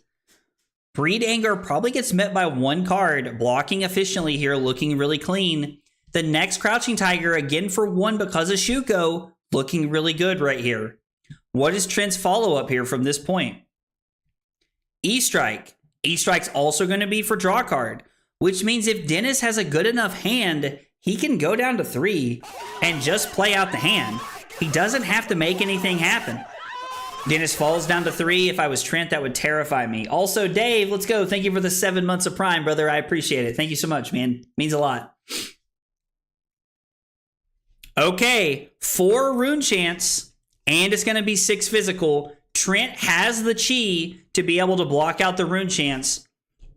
[SPEAKER 1] Breed Anger probably gets met by 1 card, blocking efficiently here, looking really clean. The next Crouching Tiger, again for 1 because of Shuko, looking really good right here. What is Trent's follow-up here from this point? E-Strike. E-Strike's also going to be for draw card, which means if Dennis has a good enough hand, he can go down to 3 and just play out the hand. He doesn't have to make anything happen. Dennis falls down to 3. If I was Trent, that would terrify me. Also, Dave, let's go. Thank you for the 7 months of Prime, brother. I appreciate it. Thank you so much, man. Means a lot. Okay, 4 Rune Chants, and it's going to be 6 physical. Trent has the chi to be able to block out the Rune Chants.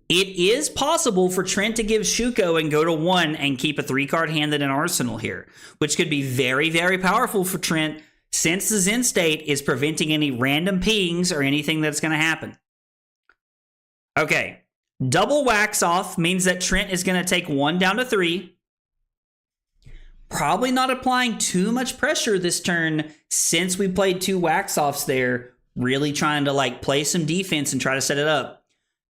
[SPEAKER 1] It is possible for Trent to give Shuko and go to 1 and keep a 3-card hand in an arsenal here, which could be very, very powerful for Trent since the Zen state is preventing any random pings or anything that's going to happen. Okay. Double wax off means that Trent is going to take 1 down to 3. Probably not applying too much pressure this turn since we played 2 wax offs there. Really trying to like play some defense and try to set it up.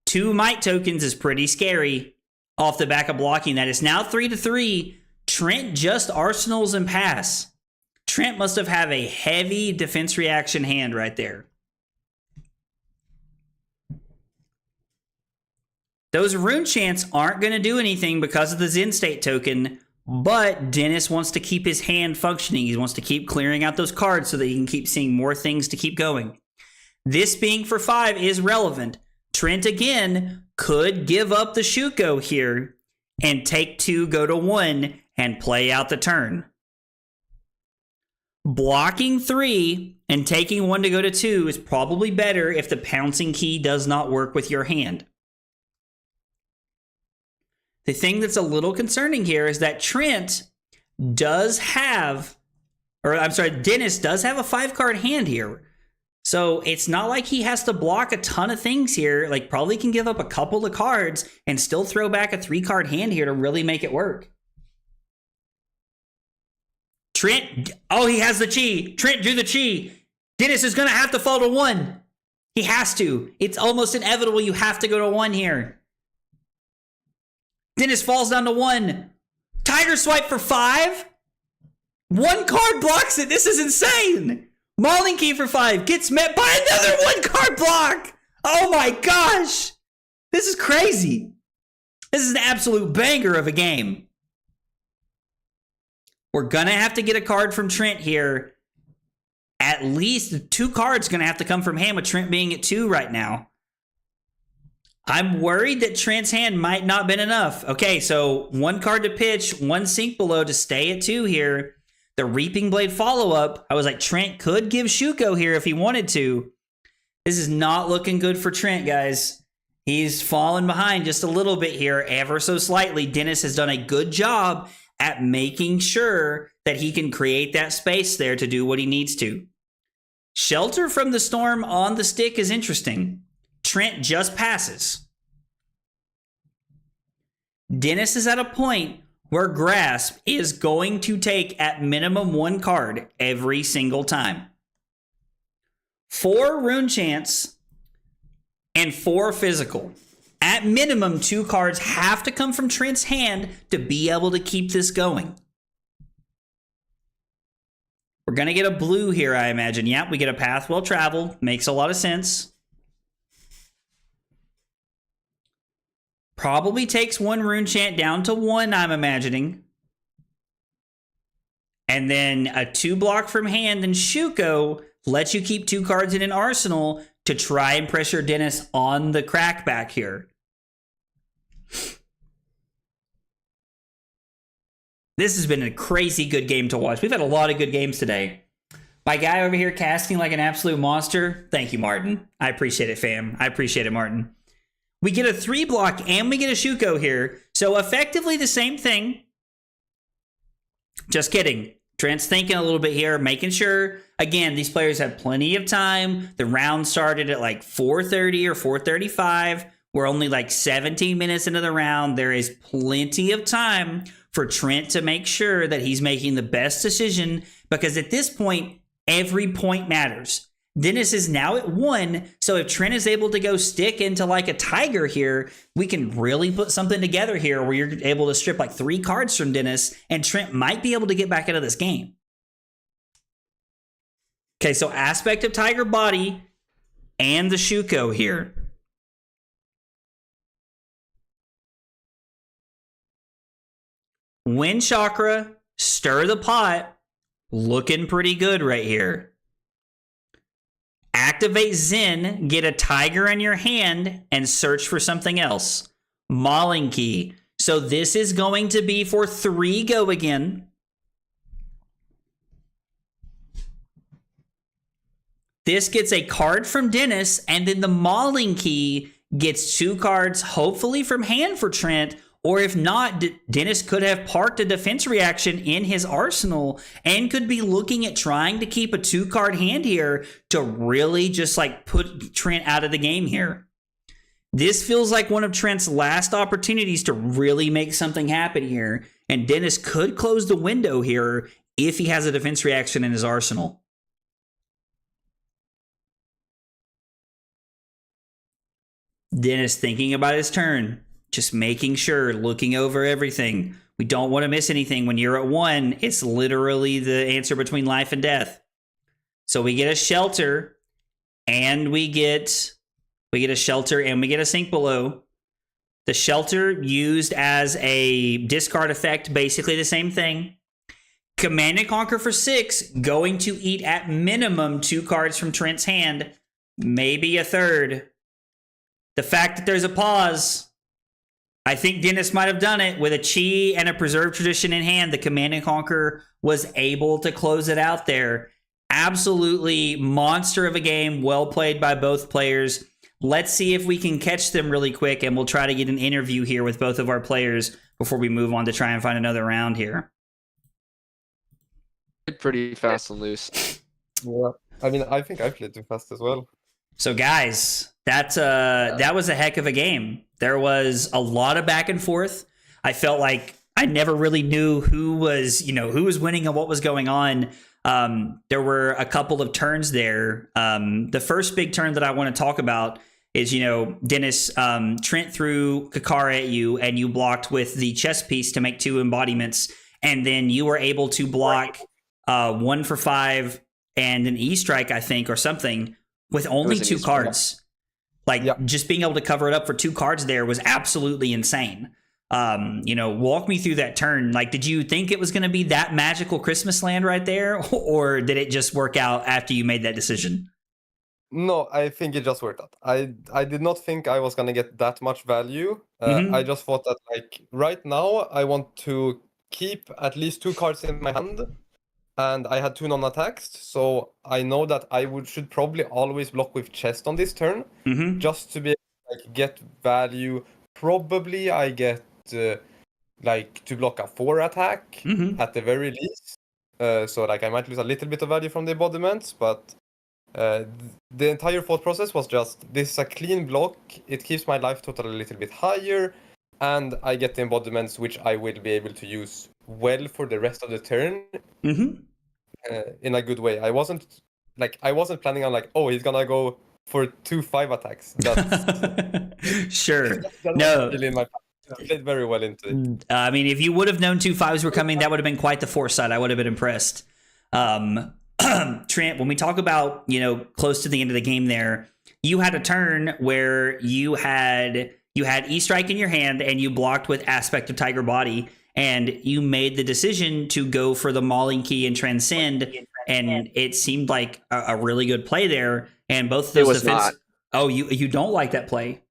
[SPEAKER 1] 2 might tokens is pretty scary off the back of blocking that. It's now 3 to 3. Trent just arsenals and pass. Trent must have had a heavy defense reaction hand right there. Those rune chants aren't going to do anything because of the Zen State token, but Dennis wants to keep his hand functioning. He wants to keep clearing out those cards so that he can keep seeing more things to keep going. This being for 5 is relevant. Trent, again, could give up the Shuko here and take 2, go to 1, and play out the turn. Blocking 3 and taking 1 to go to 2 is probably better if the pouncing key does not work with your hand. The thing that's a little concerning here is that Dennis does have a 5-card hand here. So it's not like he has to block a ton of things here. Like, probably can give up a couple of cards and still throw back a 3-card hand here to really make it work. Trent, oh, he has the chi. Trent drew the chi. Dennis is going to have to fall to 1. He has to. It's almost inevitable you have to go to 1 here. Dennis falls down to 1. Tiger swipe for 5. 1 card blocks it. This is insane. Mauling key for 5 gets met by another 1 card block. Oh my gosh. This is crazy. This is an absolute banger of a game. We're going to have to get a card from Trent here. At least 2 cards going to have to come from him, with Trent being at 2 right now. I'm worried that Trent's hand might not have been enough. Okay, so 1 card to pitch, 1 sink below to stay at 2 here. The Reaping Blade follow-up, I was like, Trent could give Shuko here if he wanted to. This is not looking good for Trent, guys. He's fallen behind just a little bit here, ever so slightly. Dennis has done a good job at making sure that he can create that space there to do what he needs to. Shelter from the Storm on the stick is interesting. Trent just passes. Dennis is at a point where Grasp is going to take at minimum 1 card every single time. 4 rune chants and 4 physical. At minimum, 2 cards have to come from Trent's hand to be able to keep this going. We're going to get a blue here, I imagine. Yep, we get a path well traveled. Makes a lot of sense. Probably takes 1 rune chant down to 1, I'm imagining. And then a 2 block from hand, and Shuko lets you keep 2 cards in an arsenal to try and pressure Dennis on the crackback here. This has been a crazy good game to watch. We've had a lot of good games today. My guy over here casting like an absolute monster. Thank you, Martin. I appreciate it, fam. I appreciate it, Martin. We get a 3 block and we get a Shuko here. So effectively the same thing. Just kidding. Trent's thinking a little bit here, making sure, again, these players have plenty of time. The round started at like 4:30 or 4:35. We're only like 17 minutes into the round. There is plenty of time for Trent to make sure that he's making the best decision, because at this point, every point matters. Dennis is now at 1, so if Trent is able to go stick into like a tiger here, we can really put something together here where you're able to strip like 3 cards from Dennis, and Trent might be able to get back into this game. Okay, so aspect of Tiger Body and the Shuko here. Wind Chakra, stir the pot, looking pretty good right here. Activate Zen, get a tiger in your hand, and search for something else. Mauling Key. So this is going to be for 3 go again. This gets a card from Dennis, and then the Mauling Key gets 2 cards, hopefully from hand for Trent. Or if not, Dennis could have parked a defense reaction in his arsenal and could be looking at trying to keep a 2-card hand here to really just like put Trent out of the game here. This feels like one of Trent's last opportunities to really make something happen here, and Dennis could close the window here if he has a defense reaction in his arsenal. Dennis thinking about his turn, just making sure, looking over everything. We don't want to miss anything. When you're at 1, it's literally the answer between life and death. So we get a shelter, and we get a shelter, and we get a sink below. The shelter used as a discard effect, basically the same thing. Command and Conquer for 6, going to eat at minimum 2 cards from Trent's hand, maybe a third. The fact that there's a pause, I think Dennis might have done it with a Chi and a Preserved Tradition in hand. The Command and Conquer was able to close it out there. Absolutely monster of a game, well played by both players. Let's see if we can catch them really quick, and we'll try to get an interview here with both of our players before we move on to try and find another round here.
[SPEAKER 13] Pretty fast and loose.
[SPEAKER 9] Yeah, I mean, I think I played too fast as well.
[SPEAKER 1] So guys, that was a heck of a game. There was a lot of back and forth. I felt like I never really knew who was winning and what was going on. There were a couple of turns there. The first big turn that I want to talk about is, Dennis, Trent threw Kakara at you, and you blocked with the chess piece to make 2 embodiments, and then you were able to block 1 for 5 and an E-strike, I think, or something, with only 2 cards. Just being able to cover it up for 2 cards there was absolutely insane. Walk me through that turn. Did you think it was going to be that magical Christmas land right there, or did it just work out after you made that decision?
[SPEAKER 9] No, I think it just worked out. I did not think I was going to get that much value. I just thought that, right now, I want to keep at least 2 cards in my hand, and I had 2 non-attacks, so I know that I should probably always block with chest on this turn, just to be able to get value. Probably I get to block a 4 attack at the very least. So I might lose a little bit of value from the embodiments, but the entire thought process was just, this is a clean block, it keeps my life total a little bit higher, and I get the embodiments which I will be able to use well for the rest of the turn in a good way. I wasn't planning on he's gonna go for 2 5 attacks. That's
[SPEAKER 1] sure.
[SPEAKER 9] No, really I played very well into it.
[SPEAKER 1] I mean, if you would have known 2 5s were coming, that would have been quite the foresight. I would have been impressed. Trent, when we talk about, close to the end of the game there, you had a turn where you had E-strike in your hand, and you blocked with Aspect of Tiger Body, and you made the decision to go for the Mauling Key and Transcend, and it seemed like a really good play there. And both of those
[SPEAKER 13] not.
[SPEAKER 1] Oh, you don't like that play?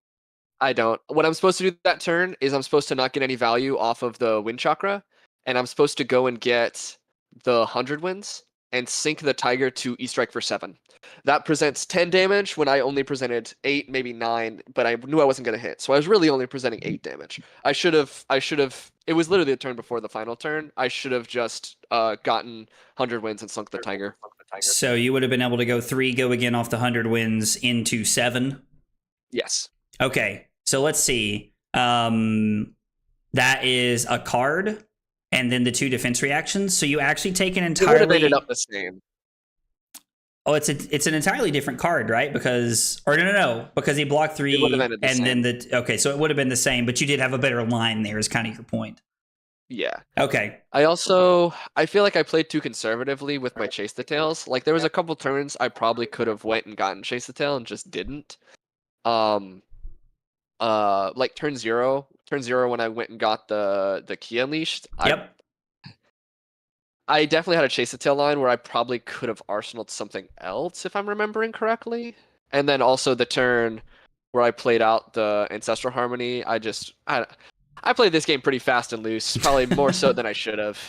[SPEAKER 13] I don't. What I'm supposed to do that turn is I'm supposed to not get any value off of the Wind Chakra, and I'm supposed to go and get the 100 Winds and sink the Tiger to E-strike for 7. That presents 10 damage when I only presented 8, maybe 9, but I knew I wasn't going to hit. So I was really only presenting 8 damage. I should have, it was literally the turn before the final turn. I should have just gotten 100 Winds and sunk the Tiger.
[SPEAKER 1] So you would have been able to go 3, go again off the 100 Winds into 7?
[SPEAKER 13] Yes.
[SPEAKER 1] Okay, so let's see. That is a card, and then the 2 defense reactions. So you actually take an entirely...
[SPEAKER 13] It would have ended up the same.
[SPEAKER 1] Oh, it's an entirely different card, right? Because he blocked 3, and then okay, so it would have been the same, but you did have a better line there. Is kind of your point.
[SPEAKER 13] Yeah.
[SPEAKER 1] Okay.
[SPEAKER 13] I feel like I played too conservatively with my Chase the Tails. There was a couple turns I probably could have went and gotten Chase the Tail and just didn't. Turn 0 when I went and got the Key Unleashed.
[SPEAKER 1] Yep.
[SPEAKER 13] I definitely had a Chase the Tail line where I probably could have arsenaled something else if I'm remembering correctly. And then also the turn where I played out the Ancestral Harmony. I played this game pretty fast and loose, probably more so than I should have.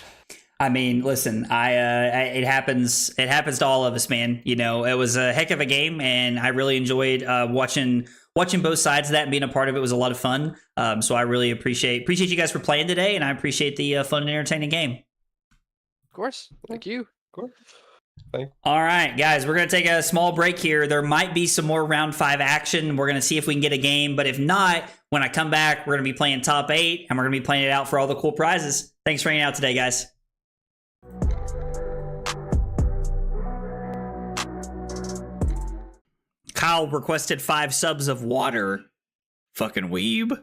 [SPEAKER 1] I mean, listen, it happens to all of us, man. It was a heck of a game, and I really enjoyed watching both sides of that and being a part of it was a lot of fun. So I really appreciate you guys for playing today, and I appreciate the fun and entertaining game.
[SPEAKER 13] Of course. Thank you.
[SPEAKER 9] Of course.
[SPEAKER 1] All right, guys, we're going to take a small break here. There might be some more round 5 action. We're going to see if we can get a game. But if not, when I come back, we're going to be playing top 8, and we're going to be playing it out for all the cool prizes. Thanks for hanging out today, guys. Kyle requested 5 subs of water. Fucking weeb.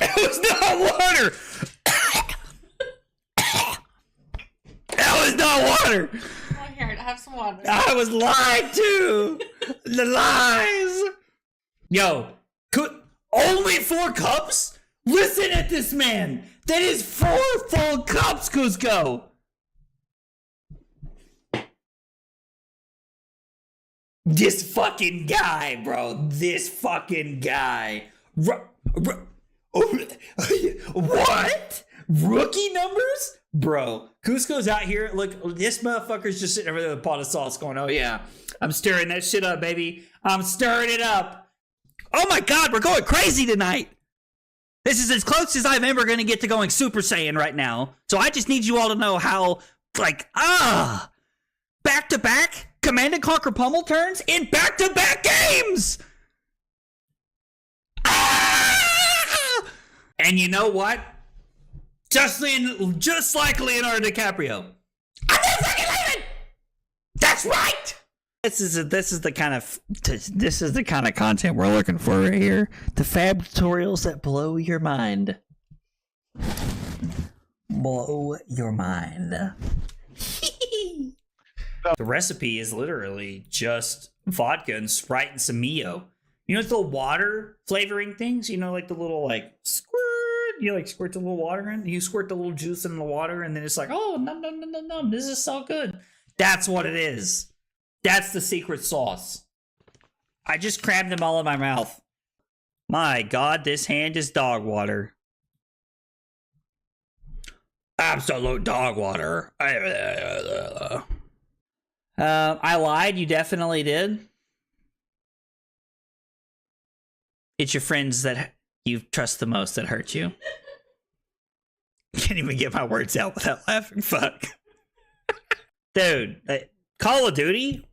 [SPEAKER 1] It was not water! That was not water!
[SPEAKER 10] Oh, here, have some water.
[SPEAKER 1] I was lied to! The lies! Yo, only 4 cups? Listen at this man! That is 4 full cups, Cusco! This fucking guy, bro. This fucking guy. What? Rookie numbers? Bro, Cusco's out here. Look, this motherfucker's just sitting over there with a pot of sauce going, oh yeah, I'm stirring that shit up, baby. I'm stirring it up. Oh my God, we're going crazy tonight. This is as close as I'm ever going to get to going Super Saiyan right now. So I just need you all to know how, back-to-back Command and Conquer pummel turns in back-to-back games. And you know what? Just like Leonardo DiCaprio. I'm not fucking leaving! That's right! This is the kind of content we're looking for right here. The fab tutorials that blow your mind. Blow your mind. The recipe is literally just vodka and Sprite and some Mio. You know, the water flavoring things? You know, like the little, squirt. You, squirt the little water in. You squirt the little juice in the water, and then it's like, oh, num. This is so good. That's what it is. That's the secret sauce. I just crammed them all in my mouth. My God, this hand is dog water. Absolute dog water. I lied. You definitely did. It's your friends that you trust the most that hurt you. Can't even get my words out without laughing. Fuck. Dude, Call of Duty?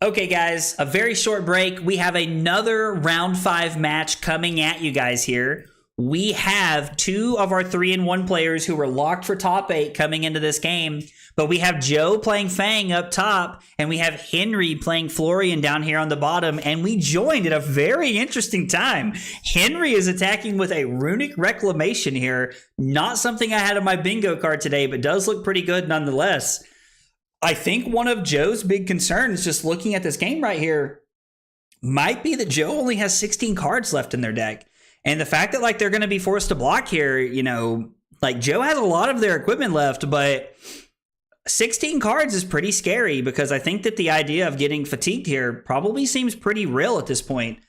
[SPEAKER 1] Okay, guys, a very short break. We have another round 5 match coming at you guys here. We have 2 of our 3-1 players who were locked for top 8 coming into this game. But we have Joe playing Fang up top, and we have Henry playing Florian down here on the bottom, and we joined at a very interesting time. Henry is attacking with a Runic Reclamation here. Not something I had on my bingo card today, but does look pretty good nonetheless. I think one of Joe's big concerns, just looking at this game right here, might be that Joe only has 16 cards left in their deck. And the fact that, they're going to be forced to block here, Joe has a lot of their equipment left, but 16 cards is pretty scary because I think that the idea of getting fatigued here probably seems pretty real at this point.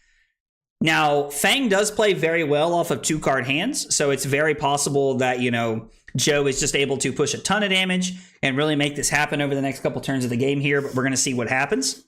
[SPEAKER 1] Now, Fang does play very well off of 2-card hands, so it's very possible that, Joe is just able to push a ton of damage and really make this happen over the next couple turns of the game here, but we're going to see what happens.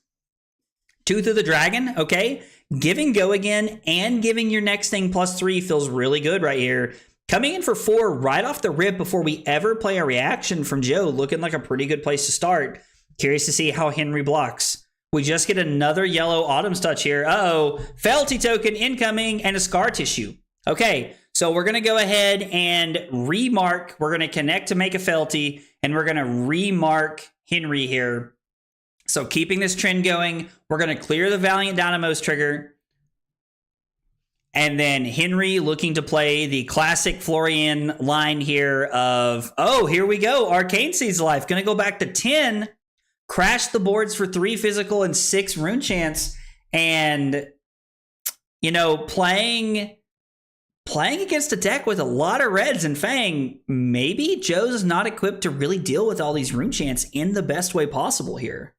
[SPEAKER 1] Tooth of the Dragon, okay. Giving Go Again and giving your next thing +3 feels really good right here. Coming in for 4 right off the rip before we ever play a reaction from Joe, looking like a pretty good place to start. Curious to see how Henry blocks. We just get another yellow Autumn's Touch here. Uh-oh, Fealty token incoming and a Scar Tissue. Okay, so we're going to go ahead and remark. We're going to connect to make a Fealty, and we're going to remark Henry here. So keeping this trend going, we're going to clear the Valiant Dynamos trigger. And then Henry looking to play the classic Florian line here of, oh, here we go. Arcane Seeds Life. Going to go back to 10. Crash the boards for 3 physical and 6 rune chance. And, playing against a deck with a lot of reds and Fang, maybe Joe's not equipped to really deal with all these rune chants in the best way possible here.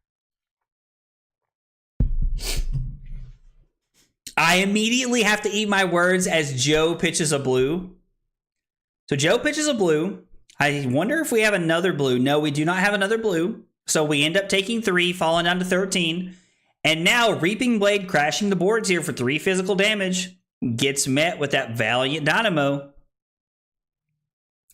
[SPEAKER 1] I immediately have to eat my words as Joe pitches a blue. So Joe pitches a blue. I wonder if we have another blue. No, we do not have another blue. So we end up taking 3, falling down to 13. And now Reaping Blade crashing the boards here for 3 physical damage. Gets met with that Valiant Dynamo.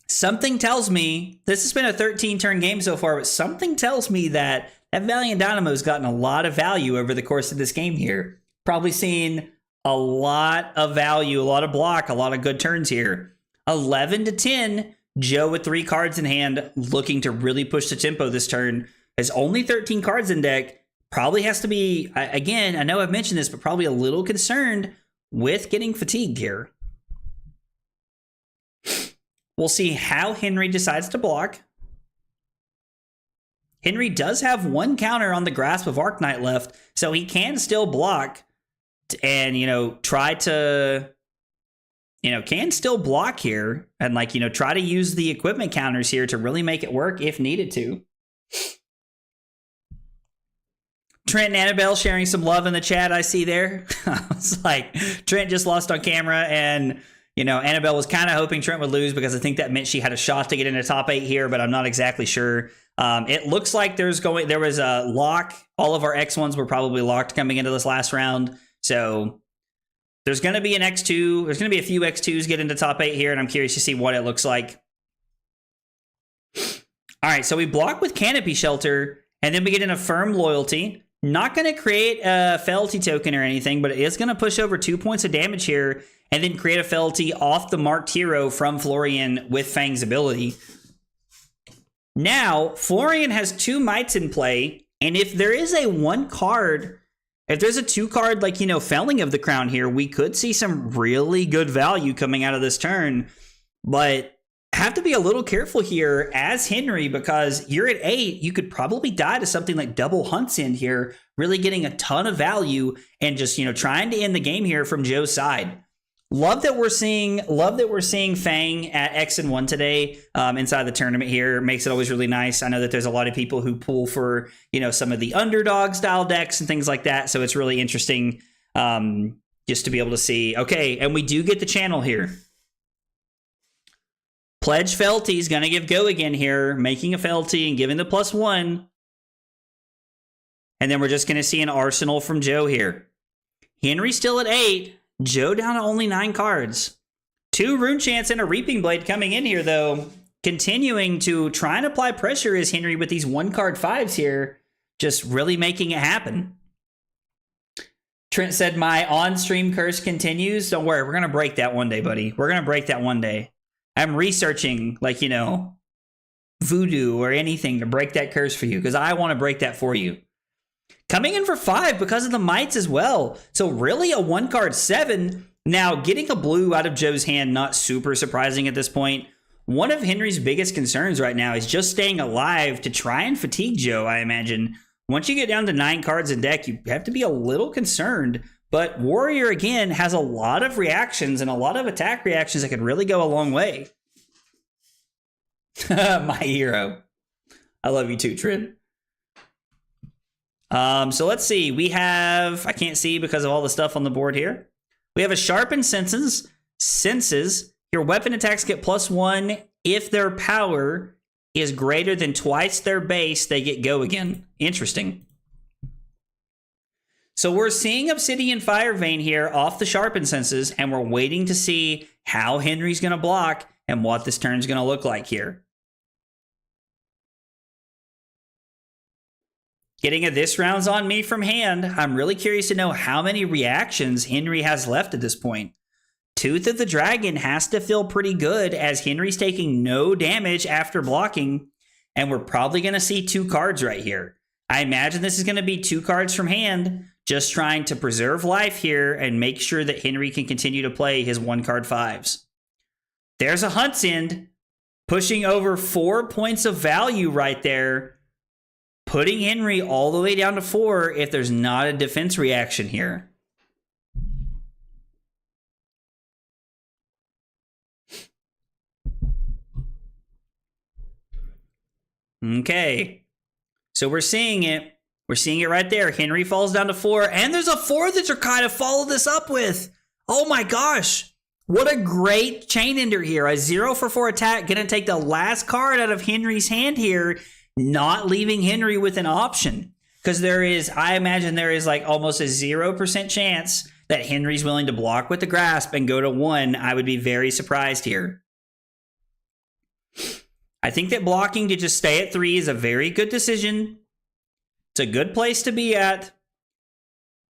[SPEAKER 1] something tells me, this has been a 13-turn game so far, but something tells me that Valiant Dynamo's gotten a lot of value over the course of this game here. Probably seen a lot of value, a lot of block, a lot of good turns here. 11 to 10, Joe with 3 cards in hand, looking to really push the tempo this turn. Has only 13 cards in deck. Probably has to be, again, I know I've mentioned this, but probably a little concerned with getting fatigued here. We'll see how Henry decides to block. Henry does have 1 counter on the Grasp of Arcanite left, so he can still block and, try to, can still block here and, try to use the equipment counters here to really make it work if needed to. Trent and Annabelle sharing some love in the chat, I see there. I was like, Trent just lost on camera, and, Annabelle was kind of hoping Trent would lose because I think that meant she had a shot to get into top 8 here, but I'm not exactly sure. It looks like there was a lock. All of our X1s were probably locked coming into this last round. So there's going to be an X2. There's going to be a few X2s get into top 8 here, and I'm curious to see what it looks like. All right, so we block with Canopy Shelter, and then we get in a Firm Loyalty. Not going to create a Fealty token or anything, but it is going to push over 2 points of damage here, and then create a Fealty off the marked hero from Florian with Fang's ability. Now, Florian has 2 Mites in play, and if there is a 1 card, if there's a 2 card, Felling of the Crown here, we could see some really good value coming out of this turn, but have to be a little careful here as Henry, because you're at 8, you could probably die to something like Double Hunt's End here, really getting a ton of value and just, trying to end the game here from Joe's side. Love that we're seeing Fang at X and 1 today inside the tournament here. Makes it always really nice. I know that there's a lot of people who pull for, some of the underdog style decks and things like that. So it's really interesting just to be able to see. Okay, and we do get the channel here. Pledge Fealty is going to give go again here, making a Fealty and giving the +1. And then we're just going to see an Arsenal from Joe here. Henry still at 8. Joe down to only 9 cards. 2 Rune Chants and a Reaping Blade coming in here, though. Continuing to try and apply pressure is Henry with these 1-card 5s here. Just really making it happen. Trent said, my on-stream curse continues. Don't worry, we're going to break that one day, buddy. We're going to break that one day. I'm researching, voodoo or anything to break that curse for you, because I want to break that for you. Coming in for 5 because of the Mites as well. So really a 1-card 7. Now, getting a blue out of Joe's hand, not super surprising at this point. One of Henry's biggest concerns right now is just staying alive to try and fatigue Joe, I imagine. Once you get down to 9 cards in deck, you have to be a little concerned. But Warrior, again, has a lot of reactions and a lot of attack reactions that could really go a long way. My hero. I love you too, Trent. So let's see. We have, I can't see because of all the stuff on the board here. We have a Sharpened Senses. Your weapon attacks get +1. If their power is greater than twice their base, they get go again. Interesting. So we're seeing Obsidian Fire Vein here off the Sharpened Senses, and we're waiting to see how Henry's going to block and what this turn's going to look like here. Getting a This Round's on Me from hand. I'm really curious to know how many reactions Henry has left at this point. Tooth of the Dragon has to feel pretty good as Henry's taking no damage after blocking, and we're probably going to see 2 cards right here. I imagine this is going to be 2 cards from hand, just trying to preserve life here and make sure that Henry can continue to play his 1-card 5s. There's a Hunt's End, pushing over 4 points of value right there, putting Henry all the way down to 4 if there's not a defense reaction here. Okay. So we're seeing it. We're seeing it right there. Henry falls down to 4, and there's a 4 that you're kind of follow this up with. Oh my gosh. What a great chain ender here. A 0 for 4 attack. Gonna take the last card out of Henry's hand here, not leaving Henry with an option. Because there is, I imagine there is like almost a 0% chance that Henry's willing to block with the Grasp and go to 1. I would be very surprised here. I think that blocking to just stay at 3 is a very good decision. It's a good place to be at.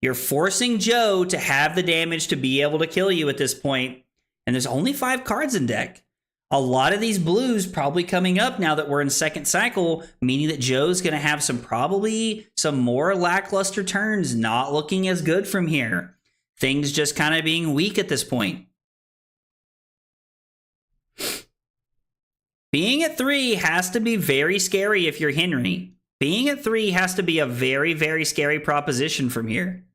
[SPEAKER 1] You're forcing Joe to have the damage to be able to kill you at this point, and there's only 5 cards in deck. A lot of these blues probably coming up now that we're in second cycle, meaning that Joe's going to have probably some more lackluster turns, not looking as good from here. Things just kind of being weak at this point. Being at 3 has to be very scary if you're Henry. Being at 3 has to be a very, very scary proposition from here.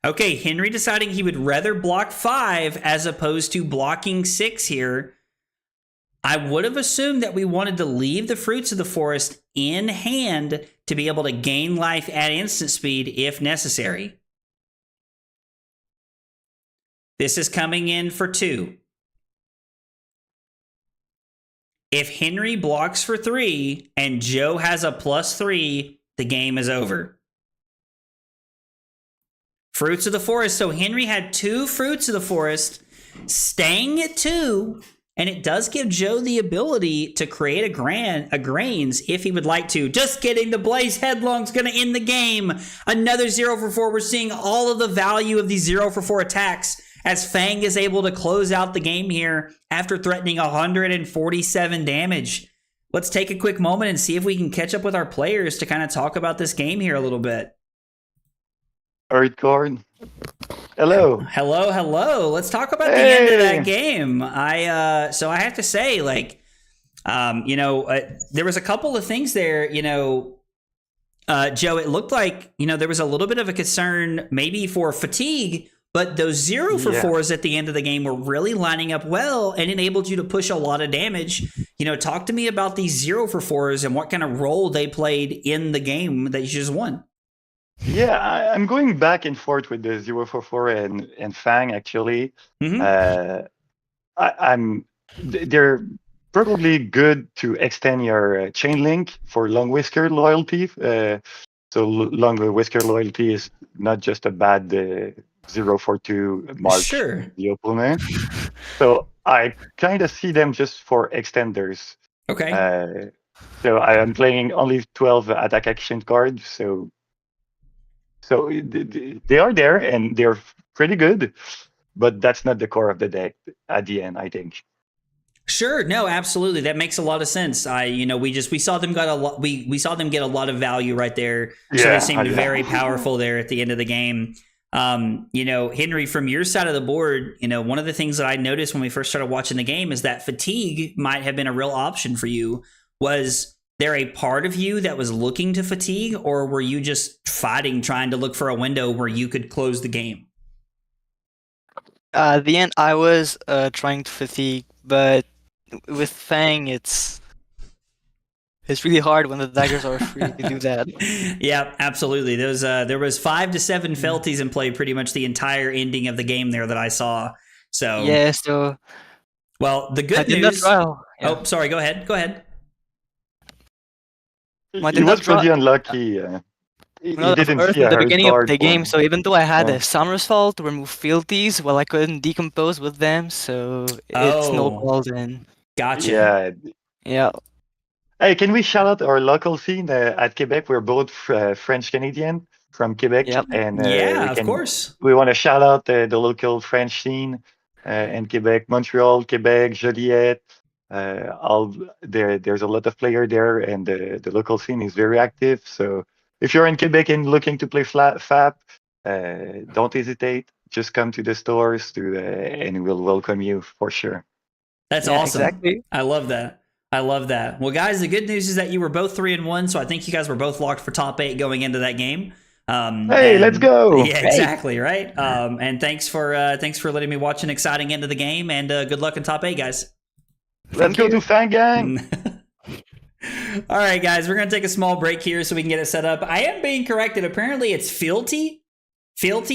[SPEAKER 1] Okay, Henry deciding he would rather block 5 as opposed to blocking 6 here. I would have assumed that we wanted to leave the Fruits of the Forest in hand to be able to gain life at instant speed if necessary. This is coming in for 2. If Henry blocks for 3 and Joe has a +3, the game is over. Fruits of the Forest. So Henry had 2 Fruits of the Forest, staying at 2, and it does give Joe the ability to create a Grains if he would like to. Just kidding. The Blaze Headlong's going to end the game. Another 0 for 4. We're seeing all of the value of these 0 for 4 attacks as Fang is able to close out the game here after threatening 147 damage. Let's take a quick moment and see if we can catch up with our players to kind of talk about this game here a little bit.
[SPEAKER 14] Hardcore. Hello.
[SPEAKER 1] Hello, hello. Let's talk about the end of that game. So I have to say, like, there was a couple of things there, Joe, it looked like, there was a little bit of a concern maybe for fatigue, but those 0 for 4s at the end of the game were really lining up well and enabled you to push a lot of damage. Talk to me about these 0 for 4s and what kind of role they played in the game that you just won.
[SPEAKER 14] Yeah, I'm going back and forth with the 0 for 4 and Fang, actually. Mm-hmm. They're probably good to extend your chain link for Long Whisker loyalty. So Long Whisker loyalty is not just a bad 0 for 2 mark the opponent. So I kind of see them just for extenders.
[SPEAKER 1] Okay.
[SPEAKER 14] So I am playing only 12 attack action cards, so they are there and they're pretty good, but that's not the core of the deck at the end, I think.
[SPEAKER 1] Sure, no, absolutely, that makes a lot of sense. We saw them get a lot. We saw them get a lot of value right there. So they seemed very powerful there at the end of the game. Henry, from your side of the board, one of the things that I noticed when we first started watching the game is that fatigue might have been a real option for you. Was there a part of you that was looking to fatigue, or were you just fighting, trying to look for a window where you could close the game?
[SPEAKER 6] At the end, I was trying to fatigue, but with Fang, it's really hard when the daggers are free to do that.
[SPEAKER 1] Yeah, absolutely. There was 5 to 7 felties in play pretty much the entire ending of the game there that I saw. So
[SPEAKER 6] yeah, so
[SPEAKER 1] well, the good news. Oh, sorry. Go ahead.
[SPEAKER 14] He was pretty unlucky. He didn't see
[SPEAKER 6] at the beginning of the game,
[SPEAKER 14] one.
[SPEAKER 6] so even though I had a Somersault to remove fealties, well, I couldn't decompose with them, so it snowballed in.
[SPEAKER 1] Gotcha.
[SPEAKER 6] Yeah.
[SPEAKER 14] Hey, can we shout out our local scene at Quebec? We're both French-Canadian from Quebec.
[SPEAKER 6] Yep.
[SPEAKER 14] And
[SPEAKER 1] of course.
[SPEAKER 14] We want to shout out the local French scene in Quebec, Montreal, Quebec, Joliette. There's a lot of players there, and the local scene is very active. So if you're in Quebec and looking to play FAP, don't hesitate. Just come to the stores and we'll welcome you for sure.
[SPEAKER 1] That's awesome.
[SPEAKER 6] Exactly.
[SPEAKER 1] I love that. Well, guys, the good news is that you were both 3-1, so I think you guys were both locked for top 8 going into that game.
[SPEAKER 14] Let's go!
[SPEAKER 1] Yeah, exactly, right. And thanks for letting me watch an exciting end of the game, and good luck in top 8, guys.
[SPEAKER 14] Let's go to Fang Gang.
[SPEAKER 1] All right, guys, we're going to take a small break here so we can get it set up. I am being corrected. Apparently, it's Fealty,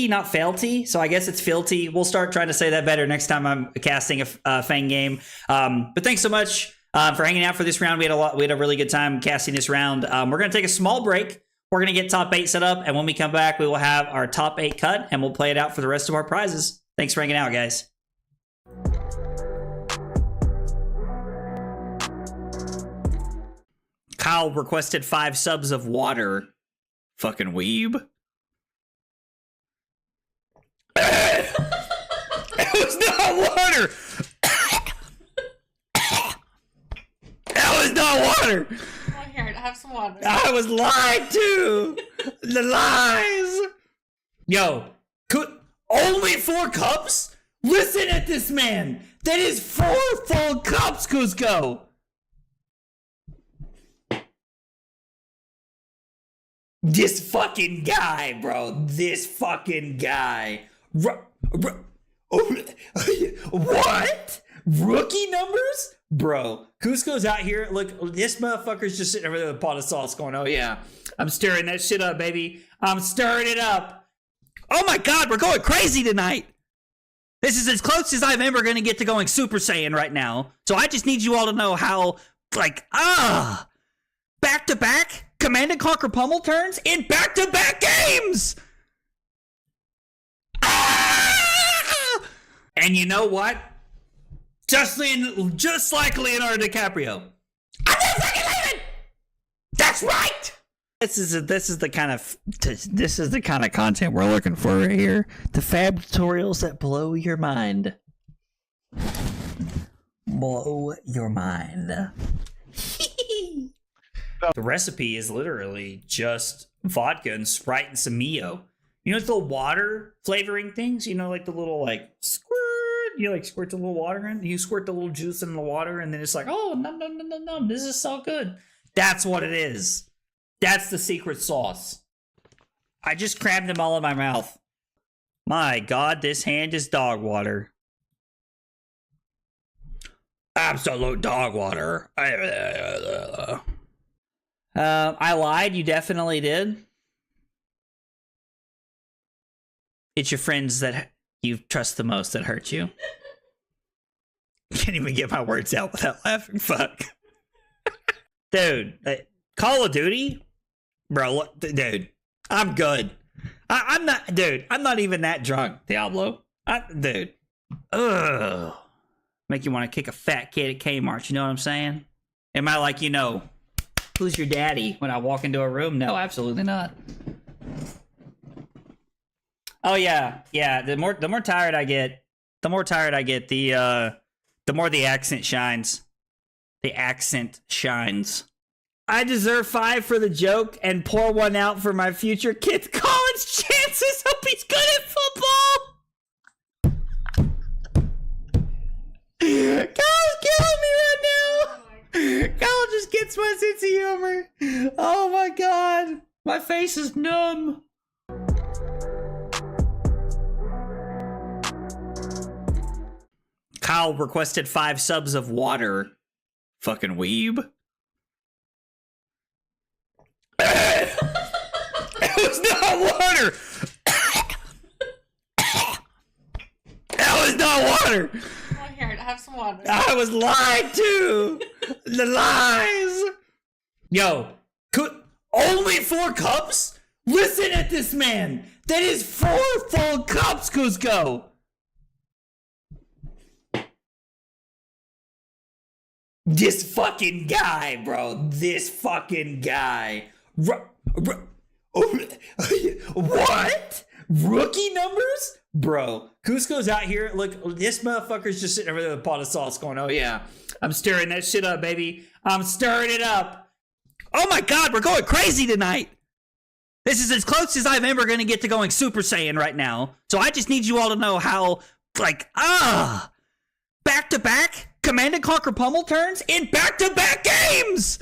[SPEAKER 1] not Failty. So I guess it's Fealty. We'll start trying to say that better next time I'm casting a Fang game. But thanks so much for hanging out for this round. We had a really good time casting this round. We're going to take a small break. We're going to get top 8 set up, and when we come back, we will have our top 8 cut, and we'll play it out for the rest of our prizes. Thanks for hanging out, guys. Kyle requested 5 subs of water. Fucking weeb. It was not water. That was not water.
[SPEAKER 10] Oh, here, have some water.
[SPEAKER 1] I was lied to. The lies. Yo, only 4 cups? Listen at this man. That is 4 full cups, Cusco. This fucking guy, bro. This fucking guy. What? Rookie numbers? Bro, Cusco's out here. Look, this motherfucker's just sitting over there with a pot of sauce going, oh yeah, I'm stirring that shit up, baby. I'm stirring it up. Oh my God, we're going crazy tonight. This is as close as I'm ever going to get to going Super Saiyan right now. So I just need you all to know how, back-to-back Command & Conquer pummel turns in back-to-back games. And you know what? Just like Leonardo DiCaprio. I'm not fucking leaving. That's right. This is the kind of content we're looking for right here. The fab tutorials that blow your mind. Blow your mind. The recipe is literally just vodka and Sprite and some Mio. You know, it's the water flavoring things. You know, like the little squirt. You squirt the little water in. You squirt the little juice in the water, and then it's like, oh, nom. This is so good. That's what it is. That's the secret sauce. I just crammed them all in my mouth. My God, this hand is dog water. Absolute dog water. I lied. You definitely did. It's your friends that you trust the most that hurt you. Can't even get my words out without laughing. Fuck. Dude, Call of Duty? Bro, dude, I'm good. I'm not even that drunk, Diablo. Dude. Ugh. Make you want to kick a fat kid at Kmart, you know what I'm saying? Am I like, who's your daddy when I walk into a room? No, absolutely not. Oh yeah. The more tired I get, the more the accent shines. The accent shines. I deserve 5 for the joke and pour 1 out for my future kid's college chances. Hope he's good at football. Kyle's killing me right now. Kyle just gets my sense of humor. Oh my God. My face is numb. Kyle requested 5 subs of water. Fucking weeb. It was not water. That was not water.
[SPEAKER 10] Oh, here, have some water.
[SPEAKER 1] I was lied to. The lies. Yo, only 4 cups? Listen at this man. That is 4 full cups, Cusco. This fucking guy, bro. This fucking guy. What? Rookie numbers? Bro, Cusco's out here. Look, this motherfucker's just sitting over there with a pot of sauce going, oh yeah, I'm stirring that shit up, baby. I'm stirring it up. Oh my God, we're going crazy tonight. This is as close as I'm ever going to get to going Super Saiyan right now. So I just need you all to know how, back-to-back Command & Conquer pummel turns in back-to-back games.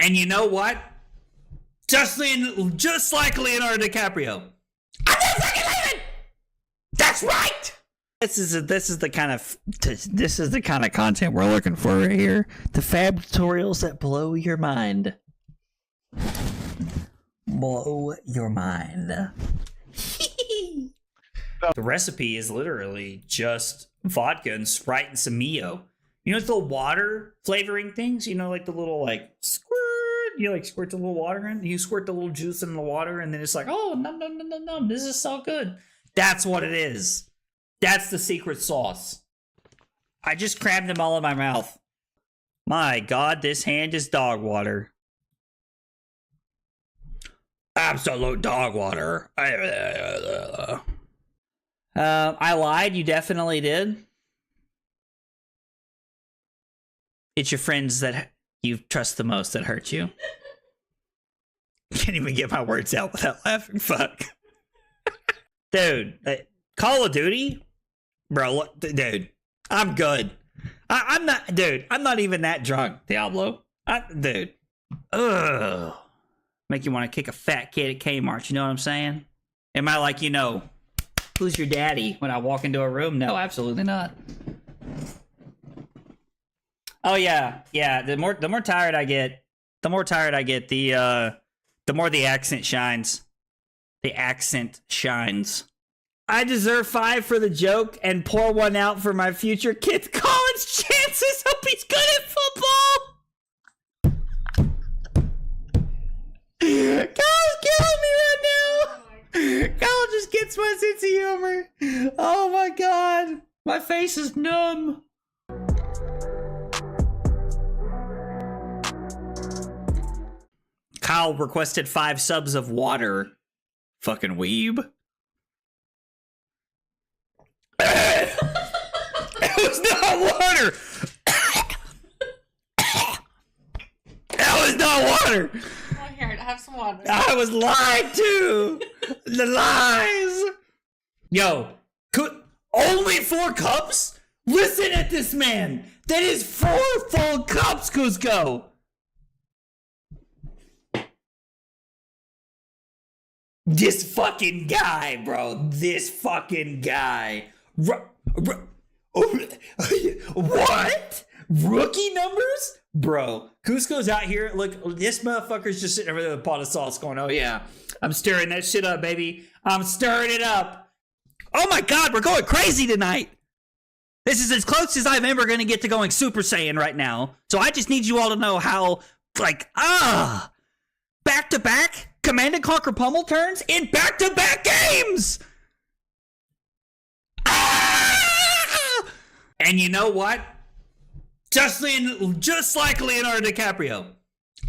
[SPEAKER 1] And you know what? Just like Leonardo DiCaprio. I'm not fucking leaving. That's right. This is the kind of content we're looking for right here. The fab tutorials that blow your mind. Blow your mind. The recipe is literally just vodka and Sprite and some Mio. You know, it's the water flavoring things. You know, like the little squirt. You squirt the little water in. You squirt the little juice in the water, and then it's like, oh, nom. This is so good. That's what it is. That's the secret sauce. I just crammed them all in my mouth. My God, this hand is dog water. Absolute dog water. I lied. You definitely did. It's your friends that you trust the most that hurt you. Can't even get my words out without laughing. Fuck. Dude, Call of Duty? Bro, dude, I'm good. I'm not, dude, I'm not even that drunk, Diablo. Dude. Ugh. Make you want to kick a fat kid at Kmart, you know what I'm saying? Am I like, you know, who's your daddy when I walk into a room? No, absolutely not. Oh yeah, yeah. The more tired I get, the more the accent shines. The accent shines. I deserve 5 for the joke and pour 1 out for my future kid's college chances. Hope he's good at football. Kyle's killing me right now. Kyle just gets my sense of humor. Oh my God. My face is numb. Kyle requested 5 subs of water. Fucking weeb. It was not water. That was not water.
[SPEAKER 10] Oh, here, have some water.
[SPEAKER 1] I was lied to. The lies. Yo, only 4 cups? Listen at this man. That is 4 full cups, Cusco. This fucking guy, bro. This fucking guy. What? Rookie numbers? Bro, Cusco's out here. Look, this motherfucker's just sitting over there with a pot of sauce going, oh yeah, I'm stirring that shit up, baby. I'm stirring it up. Oh my God, we're going crazy tonight. This is as close as I'm ever going to get to going Super Saiyan right now. So I just need you all to know how, like, back-to-back Command & Conquer pummel turns in back-to-back games! And you know what? Just like Leonardo DiCaprio.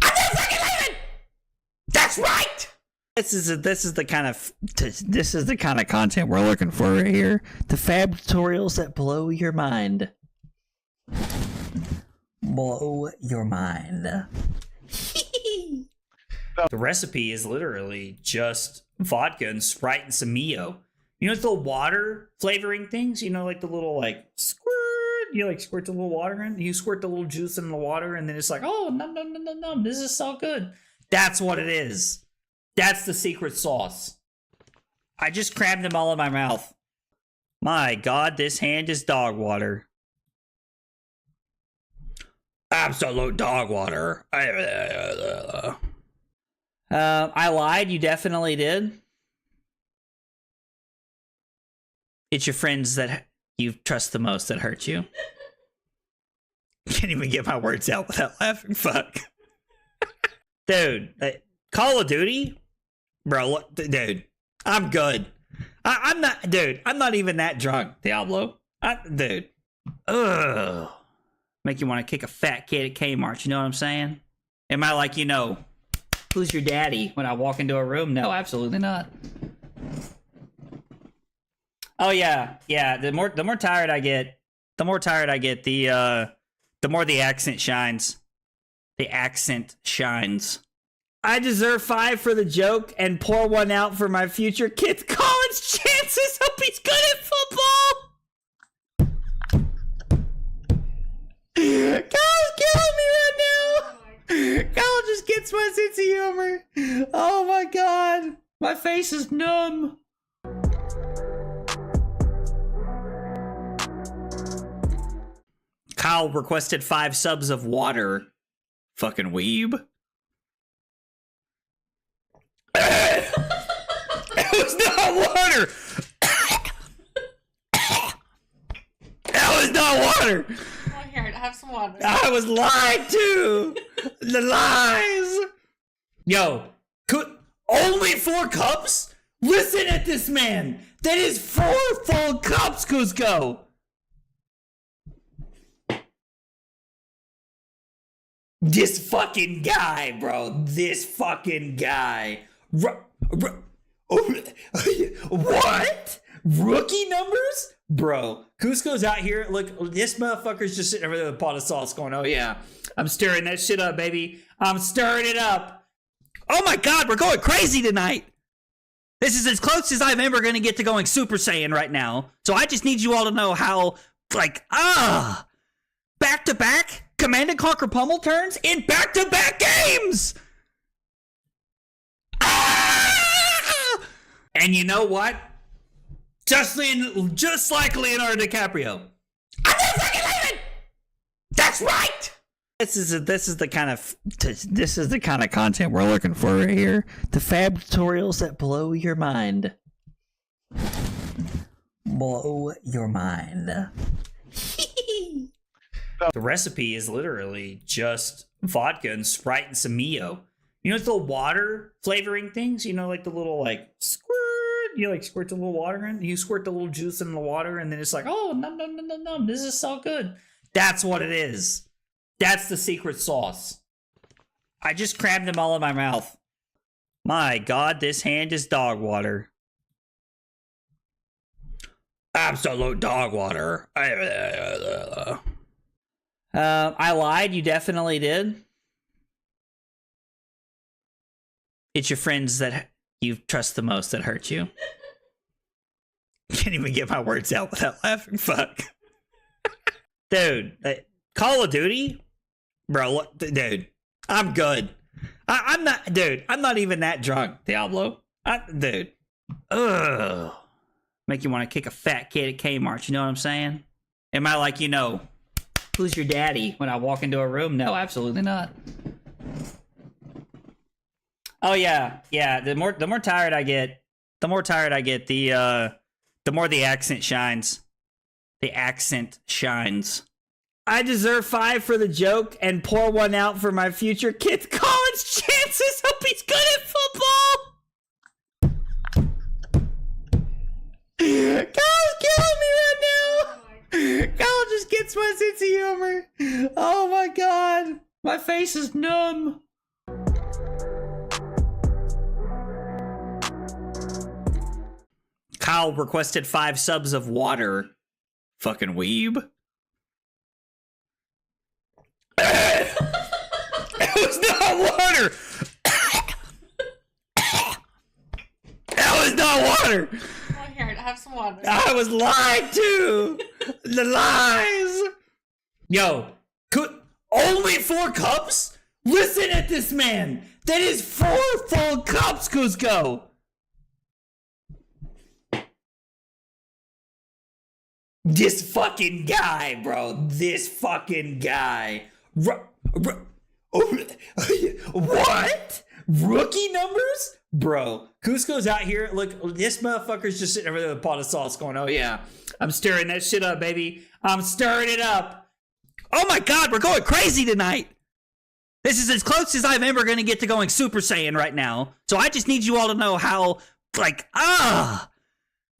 [SPEAKER 1] I'm not fucking leaving! That's right! This is the kind of content we're looking for right here. The fab tutorials that blow your mind. Blow your mind. The recipe is literally just vodka and Sprite and some Mio. You know, it's the water flavoring things. You know, like the little like squirt. You like squirt the little water in. You squirt the little juice in the water, and then it's like, oh, num. This is so good. That's what it is. That's the secret sauce. I just crammed them all in my mouth. My God, this hand is dog water. Absolute dog water. I lied. You definitely did. It's your friends that you trust the most that hurt you. Can't even get my words out without laughing. Fuck. Dude, Call of Duty? Bro, dude, I'm good. I'm not even that drunk, Diablo. Dude. Ugh. Make you want to kick a fat kid at Kmart, you know what I'm saying? Am I like, you know, who's your daddy when I walk into a room? No, absolutely not. Oh yeah, yeah. The more tired I get, the more the accent shines. The accent shines. I deserve 5 for the joke and pour 1 out for my future kid's college chances. Hope he's good at football. Kyle's killing me right now. Kyle just gets my sense of humor. Oh my God, my face is numb. Kyle requested 5 subs of water. Fucking weeb. It was not water. That was not water.
[SPEAKER 10] Oh, here, have some water.
[SPEAKER 1] I was lied to. The lies. Yo, only 4 cups? Listen at this man. That is 4 full cups, Cusco. This fucking guy, bro. This fucking guy. What? Rookie numbers? Bro, Cusco's out here. Look, this motherfucker's just sitting over there with a pot of sauce going, oh yeah, I'm stirring that shit up, baby. I'm stirring it up. Oh my God, we're going crazy tonight. This is as close as I'm ever going to get to going Super Saiyan right now. So I just need you all to know how, back-to-back Command & Conquer pummel turns in back-to-back games. And you know what? Just like Leonardo DiCaprio. I'm not fucking leaving! That's right! This is the kind of content we're looking for right here. The fab tutorials that blow your mind. Blow your mind. The recipe is literally just vodka and Sprite and some Mio. You know, it's the water flavoring things. You know, like the little squirt. You squirt the little water in. You squirt the little juice in the water, and then it's like, oh, nom. This is so good. That's what it is. That's the secret sauce. I just crammed them all in my mouth. My God, this hand is dog water. Absolute dog water. I lied. You definitely did. It's your friends that you trust the most that hurt you. Can't even get my words out without laughing. Fuck. Dude, Call of Duty? Bro, look, dude, I'm good. I'm not even that drunk, Diablo. Dude. Ugh. Make you want to kick a fat kid at Kmart, you know what I'm saying? Am I like, who's your daddy when I walk into a room? No, absolutely not. Oh yeah. The more tired I get, the more the accent shines. The accent shines. I deserve 5 for the joke and pour 1 out for my future kid's college chances. Hope he's good at football. Kyle's killing me right now. Kyle just gets my sense of humor. Oh my God. My face is numb. Kyle requested 5 subs of water. Fucking weeb. It was not water. That was not water.
[SPEAKER 10] Oh, here, have some water.
[SPEAKER 1] I was lied to. The lies. Yo, only 4 cups? Listen at this man. That is 4 full cups, Cusco. This fucking guy, bro. This fucking guy. What? Rookie numbers? Bro, Cusco's out here. Look, this motherfucker's just sitting over there with a pot of sauce going, oh yeah, I'm stirring that shit up, baby. I'm stirring it up. Oh my God, we're going crazy tonight. This is as close as I'm ever going to get to going Super Saiyan right now. So I just need you all to know how,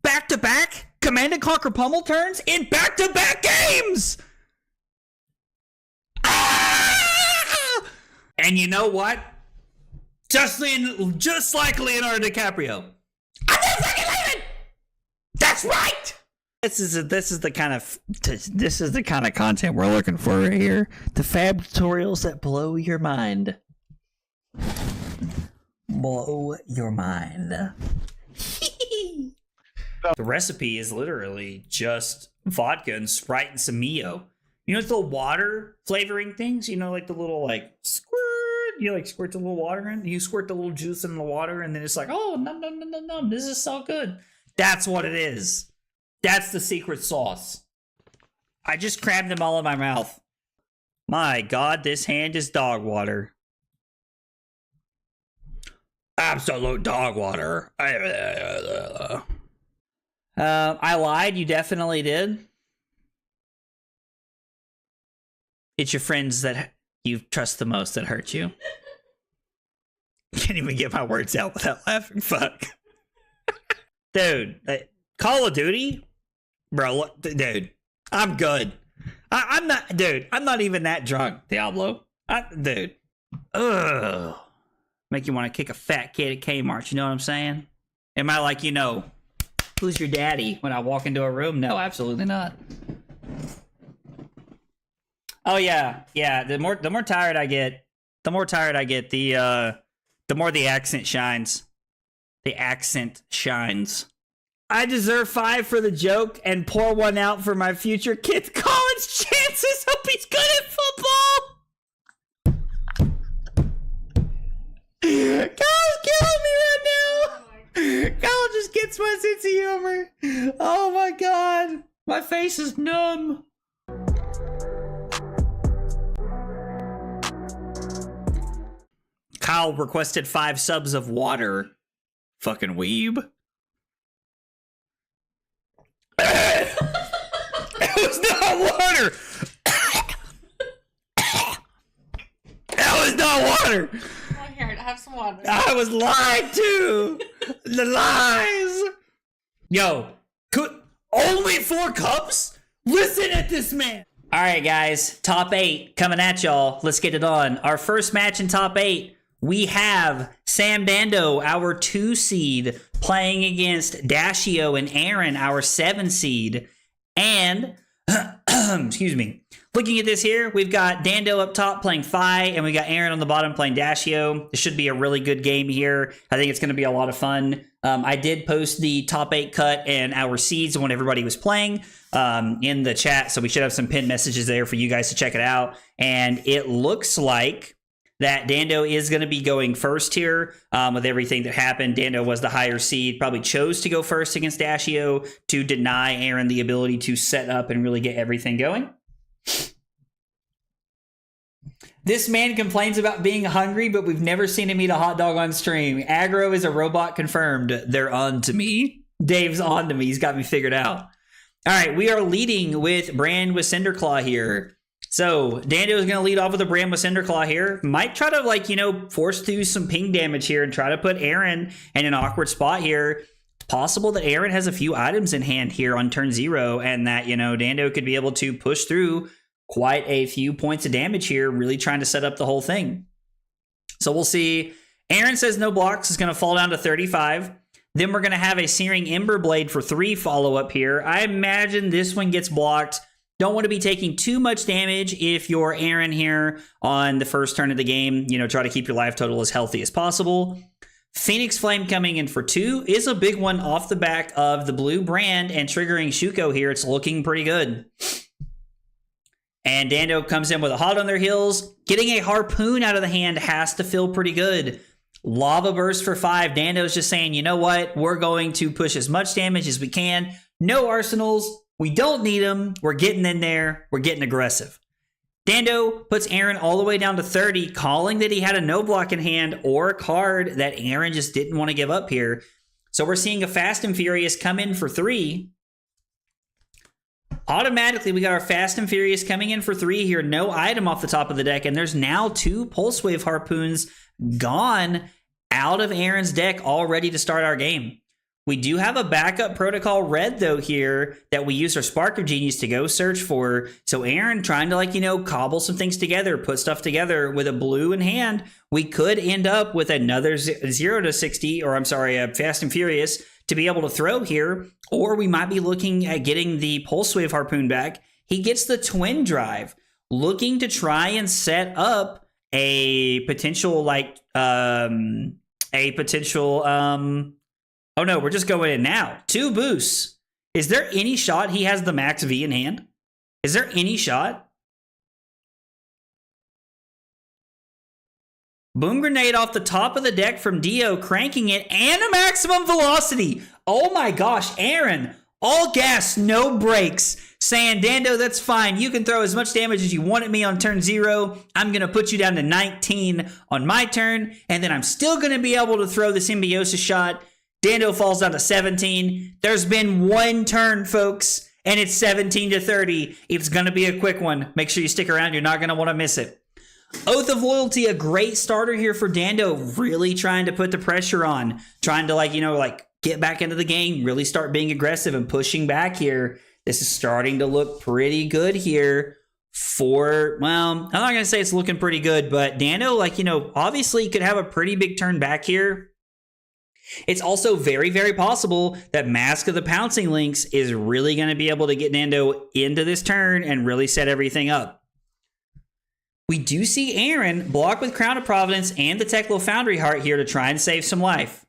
[SPEAKER 1] back-to-back Command & Conquer pummel turns in back-to-back games. And you know what? Just like Leonardo DiCaprio. I'm not fucking leaving! That's right! This is the kind of content we're looking for right here. The fab tutorials that blow your mind. Blow your mind. The recipe is literally just vodka and Sprite and some Mio. You know, it's the water flavoring things. You know, like the little squirt. You squirt the little water in. You squirt the little juice in the water, and then it's like, oh, nom. This is so good. That's what it is. That's the secret sauce. I just crammed them all in my mouth. My God, this hand is dog water. Absolute dog water. I lied. You definitely did. It's your friends that you trust the most that hurt you. Can't even get my words out without laughing. Fuck. Dude, Call of Duty? Bro, look, dude, I'm good. I'm not even that drunk, Diablo. Dude. Ugh. Make you want to kick a fat kid at Kmart, you know what I'm saying? Am I like, who's your daddy when I walk into a room? No, absolutely not. Oh yeah. The more tired I get, the more the accent shines. The accent shines. I deserve 5 for the joke and pour 1 out for my future kid's college chances. Hope he's good at football. Kyle's killing me right now. Kyle just gets my sense of humor. Oh my god. My face is numb. Kyle requested 5 subs of water. Fucking weeb. It was not water. That was not water.
[SPEAKER 10] Oh, here, have some water.
[SPEAKER 1] I was lied to. The lies. Yo, only 4 cups? Listen at this man. All right, guys. Top 8 coming at y'all. Let's get it on. Our first match in top 8. We have Sam Dando, our 2 seed, playing against Dashio and Aaron, our 7 seed. And, excuse me, looking at this here, we've got Dando up top playing Fi, and we got Aaron on the bottom playing Dashio. This should be a really good game here. I think it's going to be a lot of fun. I did post the top 8 cut and our seeds when everybody was playing in the chat, so we should have some pinned messages there for you guys to check it out. And it looks like that Dando is going to be going first here with everything that happened. Dando was the higher seed, probably chose to go first against Dashio to deny Aaron the ability to set up and really get everything going. This man complains about being hungry, but we've never seen him eat a hot dog on stream. Aggro is a robot confirmed. They're on to me. Dave's on to me. He's got me figured out. All right, we are leading with Brand with Cinderclaw here. So, Dando is going to lead off with a Brand with Cinderclaw here. Might try to, force through some ping damage here and try to put Aaron in an awkward spot here. It's possible that Aaron has a few items in hand here on turn 0 and that, Dando could be able to push through quite a few points of damage here, really trying to set up the whole thing. So, we'll see. Aaron says no blocks is going to fall down to 35. Then we're going to have a Searing Ember Blade for 3 follow-up here. I imagine this one gets blocked. Don't want to be taking too much damage if you're Aaron here on the first turn of the game. Try to keep your life total as healthy as possible. Phoenix Flame coming in for 2 is a big one off the back of the blue Brand and triggering Shuko here. It's looking pretty good. And Dando comes in with a hot on their heels. Getting a Harpoon out of the hand has to feel pretty good. Lava Burst for 5. Dando's just saying, you know what? We're going to push as much damage as we can. No arsenals. We don't need them. We're getting in there. We're getting aggressive. Dando puts Aaron all the way down to 30, calling that he had a no block in hand or a card that Aaron just didn't want to give up here. So we're seeing a Fast and Furious come in for 3. Automatically, we got our Fast and Furious coming in for 3 here. No item off the top of the deck. And there's now 2 Pulse Wave Harpoons gone out of Aaron's deck all ready to start our game. We do have a backup protocol red, though, here that we use our Spark of Genius to go search for. So Aaron trying to, cobble some things together, put stuff together with a blue in hand. We could end up with another 0 to 60, or I'm sorry, a Fast and Furious to be able to throw here. Or we might be looking at getting the Pulse Wave Harpoon back. He gets the Twin Drive, looking to try and set up a potential, oh no, we're just going in now. 2 boosts. Is there any shot he has the max V in hand? Is there any shot? Boom Grenade off the top of the deck from Dio, cranking it, and a maximum velocity. Oh my gosh, Aaron, all gas, no brakes, saying, Dando, that's fine. You can throw as much damage as you want at me on turn 0. I'm going to put you down to 19 on my turn, and then I'm still going to be able to throw the Symbiosis shot. Dando falls down to 17. There's been 1 turn, folks, and it's 17 to 30. It's going to be a quick one. Make sure you stick around. You're not going to want to miss it. Oath of Loyalty, a great starter here for Dando, really trying to put the pressure on, trying to, get back into the game, really start being aggressive and pushing back here. This is starting to look pretty good here. well, I'm not going to say it's looking pretty good, but Dando, like, obviously could have a pretty big turn back here. It's also very, very possible that Mask of the Pouncing Lynx is really going to be able to get Dando into this turn and really set everything up. We do see Aaron block with Crown of Providence and the Teklo Foundry Heart here to try and save some life.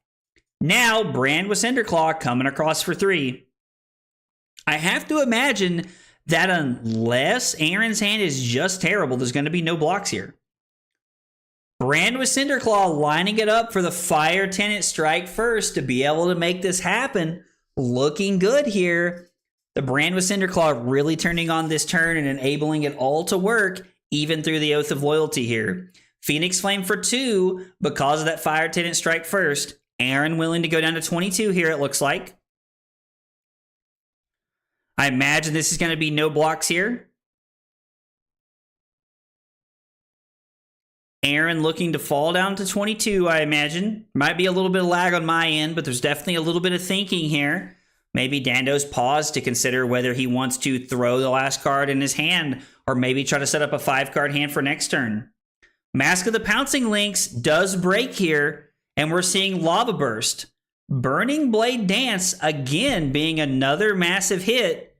[SPEAKER 1] Now, Brand with Cinderclaw coming across for 3. I have to imagine that unless Aaron's hand is just terrible, there's going to be no blocks here. Brand with Cinderclaw lining it up for the Fire Tenant strike first to be able to make this happen. Looking good here. The Brand with Cinderclaw really turning on this turn and enabling it all to work, even through the Oath of Loyalty here. Phoenix Flame for 2 because of that Fire Tenant strike first. Aaron willing to go down to 22 here, it looks like. I imagine this is going to be no blocks here. Aaron looking to fall down to 22, I imagine. Might be a little bit of lag on my end, but there's definitely a little bit of thinking here. Maybe Dando's paused to consider whether he wants to throw the last card in his hand or maybe try to set up a 5-card hand for next turn. Mask of the Pouncing Lynx does break here, and we're seeing Lava Burst. Burning Blade Dance, again, being another massive hit,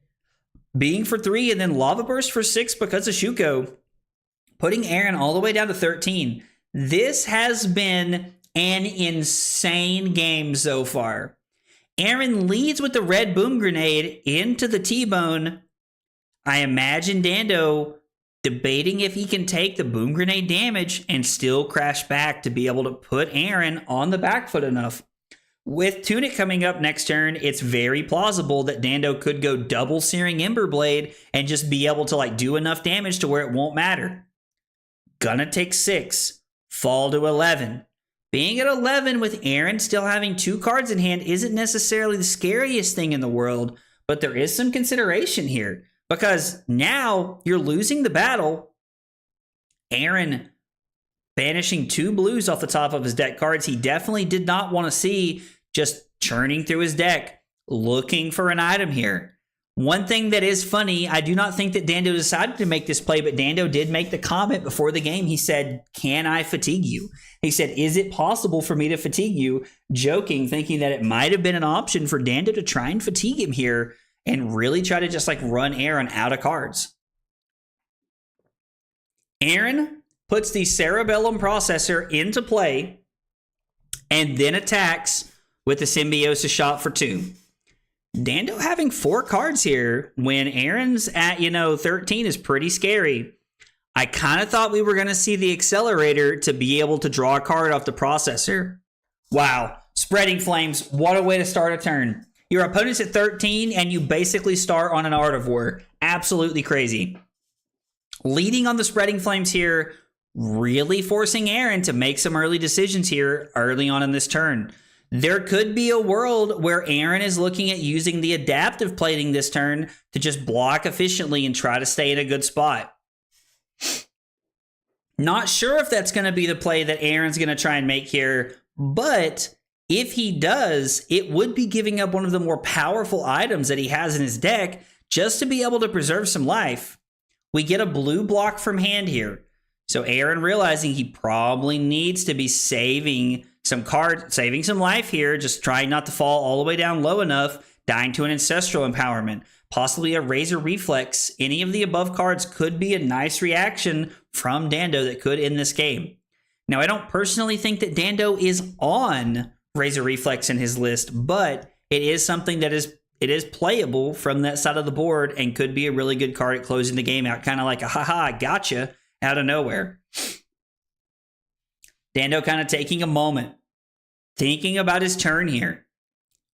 [SPEAKER 1] being for 3, and then Lava Burst for 6 because of Shuko, putting Aaron all the way down to 13. This has been an insane game so far. Aaron leads with the red boom grenade into the T-Bone. I imagine Dando debating if he can take the boom grenade damage and still crash back to be able to put Aaron on the back foot enough. With Tunic coming up next turn, it's very plausible that Dando could go double Searing Emberblade and just be able to do enough damage to where it won't matter. Gonna take 6, fall to 11. Being at 11 with Aaron still having 2 cards in hand isn't necessarily the scariest thing in the world, but there is some consideration here because now you're losing the battle. Aaron banishing 2 blues off the top of his deck cards he definitely did not want to see, just churning through his deck, looking for an item here. One thing that is funny, I do not think that Dando decided to make this play, but Dando did make the comment before the game. He said, "Can I fatigue you?" He said, "Is it possible for me to fatigue you?" Joking, thinking that it might have been an option for Dando to try and fatigue him here and really try to just run Aaron out of cards. Aaron puts the Cerebellum Processor into play and then attacks with the Symbiosis Shot for 2. Dando having 4 cards here when Aaron's at, 13 is pretty scary. I kind of thought we were going to see the Accelerator to be able to draw a card off the Processor. Wow. Spreading Flames. What a way to start a turn. Your opponent's at 13 and you basically start on an Art of War. Absolutely crazy. Leading on the Spreading Flames here, really forcing Aaron to make some early decisions here early on in this turn. There could be a world where Aaron is looking at using the adaptive plating this turn to just block efficiently and try to stay in a good spot. Not sure if that's going to be the play that Aaron's going to try and make here, but if he does, it would be giving up one of the more powerful items that he has in his deck just to be able to preserve some life. We get a blue block from hand here. So Aaron realizing he probably needs to be saving some life here, just trying not to fall all the way down low enough, dying to an Ancestral Empowerment, possibly a Razor Reflex. Any of the above cards could be a nice reaction from Dando that could end this game. Now, I don't personally think that Dando is on Razor Reflex in his list, but it is something that is playable from that side of the board and could be a really good card at closing the game out, kind of like a haha, I gotcha out of nowhere. Dando kind of taking a moment, thinking about his turn here.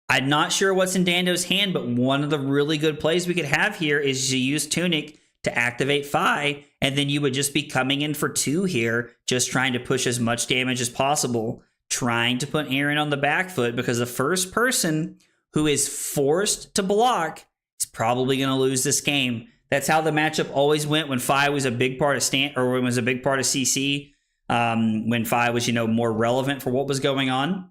[SPEAKER 1] I'm not sure what's in Dando's hand, but one of the really good plays we could have here is to use Tunic to activate Phi, and then you would just be coming in for 2 here, just trying to push as much damage as possible, trying to put Aaron on the back foot, because the first person who is forced to block is probably going to lose this game. That's how the matchup always went when Phi was a big part of when it was a big part of CC. When Phi was, more relevant for what was going on.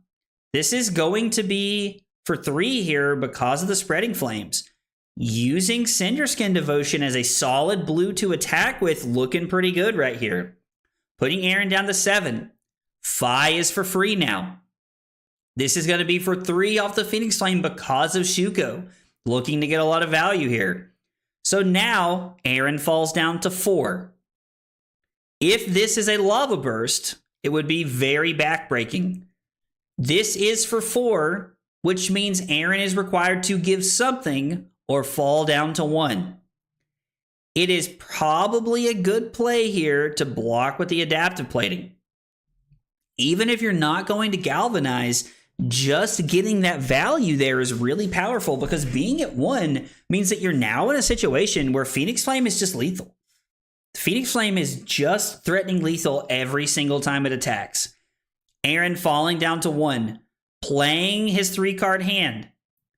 [SPEAKER 1] This is going to be for 3 here because of the Spreading Flames. using Cinderskin Devotion as a solid blue to attack with, looking pretty good right here. Putting Aaron down to 7. Fi is for free now. This is going to be for 3 off the Phoenix Flame because of Shuko. Looking to get a lot of value here. So now Aaron falls down to 4. If this is a Lava Burst, it would be very backbreaking. This is for 4, which means Aaron is required to give something or fall down to 1. It is probably a good play here to block with the adaptive plating. Even if you're not going to galvanize, just getting that value there is really powerful because being at 1 means that you're now in a situation where Phoenix Flame is just lethal. Phoenix Flame is just threatening lethal every single time it attacks. Aaron falling down to 1, playing his 3-card hand,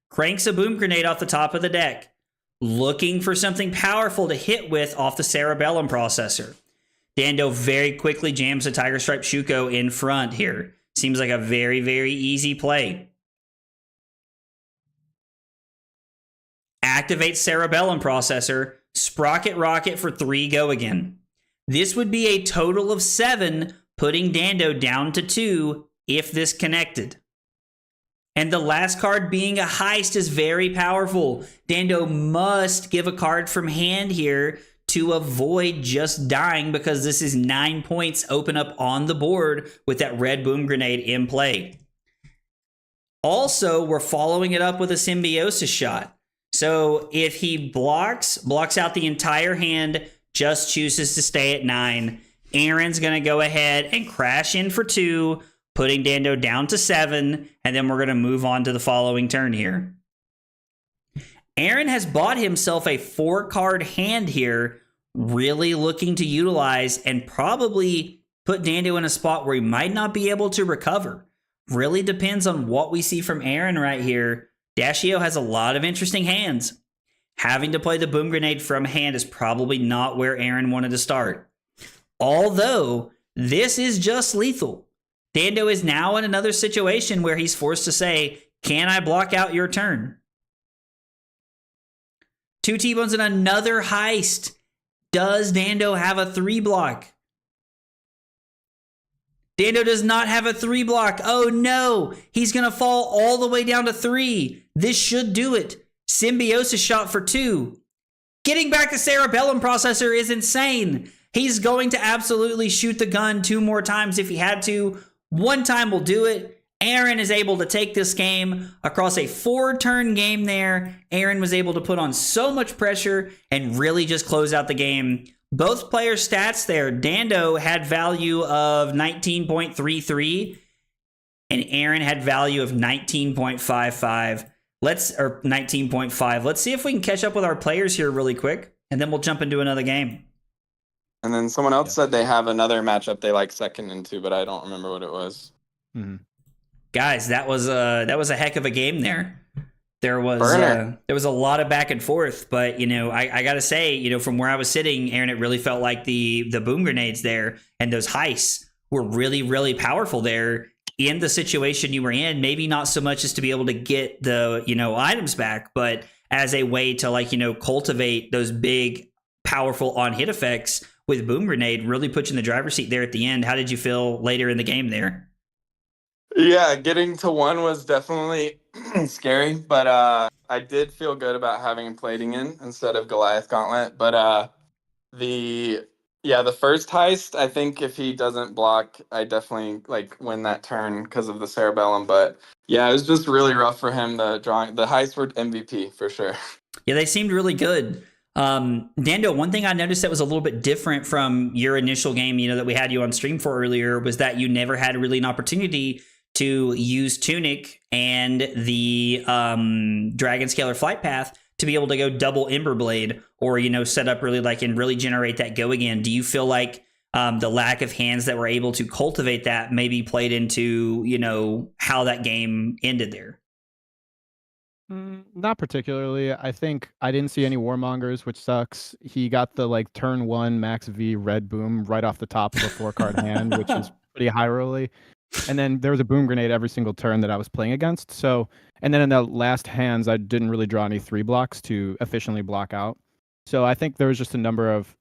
[SPEAKER 1] cranks a Boom Grenade off the top of the deck, looking for something powerful to hit with off the Cerebellum Processor. Dando very quickly jams the Tiger Stripe Shuko in front here. Seems like a very, very easy play. Activate Cerebellum Processor, Sprocket Rocket for 3, go again. This would be a total of 7, putting Dando down to 2 if this connected. And the last card being a heist is very powerful. Dando must give a card from hand here to avoid just dying because this is 9 points open up on the board with that red Boom Grenade in play. Also, we're following it up with a Symbiosis shot. So if he blocks out the entire hand, just chooses to stay at 9, Aaron's going to go ahead and crash in for 2, putting Dando down to 7, and then we're going to move on to the following turn here. Aaron has bought himself a 4-card hand here, really looking to utilize and probably put Dando in a spot where he might not be able to recover. Really depends on what we see from Aaron right here. Dashio has a lot of interesting hands. Having to play the Boom Grenade from hand is probably not where Aaron wanted to start. Although, this is just lethal. Dando is now in another situation where he's forced to say, can I block out your turn? 2 T-Bones and another heist. Does Dando have a 3-block? Dando does not have a 3-block. Oh no, he's going to fall all the way down to 3. This should do it. Symbiosis shot for 2. Getting back to Cerebellum Processor is insane. He's going to absolutely shoot the gun 2 more times if he had to. 1 time will do it. Aaron is able to take this game across a 4-turn game there. Aaron was able to put on so much pressure and really just close out the game. Both players' stats there. Dando had value of 19.33 and Aaron had value of 19.55. Or 19.5. Let's see if we can catch up with our players here really quick, and then we'll jump into another game.
[SPEAKER 15] And then someone else said they have another matchup they like second into, but I don't remember what it was.
[SPEAKER 11] Mm-hmm.
[SPEAKER 1] Guys, that was a heck of a game there. There was a lot of back and forth, but I gotta say, from where I was sitting, Aaron, it really felt like the Boom Grenades there and those heists were really, really powerful there in the situation you were in. Maybe not so much as to be able to get the items back, but as a way to cultivate those big, powerful on hit effects with Boom Grenade, really put you in the driver's seat there at the end. How did you feel later in the game there?
[SPEAKER 15] Yeah, getting to 1 was definitely scary, but I did feel good about having plating in instead of Goliath Gauntlet. But the first heist, I think if he doesn't block, I definitely win that turn because of the Cerebellum. But yeah, it was just really rough for him. The heists were MVP for sure.
[SPEAKER 1] Yeah, they seemed really good. Dando, one thing I noticed that was a little bit different from your initial game, that we had you on stream for earlier, was that you never had really an opportunity to use Tunic and the Dragon Scalar Flight Path to be able to go double Ember Blade or, set up really and really generate that go again. Do you feel like the lack of hands that were able to cultivate that maybe played into, how that game ended there?
[SPEAKER 11] Not particularly. I think I didn't see any Warmongers, which sucks. He got the turn 1 Max V Red Boom right off the top of a 4-card hand, which is pretty high rolly. And then there was a boom grenade every single turn that I was playing against. So, and then in the last hands, I didn't really draw any 3 blocks to efficiently block out. So I think there was just a number of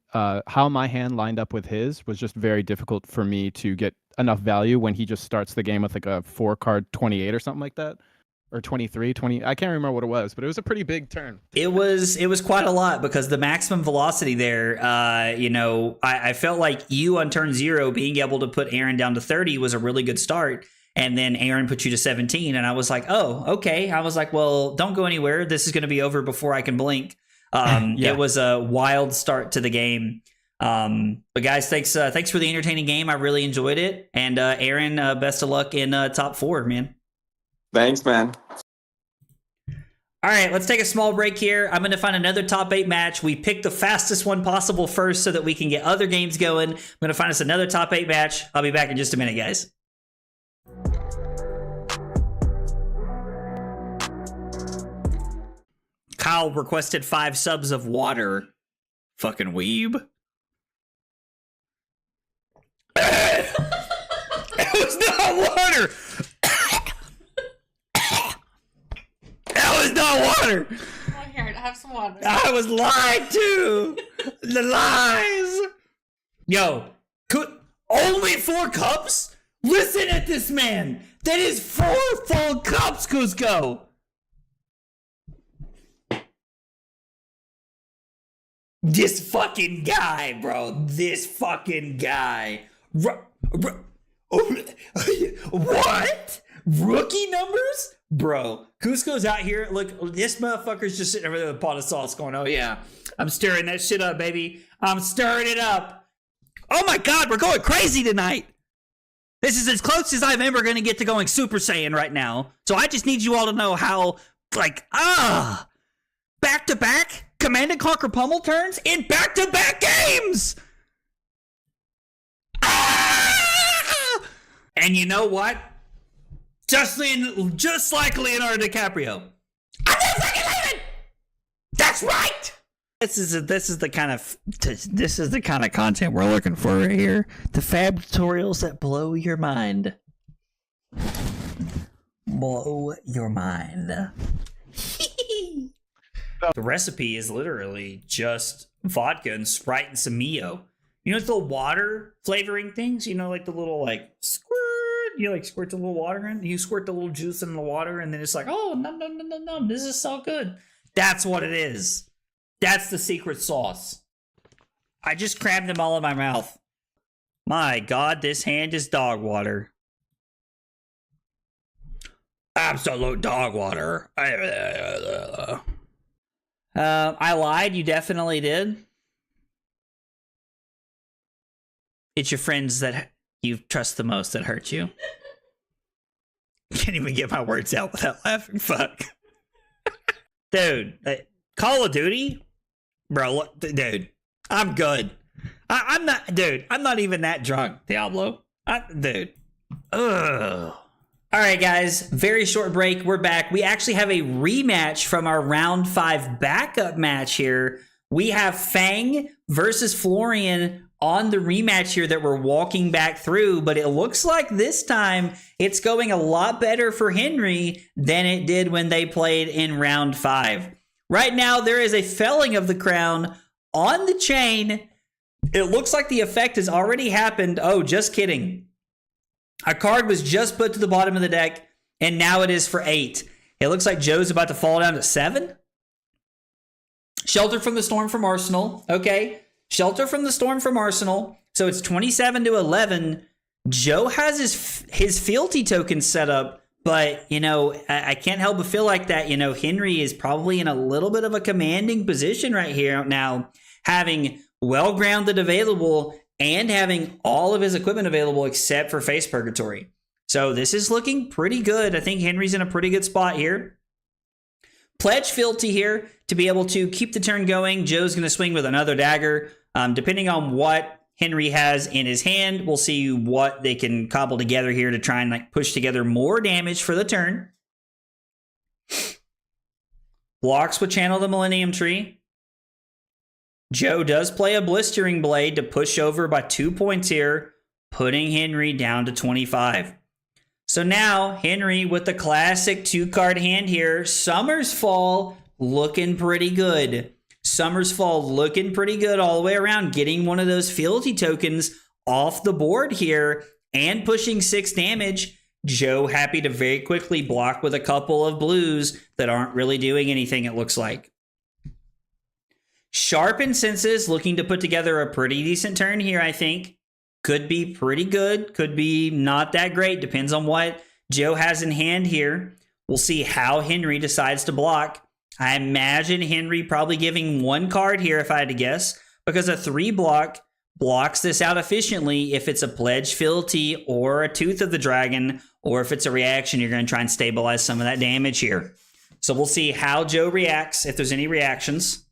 [SPEAKER 11] how my hand lined up with his was just very difficult for me to get enough value when he just starts the game with like a 4-card 28 or something like that. Or 23, 20. I can't remember what it was, but it was a pretty big turn.
[SPEAKER 1] It was quite a lot because the maximum velocity there, I felt like you on turn 0 being able to put Aaron down to 30 was a really good start. And then Aaron put you to 17. And I was like, oh, okay. I was like, well, don't go anywhere. This is going to be over before I can blink. It was a wild start to the game. But guys, thanks for the entertaining game. I really enjoyed it. And Aaron, best of luck in top 4, man.
[SPEAKER 15] Thanks, man.
[SPEAKER 1] All right, let's take a small break here. I'm going to find another top 8 match. We picked the fastest one possible first so that we can get other games going. I'm going to find us another top 8 match. I'll be back in just a minute, guys. Kyle requested 5 subs of water. Fucking weeb. It was not water. That was not water.
[SPEAKER 10] Oh, here, have some water.
[SPEAKER 1] I was lied to. The lies. Yo, only 4 cups? Listen at this man. That is 4 full cups, Cusco. This fucking guy, bro. This fucking guy. What? Rookie numbers? Bro, Cusco's out here. Look, this motherfucker's just sitting over there with a pot of sauce going, oh yeah, I'm stirring that shit up, baby. I'm stirring it up. Oh my God, we're going crazy tonight. This is as close as I'm ever going to get to going Super Saiyan right now. So I just need you all to know how, back-to-back Command and Conquer pummel turns in back-to-back games. And you know what? Just like Leonardo DiCaprio. I'm not fucking leaving. That's right. This is the kind of content we're looking for right here. The fab tutorials that blow your mind. Blow your mind. The recipe is literally just vodka and Sprite and some Mio. You know, it's the water flavoring things. You know, like the little squirt. You squirt the little water in. You squirt the little juice in the water, and then it's like, oh, num. This is so good. That's what it is. That's the secret sauce. I just crammed them all in my mouth. My God, this hand is dog water. Absolute dog water. I lied. You definitely did. It's your friends that you trust the most that hurt you. Can't even get my words out without laughing. Fuck. Dude, Call of Duty? Bro, dude, I'm good. I'm not even that drunk, Diablo. Dude. Ugh. All right, guys, very short break. We're back. We actually have a rematch from our round 5 backup match here. We have Fang versus Florian on the rematch here that we're walking back through, but it looks like this time it's going a lot better for Henry than it did when they played in round 5. Right now, there is a felling of the crown on the chain. It looks like the effect has already happened. Oh, just kidding. A card was just put to the bottom of the deck, and now it is for 8. It looks like Joe's about to fall down to 7. Shelter from the Storm from Arsenal. Okay. Shelter from the Storm from Arsenal. So it's 27 to 11. Joe has his fealty token set up, but, I can't help but feel like that, Henry is probably in a little bit of a commanding position right here now, having well-grounded available and having all of his equipment available except for Face Purgatory. So this is looking pretty good. I think Henry's in a pretty good spot here. Pledge fealty here to be able to keep the turn going. Joe's going to swing with another dagger. Depending on what Henry has in his hand, we'll see what they can cobble together here to try and push together more damage for the turn. Blocks would channel the Millennium Tree. Joe does play a Blistering Blade to push over by 2 points here, putting Henry down to 25. So now Henry with the classic 2-card hand here. Summer's Fall looking pretty good. Summer's Fall looking pretty good all the way around, getting one of those fealty tokens off the board here and pushing 6 damage. Joe happy to very quickly block with a couple of blues that aren't really doing anything, it looks like. Sharpened Senses looking to put together a pretty decent turn here, I think. Could be pretty good, could be not that great, depends on what Joe has in hand here. We'll see how Henry decides to block. I imagine Henry probably giving 1 card here if I had to guess, because a 3 block blocks this out efficiently if it's a Pledge Fealty or a Tooth of the Dragon, or if it's a reaction, you're going to try and stabilize some of that damage here. So we'll see how Joe reacts, if there's any reactions.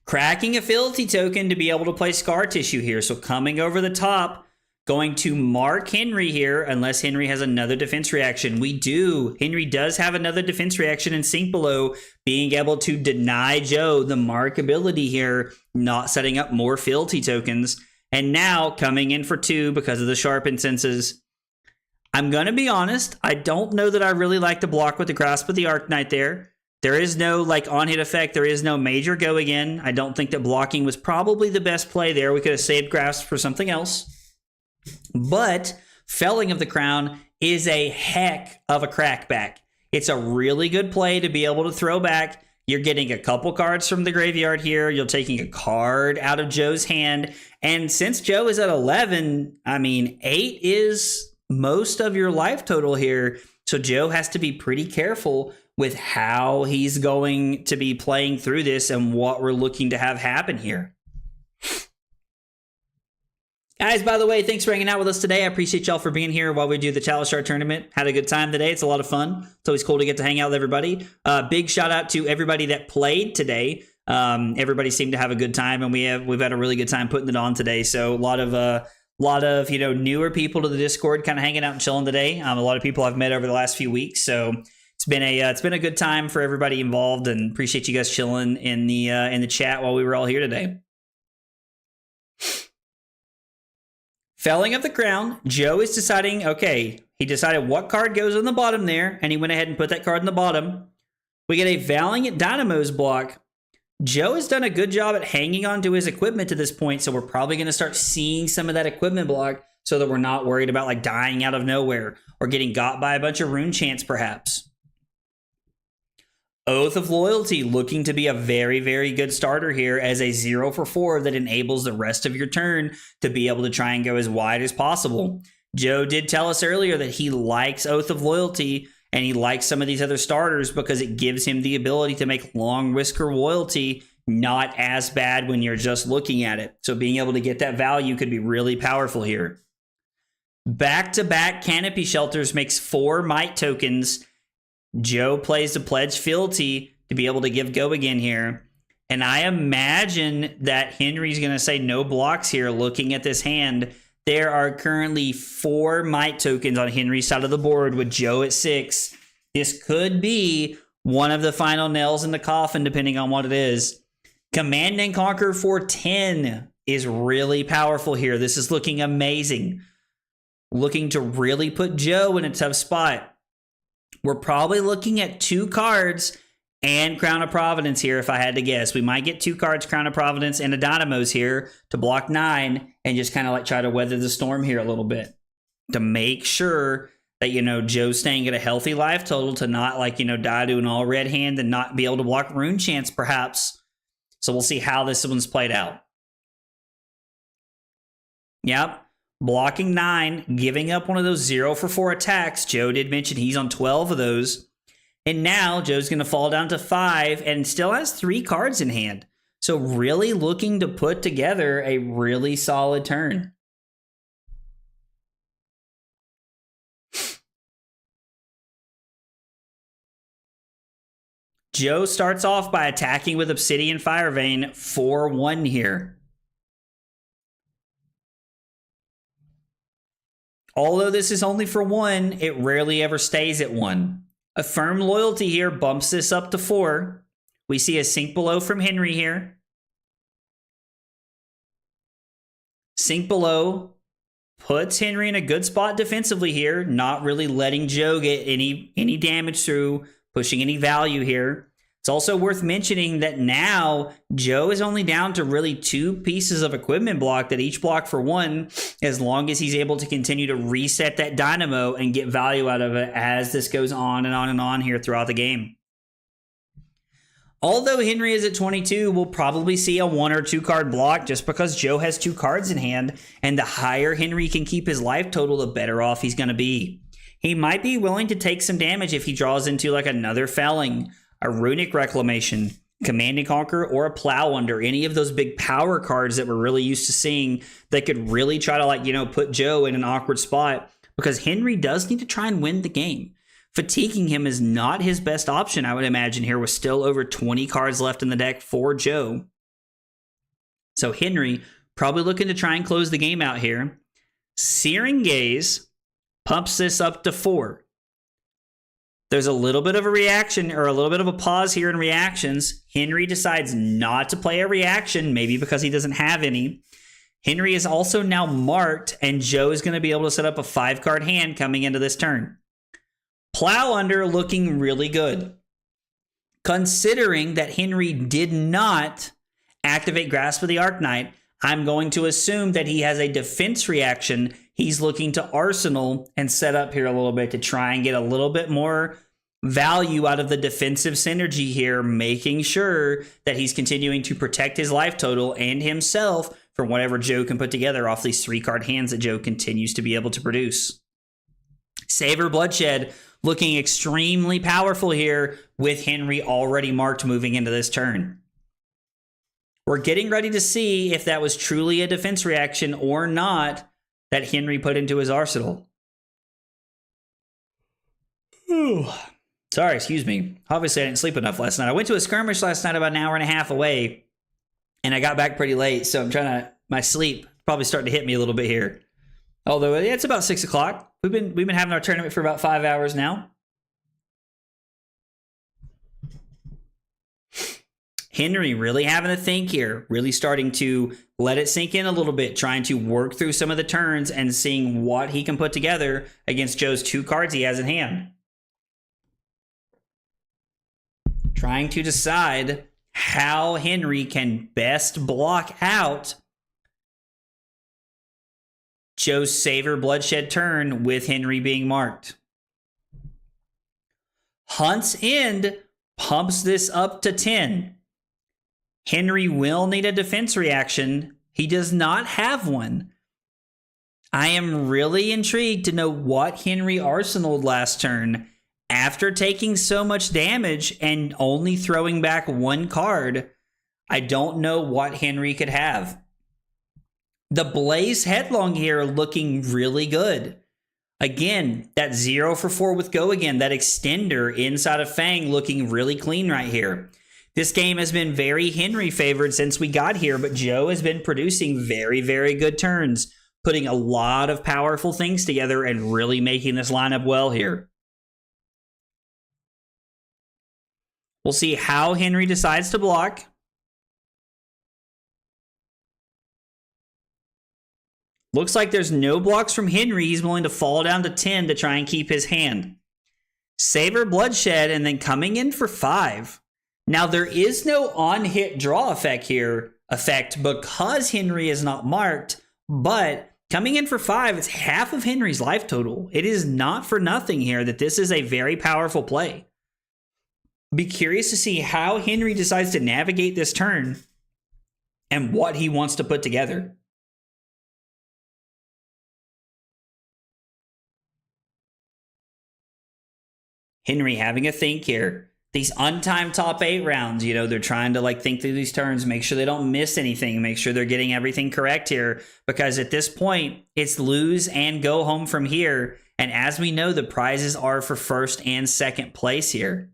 [SPEAKER 1] Cracking a Fealty token to be able to play Scar Tissue here. So coming over the top, going to mark Henry here, unless Henry has another defense reaction. We do. Henry does have another defense reaction in Sink Below, being able to deny Joe the mark ability here, not setting up more Fealty tokens. And now coming in for 2 because of the Sharpened Senses. I'm going to be honest, I don't know that I really like to block with the Grasp of the Arknight there. There is no on-hit effect. There is no major go again. I don't think that blocking was probably the best play there. We could have saved Grasp for something else. But Felling of the Crown is a heck of a crackback. It's a really good play to be able to throw back. You're getting a couple cards from the graveyard here. You're taking a card out of Joe's hand. And since Joe is at 11, I mean, 8 is most of your life total here. So Joe has to be pretty careful with how he's going to be playing through this and what we're looking to have happen here. Guys, by the way, thanks for hanging out with us today. I appreciate y'all for being here while we do the Talishar Tournament. Had a good time today. It's a lot of fun. It's always cool to get to hang out with everybody. Big shout out to everybody that played today. Everybody seemed to have a good time, and we've had a really good time putting it on today. So a lot of newer people to the Discord kind of hanging out and chilling today. A lot of people I've met over the last few weeks. So it's been a good time for everybody involved, and appreciate you guys chilling in the chat while we were all here today. Felling of the Crown, Joe is deciding, okay, he decided what card goes on the bottom there, and he went ahead and put that card in the bottom. We get a Valiant Dynamo's block. Joe has done a good job at hanging on to his equipment to this point, so we're probably going to start seeing some of that equipment block so that we're not worried about dying out of nowhere or getting got by a bunch of rune chants perhaps. Oath of Loyalty looking to be a very, very good starter here as a 0 for 4 that enables the rest of your turn to be able to try and go as wide as possible. Joe did tell us earlier that he likes Oath of Loyalty and he likes some of these other starters because it gives him the ability to make Long Whisker Loyalty not as bad when you're just looking at it. So being able to get that value could be really powerful here. Back-to-back Canopy Shelters makes 4 Might tokens. Joe plays the Pledge Fealty to be able to give go again here. And I imagine that Henry's going to say no blocks here looking at this hand. There are currently 4 Might tokens on Henry's side of the board with Joe at 6. This could be one of the final nails in the coffin depending on what it is. Command and Conquer for 10 is really powerful here. This is looking amazing. Looking to really put Joe in a tough spot. We're probably looking at 2 cards and Crown of Providence here if I had to guess. We might get 2 cards, Crown of Providence and a Dynamos here to block 9 and just kind of try to weather the storm here a little bit to make sure that, Joe's staying at a healthy life total to not die to an all red hand and not be able to block rune chants perhaps. So we'll see how this one's played out. Yep. Blocking 9, giving up one of those 0 for 4 attacks. Joe did mention he's on 12 of those. And now Joe's going to fall down to 5 and still has 3 cards in hand. So really looking to put together a really solid turn. Joe starts off by attacking with Obsidian Firevein for 1 here. Although this is only for 1, it rarely ever stays at 1. Affirm Loyalty here bumps this up to 4. We see a Sink Below from Henry here. Sink Below puts Henry in a good spot defensively here, not really letting Joe get any damage through, pushing any value here. It's also worth mentioning that now Joe is only down to really 2 pieces of equipment block that each block for 1, as long as he's able to continue to reset that dynamo and get value out of it as this goes on and on and on here throughout the game. Although Henry is at 22, we'll probably see a 1 or 2 card block just because Joe has 2 cards in hand, and the higher Henry can keep his life total, the better off he's going to be. He might be willing to take some damage if he draws into like another Felling, a Runic Reclamation, Command and Conquer, or a Plow Under, any of those big power cards that we're really used to seeing that could really try to, like, you know, put Joe in an awkward spot, because Henry does need to try and win the game. Fatiguing him is not his best option, I would imagine, here with still over 20 cards left in the deck for Joe. So Henry probably looking to try and close the game out here. Searing Gaze pumps this up to 4. There's a little bit of a reaction, or a little bit of a pause here in reactions. Henry decides not to play a reaction, maybe because he doesn't have any. Henry is also now marked, and Joe is going to be able to set up a 5-card hand coming into this turn. Plow Under looking really good, considering that Henry did not activate Grasp of the Arknight. I'm going to assume that he has a defense reaction. He's looking to Arsenal and set up here a little bit to try and get a little bit more value out of the defensive synergy here, making sure that he's continuing to protect his life total and himself from whatever Joe can put together off these 3-card hands that Joe continues to be able to produce. Savor Bloodshed looking extremely powerful here with Henry already marked moving into this turn. We're getting ready to see if that was truly a defense reaction or not that Henry put into his arsenal. Whew. Sorry, excuse me. Obviously, I didn't sleep enough last night. I went to a skirmish last night about an hour and a half away, and I got back pretty late, so I'm trying to... My sleep probably starting to hit me a little bit here. Although, yeah, it's about 6 o'clock. We've been having our tournament for about 5 hours now. Henry really having a think here, really starting to let it sink in a little bit, trying to work through some of the turns and seeing what he can put together against Joe's 2 cards he has in hand. Trying to decide how Henry can best block out Joe's Savor Bloodshed turn with Henry being marked. Hunt's End pumps this up to 10. Henry will need a defense reaction. He does not have one. I am really intrigued to know what Henry arsenaled last turn after taking so much damage and only throwing back 1 card. I don't know what Henry could have. The Blaze Headlong here looking really good. Again, that 0 for 4 with Go Again, that extender inside of Fang looking really clean right here. This game has been very Henry favored since we got here, but Joe has been producing very, very good turns, putting a lot of powerful things together and really making this lineup well here. We'll see how Henry decides to block. Looks like there's no blocks from Henry. He's willing to fall down to 10 to try and keep his hand. Savor Bloodshed and then coming in for 5. Now there is no on-hit draw effect here, because Henry is not marked, but coming in for 5, it's half of Henry's life total. It is not for nothing here that this is a very powerful play. Be curious to see how Henry decides to navigate this turn and what he wants to put together. Henry having a think here. These untimed top 8 rounds, you know, they're trying to like think through these turns, make sure they don't miss anything, make sure they're getting everything correct here, because at this point, it's lose and go home from here. And as we know, the prizes are for 1st and 2nd place here.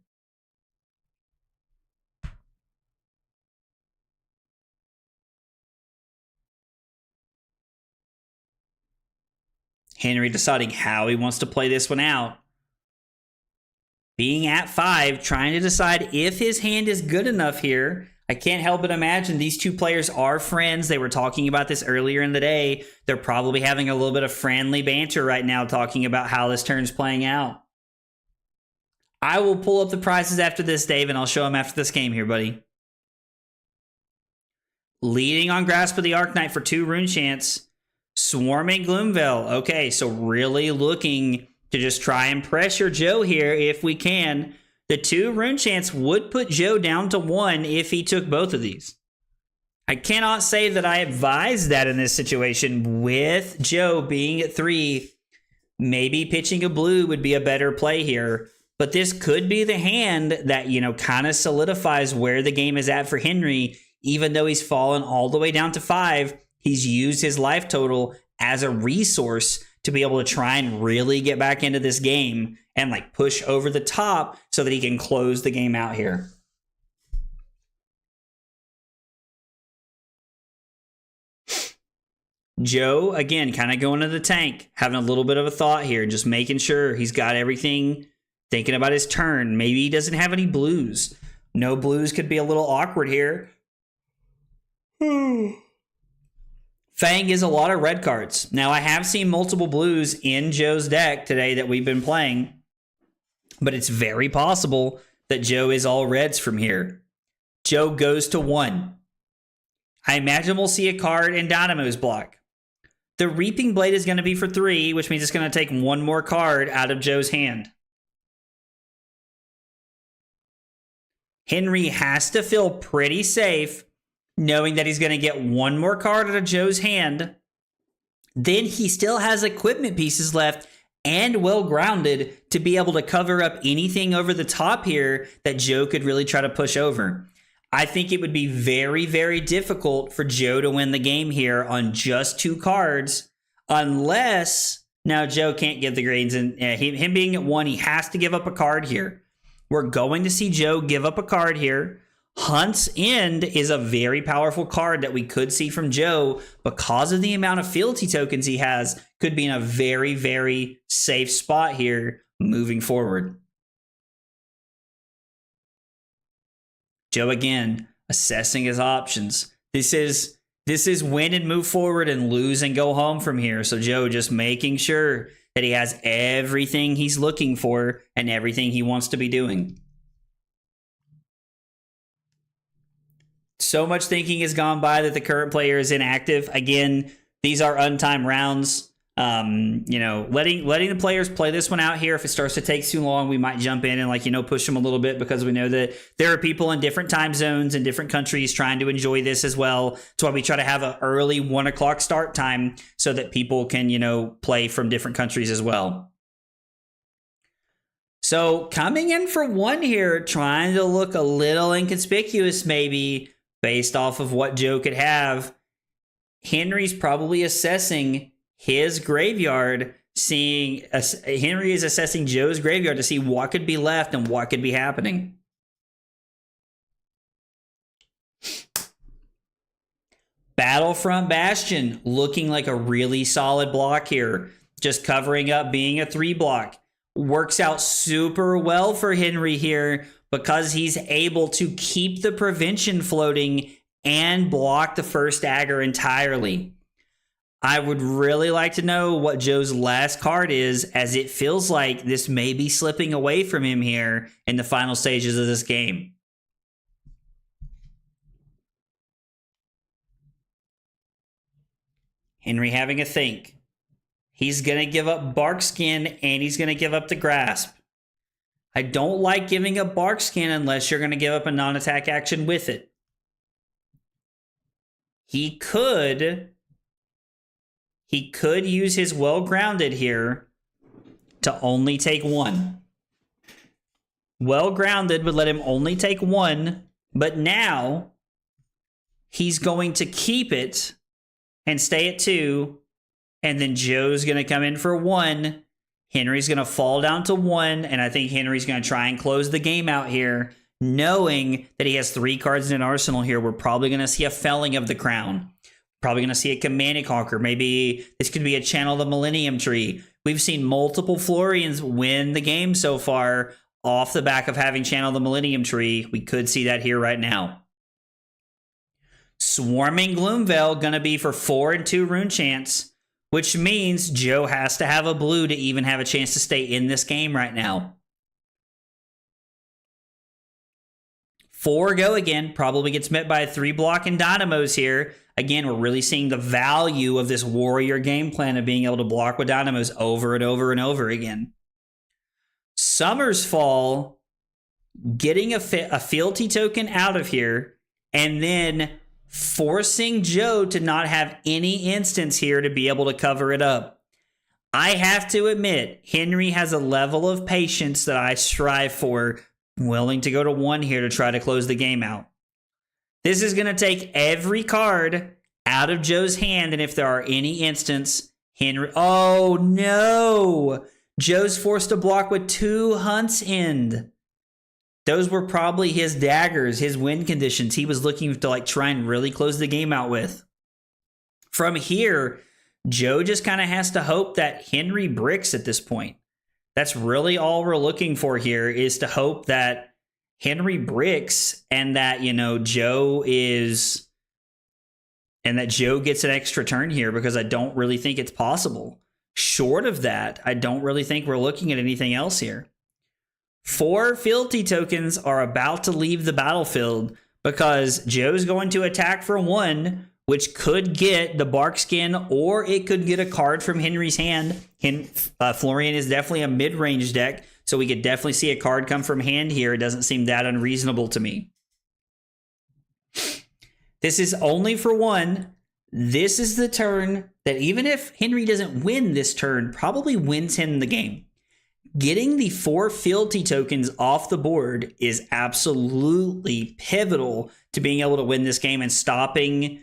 [SPEAKER 1] Henry deciding how he wants to play this one out. Being at 5, trying to decide if his hand is good enough here. I can't help but imagine these two players are friends. They were talking about this earlier in the day. They're probably having a little bit of friendly banter right now, talking about how this turn's playing out. I will pull up the prizes after this, Dave, and I'll show them after this game here, buddy. Leading on Grasp of the Arknight for 2 rune chance. Swarming Gloomveil. Okay, so really looking to just try and pressure Joe here if we can. The 2 rune chance would put Joe down to 1 if he took both of these. I cannot say that I advise that in this situation. With Joe being at 3, maybe pitching a blue would be a better play here. But this could be the hand that, you know, kind of solidifies where the game is at for Henry. Even though he's fallen all the way down to 5, he's used his life total as a resource to be able to try and really get back into this game and like push over the top so that he can close the game out here. Joe, again, kind of going to the tank, having a little bit of a thought here, just making sure he's got everything, thinking about his turn. Maybe he doesn't have any blues. No blues could be a little awkward here. Fang is a lot of red cards. Now, I have seen multiple blues in Joe's deck today that we've been playing, but it's very possible that Joe is all reds from here. Joe goes to 1. I imagine we'll see a card in Dynamo's block. The Reaping Blade is going to be for 3, which means it's going to take 1 more card out of Joe's hand. Henry has to feel pretty safe knowing that he's going to get 1 more card out of Joe's hand. Then he still has equipment pieces left and well-grounded to be able to cover up anything over the top here that Joe could really try to push over. I think it would be very, very difficult for Joe to win the game here on just 2 cards, unless now Joe can't give the grades. And him being at 1, he has to give up a card here. We're going to see Joe give up a card here. Hunt's End is a very powerful card that we could see from Joe because of the amount of fealty tokens he has. Could be in a very, very safe spot here moving forward. Joe again assessing his options. This is win and move forward and lose and go home from here. So Joe just making sure that he has everything he's looking for and everything he wants to be doing. So much thinking has gone by that the current player is inactive. Again, these are untimed rounds. You know, letting the players play this one out here. If it starts to take too long, we might jump in and push them a little bit, because we know that there are people in different time zones and different countries trying to enjoy this as well. That's why we try to have an early 1 o'clock start time so that people can, play from different countries as well. So coming in for 1 here, trying to look a little inconspicuous maybe based off of what Joe could have. Henry's probably assessing his graveyard, Henry is assessing Joe's graveyard to see what could be left and what could be happening. Battlefront Bastion looking like a really solid block here. Just covering up being a 3 block. Works out super well for Henry here because he's able to keep the prevention floating and block the first dagger entirely. I would really like to know what Joe's last card is, as it feels like this may be slipping away from him here in the final stages of this game. Henry having a think. He's going to give up Barkskin and he's going to give up the Grasp. I don't like giving up Barkskin unless you're going to give up a non-attack action with it. He could use his well-grounded here to only take 1. Well-grounded would let him only take 1, but now he's going to keep it and stay at 2, and then Joe's going to come in for 1. Henry's going to fall down to 1, and I think Henry's going to try and close the game out here, knowing that he has 3 cards in an arsenal here. We're probably going to see a Felling of the Crown. Probably going to see a Command and Conquer. Maybe this could be a Channel of the Millennium Tree. We've seen multiple Florians win the game so far off the back of having Channel of the Millennium Tree. We could see that here right now. Swarming Gloomveil going to be for 4 and 2 rune chance, which means Joe has to have a blue to even have a chance to stay in this game right now. 4 go again, probably gets met by a 3 block and Dynamos here. Again, we're really seeing the value of this warrior game plan of being able to block with Dynamos over and over and over again. Summer's Fall, getting a fealty token out of here, and then forcing Joe to not have any instance here to be able to cover it up. I have to admit, Henry has a level of patience that I strive for, willing to go to 1 here to try to close the game out. This is going to take every card out of Joe's hand, and if there are any instance, Henry... Oh, no! Joe's forced to block with 2 Hunt's End. Those were probably his daggers, his win conditions he was looking to like try and really close the game out with. From here, Joe just kind of has to hope that Henry bricks at this point. That's really all we're looking for here, is to hope that Henry bricks and that, you know, Joe gets an extra turn here, because I don't really think it's possible. Short of that, I don't really think we're looking at anything else here. 4 fealty tokens are about to leave the battlefield because Joe's going to attack for 1, which could get the bark skin, or it could get a card from Henry's hand. Florian is definitely a mid-range deck, so we could definitely see a card come from hand here. It doesn't seem that unreasonable to me. This is only for 1. This is the turn that, even if Henry doesn't win this turn, probably wins him the game. Getting the 4 fealty tokens off the board is absolutely pivotal to being able to win this game and stopping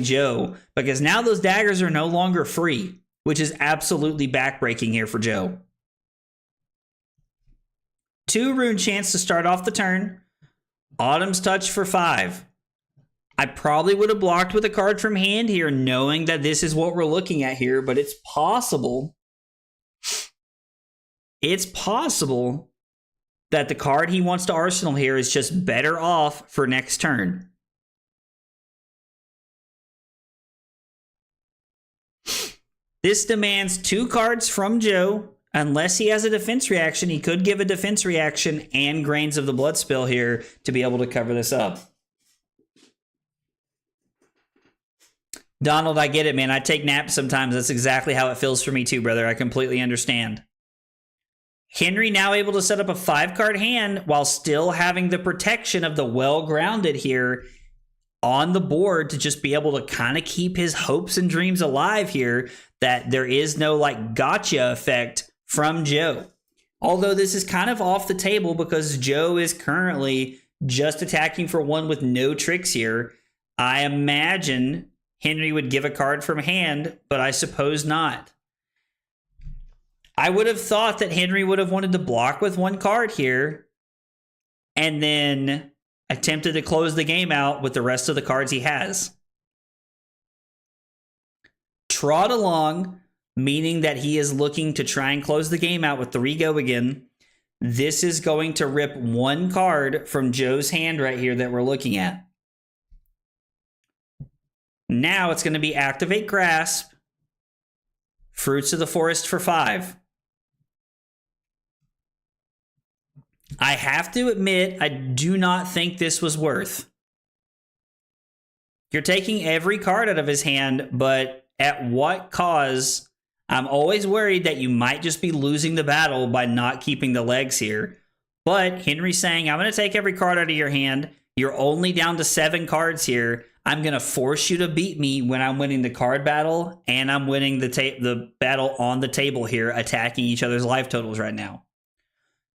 [SPEAKER 1] Joe, because now those daggers are no longer free, which is absolutely backbreaking here for Joe. 2 rune chance to start off the turn. Autumn's Touch for 5. I probably would have blocked with a card from hand here, knowing that this is what we're looking at here, but it's possible. It's possible that the card he wants to arsenal here is just better off for next turn. This demands 2 cards from Joe. Unless he has a defense reaction, he could give a defense reaction and Grains of the Blood Spill here to be able to cover this up. Donald, I get it, man. I take naps sometimes. That's exactly how it feels for me too, brother. I completely understand. Henry now able to set up a 5-card hand while still having the protection of the well-grounded here on the board to just be able to kind of keep his hopes and dreams alive here, that there is no like gotcha effect from Joe. Although this is kind of off the table because Joe is currently just attacking for 1 with no tricks here. I imagine Henry would give a card from hand, but I suppose not. I would have thought that Henry would have wanted to block with 1 card here and then attempted to close the game out with the rest of the cards he has. Trot along, meaning that he is looking to try and close the game out with 3 go again. This is going to rip 1 card from Joe's hand right here that we're looking at. Now it's going to be Activate Grasp, Fruits of the Forest for 5. I have to admit, I do not think this was worth. You're taking every card out of his hand, but at what cause? I'm always worried that you might just be losing the battle by not keeping the legs here. But Henry's saying, I'm going to take every card out of your hand. You're only down to 7 cards here. I'm going to force you to beat me when I'm winning the card battle, and I'm winning the battle on the table here, attacking each other's life totals right now.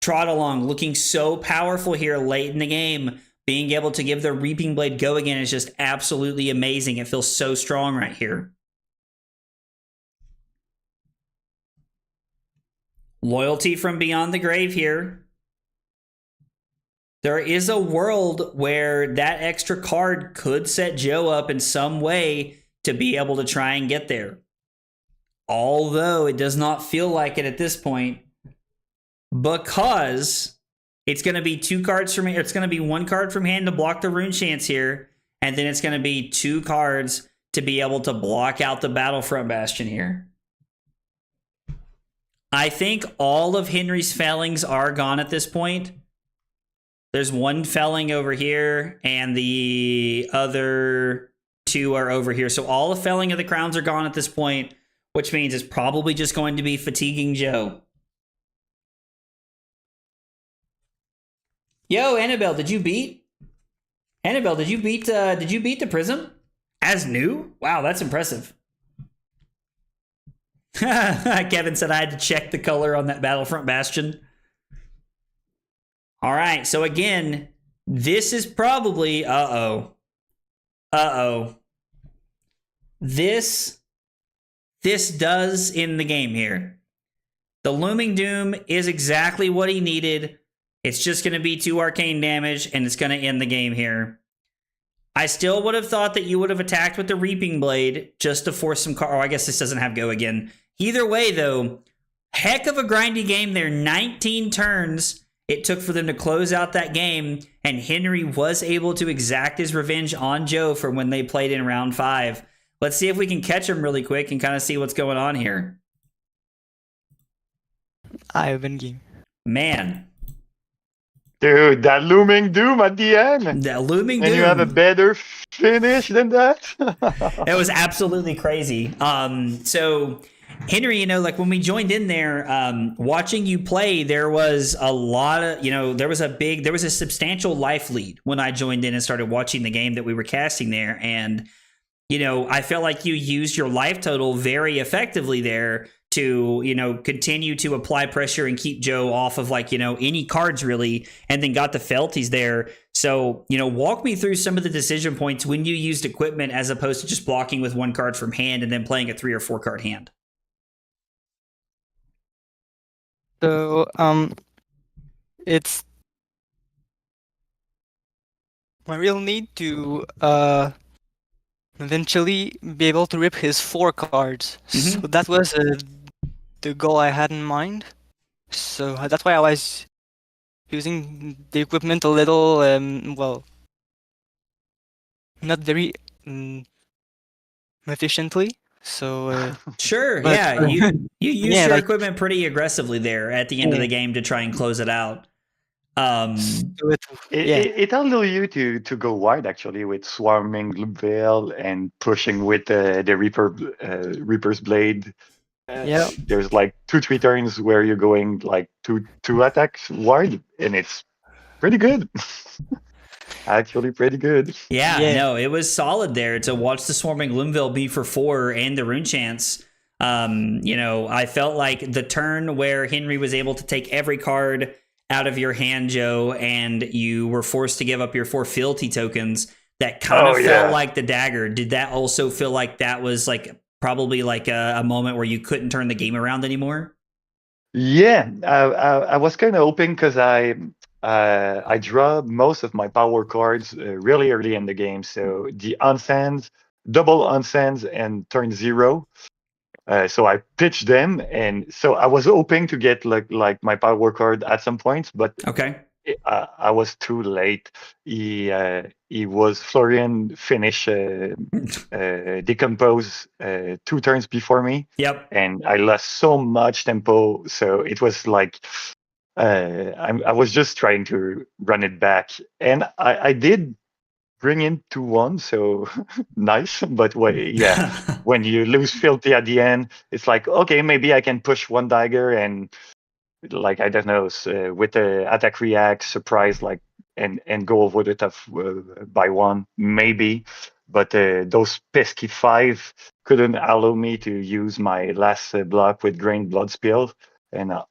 [SPEAKER 1] Trot along, looking so powerful here late in the game. Being able to give the Reaping Blade go again is just absolutely amazing. It feels so strong right here. Loyalty from Beyond the Grave here. There is a world where that extra card could set Joe up in some way to be able to try and get there. Although it does not feel like it at this point, because it's going to be 2 cards from here. It's going to be 1 card from hand to block the rune chance here. and then it's going to be 2 cards to be able to block out the Battlefront Bastion here. I think all of Henry's Fellings are gone at this point. There's 1 Felling over here, and the other 2 are over here. So all the Felling of the Crowns are gone at this point, which means it's probably just going to be Fatiguing Joe. Yo, Annabelle, did you beat? Annabelle, did you beat the Prism? As new? Wow, that's impressive. Kevin said I had to check the color on that Battlefront Bastion. All right, so again, this is probably... Uh-oh. This does end the game here. The Looming Doom is exactly what he needed. It's just going to be 2 arcane damage, and it's going to end the game here. I still would have thought that you would have attacked with the Reaping Blade just to force some... Oh, I guess this doesn't have go again. Either way, though, heck of a grindy game there. 19 turns it took for them to close out that game, and Henry was able to exact his revenge on Joe for when they played in round 5. Let's see if we can catch him really quick and kind of see what's going on here.
[SPEAKER 6] I win game.
[SPEAKER 1] Man.
[SPEAKER 14] Dude, that Looming Doom at the end.
[SPEAKER 1] That Looming Doom.
[SPEAKER 14] And you have a better finish than that?
[SPEAKER 1] It was absolutely crazy. So, Henry, you know, like when we joined in there, watching you play, there was a lot of, you know, there was a substantial life lead when I joined in and started watching the game that we were casting there. And, you know, I felt like you used your life total very effectively there to, you know, continue to apply pressure and keep Joe off of, like, you know, any cards really, and then got the Felties there. So, you know, walk me through some of the decision points when you used equipment as opposed to just blocking with 1 card from hand and then playing a 3 or 4 card hand.
[SPEAKER 6] So, it's my real need to eventually be able to rip his 4 cards. So that was the goal I had in mind. So that's why I was using the equipment a little, well, not very efficiently. So
[SPEAKER 1] sure, yeah, you used your equipment pretty aggressively there at the end of the game to try and close it out.
[SPEAKER 14] It allowed you to go wide actually with Swarming Gloomveil and pushing with the Reaper's Blade. There's like 2-3 turns where you're going like two attacks wide, and it's pretty good. Actually pretty good.
[SPEAKER 1] Yeah, no, it was solid there to watch the Swarming Gloomveil be for 4 and the Rune Chance. You know, I felt like the turn where Henry was able to take every card out of your hand, Joe, and you were forced to give up your 4 fealty tokens, that kind of felt like the dagger. Did that also feel like that was like probably like a moment where you couldn't turn the game around anymore?
[SPEAKER 14] Yeah, I was kind of hoping because I draw most of my power cards really early in the game. So the unsends, double unsends, and turn 0. So I pitched them, and so I was hoping to get like my power card at some points, but I was too late. He was Florian finish decompose 2 turns before me.
[SPEAKER 1] Yep.
[SPEAKER 14] And I lost so much tempo, so it was like I was just trying to run it back, and I did bring in 2-1, so nice. But when you lose Filthy at the end, it's like, okay, maybe I can push 1 dagger and, like, I don't know, with the attack react, surprise, like, and go over the top by 1, maybe. But those pesky 5 couldn't allow me to use my last block with Grain Blood Spill, and I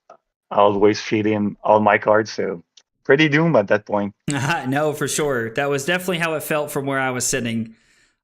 [SPEAKER 14] always feed him all my cards, so pretty doom at that point.
[SPEAKER 1] No, for sure. That was definitely how it felt from where I was sitting.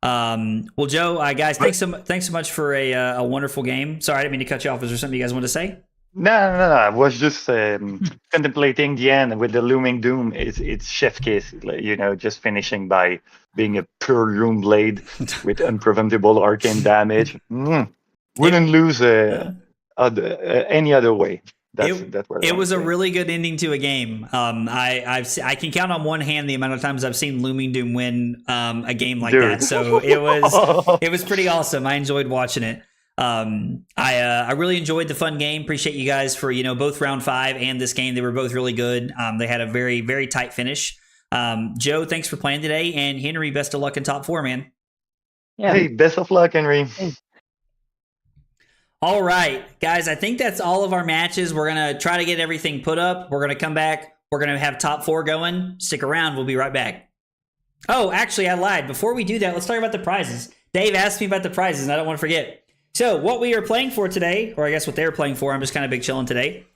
[SPEAKER 1] Well, Joe, guys, thanks so much for a wonderful game. Sorry, I didn't mean to cut you off. Is there something you guys want to say?
[SPEAKER 14] No. I was just contemplating the end with the Looming Doom. It's chef kiss, you know, just finishing by being a pure Rune Blade with unpreventable arcane damage. Wouldn't lose any other way. It
[SPEAKER 1] was a really good ending to a game. I can count on one hand the amount of times I've seen Looming Doom win a game like that. So it was pretty awesome. I enjoyed watching it. I really enjoyed the fun game. Appreciate you guys for both round 5 and this game. They were both really good. They had a very, very tight finish. Joe, thanks for playing today, and Henry, best of luck in top 4, man.
[SPEAKER 14] Yeah. Hey, best of luck, Henry.
[SPEAKER 1] All right, guys, I think that's all of our matches. We're going to try to get everything put up. We're going to come back. We're going to have top 4 going. Stick around. We'll be right back. Oh, actually, I lied. Before we do that, let's talk about the prizes. Dave asked me about the prizes, and I don't want to forget. So what we are playing for today, or I guess what they're playing for, I'm just kind of big chilling today.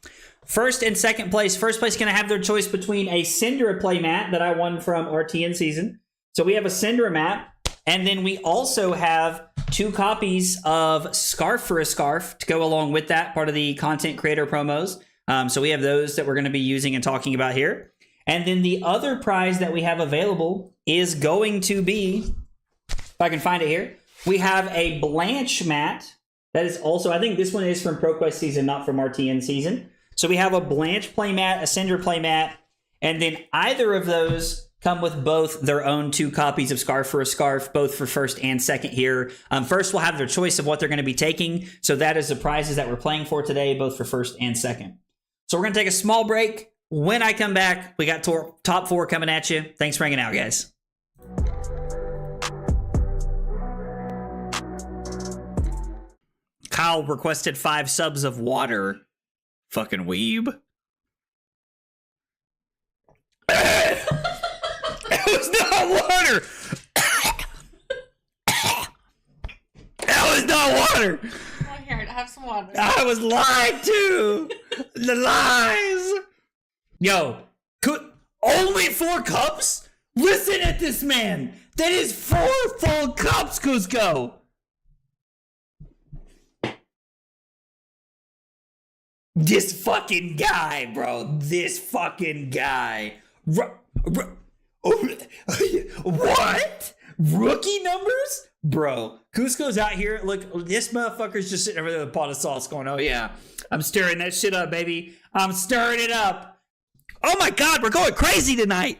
[SPEAKER 1] First and second place. First place going to have their choice between a Syndra playmat that I won from RTN season. So we have a Syndra map. And then we also have 2 copies of Scarf for a Scarf to go along with that, part of the content creator promos. So we have those that we're going to be using and talking about here. And then the other prize that we have available is going to be, if I can find it here, we have a Blanche mat. That is also, I think this one is from ProQuest season, not from RTN season. So we have a Blanche playmat, a Syndra playmat, and then either of those come with both their own 2 copies of Scarf for a Scarf, both for first and second here. First, we'll have their choice of what they're going to be taking. So that is the prizes that we're playing for today, both for first and second. So we're going to take a small break. When I come back, we got top 4 coming at you. Thanks for hanging out, guys. Kyle requested 5 subs of water. Fucking weeb. It was not water. That was not water.
[SPEAKER 10] Oh, here, have some water.
[SPEAKER 1] I was lied to. The lies. Yo, only 4 cups? Listen at this man. That is 4 full cups, Cusco. This fucking guy, bro. This fucking guy. What? Rookie numbers? Bro, Cusco's out here. Look, this motherfucker's just sitting over there with a pot of sauce going, oh yeah, I'm stirring that shit up, baby. I'm stirring it up. Oh my God, we're going crazy tonight.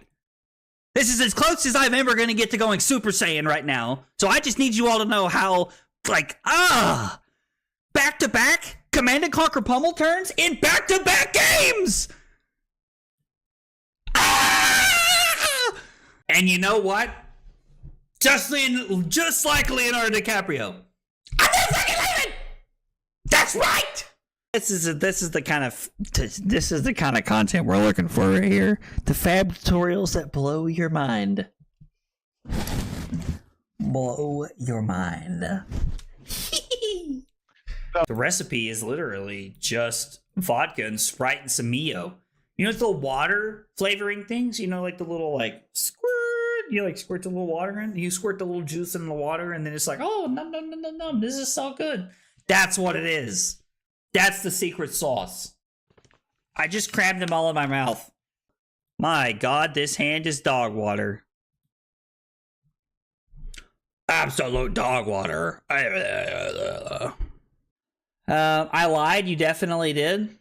[SPEAKER 1] This is as close as I'm ever going to get to going Super Saiyan right now. So I just need you all to know how, back-to-back Command and Conquer pummel turns in back-to-back games. And you know what? Just like Leonardo DiCaprio. I'm not fucking leaving! That's right! This is the kind of content we're looking for right here. The fab tutorials that blow your mind. Blow your mind. The recipe is literally just vodka and Sprite and some Mio. You know, it's the water flavoring things, like the little squirt, squirt the little water in. You squirt the little juice in the water and then it's like, oh, num. This is so good. That's what it is. That's the secret sauce. I just crammed them all in my mouth. My God, this hand is dog water. Absolute dog water. I lied. You definitely did.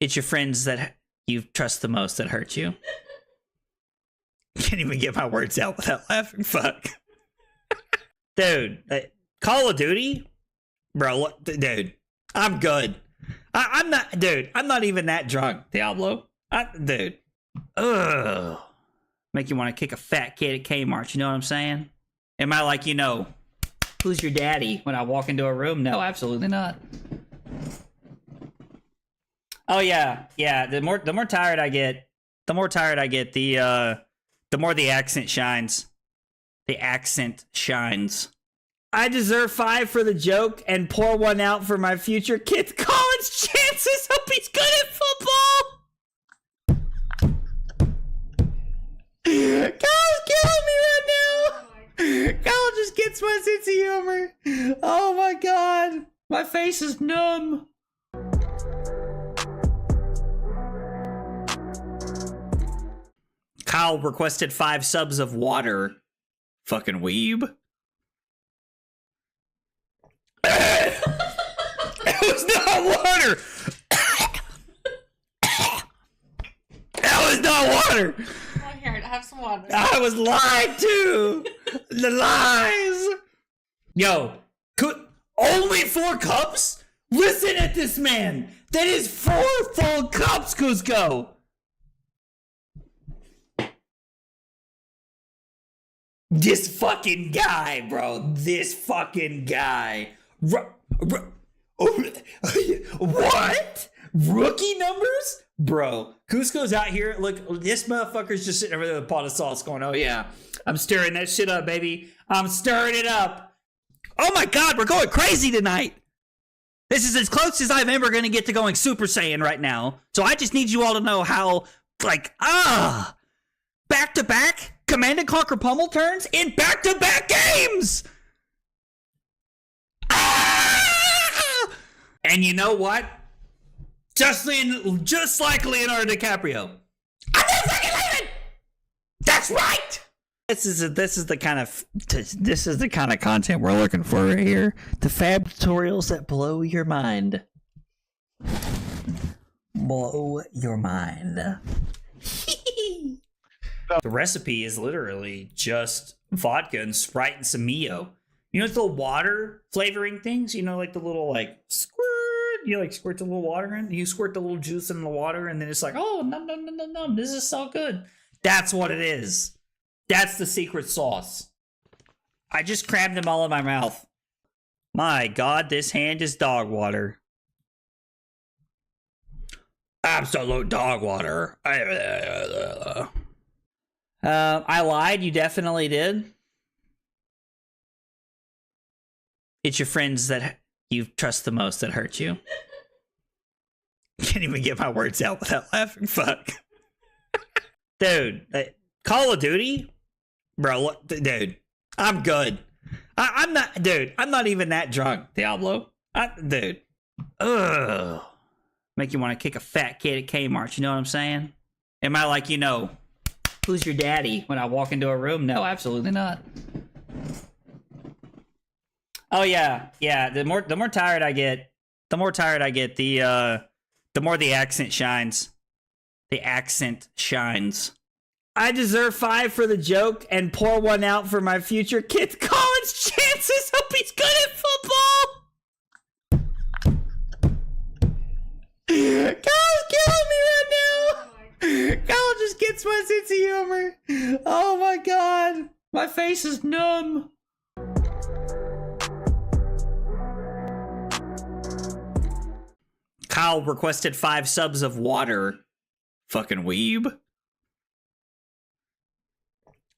[SPEAKER 1] It's your friends that you trust the most that hurt you. Can't even get my words out without laughing. Fuck. Dude, Call of Duty? Bro, dude, I'm good. I'm not even that drunk, Diablo. Dude. Ugh. Make you want to kick a fat kid at Kmart, you know what I'm saying? Am I like, who's your daddy when I walk into a room? No, absolutely not. Oh yeah. The more tired I get, the more the accent shines. The accent shines. I deserve 5 for the joke and pour 1 out for my future kid's college chances. Hope he's good at football. Kyle's killing me right now. Kyle just gets my sense of humor. Oh my God. My face is numb. Kyle requested 5 subs of water. Fucking weeb. It was not water. That was not water.
[SPEAKER 10] Oh, here, have some water.
[SPEAKER 1] I was lied to. The lies. Yo, only 4 cups? Listen at this man. That is 4 full cups, Cusco. This fucking guy, bro. This fucking guy. What? Rookie numbers? Bro, Cusco's out here. Look, this motherfucker's just sitting over there with a pot of sauce going, oh yeah, I'm stirring that shit up, baby. I'm stirring it up. Oh my God, we're going crazy tonight. This is as close as I'm ever going to get to going Super Saiyan right now. So I just need you all to know how, back-to-back Command and Conquer Pummel turns in back-to-back games. And you know what? Just like Leonardo DiCaprio. I'm not fucking leaving! That's right! This is the kind of content we're looking for right here. The fab tutorials that blow your mind. Blow your mind. The recipe is literally just vodka and Sprite and some Mio. You know, it's the water flavoring things? You know, like the little, squirt. You, squirt the little water in. You squirt the little juice in the water, and then it's like, oh, num. This is so good. That's what it is. That's the secret sauce. I just crammed them all in my mouth. My God, this hand is dog water. Absolute dog water. I lied. You definitely did. It's your friends that you trust the most that hurt you. Can't even get my words out without laughing. Fuck. Dude, Call of Duty? Bro, dude, I'm good. I'm not even that drunk, Diablo. Dude. Ugh. Make you want to kick a fat kid at Kmart, you know what I'm saying? Am I like, who's your daddy when I walk into a room? No, absolutely not. Oh yeah. The more tired I get, the more the accent shines. The accent shines. I deserve 5 for the joke and pour 1 out for my future kid's college chances. Hope he's good at football. Kyle's killing me right now. Kyle just gets my sense of humor. Oh my God. My face is numb. Kyle requested 5 subs of water. Fucking weeb.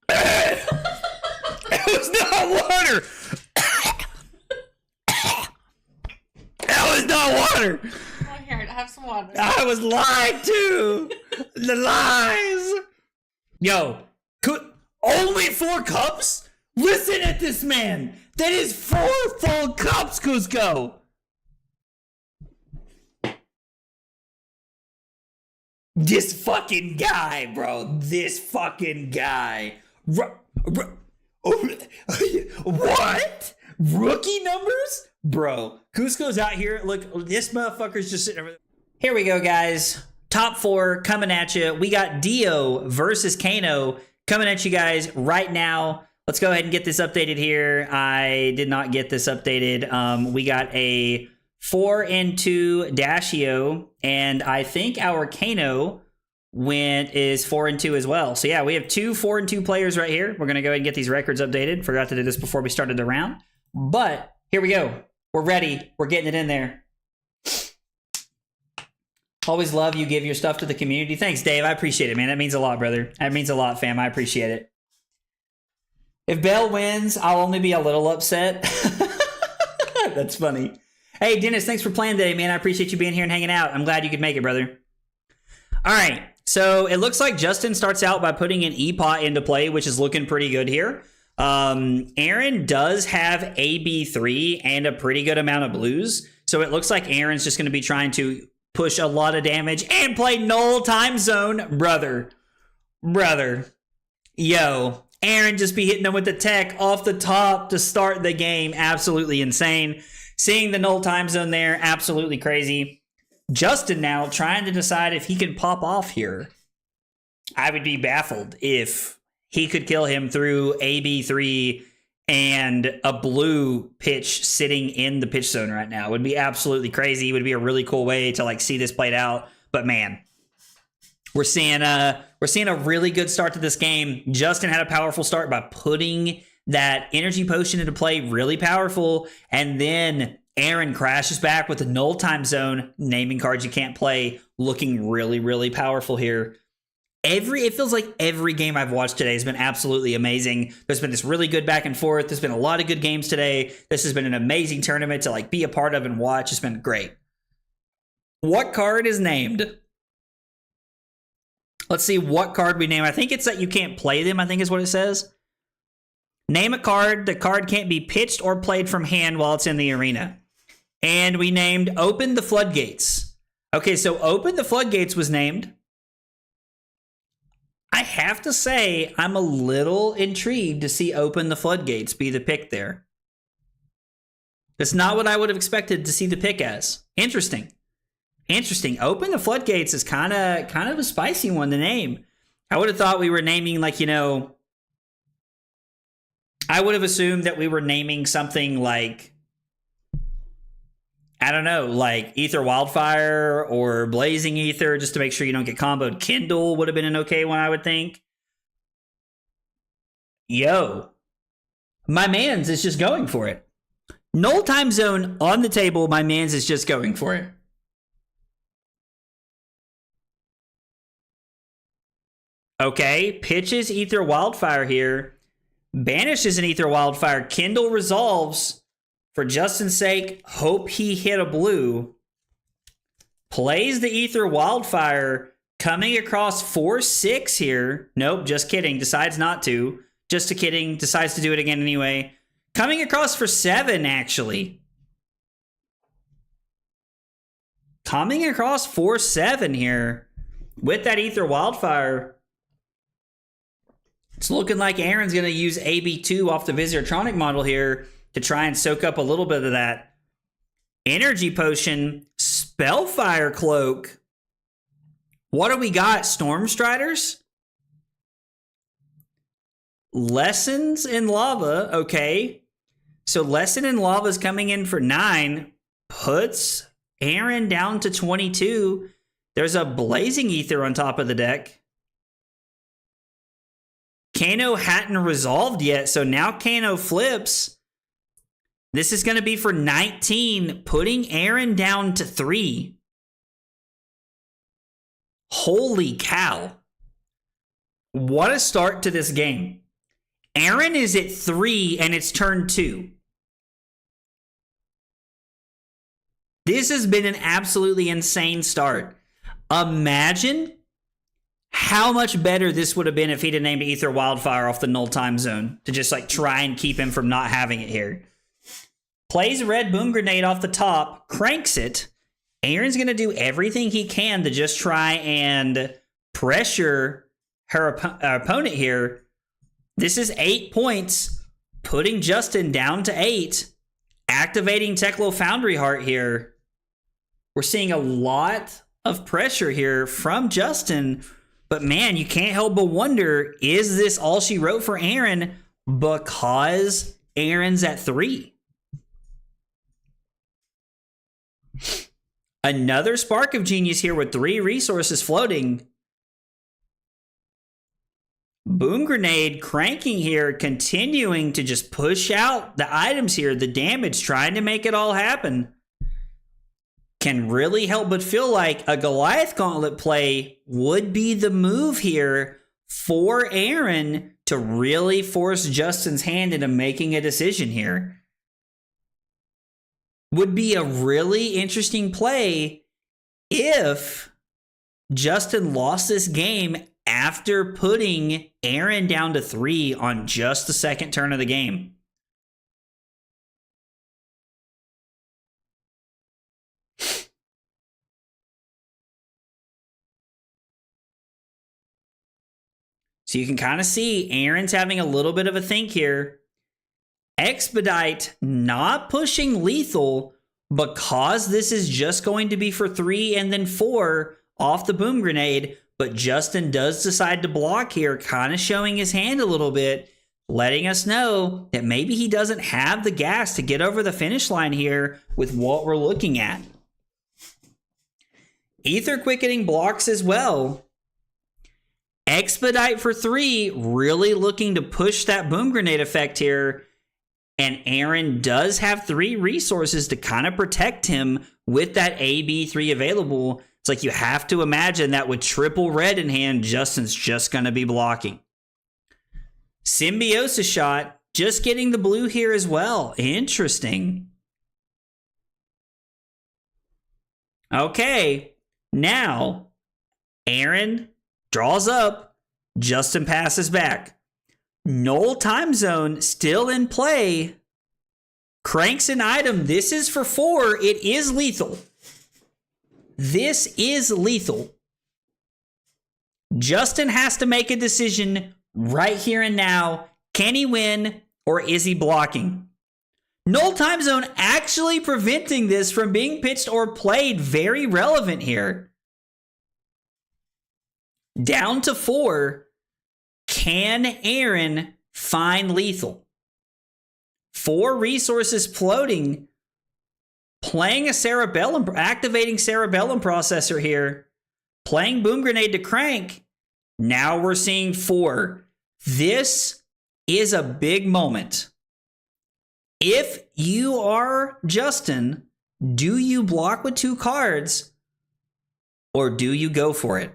[SPEAKER 1] It was not water. That was not water.
[SPEAKER 10] Oh, here, have some water.
[SPEAKER 1] I was lied to. The lies. Yo, only 4 cups? Listen at this man. That is 4 full cups, Cusco. This fucking guy, bro. This fucking guy. What? Rookie numbers? Bro, Cusco's out here. Look, this motherfucker's just sitting over there. Here we go, guys. Top 4 coming at you. We got Dio versus Kano coming at you guys right now. Let's go ahead and get this updated here. I did not get this updated. We got a 4-2 Dashio, and I think our Kano is 4-2 as well. So yeah, we have 2 4-2 players right here. We're gonna go ahead and get these records updated. Forgot to do this before we started the round, but here we go. We're ready. We're getting it in there. Always love you give your stuff to the community. Thanks, Dave. I appreciate it, man. That means a lot, brother. That means a lot, fam. I appreciate it. If Bell wins, I'll only be a little upset. That's funny. Hey, Dennis, thanks for playing today, man. I appreciate you being here and hanging out. I'm glad you could make it, brother. All right, so it looks like Justin starts out by putting an E-Pot into play, which is looking pretty good here. Aaron does have AB3 and a pretty good amount of blues, so it looks like Aaron's just going to be trying to push a lot of damage and play null time zone. Brother. Yo, Aaron just be hitting them with the tech off the top to start the game. Absolutely insane. Seeing the null time zone there, absolutely crazy. Justin now trying to decide if he can pop off here. I would be baffled if he could kill him through AB3 and a blue pitch sitting in the pitch zone right now. It would be absolutely crazy. It would be a really cool way to like see this played out. But man, we're seeing a really good start to this game. Justin had a powerful start by putting that energy potion into play, really powerful, and then Aaron crashes back with the null time zone, naming cards you can't play, looking really, really powerful here. It feels like every game I've watched today has been absolutely amazing. There's been this really good back and forth. There's been a lot of good games today. This has been an amazing tournament to like be a part of and watch. It's been great. What card is named? Let's see what card we name. I think it's that you can't play them, I think is what it says. Name a card. The card can't be pitched or played from hand while it's in the arena. And we named Open the Floodgates. Okay, so Open the Floodgates was named. I have to say, I'm a little intrigued to see Open the Floodgates be the pick there. That's not what I would have expected to see the pick as. Interesting. Open the Floodgates is kind of a spicy one to name. I would have thought we were naming like, I would have assumed that we were naming something like, I don't know, like Ether Wildfire or Blazing Ether, just to make sure you don't get comboed. Kindle would have been an okay one, I would think. Yo, my man's is just going for it. Null time zone on the table, my man's is just going for it. Okay, pitches Ether Wildfire here. Banishes an Ether Wildfire. Kindle resolves. For Justin's sake, hope he hit a blue. Plays the Ether Wildfire. Coming across 4-6 here. Nope, just kidding. Decides not to. Just a kidding. Decides to do it again anyway. Coming across for 7, actually. Coming across 4-7 here. With that Ether Wildfire. It's looking like Aaron's going to use AB2 off the Viscertronic model here to try and soak up a little bit of that. Energy Potion, Spellfire Cloak. What do we got? Stormstriders? Lessons in Lava. Okay. So Lesson in Lava is coming in for 9. Puts Aaron down to 22. There's a Blazing Ether on top of the deck. Kano hadn't resolved yet, so now Kano flips. This is going to be for 19, putting Aaron down to 3. Holy cow. What a start to this game. Aaron is at 3, and it's turn 2. This has been an absolutely insane start. Imagine how much better this would have been if he'd have named Ether Wildfire off the null time zone to just like try and keep him from not having it here. Plays Red Boom Grenade off the top, cranks it. Aaron's going to do everything he can to just try and pressure her opponent here. This is 8 points, putting Justin down to 8, activating Teklo Foundry Heart here. We're seeing a lot of pressure here from Justin. But man, you can't help but wonder, is this all she wrote for Aaron because Aaron's at 3? Another Spark of Genius here with 3 resources floating. Boom Grenade cranking here, continuing to just push out the items here, the damage, trying to make it all happen. Can really help but feel like a Goliath Gauntlet play would be the move here for Aaron to really force Justin's hand into making a decision here. Would be a really interesting play if Justin lost this game after putting Aaron down to 3 on just the second turn of the game. So you can kind of see Aaron's having a little bit of a think here. Expedite not pushing lethal because this is just going to be for 3 and then 4 off the boom grenade. But Justin does decide to block here, kind of showing his hand a little bit, letting us know that maybe he doesn't have the gas to get over the finish line here with what we're looking at. Ether Quickening blocks as well. Expedite for 3, really looking to push that boom grenade effect here. And Aaron does have 3 resources to kind of protect him with that AB3 available. It's like you have to imagine that with triple red in hand, Justin's just going to be blocking. Symbiosis shot, just getting the blue here as well. Interesting. Okay, now Aaron draws up, Justin passes back. Null time zone still in play. Cranks an item. This is for 4. It is lethal. This is lethal. Justin has to make a decision right here and now. Can he win or is he blocking? Null time zone actually preventing this from being pitched or played. Very relevant here. Down to 4. Can Aaron find lethal? 4 resources floating. Playing a Cerebellum, activating Cerebellum processor here. Playing Boom Grenade to crank. Now we're seeing 4. This is a big moment. If you are Justin, do you block with 2 cards or do you go for it?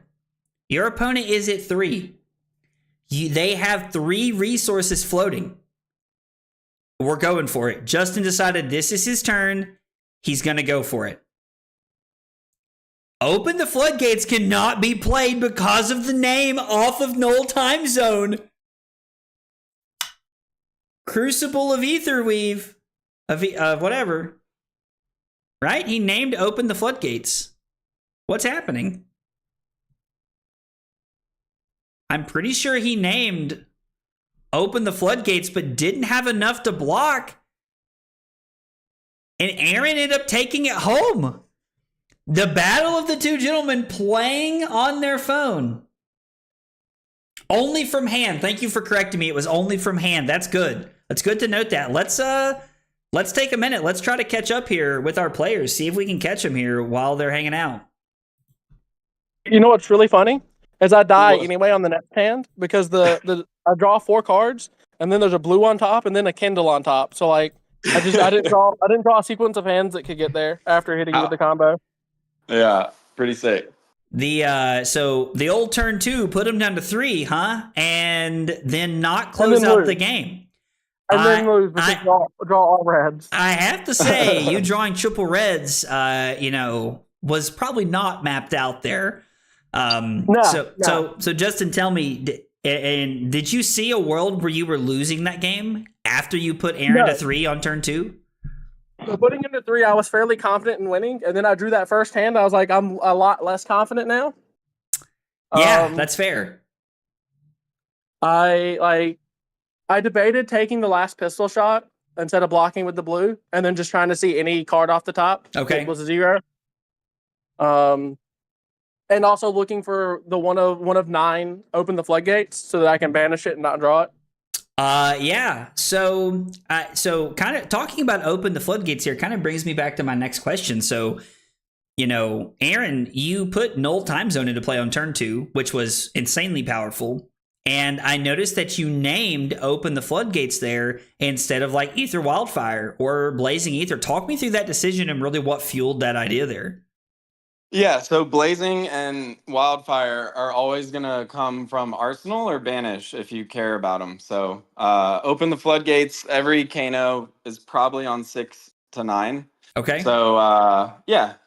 [SPEAKER 1] Your opponent is at 3. They have 3 resources floating. We're going for it. Justin decided this is his turn. He's going to go for it. Open the Floodgates cannot be played because of the name off of Null Time Zone. Crucible of Aetherweave. Of whatever. Right? He named Open the Floodgates. What's happening? I'm pretty sure he named Open the Floodgates, but didn't have enough to block. And Aaron ended up taking it home. The battle of the 2 gentlemen playing on their phone. Only from hand. Thank you for correcting me. It was only from hand. That's good. That's good to note that. Let's take a minute. Let's try to catch up here with our players. See if we can catch them here while they're hanging out.
[SPEAKER 8] You know what's really funny? Is I die anyway on the next hand because I draw 4 cards and then there's a blue on top and then a Kindle on top. So like I didn't draw a sequence of hands that could get there after hitting with the combo.
[SPEAKER 15] Yeah, pretty sick.
[SPEAKER 1] So the old turn 2 put him down to 3, huh? And then not close out the game.
[SPEAKER 8] And then lose because draw all reds.
[SPEAKER 1] I have to say, you drawing triple reds, was probably not mapped out there. So Justin, tell me, did you see a world where you were losing that game after you put Aaron to 3 on turn 2?
[SPEAKER 8] So putting him to 3, I was fairly confident in winning, and then I drew that first hand. I was like, I'm a lot less confident now.
[SPEAKER 1] Yeah, that's fair.
[SPEAKER 8] I debated taking the last pistol shot instead of blocking with the blue, and then just trying to see any card off the top.
[SPEAKER 1] Okay,
[SPEAKER 8] it was a 0. And also looking for the one of 9 open the floodgates so that I can banish it and not draw it.
[SPEAKER 1] Yeah. So kind of talking about open the floodgates here kind of brings me back to my next question. So, Aaron, you put Null Time Zone into play on turn 2, which was insanely powerful. And I noticed that you named Open the Floodgates there instead of like Ether Wildfire or Blazing Ether. Talk me through that decision and really what fueled that idea there.
[SPEAKER 15] Yeah, so Blazing and Wildfire are always going to come from Arsenal or Banish if you care about them. So Open the Floodgates, every Kano is probably on 6 to 9.
[SPEAKER 1] Okay.
[SPEAKER 15] So,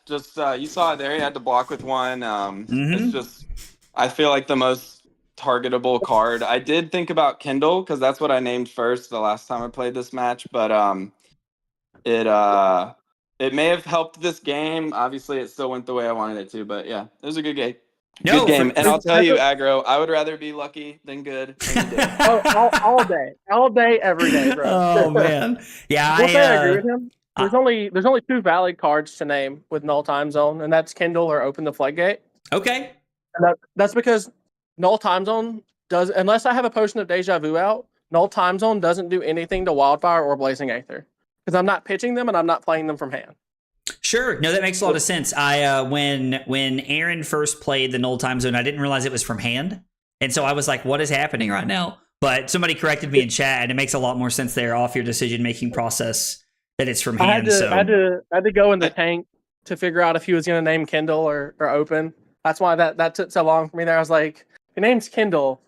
[SPEAKER 15] just you saw it there. You had to block with 1. It's just, I feel like the most targetable card. I did think about Kindle because that's what I named first the last time I played this match, but it may have helped this game. Obviously, it still went the way I wanted it to, but yeah, it was a good game.
[SPEAKER 1] No,
[SPEAKER 15] good game. And I'll tell you,
[SPEAKER 8] that's
[SPEAKER 15] aggro, I would rather be lucky than good any day.
[SPEAKER 8] all day, every day, bro.
[SPEAKER 1] Oh man, yeah.
[SPEAKER 8] One thing I agree with him. There's only 2 valid cards to name with null time zone, and that's Kindle or Open the Floodgate.
[SPEAKER 1] Okay.
[SPEAKER 8] And that's because null time zone does, unless I have a Potion of Deja Vu out, null time zone doesn't do anything to Wildfire or Blazing Aether because I'm not pitching them and I'm not playing them from hand.
[SPEAKER 1] Sure. No, that makes a lot of sense. I when Aaron first played the null time zone, I didn't realize it was from hand, and so I was like, "What is happening right now?" But somebody corrected me in chat, and it makes a lot more sense there off your decision making process that it's from hand.
[SPEAKER 8] I had to go in the tank to figure out if he was going to name Kindle or Open. That's why that took so long for me there. I was like, your name's Kindle.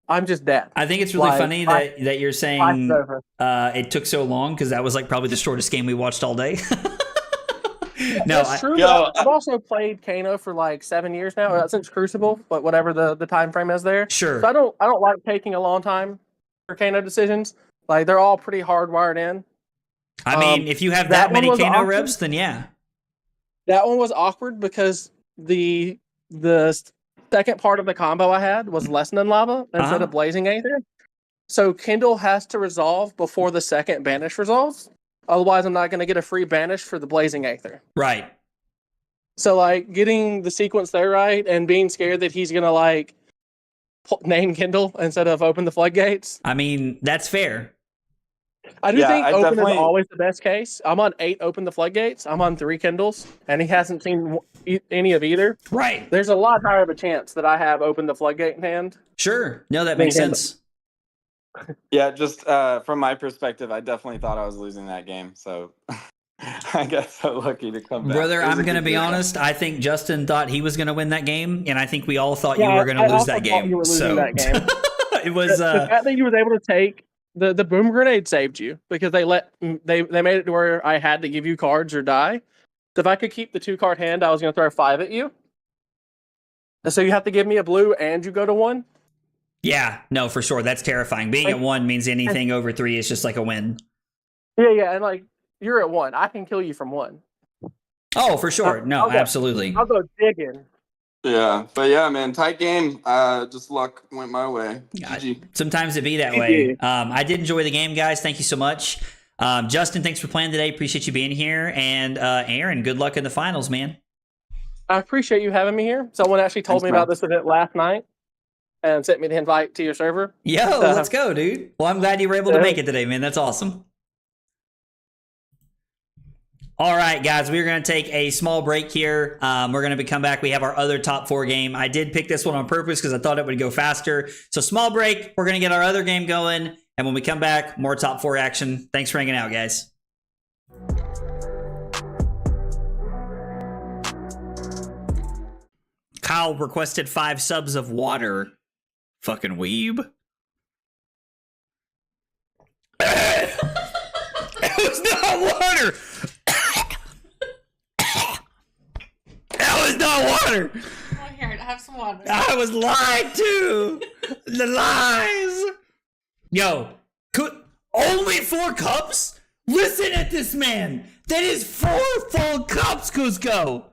[SPEAKER 8] I'm just dead.
[SPEAKER 1] I think it's really funny that you're saying it took so long because that was like probably the shortest game we watched all day. No,
[SPEAKER 8] that's true. I've also played Kano for like 7 years now, since Crucible, but whatever the time frame is there.
[SPEAKER 1] Sure.
[SPEAKER 8] So I don't like taking a long time for Kano decisions. Like they're all pretty hardwired in.
[SPEAKER 1] I mean, if you have that many Kano reps, then yeah.
[SPEAKER 8] That one was awkward because the second part of the combo I had was Lesson in Lava instead of Blazing Aether. So Kindle has to resolve before the second banish resolves. Otherwise, I'm not going to get a free banish for the Blazing Aether.
[SPEAKER 1] Right.
[SPEAKER 8] So, like, getting the sequence there right and being scared that he's going to, like, name Kindle instead of Open the Floodgates.
[SPEAKER 1] I mean, that's fair.
[SPEAKER 8] I do think Open is always the best case. I'm on 8 Open the Floodgates. I'm on 3 Kindles, and he hasn't seen any of either.
[SPEAKER 1] Right.
[SPEAKER 8] There's a lot higher of a chance that I have Open the Floodgate in hand.
[SPEAKER 1] Sure. No, that makes sense.
[SPEAKER 15] Yeah, just from my perspective, I definitely thought I was losing that game. So I got so lucky to come back.
[SPEAKER 1] Brother, I'm going to be honest. I think Justin thought he was going to win that game, and I think we all thought you were going to lose that game.
[SPEAKER 8] You were losing that game.
[SPEAKER 1] It was
[SPEAKER 8] the fact that you was able to take the boom grenade saved you because they made it to where I had to give you cards or die. So if I could keep the 2-card hand, I was going to throw 5 at you. And so you have to give me a blue and you go to 1.
[SPEAKER 1] Yeah, no, for sure. That's terrifying. Being at 1 means anything over 3 is just like a win.
[SPEAKER 8] Yeah, and like you're at 1. I can kill you from 1.
[SPEAKER 1] Oh, for sure. No, absolutely.
[SPEAKER 8] I'll go digging.
[SPEAKER 15] Yeah, but yeah, man, tight game. Just luck went my way. GG.
[SPEAKER 1] Sometimes it be that way. I did enjoy the game, guys. Thank you so much. Justin, thanks for playing today. Appreciate you being here. And Aaron, good luck in the finals, man.
[SPEAKER 8] I appreciate you having me here. Someone actually told me about this event last night and sent me the invite to your server.
[SPEAKER 1] Yo, let's go, dude. Well, I'm glad you were able to make it today, man. That's awesome. All right, guys, we're going to take a small break here. We're going to come back. We have our other top 4 game. I did pick this one on purpose because I thought it would go faster. So small break. We're going to get our other game going. And when we come back, more top 4 action. Thanks for hanging out, guys. Kyle requested 5 subs of water. Fucking weeb. It was not water. That was not water.
[SPEAKER 10] Oh, here, have some water.
[SPEAKER 1] I was lied to. The lies. Yo, only 4 cups? Listen at this man. That is 4 full cups, Cusco.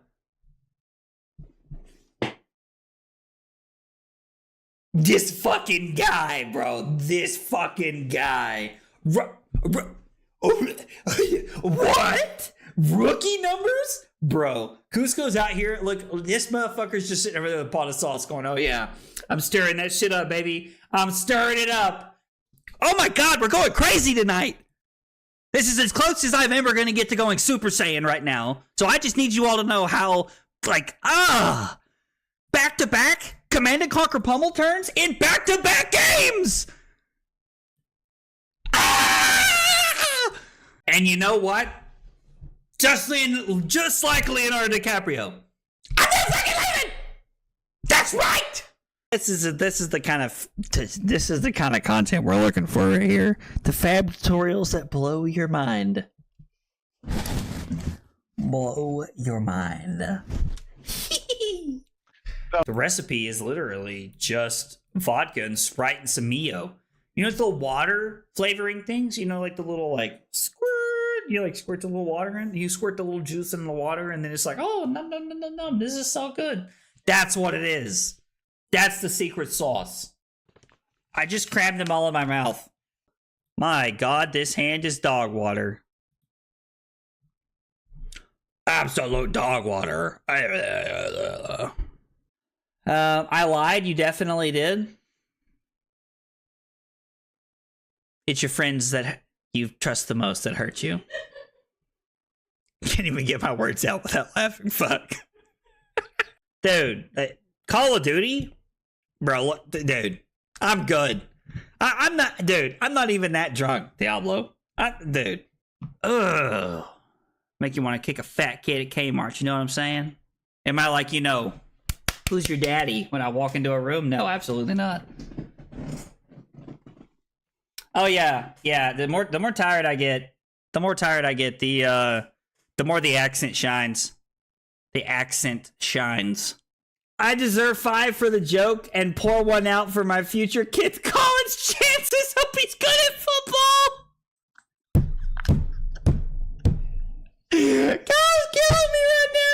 [SPEAKER 1] This fucking guy, bro. This fucking guy. What? Rookie numbers? Bro, Cusco's out here. Look, this motherfucker's just sitting over there with a pot of sauce going, oh yeah, I'm stirring that shit up, baby. I'm stirring it up. Oh my God, we're going crazy tonight. This is as close as I'm ever going to get to going Super Saiyan right now. So I just need you all to know how, back-to-back Command and Conquer pummel turns in back-to-back games. And you know what? Just like Leonardo DiCaprio. I'm not fucking leaving. That's right. This is the kind of content we're looking for right here. The fab tutorials that blow your mind. Blow your mind. The recipe is literally just vodka and Sprite and some Mio. You know, the water flavoring things. You know, like the little squirt. You squirt the little water in. You squirt the little juice in the water, and then it's like, oh, num num num num num. This is so good. That's what it is. That's the secret sauce. I just crammed them all in my mouth. My God, this hand is dog water. Absolute dog water. I lied. You definitely did. It's your friends that you trust the most that hurt you. Can't even get my words out without laughing. Fuck. Dude, Call of Duty? Bro, dude, I'm good. I'm not even that drunk, Diablo. Dude. Ugh. Make you want to kick a fat kid at Kmart, you know what I'm saying? Am I like, who's your daddy when I walk into a room? No, absolutely not. Oh yeah. The more tired I get, the more the accent shines. The accent shines. I deserve 5 for the joke and pour 1 out for my future kid's college chances. Hope he's good at football. Kyle's killing me right now.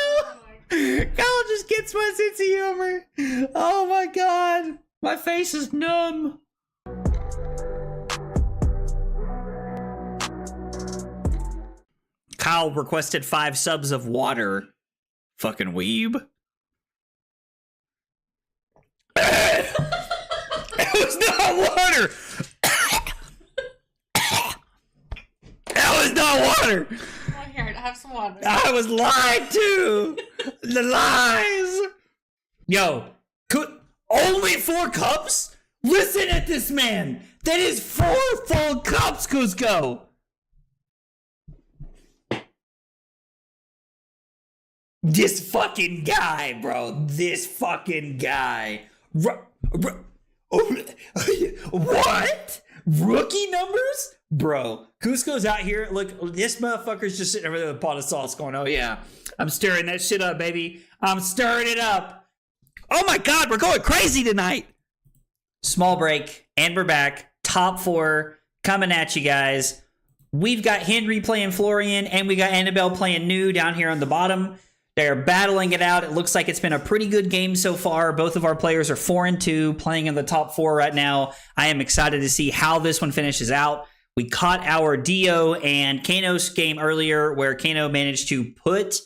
[SPEAKER 1] Kyle just gets my sense of humor. Oh my God. My face is numb. Kyle requested 5 subs of water. Fucking weeb. That was not water. That was not water.
[SPEAKER 10] Oh, here, have some water.
[SPEAKER 1] I was lied to. The lies. Yo, only 4 cups? Listen at this man. That is 4 full cups, Cusco. This fucking guy, bro. This fucking guy. What? Rookie numbers? Bro, Cusco's out here. Look, this motherfucker's just sitting over there with a pot of sauce going, oh yeah, I'm stirring that shit up, baby. I'm stirring it up. Oh my God, we're going crazy tonight. Small break, and we're back. Top 4 coming at you guys. We've got Henry playing Florian, and we got Annabelle playing New down here on the bottom. They're battling it out. It looks like it's been a pretty good game so far. Both of our players are 4-2, playing in the top 4 right now. I am excited to see how this one finishes out. We caught our Dio and Kano's game earlier, where Kano managed to put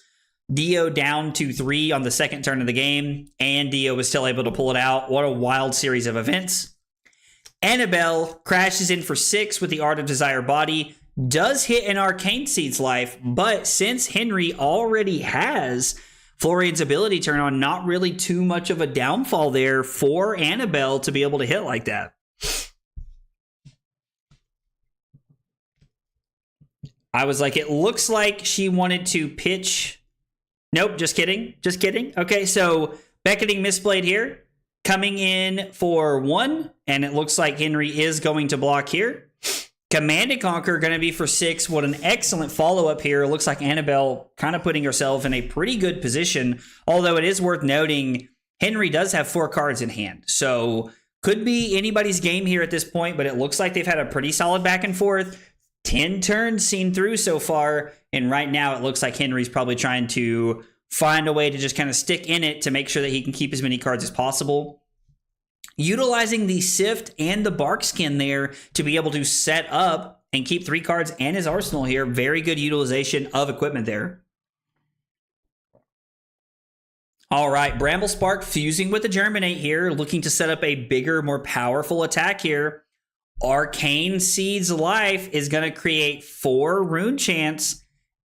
[SPEAKER 1] Dio down to 3 on the second turn of the game, and Dio was still able to pull it out. What a wild series of events. Annabelle crashes in for 6 with the Art of Desire body. Does hit an Arcane Seed's life, but since Henry already has Florian's ability turn on, not really too much of a downfall there for Annabelle to be able to hit like that. I was like, it looks like she wanted to pitch. Nope, just kidding. Just kidding. Okay, so Beckoning Mistblade here, coming in for 1, and it looks like Henry is going to block here. Command and Conquer going to be for 6. What an excellent follow-up here. Looks like Annabelle kind of putting herself in a pretty good position, although it is worth noting Henry does have 4 cards in hand. So could be anybody's game here at this point, but it looks like they've had a pretty solid back and forth. 10 turns seen through so far, and right now it looks like Henry's probably trying to find a way to just kind of stick in it to make sure that he can keep as many cards as possible. Utilizing the Sift and the Bark Skin there to be able to set up and keep 3 cards and his arsenal here. Very good utilization of equipment there. All right, Bramble Spark fusing with the Germinate here, looking to set up a bigger, more powerful attack here. Arcane Seed's life is going to create 4 rune chants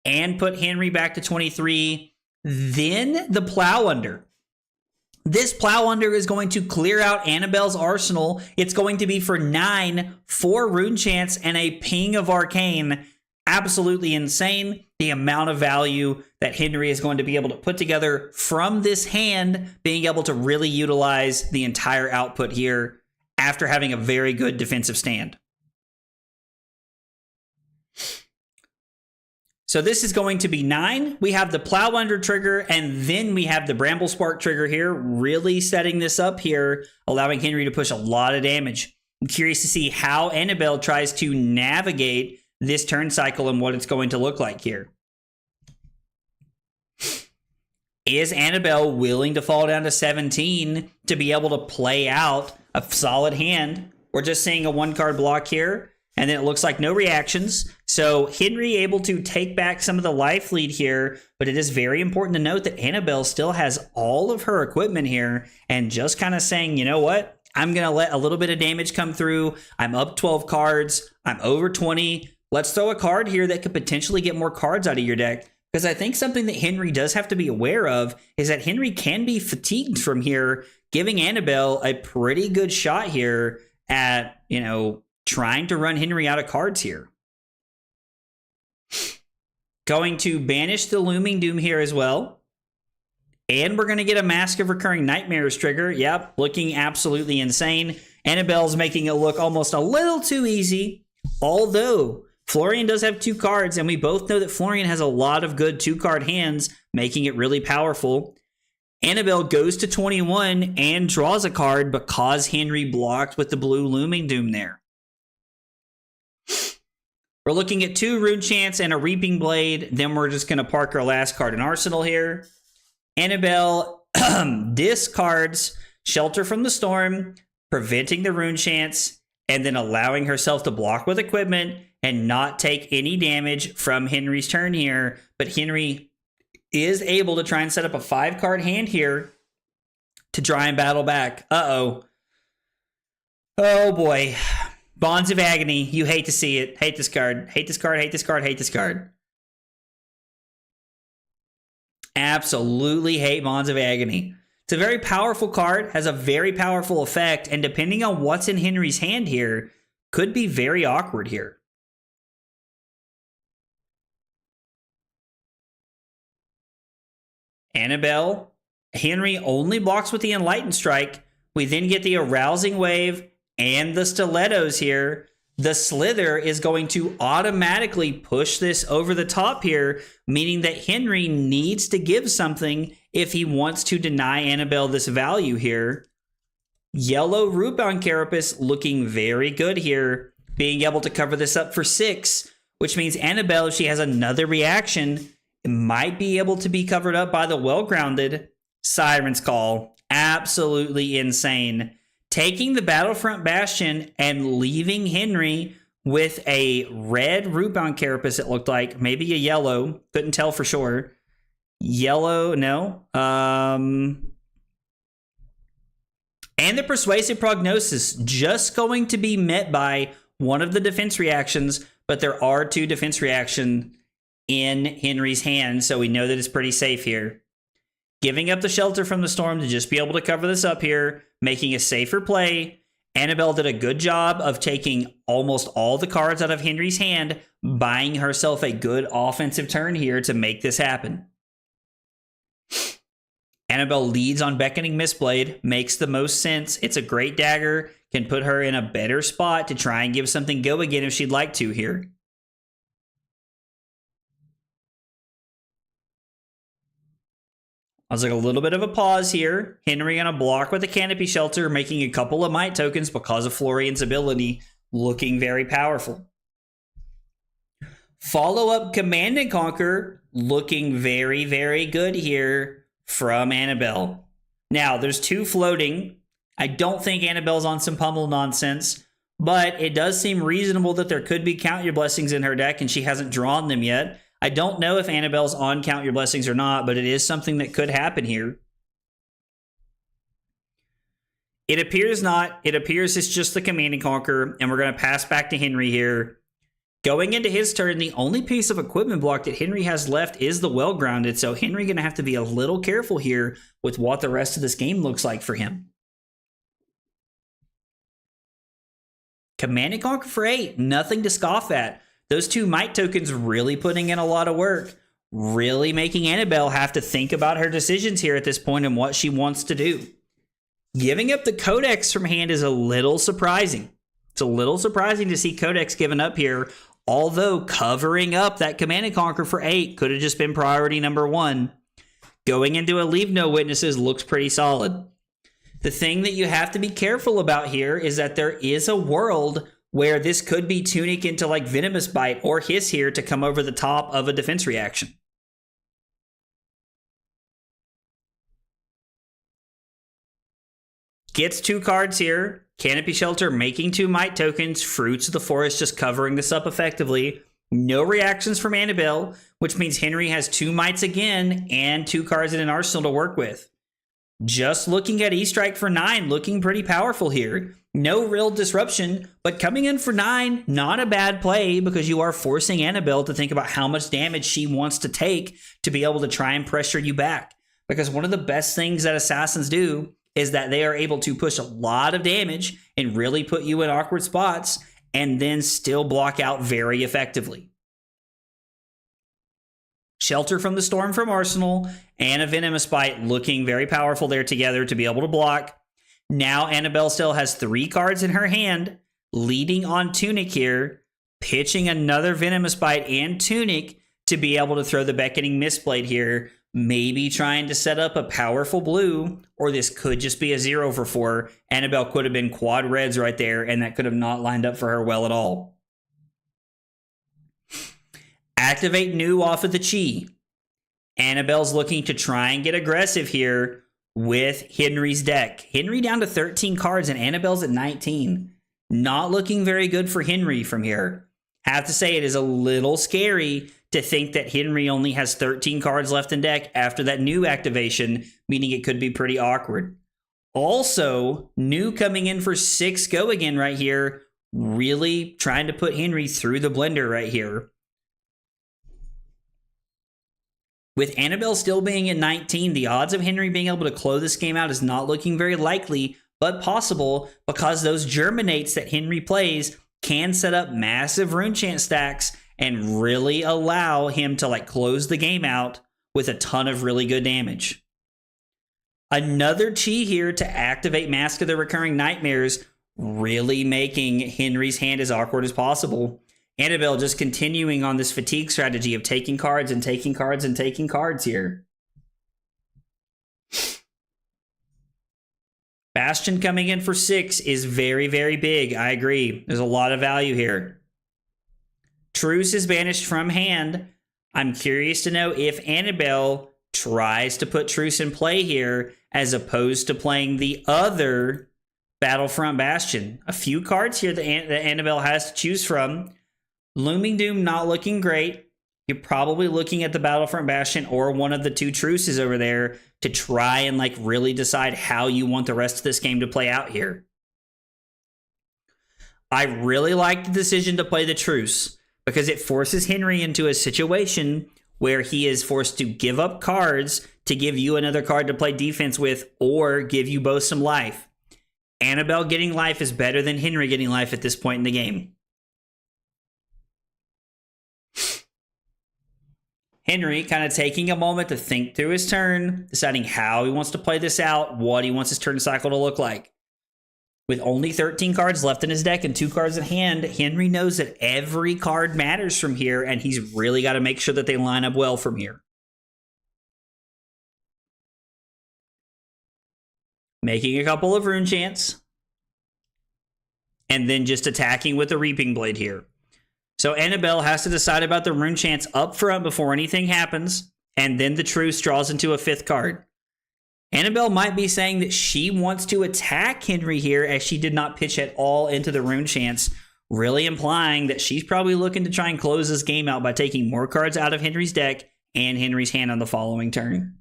[SPEAKER 1] and put Henry back to 23. Then the Plow Under. This Plow Under is going to clear out Annabelle's arsenal. It's going to be for 9, 4 rune chants, and a Ping of Arcane. Absolutely insane. The amount of value that Henry is going to be able to put together from this hand, being able to really utilize the entire output here after having a very good defensive stand. So this is going to be 9. We have the Plow Under trigger, and then we have the Bramble Spark trigger here, really setting this up here, allowing Henry to push a lot of damage. I'm curious to see how Annabelle tries to navigate this turn cycle and what it's going to look like here. Is Annabelle willing to fall down to 17 to be able to play out a solid hand? We're just seeing a 1-card block here, and then it looks like no reactions. So Henry able to take back some of the life lead here, but it is very important to note that Annabelle still has all of her equipment here and just kind of saying, you know what? I'm going to let a little bit of damage come through. I'm up 12 cards. I'm over 20. Let's throw a card here that could potentially get more cards out of your deck. Because I think something that Henry does have to be aware of is that Henry can be fatigued from here, giving Annabelle a pretty good shot here at, you know, trying to run Henry out of cards here. Going to banish the Looming Doom here as well. And we're going to get a Mask of Recurring Nightmares trigger. Yep, looking absolutely insane. Annabelle's making it look almost a little too easy. Although Florian does have 2 cards, and we both know that Florian has a lot of good 2-card hands, making it really powerful. Annabelle goes to 21 and draws a card because Henry blocked with the blue Looming Doom there. We're looking at 2 Rune Chants and a Reaping Blade. Then we're just going to park our last card in Arsenal here. Annabelle discards Shelter from the Storm, preventing the Rune Chants, and then allowing herself to block with equipment and not take any damage from Henry's turn here. But Henry is able to try and set up a 5-card hand here to try and battle back. Uh-oh. Oh, boy. Bonds of Agony. You hate to see it. Hate this card. Hate this card. Hate this card. Hate this card. Absolutely hate Bonds of Agony. It's a very powerful card. Has a very powerful effect. And depending on what's in Henry's hand here, could be very awkward here. Annabelle. Henry only blocks with the Enlightened Strike. We then get the Arousing Wave and the Stilettos here. The Slither is going to automatically push this over the top here, meaning that Henry needs to give something if he wants to deny Annabelle this value here. Yellow Rootbound Carapace looking very good here, being able to cover this up for 6, which means Annabelle, if she has another reaction, might be able to be covered up by the Well-Grounded. Siren's Call. Absolutely insane. Taking the Battlefront Bastion and leaving Henry with a red Rootbound Carapace, it looked like. Maybe a yellow. Couldn't tell for sure. Yellow, no. And the Persuasive Prognosis just going to be met by one of the defense reactions, but there are 2 defense reactions in Henry's hand, so we know that it's pretty safe here. Giving up the Shelter from the Storm to just be able to cover this up here, making a safer play. Annabelle did a good job of taking almost all the cards out of Henry's hand, buying herself a good offensive turn here to make this happen. Annabelle leads on Beckoning Mistblade, makes the most sense. It's a great dagger, can put her in a better spot to try and give something go again if she'd like to here. I was like a little bit of a pause here. Henry on a block with a Canopy Shelter, making a couple of Might tokens because of Florian's ability, looking very powerful. Follow-up Command and Conquer, looking very, very good here from Annabelle. Now, there's 2 floating. I don't think Annabelle's on some pummel nonsense, but it does seem reasonable that there could be Count Your Blessings in her deck, and she hasn't drawn them yet. I don't know if Annabelle's on Count Your Blessings or not, but it is something that could happen here. It appears not. It appears it's just the Command and Conquer, and we're going to pass back to Henry here. Going into his turn, the only piece of equipment block that Henry has left is the Well-Grounded, so Henry going to have to be a little careful here with what the rest of this game looks like for him. Command and Conquer for 8, nothing to scoff at. Those 2 Might tokens really putting in a lot of work, really making Annabelle have to think about her decisions here at this point and what she wants to do. Giving up the Codex from hand is a little surprising. It's a little surprising to see Codex given up here, although covering up that Command and Conquer for 8 could have just been priority number 1. Going into a Leave No Witnesses looks pretty solid. The thing that you have to be careful about here is that there is a world where this could be Tunic into like Venomous Bite or Hiss here to come over the top of a defense reaction. Gets 2 cards here. Canopy Shelter making 2 Might tokens. Fruits of the Forest just covering this up effectively. No reactions from Annabelle, which means Henry has 2 Mights again and 2 cards in an arsenal to work with. Just looking at E-Strike for 9, looking pretty powerful here. No real disruption, but coming in for 9, not a bad play because you are forcing Annabelle to think about how much damage she wants to take to be able to try and pressure you back. Because one of the best things that assassins do is that they are able to push a lot of damage and really put you in awkward spots and then still block out very effectively. Shelter from the Storm from Arsenal and a Venomous Bite looking very powerful there together to be able to block. Now Annabelle still has 3 cards in her hand, leading on Tunic here, pitching another Venomous Bite and Tunic to be able to throw the Beckoning Mistblade here, maybe trying to set up a powerful blue, or this could just be a 0 for 4. Annabelle could have been quad reds right there, and that could have not lined up for her well at all. Activate New off of the Chi. Annabelle's looking to try and get aggressive here with Henry's deck. Henry down to 13 cards and Annabelle's at 19. Not looking very good for Henry from here. Have to say it is a little scary to think that Henry only has 13 cards left in deck after that new activation, meaning it could be pretty awkward. Also, New coming in for 6 go again right here, really trying to put Henry through the blender right here. With Annabelle still being at 19, the odds of Henry being able to close this game out is not looking very likely, but possible because those Germinates that Henry plays can set up massive rune chant stacks and really allow him to close the game out with a ton of really good damage. Another Chi here to activate Mask of the Recurring Nightmares, really making Henry's hand as awkward as possible. Annabelle just continuing on this fatigue strategy of taking cards and taking cards and taking cards here. Bastion coming in for 6 is very, very big. I agree. There's a lot of value here. Truce is banished from hand. I'm curious to know if Annabelle tries to put Truce in play here as opposed to playing the other Battlefront Bastion. A few cards here that Annabelle has to choose from. Looming Doom not looking great. You're probably looking at the Battlefront Bastion or one of the 2 Truces over there to try and really decide how you want the rest of this game to play out here. I really like the decision to play the Truce because it forces Henry into a situation where he is forced to give up cards to give you another card to play defense with or give you both some life. Annabelle getting life is better than Henry getting life at this point in the game. Henry kind of taking a moment to think through his turn, deciding how he wants to play this out, what he wants his turn cycle to look like. With only 13 cards left in his deck and 2 cards in hand, Henry knows that every card matters from here, and he's really got to make sure that they line up well from here. Making a couple of rune chants, and then just attacking with the Reaping Blade here. So Annabelle has to decide about the rune chants up front before anything happens, and then the Truce draws into a 5th card. Annabelle might be saying that she wants to attack Henry here as she did not pitch at all into the rune chants, really implying that she's probably looking to try and close this game out by taking more cards out of Henry's deck and Henry's hand on the following turn.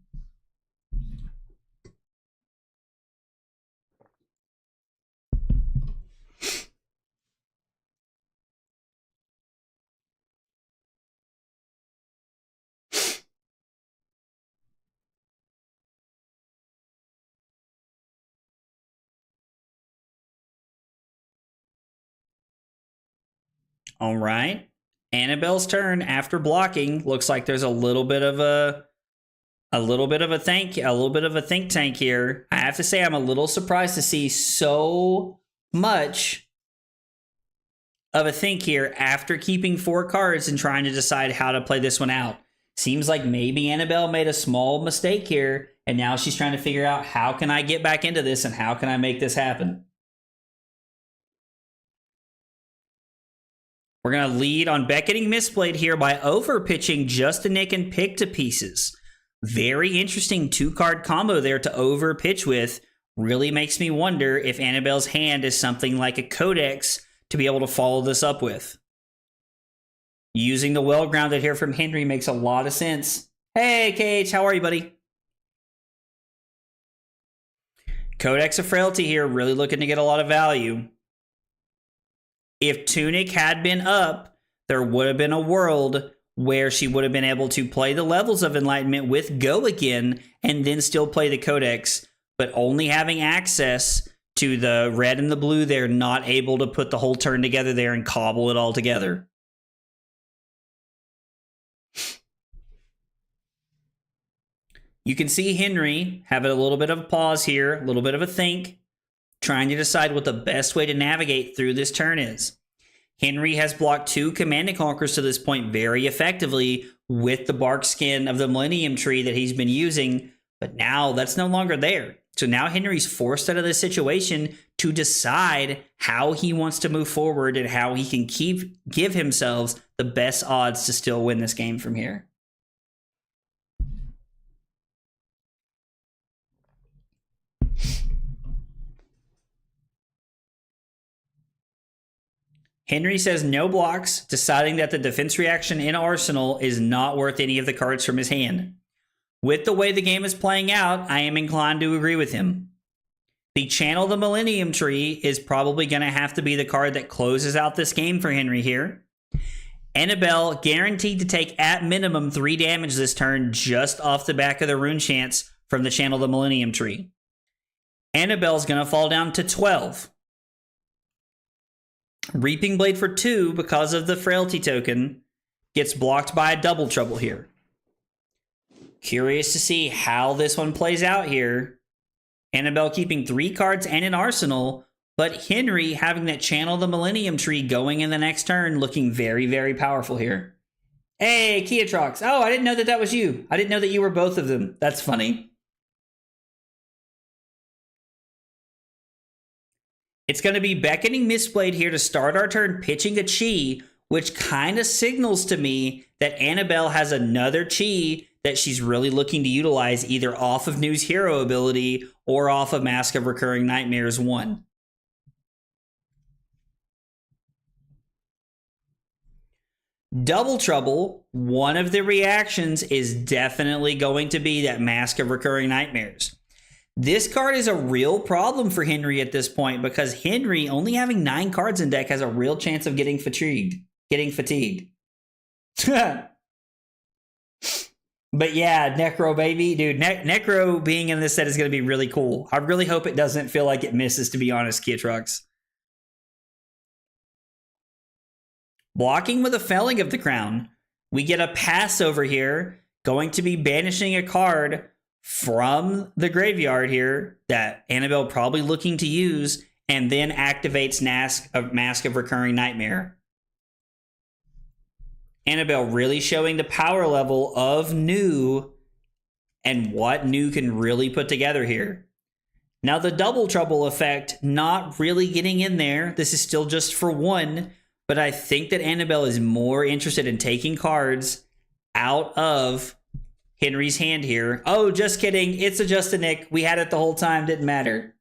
[SPEAKER 1] All right. Annabelle's turn after blocking. Looks like there's a little bit of a think tank here. I have to say I'm a little surprised to see so much of a think here after keeping 4 cards and trying to decide how to play this one out. Seems like maybe Annabelle made a small mistake here, and now she's trying to figure out how can I get back into this and how can I make this happen. We're going to lead on Beckoning Mistblade here by overpitching Just a Nick and Pick to pieces. Very interesting 2-card combo there to overpitch with really makes me wonder if Annabelle's hand is something like a codex to be able to follow this up with. Using the well-grounded here from Henry makes a lot of sense. Hey, KH, how are you, buddy? Codex of Frailty here, really looking to get a lot of value. If Tunic had been up, there would have been a world where she would have been able to play the levels of Enlightenment with Go again and then still play the Codex, but only having access to the red and the blue, they're not able to put the whole turn together there and cobble it all together. You can see Henry having a little bit of a pause here, a little bit of a think, trying to decide what the best way to navigate through this turn is. Henry has blocked 2 Command and Conquers to this point very effectively with the bark skin of the Millennium Tree that he's been using, but now that's no longer there. So now Henry's forced out of this situation to decide how he wants to move forward and how he can give himself the best odds to still win this game from here. Henry says no blocks, deciding that the defense reaction in Arsenal is not worth any of the cards from his hand. With the way the game is playing out, I am inclined to agree with him. The Channel the Millennium Tree is probably going to have to be the card that closes out this game for Henry here. Annabelle guaranteed to take at minimum 3 damage this turn just off the back of the rune chance from the Channel the Millennium Tree. Annabelle's going to fall down to 12. Reaping Blade for 2 because of the Frailty token gets blocked by a Double Trouble here. Curious to see how this one plays out here. Annabelle keeping 3 cards and an arsenal, but Henry having that Channel the Millennium Tree going in the next turn, looking very, very powerful here. Hey, Keatrox. Oh, I didn't know that that was you. I didn't know that you were both of them. That's funny. It's going to be Beckoning Mistblade here to start our turn, pitching a Chi, which kind of signals to me that Annabelle has another Chi that she's really looking to utilize either off of New's hero ability or off of Mask of Recurring Nightmares 1. Double Trouble, one of the reactions is definitely going to be that Mask of Recurring Nightmares. This card is a real problem for Henry at this point because Henry, only having 9 cards in deck, has a real chance of getting fatigued. But yeah, Necro baby, dude, Necro being in this set is going to be really cool. I really hope it doesn't feel like it misses, to be honest, Kiatrux. Blocking with a Felling of the Crown, we get a pass over here, going to be banishing a card from the graveyard here that Annabelle probably looking to use, and then activates Mask of Recurring Nightmare. Annabelle really showing the power level of New and what New can really put together here. Now the Double Trouble effect, not really getting in there. This is still just for 1, but I think that Annabelle is more interested in taking cards out of Henry's hand here. Oh, just kidding. It's a Just a Nick. We had it the whole time. Didn't matter.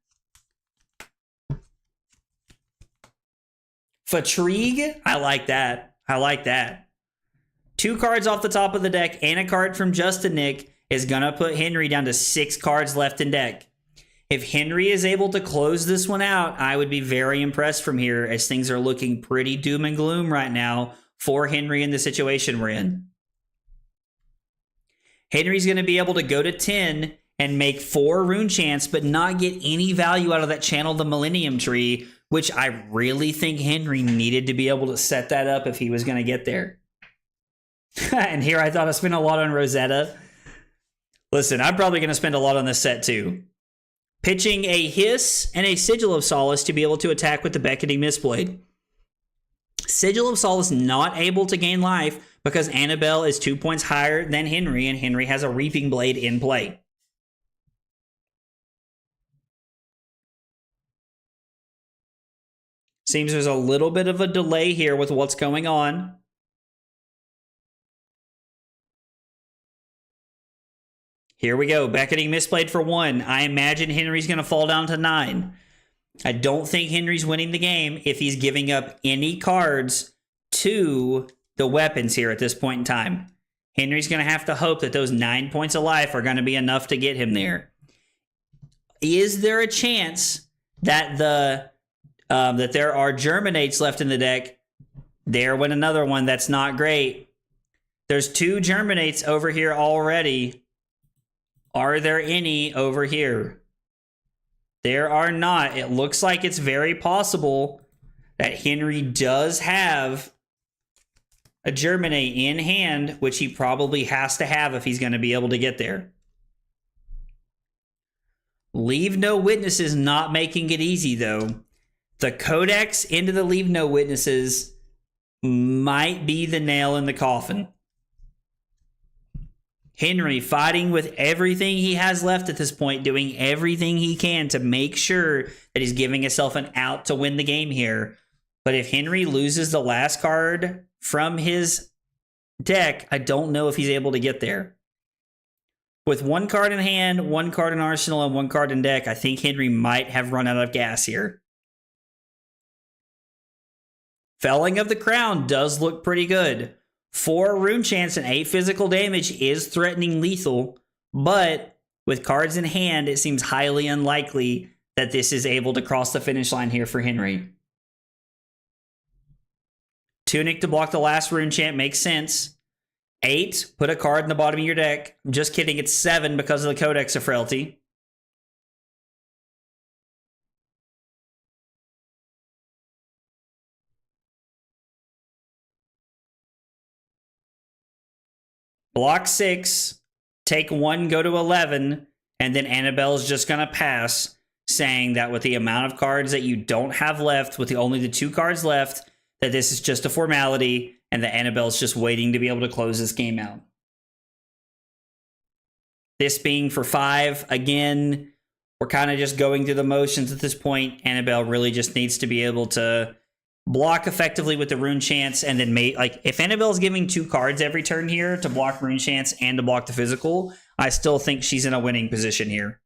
[SPEAKER 1] Fatigue. I like that. I like that. 2 cards off the top of the deck and a card from Just a Nick is going to put Henry down to 6 cards left in deck. If Henry is able to close this one out, I would be very impressed from here, as things are looking pretty doom and gloom right now for Henry in the situation we're in. Henry's going to be able to go to 10 and make 4 rune chants, but not get any value out of that Channel the Millennium Tree, which I really think Henry needed to be able to set that up if he was going to get there. And here I thought I spent a lot on Rosetta. Listen, I'm probably going to spend a lot on this set too. Pitching a Hiss and a Sigil of Solace to be able to attack with the Beckoning Mistblade. Sigil of Solace not able to gain life because Annabelle is 2 points higher than Henry, and Henry has a Reaping Blade in play. Seems there's a little bit of a delay here with what's going on. Here we go. Beckoning misplayed for 1. I imagine Henry's going to fall down to 9. I don't think Henry's winning the game if he's giving up any cards to the weapons here at this point in time. Henry's going to have to hope that those 9 points of life are going to be enough to get him there. Is there a chance that that there are Germinates left in the deck? There went another one. That's not great. There's 2 Germinates over here already. Are there any over here? There are not. It looks like it's very possible that Henry does have a Germinate in hand, which he probably has to have if he's going to be able to get there. Leave no witnesses not making it easy, though. The codex into the leave no witnesses might be the nail in the coffin. Henry fighting with everything he has left at this point, doing everything he can to make sure that he's giving himself an out to win the game here. But if Henry loses the last card from his deck, I don't know if he's able to get there. With 1 card in hand, 1 card in arsenal, and 1 card in deck, I think Henry might have run out of gas here. Felling of the Crown does look pretty good. 4 rune chance and 8 physical damage is threatening lethal, but with cards in hand, it seems highly unlikely that this is able to cross the finish line here for Henry. Tunic to block the last rune chant makes sense. 8, put a card in the bottom of your deck. I'm just kidding, it's 7 because of the Codex of Frailty. Block 6, take 1, go to 11, and then Annabelle's just going to pass, saying that with the amount of cards that you don't have left, with only the 2 cards left, that this is just a formality, and that Annabelle's just waiting to be able to close this game out. This being for 5, again, we're kind of just going through the motions at this point. Annabelle really just needs to be able to block effectively with the rune chance, and then if Annabelle's giving 2 cards every turn here to block rune chance and to block the physical, I still think she's in a winning position here.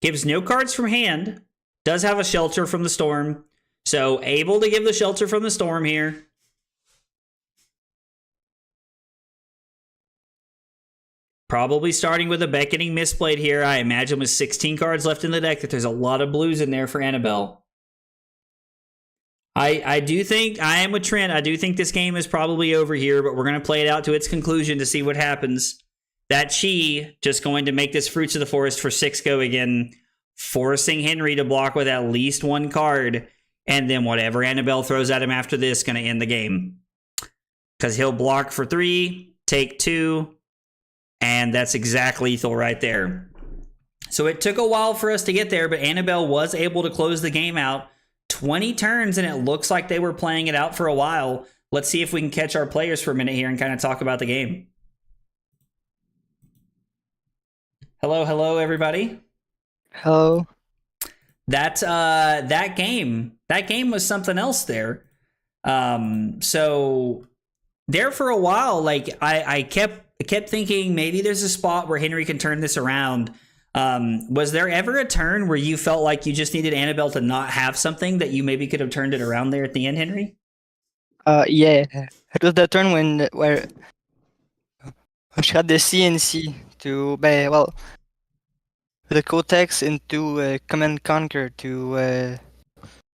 [SPEAKER 1] Gives no cards from hand, does have a shelter from the storm, so able to give the shelter from the storm here. Probably starting with a beckoning misplayed here. I imagine with 16 cards left in the deck that there's a lot of blues in there for Annabelle. I do think, I am with Trent, I do think this game is probably over here, but we're going to play it out to its conclusion to see what happens. That Chi just going to make this Fruits of the Forest for 6 go again, forcing Henry to block with at least 1 card, and then whatever Annabelle throws at him after this going to end the game. Because he'll block for 3, take 2, and that's exactly lethal right there. So it took a while for us to get there, but Annabelle was able to close the game out. 20 turns, and it looks like they were playing it out for a while. Let's see if we can catch our players for a minute here and kind of talk about the game. Hello, everybody.
[SPEAKER 6] Hello.
[SPEAKER 1] That game was something else there. So there for a while, like I kept thinking maybe there's a spot where Henry can turn this around. Was there ever a turn where you felt like you just needed Annabelle to not have something that you maybe could have turned it around there at the end, Henry?
[SPEAKER 6] Yeah. It was the turn where she had the CNC to the codex into Command Conquer to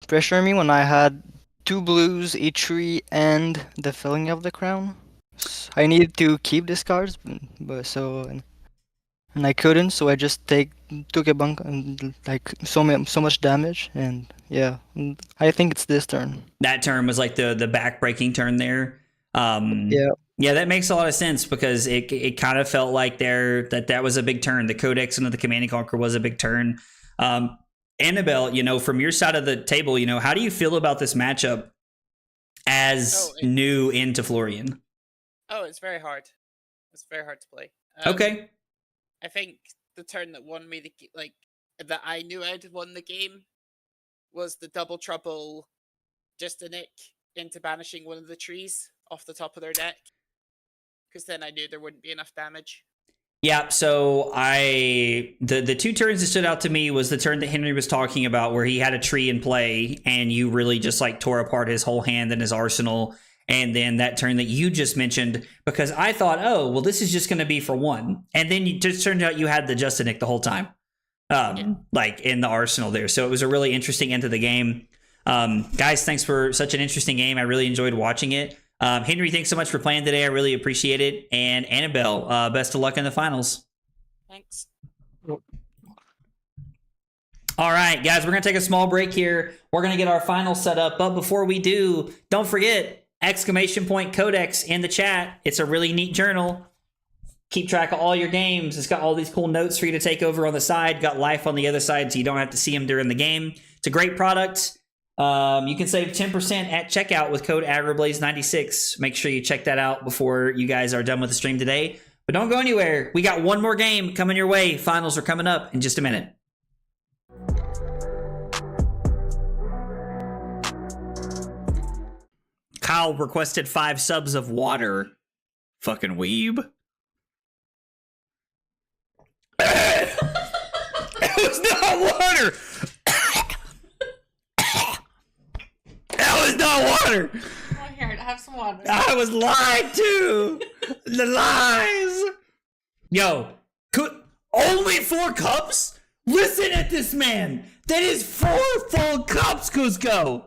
[SPEAKER 6] pressure me when I had 2 blues, a tree, and the Filling of the Crown. I needed to keep these cards, and I couldn't, so I just took a bunk and like so much damage, and yeah, I think it's this turn.
[SPEAKER 1] That turn was like the back-breaking turn there. Yeah, that makes a lot of sense because it kind of felt like that was a big turn. The Codex into the Command and Conquer was a big turn. Annabelle, from your side of the table, how do you feel about this matchup as new into Florian?
[SPEAKER 2] Oh, it's very hard. It's very hard to play.
[SPEAKER 1] Okay.
[SPEAKER 2] I think the turn that won me that I knew I'd won the game was the double trouble just a nick into banishing one of the trees off the top of their deck, because then I knew there wouldn't be enough damage.
[SPEAKER 1] Yeah, so the 2 turns that stood out to me was the turn that Henry was talking about where he had a tree in play and you really just like tore apart his whole hand and his arsenal. And then that turn that you just mentioned, because I thought, oh, well, this is just going to be for 1. And then it just turned out you had the Justinic the whole time, like in the arsenal there. So it was a really interesting end to the game. Guys, thanks for such an interesting game. I really enjoyed watching it. Henry, thanks so much for playing today. I really appreciate it. And Annabelle, best of luck in the finals.
[SPEAKER 2] Thanks.
[SPEAKER 1] All right, guys, we're going to take a small break here. We're going to get our final set up. But before we do, don't forget, !codex in the chat. It's a really neat journal. Keep track of all your games. It's got all these cool notes for you to take over on the side. Got life on the other side so you don't have to see them during the game. It's a great product. You can save 10% at checkout with code AgriBlaze96. Make sure you check that out before you guys are done with the stream today. But don't go anywhere. We got one more game coming your way. Finals are coming up in just a minute. Kyle requested 5 subs of water. Fucking weeb. It was not water. That was not water.
[SPEAKER 10] Oh, here, have some water.
[SPEAKER 1] I was lied to. The lies. Yo, only 4 cups? Listen at this man. That is 4 full cups, Cusco.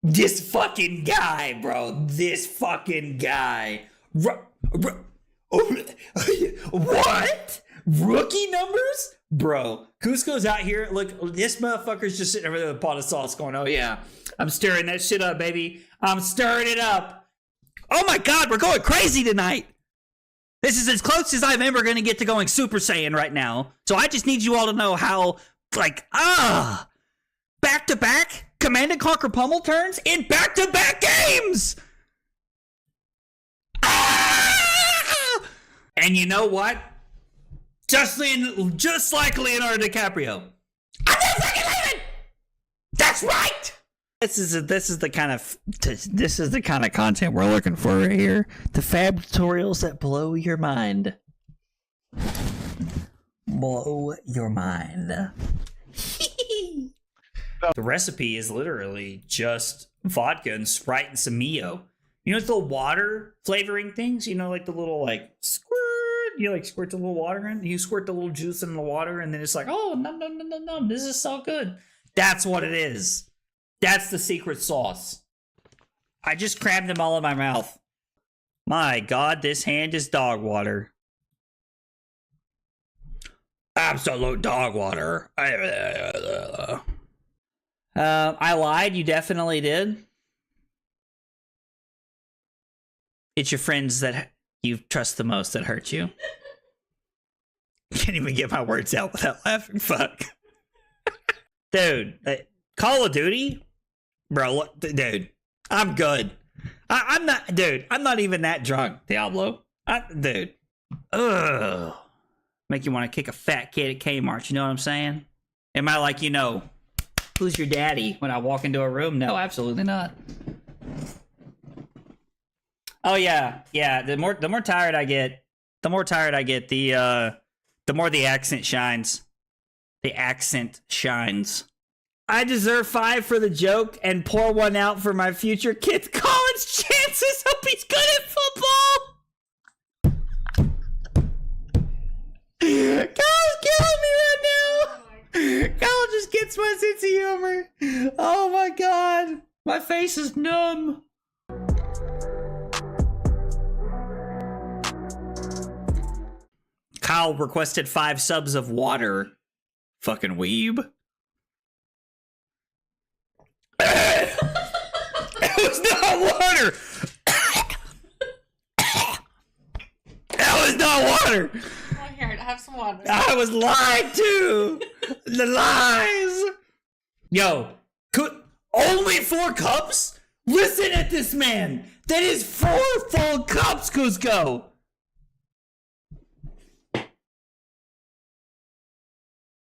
[SPEAKER 1] This fucking guy, bro. This fucking guy. What? Rookie numbers? Bro, Cusco's out here. Look, this motherfucker's just sitting over there with a pot of sauce going, oh yeah, I'm stirring that shit up, baby. I'm stirring it up. Oh my God, we're going crazy tonight. This is as close as I'm ever going to get to going Super Saiyan right now. So I just need you all to know how, back-to-back Command and Conquer Pummel turns in back-to-back games! And you know what? Just like Leonardo DiCaprio. I'm not fucking leaving! That's right! This is the kind of content we're looking for right here. The fab tutorials that blow your mind. Blow your mind. The recipe is literally just vodka and Sprite and some Mio. You know, it's the water flavoring things. You know, like the little squirt. You squirt the little water in. You squirt the little juice in the water, and then it's like, oh, no, this is so good. That's what it is. That's the secret sauce. I just crammed them all in my mouth. My God, this hand is dog water. Absolute dog water. I lied. You definitely did. It's your friends that you trust the most that hurt you. Can't even get my words out without laughing. Fuck. Dude, Call of Duty? Bro, look, dude, I'm good. I'm not even that drunk, Diablo. Dude. Ugh. Make you want to kick a fat kid at Kmart, you know what I'm saying? Am I like, who's your daddy when I walk into a room? No, absolutely not. Oh yeah. The more tired I get, the more the accent shines. The accent shines. I deserve 5 for the joke and pour 1 out for my future kid's college chances. Hope he's good at football. Kyle's killing me right now. Kyle just gets my sense of humor. Oh my God. My face is numb. Kyle requested 5 subs of water. Fucking weeb. It was not water. That was not water.
[SPEAKER 10] Oh, here, have some water.
[SPEAKER 1] I was lied to. The lies. Yo, only 4 cups? Listen at this man. That is 4 full cups, Cusco.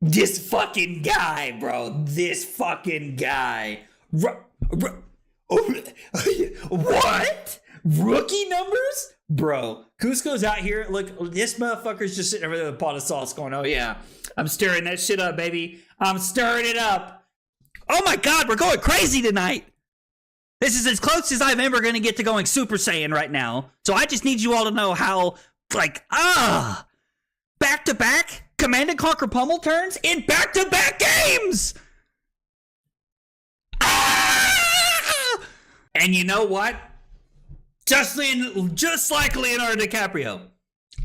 [SPEAKER 1] This fucking guy, bro. This fucking guy. What? Rookie numbers? Bro, Cusco's out here. Look, this motherfucker's just sitting over there with a pot of sauce going, oh yeah, I'm stirring that shit up, baby. I'm stirring it up. Oh my God, we're going crazy tonight. This is as close as I'm ever going to get to going Super Saiyan right now. So I just need you all to know how, back-to-back Command & Conquer pummel turns in back-to-back games. And you know what? Just like Leonardo DiCaprio.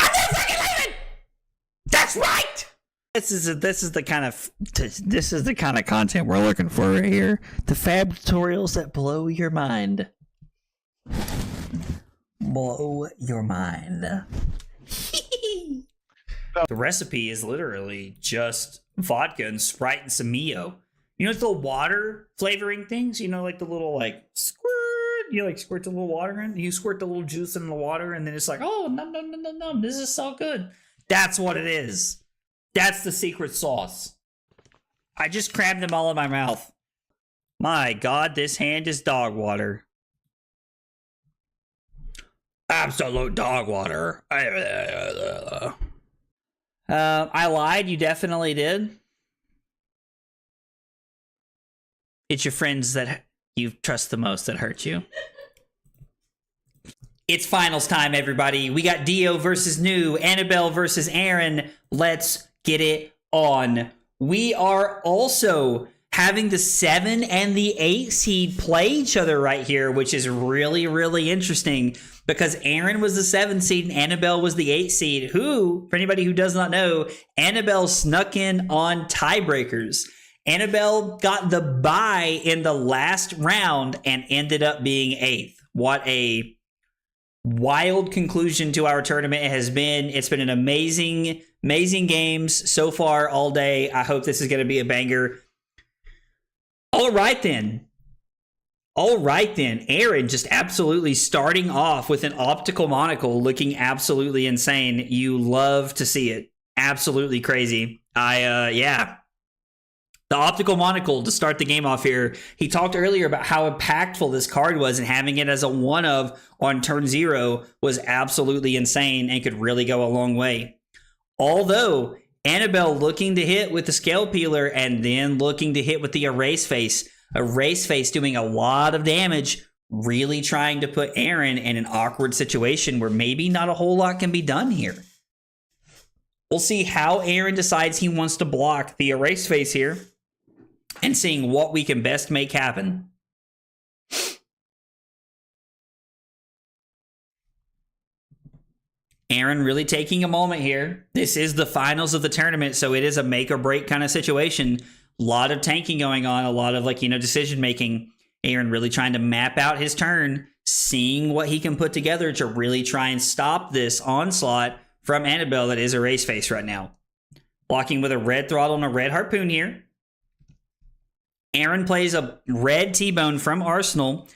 [SPEAKER 1] I'm not fucking leaving! That's right! This is the kind of content we're looking for right here. The fab tutorials that blow your mind. Blow your mind. The recipe is literally just vodka and Sprite and some Mio. You know, it's the water flavoring things. You know, like the little squirt. You squirt the little water in. You squirt the little juice in the water, and then it's like, oh, num. This is so good. That's what it is. That's the secret sauce. I just crammed them all in my mouth. My God, this hand is dog water. Absolute dog water. I lied. You definitely did. It's your friends that you trust the most that hurt you. It's finals time, everybody. We got Dio versus New, Annabelle versus Aaron. Let's get it on. We are also having the 7 and the 8 seed play each other right here, which is really, really interesting because Aaron was the 7 seed and Annabelle was the 8 seed, who, for anybody who does not know, Annabelle snuck in on tiebreakers. Annabelle got the bye in the last round and ended up being 8th. What a wild conclusion to our tournament it has been. It's been an amazing games so far all day. I hope this is going to be a banger. All right then. Aaron just absolutely starting off with an optical monocle looking absolutely insane. You love to see it. Absolutely crazy. Yeah. The optical monocle to start the game off here. He talked earlier about how impactful this card was, and having it as a 1-of on turn 0 was absolutely insane and could really go a long way. Although Annabelle looking to hit with the scale peeler and then looking to hit with the erase face. Erase face doing a lot of damage, really trying to put Aaron in an awkward situation where maybe not a whole lot can be done here. We'll see how Aaron decides he wants to block the erase face here and seeing what we can best make happen. Aaron really taking a moment here. This is the finals of the tournament, so it is a make or break kind of situation. A lot of tanking going on, a lot of decision making. Aaron really trying to map out his turn, seeing what he can put together to really try and stop this onslaught from Annabelle that is erase face right now. Blocking with a red throttle and a red harpoon here. Aaron plays a red T-bone from Arsenal,